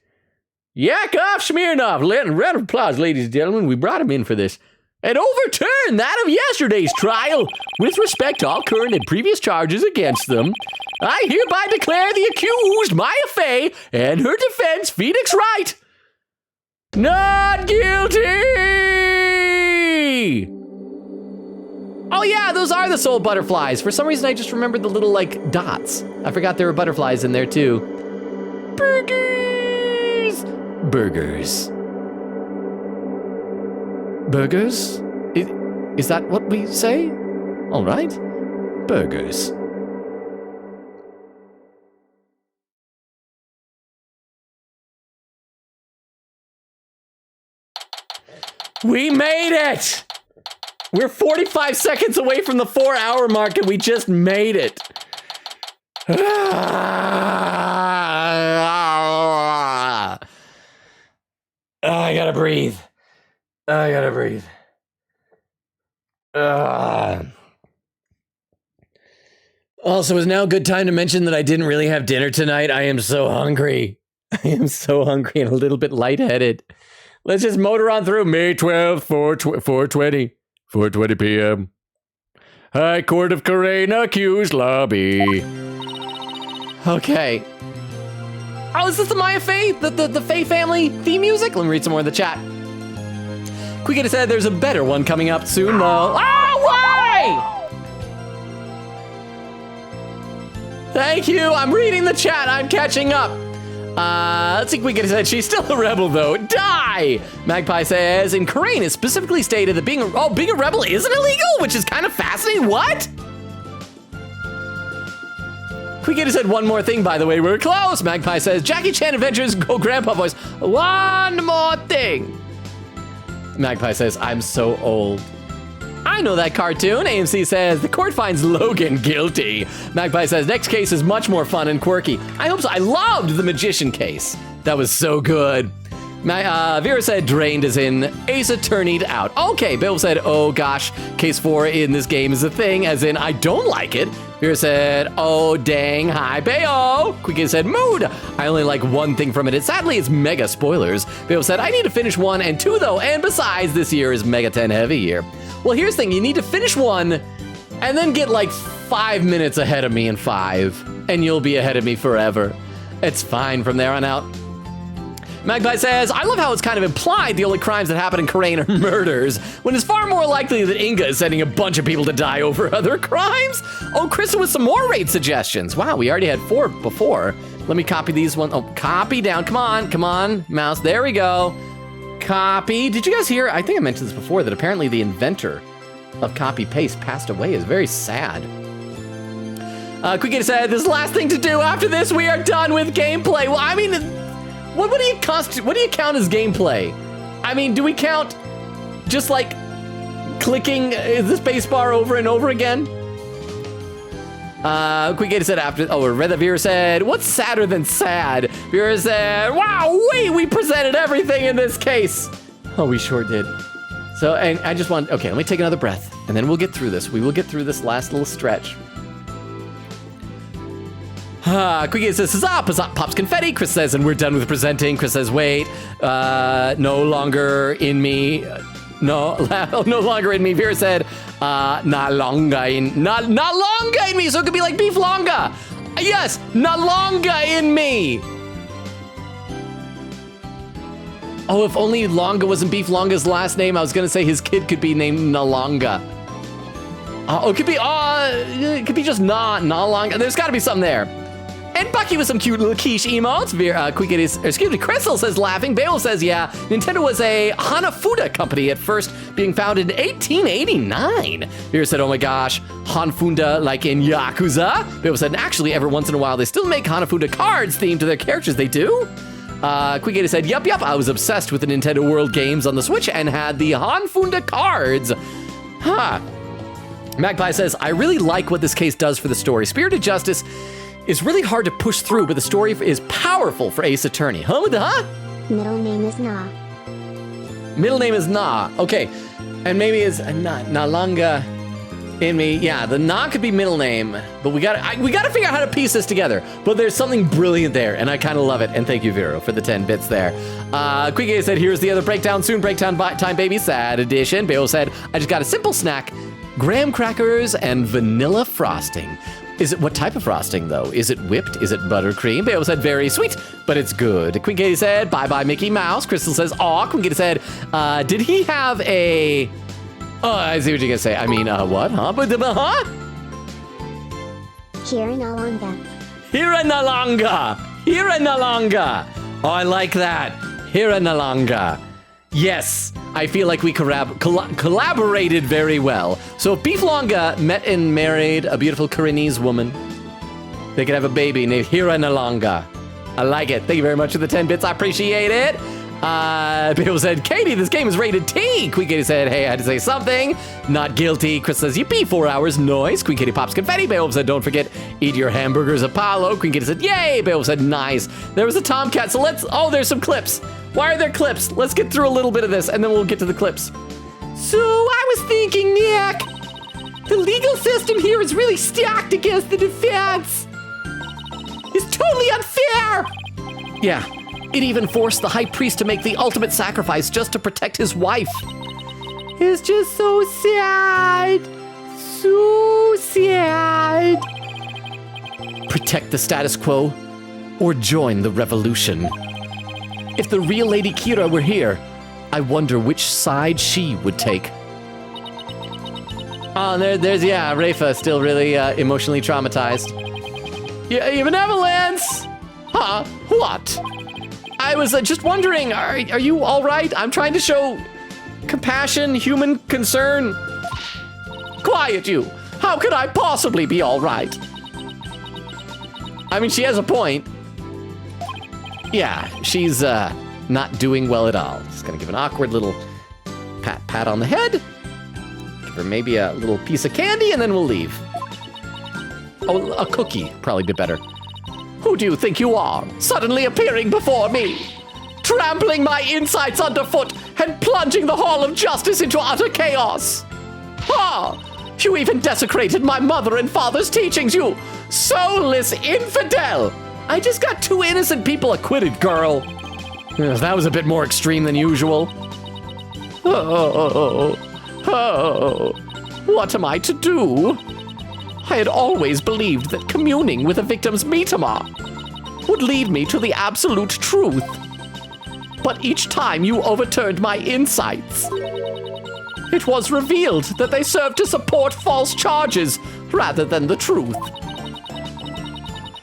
Yakov Smirnov, round of applause, ladies and gentlemen, we brought him in for this, and overturn that of yesterday's trial with respect to all current and previous charges against them. I hereby declare the accused, Maya Fey, and her defense, Phoenix Wright, not guilty! Oh yeah, those are the soul butterflies. For some reason, I just remembered the little like dots. I forgot there were butterflies in there too. Burgers. Burgers. Burgers? Is that what we say? All right. Burgers. We made it! We're 45 seconds away from the 4-hour mark and we just made it. I gotta breathe. I gotta breathe. Also, is now a good time to mention that I didn't really have dinner tonight? I am so hungry. I am so hungry and a little bit lightheaded. Let's just motor on through. May 12th, 4:20 p.m. High Court of Corraine accused lobby. Okay. Oh, is this the Maya Faye? The Faye family theme music? Let me read some more in the chat. Quick said there's a better one coming up soon, though. Oh, why? Thank you. I'm reading the chat. I'm catching up. Let's see. Quick said she's still a rebel, though. Die! Magpie says, in Corraine, it's specifically stated that being a rebel isn't illegal, which is kind of fascinating. What? Quick said one more thing, by the way. We're close. Magpie says, Jackie Chan Adventures, go grandpa voice. One more thing. Magpie says, I'm so old. I know that cartoon. AMC says, the court finds Logan guilty. Magpie says, next case is much more fun and quirky. I hope so. I loved the magician case. That was so good. Vera said, drained as in Ace Attorney'd out. Okay, Bill said, oh gosh, case 4 in this game is a thing, as in I don't like it. Vera said, oh dang, hi Bayo. Quicky said, mood. I only like one thing from it. Sadly, it's mega spoilers. Bayo said, I need to finish 1 and 2 though, and besides, this year is Mega 10 heavy year. Well, here's the thing, you need to finish 1 and then get like 5 minutes ahead of me in 5, and you'll be ahead of me forever. It's fine from there on out. Magpie says, I love how it's kind of implied the only crimes that happen in Corraine are murders, when it's far more likely that Inga is sending a bunch of people to die over other crimes. Oh, Kristen with some more raid suggestions. Wow, we already had 4 before. Let me copy these one. Oh, copy down. Come on, mouse. There we go. Copy. Did you guys hear? I think I mentioned this before, that apparently the inventor of copy-paste passed away. Is very sad. Quicky said, this is the last thing to do. After this, we are done with gameplay. Well, I mean, what do you count as gameplay? I mean, do we count just like clicking the space bar over and over again? Quick said after, Vera said, what's sadder than sad? Vera said, wow, we presented everything in this case. Oh, we sure did. So, and I just want, okay, let me take another breath and then we'll get through this. We will get through this last little stretch. Quicky says, huzzah, pops confetti. Chris says, and we're done with presenting. Chris says, wait, no longer in me. No longer in me. Vera said, not longer in me. So it could be like beef longa. Yes, not longer in me. Oh, if only Longa wasn't Beef Longa's last name, I was gonna say his kid could be named Nalonga. It could be just Nalonga. There's gotta be something there. And Bucky with some cute little quiche emotes. Crystal says laughing. Bale says, yeah, Nintendo was a Hanafuda company at first, being founded in 1889. Vera said, oh my gosh, Hanfunda like in Yakuza. Bale said, actually, every once in a while, they still make Hanafuda cards themed to their characters. They do? Quick said, yup, I was obsessed with the Nintendo World games on the Switch and had the Hanfunda cards. Magpie says, I really like what this case does for the story. Spirited Justice is really hard to push through, but the story is powerful for Ace Attorney. Middle name is Na. Middle name is Na. Okay, and maybe it's Nalanga in me. Yeah, the Na could be middle name, but we gotta figure out how to piece this together. But there's something brilliant there, and I kind of love it. And thank you, Vero, for the 10 bits there. Quicky said, here's the other breakdown soon. Breakdown time, baby. Sad edition. Bayo said, I just got a simple snack. Graham crackers and vanilla frosting. What type of frosting, though? Is it whipped? Is it buttercream? Bayo said, very sweet, but it's good. Quinky said, bye-bye, Mickey Mouse. Crystal says, aw. Quinky said, did he have a Oh, I see what you're gonna say. I mean, what? Huh? Huh? Here in Alonga. Hiranalanga! Hiranalanga! Oh, I like that. Hiranalanga. Yes, I feel like we collaborated very well. So if Beef Longa met and married a beautiful Karenese woman, they could have a baby named Hiranalanga. I like it. Thank you very much for the 10 bits. I appreciate it. People said, Katie, this game is rated T. Queen Katie said, hey, I had to say something. Not guilty. Chris says, yippee, 4 hours, noise. Queen Katie pops confetti. Beowulf said, don't forget, eat your hamburgers, Apollo. Queen Katie said, yay. Beowulf said, nice. There was a tomcat, so there's some clips. Why are there clips? Let's get through a little bit of this, and then we'll get to the clips. So, I was thinking, Nick, the legal system here is really stacked against the defense. It's totally unfair. Yeah. It even forced the high priest to make the ultimate sacrifice just to protect his wife. It's just so sad. So sad. Protect the status quo or join the revolution. If the real Lady Kira were here, I wonder which side she would take. Oh, there's Rafa still really emotionally traumatized. Yeah, your benevolence! Huh? What? I was just wondering, are you all right? I'm trying to show compassion, human concern. Quiet you. How could I possibly be all right? I mean, she has a point. Yeah, she's not doing well at all. Just gonna give an awkward little pat on the head. Give her maybe a little piece of candy and then we'll leave. Oh, a cookie, probably be better. Who do you think you are, suddenly appearing before me? Trampling my insides underfoot and plunging the Hall of Justice into utter chaos. Ah, you even desecrated my mother and father's teachings, you soulless infidel. I just got 2 innocent people acquitted, girl. That was a bit more extreme than usual. Oh, what am I to do? I had always believed that communing with a victim's mitama would lead me to the absolute truth. But each time you overturned my insights, it was revealed that they served to support false charges rather than the truth.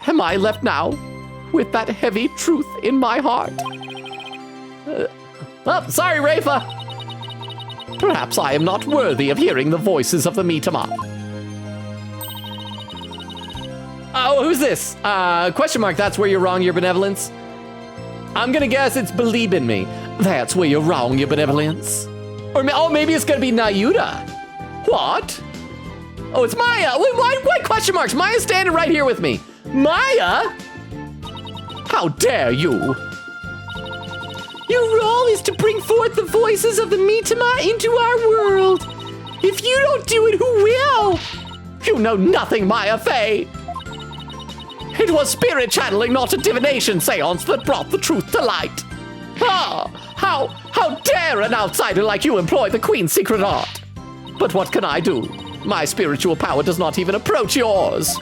Am I left now with that heavy truth in my heart? Sorry, Rafa. Perhaps I am not worthy of hearing the voices of the mitama. Oh, who's this? Question mark, that's where you're wrong, your benevolence. I'm gonna guess it's believe in me. That's where you're wrong, your benevolence. Or maybe it's gonna be Nayuda. What? Oh, it's Maya. Why question marks? Maya's standing right here with me. Maya? How dare you? Your role is to bring forth the voices of the mitama into our world. If you don't do it, who will? You know nothing, Maya Fey. It was spirit channeling, not a divination seance that brought the truth to light. Ah, how dare an outsider like you employ the Queen's secret art? But what can I do? My spiritual power does not even approach yours.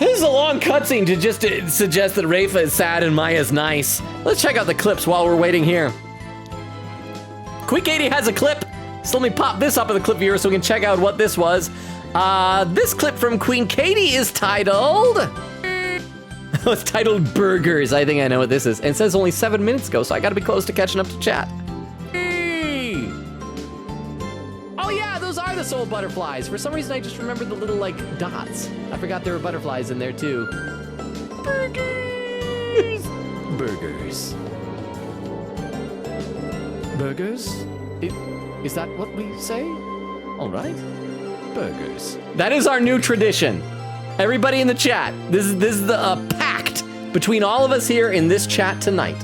This is a long cutscene to just suggest that Rafa is sad and Maya's nice. Let's check out the clips while we're waiting here. Quick 80 has a clip, so let me pop this up in the clip viewer so we can check out what this was. This clip from Queen Katie is titled... it's titled Burgers. I think I know what this is. And it says only 7 minutes ago, so I gotta be close to catching up to chat. Oh yeah, those are the soul butterflies. For some reason, I just remembered the little, like, dots. I forgot there were butterflies in there, too. Burgers! Burgers. Burgers? Is that what we say? All right. Burgers. That is our new tradition. Everybody in the chat, this is the pact between all of us here in this chat tonight.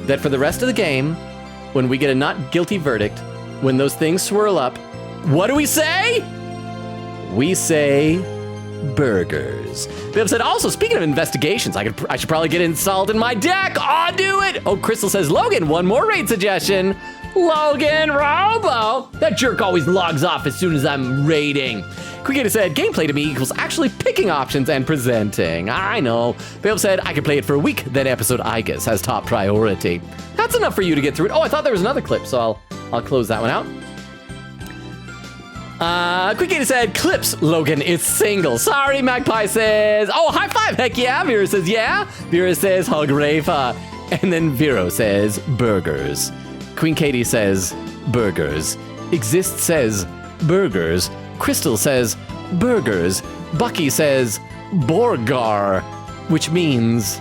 That for the rest of the game, when we get a not guilty verdict, when those things swirl up, what do we say? We say burgers. Bibb said, also, speaking of investigations, I should probably get installed in my deck. I'll do it. Oh, Crystal says, Logan, one more raid suggestion. Logan Robo. That jerk always logs off as soon as I'm raiding. Quickita said, gameplay to me equals actually picking options and presenting. I know. Bibb said, I could play it for a week, then episode I guess has top priority. That's That's enough for you to get through it. Oh, I thought there was another clip, so I'll close that one out. Quick Katie said, clips, Logan is single. Sorry, Magpie says, oh, high five, heck yeah. Vera says, yeah. Vera says, hug Rafa. And then Vero says, burgers. Queen Katie says, burgers. Exist says, burgers. Crystal says, burgers. Bucky says, Borgar, which means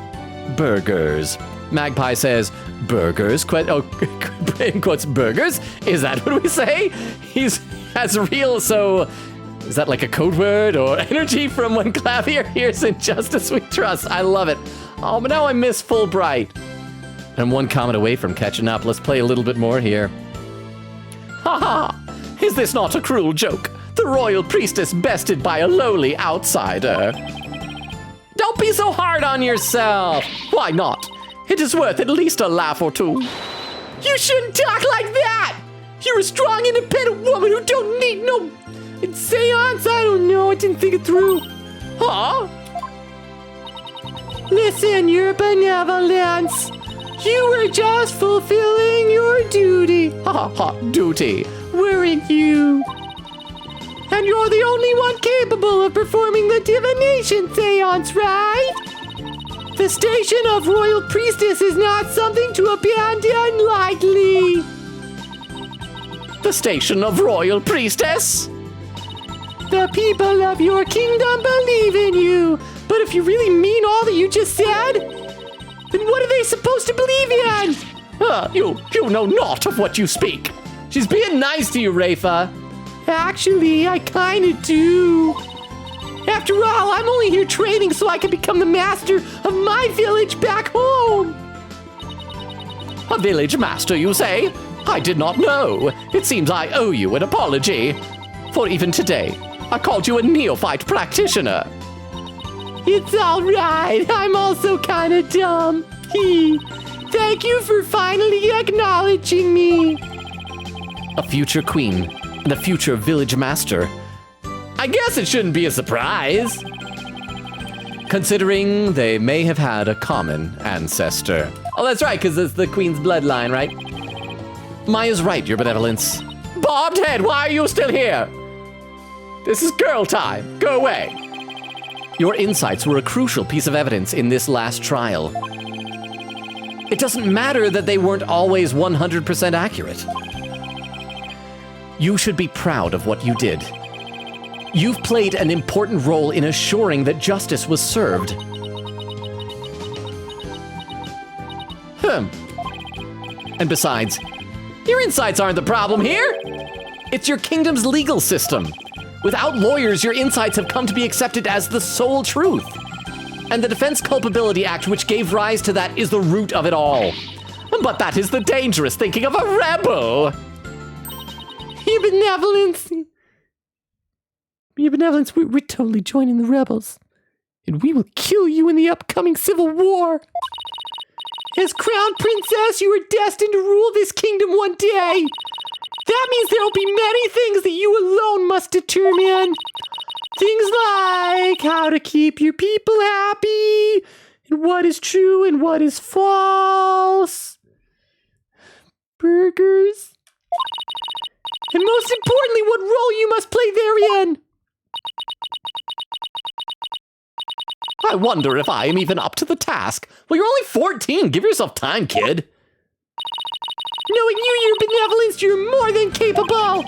burgers. Magpie says, burgers. In quotes, burgers? Is that what we say? He's as real, so is that like a code word or energy from when Clavier hears Injustice We Trust? I love it. Oh, but now I miss Fulbright. I'm one comment away from catching up. Let's play a little bit more here. Haha! Is this not a cruel joke? The royal priestess bested by a lowly outsider. Don't be so hard on yourself. Why not? It is worth at least a laugh or two. You shouldn't talk like that! You're a strong, independent woman who don't need no seance. I don't know. I didn't think it through. Huh? Listen, your benevolence. You were just fulfilling your duty. Ha ha, duty. Weren't you? And you're the only one capable of performing the divination seance, right? The station of royal priestess is not something to abandon lightly. The station of royal priestess? The people of your kingdom believe in you. But if you really mean all that you just said, then what are they supposed to believe in? You know naught of what you speak. She's being nice to you, Rafa. Actually, I kinda do. After all, I'm only here training so I can become the master of my village back home. A village master, you say? I did not know. It seems I owe you an apology. For even today, I called you a neophyte practitioner. It's all right. I'm also kind of dumb. Thank you for finally acknowledging me. A future queen and a future village master. I guess it shouldn't be a surprise, considering they may have had a common ancestor. Oh, that's right, because it's the queen's bloodline, right? Maya's right, your benevolence. Bobbed head, why are you still here? This is girl time. Go away. Your insights were a crucial piece of evidence in this last trial. It doesn't matter that they weren't always 100% accurate. You should be proud of what you did. You've played an important role in assuring that justice was served. And besides, your insights aren't the problem here. It's your kingdom's legal system. Without lawyers, your insights have come to be accepted as the sole truth. And the Defense Culpability Act, which gave rise to that, is the root of it all. But that is the dangerous thinking of a rebel. Your benevolence, we're totally joining the rebels. And we will kill you in the upcoming civil war. As crown princess, you are destined to rule this kingdom one day. That means there will be many things that you alone must determine. Things like how to keep your people happy, and what is true and what is false. Burgers. And most importantly, what role you must play therein. I wonder if I am even up to the task. Well, you're only 14. Give yourself time, kid. Knowing you, your benevolence, you're more than capable.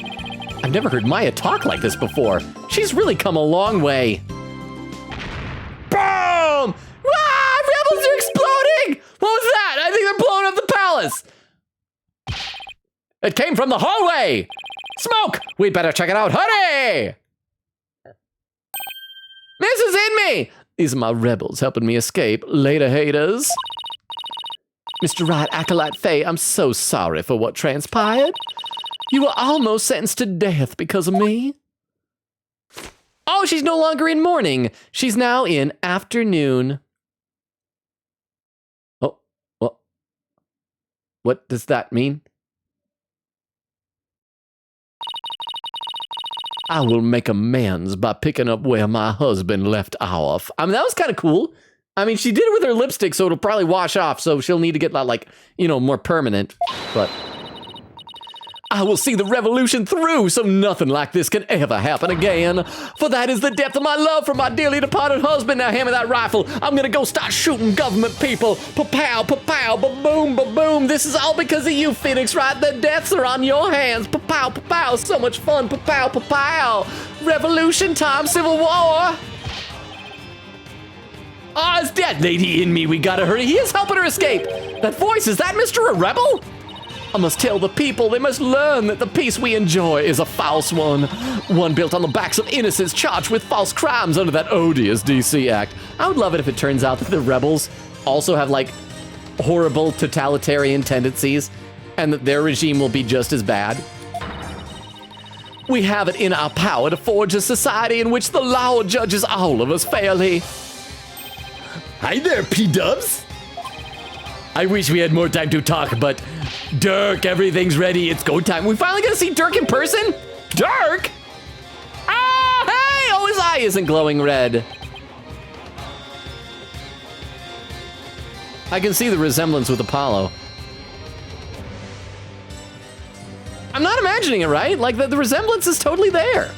I've never heard Maya talk like this before. She's really come a long way. Boom! Ah, rebels are exploding! What was that? I think they're blowing up the palace. It came from the hallway. Smoke! We'd better check it out. Hurry! Mrs. Inme! These are my rebels helping me escape. Later, haters. Mr. Rite, Acolyte Faye, I'm so sorry for what transpired. You were almost sentenced to death because of me. Oh, she's no longer in mourning. She's now in afternoon. Oh, what does that mean? I will make amends by picking up where my husband left off. I mean, that was kind of cool. I mean, she did it with her lipstick, so it'll probably wash off, so she'll need to get, like, more permanent. But I will see the revolution through, so nothing like this can ever happen again. For that is the depth of my love for my dearly departed husband. Now hand me that rifle. I'm gonna go start shooting government people. Pa-pow, pa-pow, ba-boom, ba-boom. This is all because of you, Phoenix, right? The deaths are on your hands. Pa-pow, pa-pow, so much fun. Pa-pow, pa-pow. Revolution time, Civil War. Ah, it's that lady in me. We gotta hurry. He is helping her escape. That voice, is that Mr. A Rebel? I must tell the people, they must learn that the peace we enjoy is a false one. One built on the backs of innocents charged with false crimes under that odious DC Act. I would love it if it turns out that the rebels also have, like, horrible totalitarian tendencies and that their regime will be just as bad. We have it in our power to forge a society in which the law judges all of us fairly. Hi there, P-dubs. I wish we had more time to talk, but Dirk, everything's ready. It's go time. We finally gonna see Dirk in person? Dirk? Ah, hey! Oh, his eye isn't glowing red. I can see the resemblance with Apollo. I'm not imagining it, right? Like, the resemblance is totally there.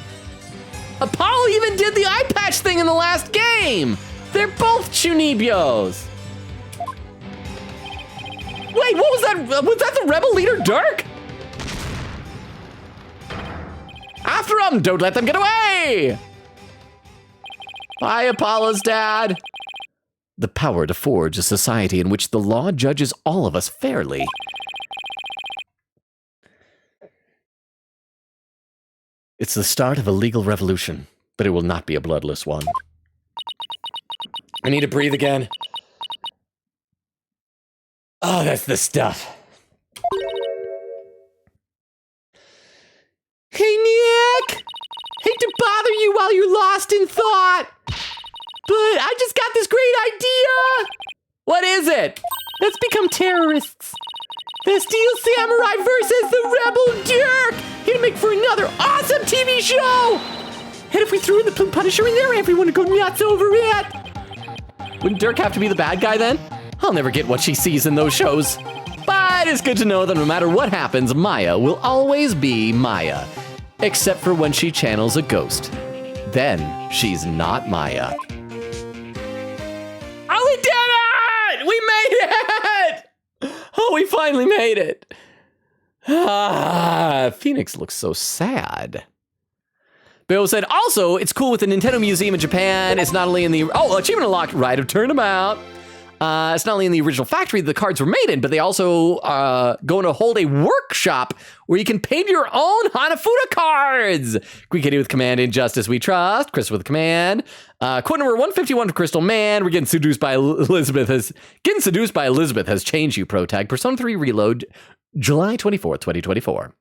Apollo even did the eye patch thing in the last game. They're both Chunibios. Wait, what was that? Was that the rebel leader, Dirk? After them, don't let them get away. Bye, Apollo's dad. The power to forge a society in which the law judges all of us fairly. It's the start of a legal revolution, but it will not be a bloodless one. I need to breathe again. Oh, that's the stuff. Hey, Nick! Hate to bother you while you're lost in thought, but I just got this great idea! What is it? Let's become terrorists. The Steel Samurai versus the Rebel Dirk! Gonna make for another awesome TV show! And if we threw the Plume Punisher in there, everyone would go nuts over it! Wouldn't Dirk have to be the bad guy then? I'll never get what she sees in those shows. But it's good to know that no matter what happens, Maya will always be Maya. Except for when she channels a ghost. Then she's not Maya. Oh, we did it! We made it! Oh, we finally made it. Ah, Phoenix looks so sad. Bill said, also, it's cool with the Nintendo Museum in Japan. It's not only in the, achievement unlocked, Rite of Turnabout. It's not only in the original factory the cards were made in, but they also going to hold a workshop where you can paint your own Hanafuda cards. Queen Katie with Command, Injustice We Trust. Chris with Command. Quote number 151 for Crystal Man. We're getting seduced by Elizabeth. Has changed you, Pro Tag. Persona 3 Reload, July 24th, 2024.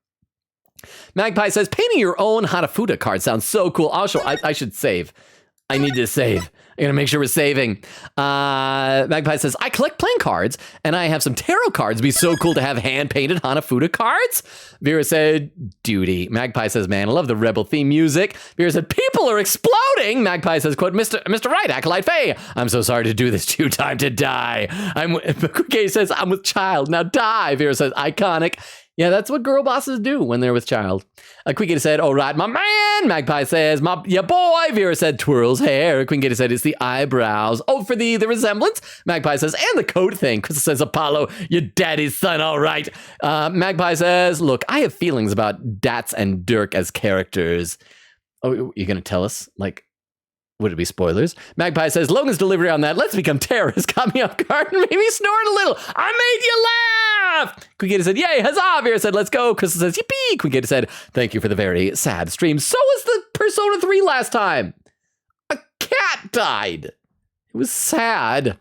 Magpie says, painting your own Hanafuda card sounds so cool. Also, I should save. I need to save. I gotta make sure we're saving. Magpie says, I collect playing cards, and I have some tarot cards. It'd be so cool to have hand-painted Hanafuda cards. Vera said, duty. Magpie says, man, I love the Rebel theme music. Vera said, people are exploding. Magpie says, quote, Mr. Right, Acolyte Faye, I'm so sorry to do this to you. Time to die. Kay says, I'm with child. Now die. Vera says, iconic. Yeah, that's what girl bosses do when they're with child. Queen Gator said, all right, my man. Magpie says, yeah, boy. Vera said, twirls hair. Queen Gator said, it's the eyebrows. Oh, for the resemblance. Magpie says, and the coat thing. Crystal says, Apollo, your daddy's son, all right. Magpie says, look, I have feelings about Dats and Dirk as characters. Oh, you're going to tell us? Like, would it be spoilers? Magpie says, Logan's delivery on that, let's become terrorists, got me off guard and made me snort a little. I made you laugh. Queen Gator said, yay, huzzah. Vera said, let's go. Crystal says, yippee. Queen Gator said, thank you for the very sad stream. So was the Persona 3 last time. A cat died. It was sad.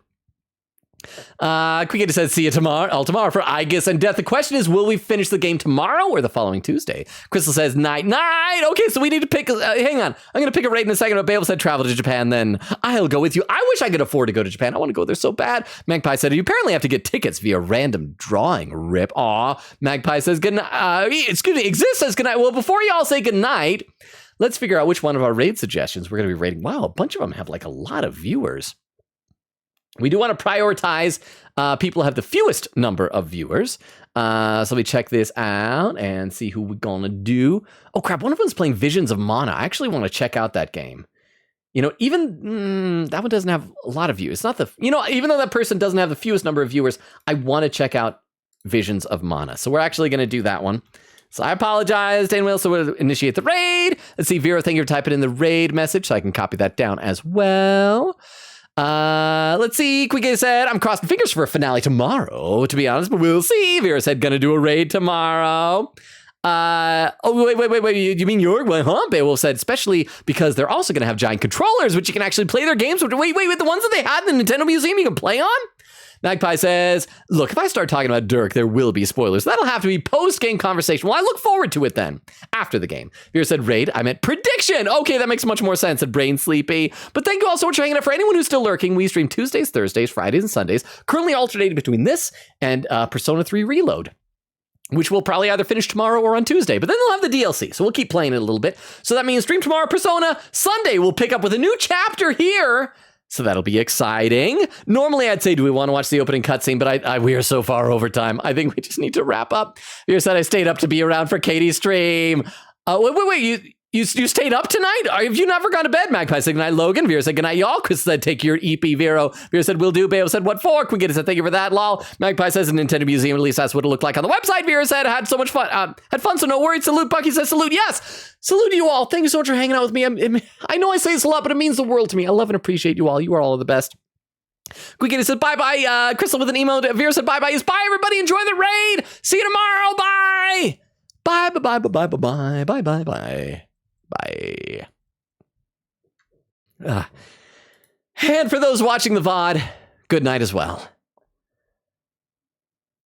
Queen Gator said, see you tomorrow for Aegis and Death. The question is, will we finish the game tomorrow or the following Tuesday? Crystal says, night. Okay, so we need to pick, hang on. I'm going to pick a rate in a second. But Babel said, travel to Japan, then I'll go with you. I wish I could afford to go to Japan. I want to go there so bad. Magpie said, you apparently have to get tickets via random drawing. Rip. Aw. Magpie says, good night. Excuse me, Exist says good night. Well, before you all say good night, let's figure out which one of our raid suggestions we're going to be rating. Wow, a bunch of them have like a lot of viewers. We do want to prioritize people who have the fewest number of viewers. So let me check this out and see who we're going to do. Oh, crap. One of them's playing Visions of Mana. I actually want to check out that game. Even that one doesn't have a lot of views. It's not even though that person doesn't have the fewest number of viewers, I want to check out Visions of Mana. So we're actually going to do that one. So I apologize, Dan Will. So we'll initiate the raid. Let's see, Vera, thank you for typing in the raid message so I can copy that down as well. Let's see. Quick said, I'm crossing fingers for a finale tomorrow, to be honest, but we'll see. Vera said, gonna do a raid tomorrow. Wait. You mean your Beowulf said, especially because they're also gonna have giant controllers, which you can actually play their games with. Wait, the ones that they had in the Nintendo Museum you can play on? Magpie says, look, if I start talking about Dirk, there will be spoilers. That'll have to be post-game conversation. Well, I look forward to it then, after the game. Vera said raid, I meant prediction. Okay, that makes much more sense than Brain Sleepy. But thank you all so much for hanging out. For anyone who's still lurking, we stream Tuesdays, Thursdays, Fridays, and Sundays, currently alternating between this and Persona 3 Reload, which we'll probably either finish tomorrow or on Tuesday. But then they'll have the DLC, so we'll keep playing it a little bit. So that means stream tomorrow, Persona. Sunday, we'll pick up with a new chapter here. So that'll be exciting. Normally, I'd say, do we want to watch the opening cutscene? But we are so far over time. I think we just need to wrap up. You said I stayed up to be around for Katie's stream. Wait. You stayed up tonight? Have you never gone to bed? Magpie said, good night, Logan. Vera said, good night, y'all. Chris said, take your EP, Vero. Vera said, will do. Bayo said, what for? Quick said, thank you for that, lol. Magpie says, the Nintendo Museum, at least that's what it looked like on the website. Vera said, had so much fun. Had fun, so no worries. Salute. Bucky says, salute. Yes. Salute to you all. Thank you so much for hanging out with me. I know I say this a lot, but it means the world to me. I love and appreciate you all. You are all of the best. Quick said, bye-bye. Crystal with an emote. Vera said, bye-bye. Bye, everybody. Enjoy the raid. See you tomorrow. Bye. Bye. And for those watching the VOD, good night as well.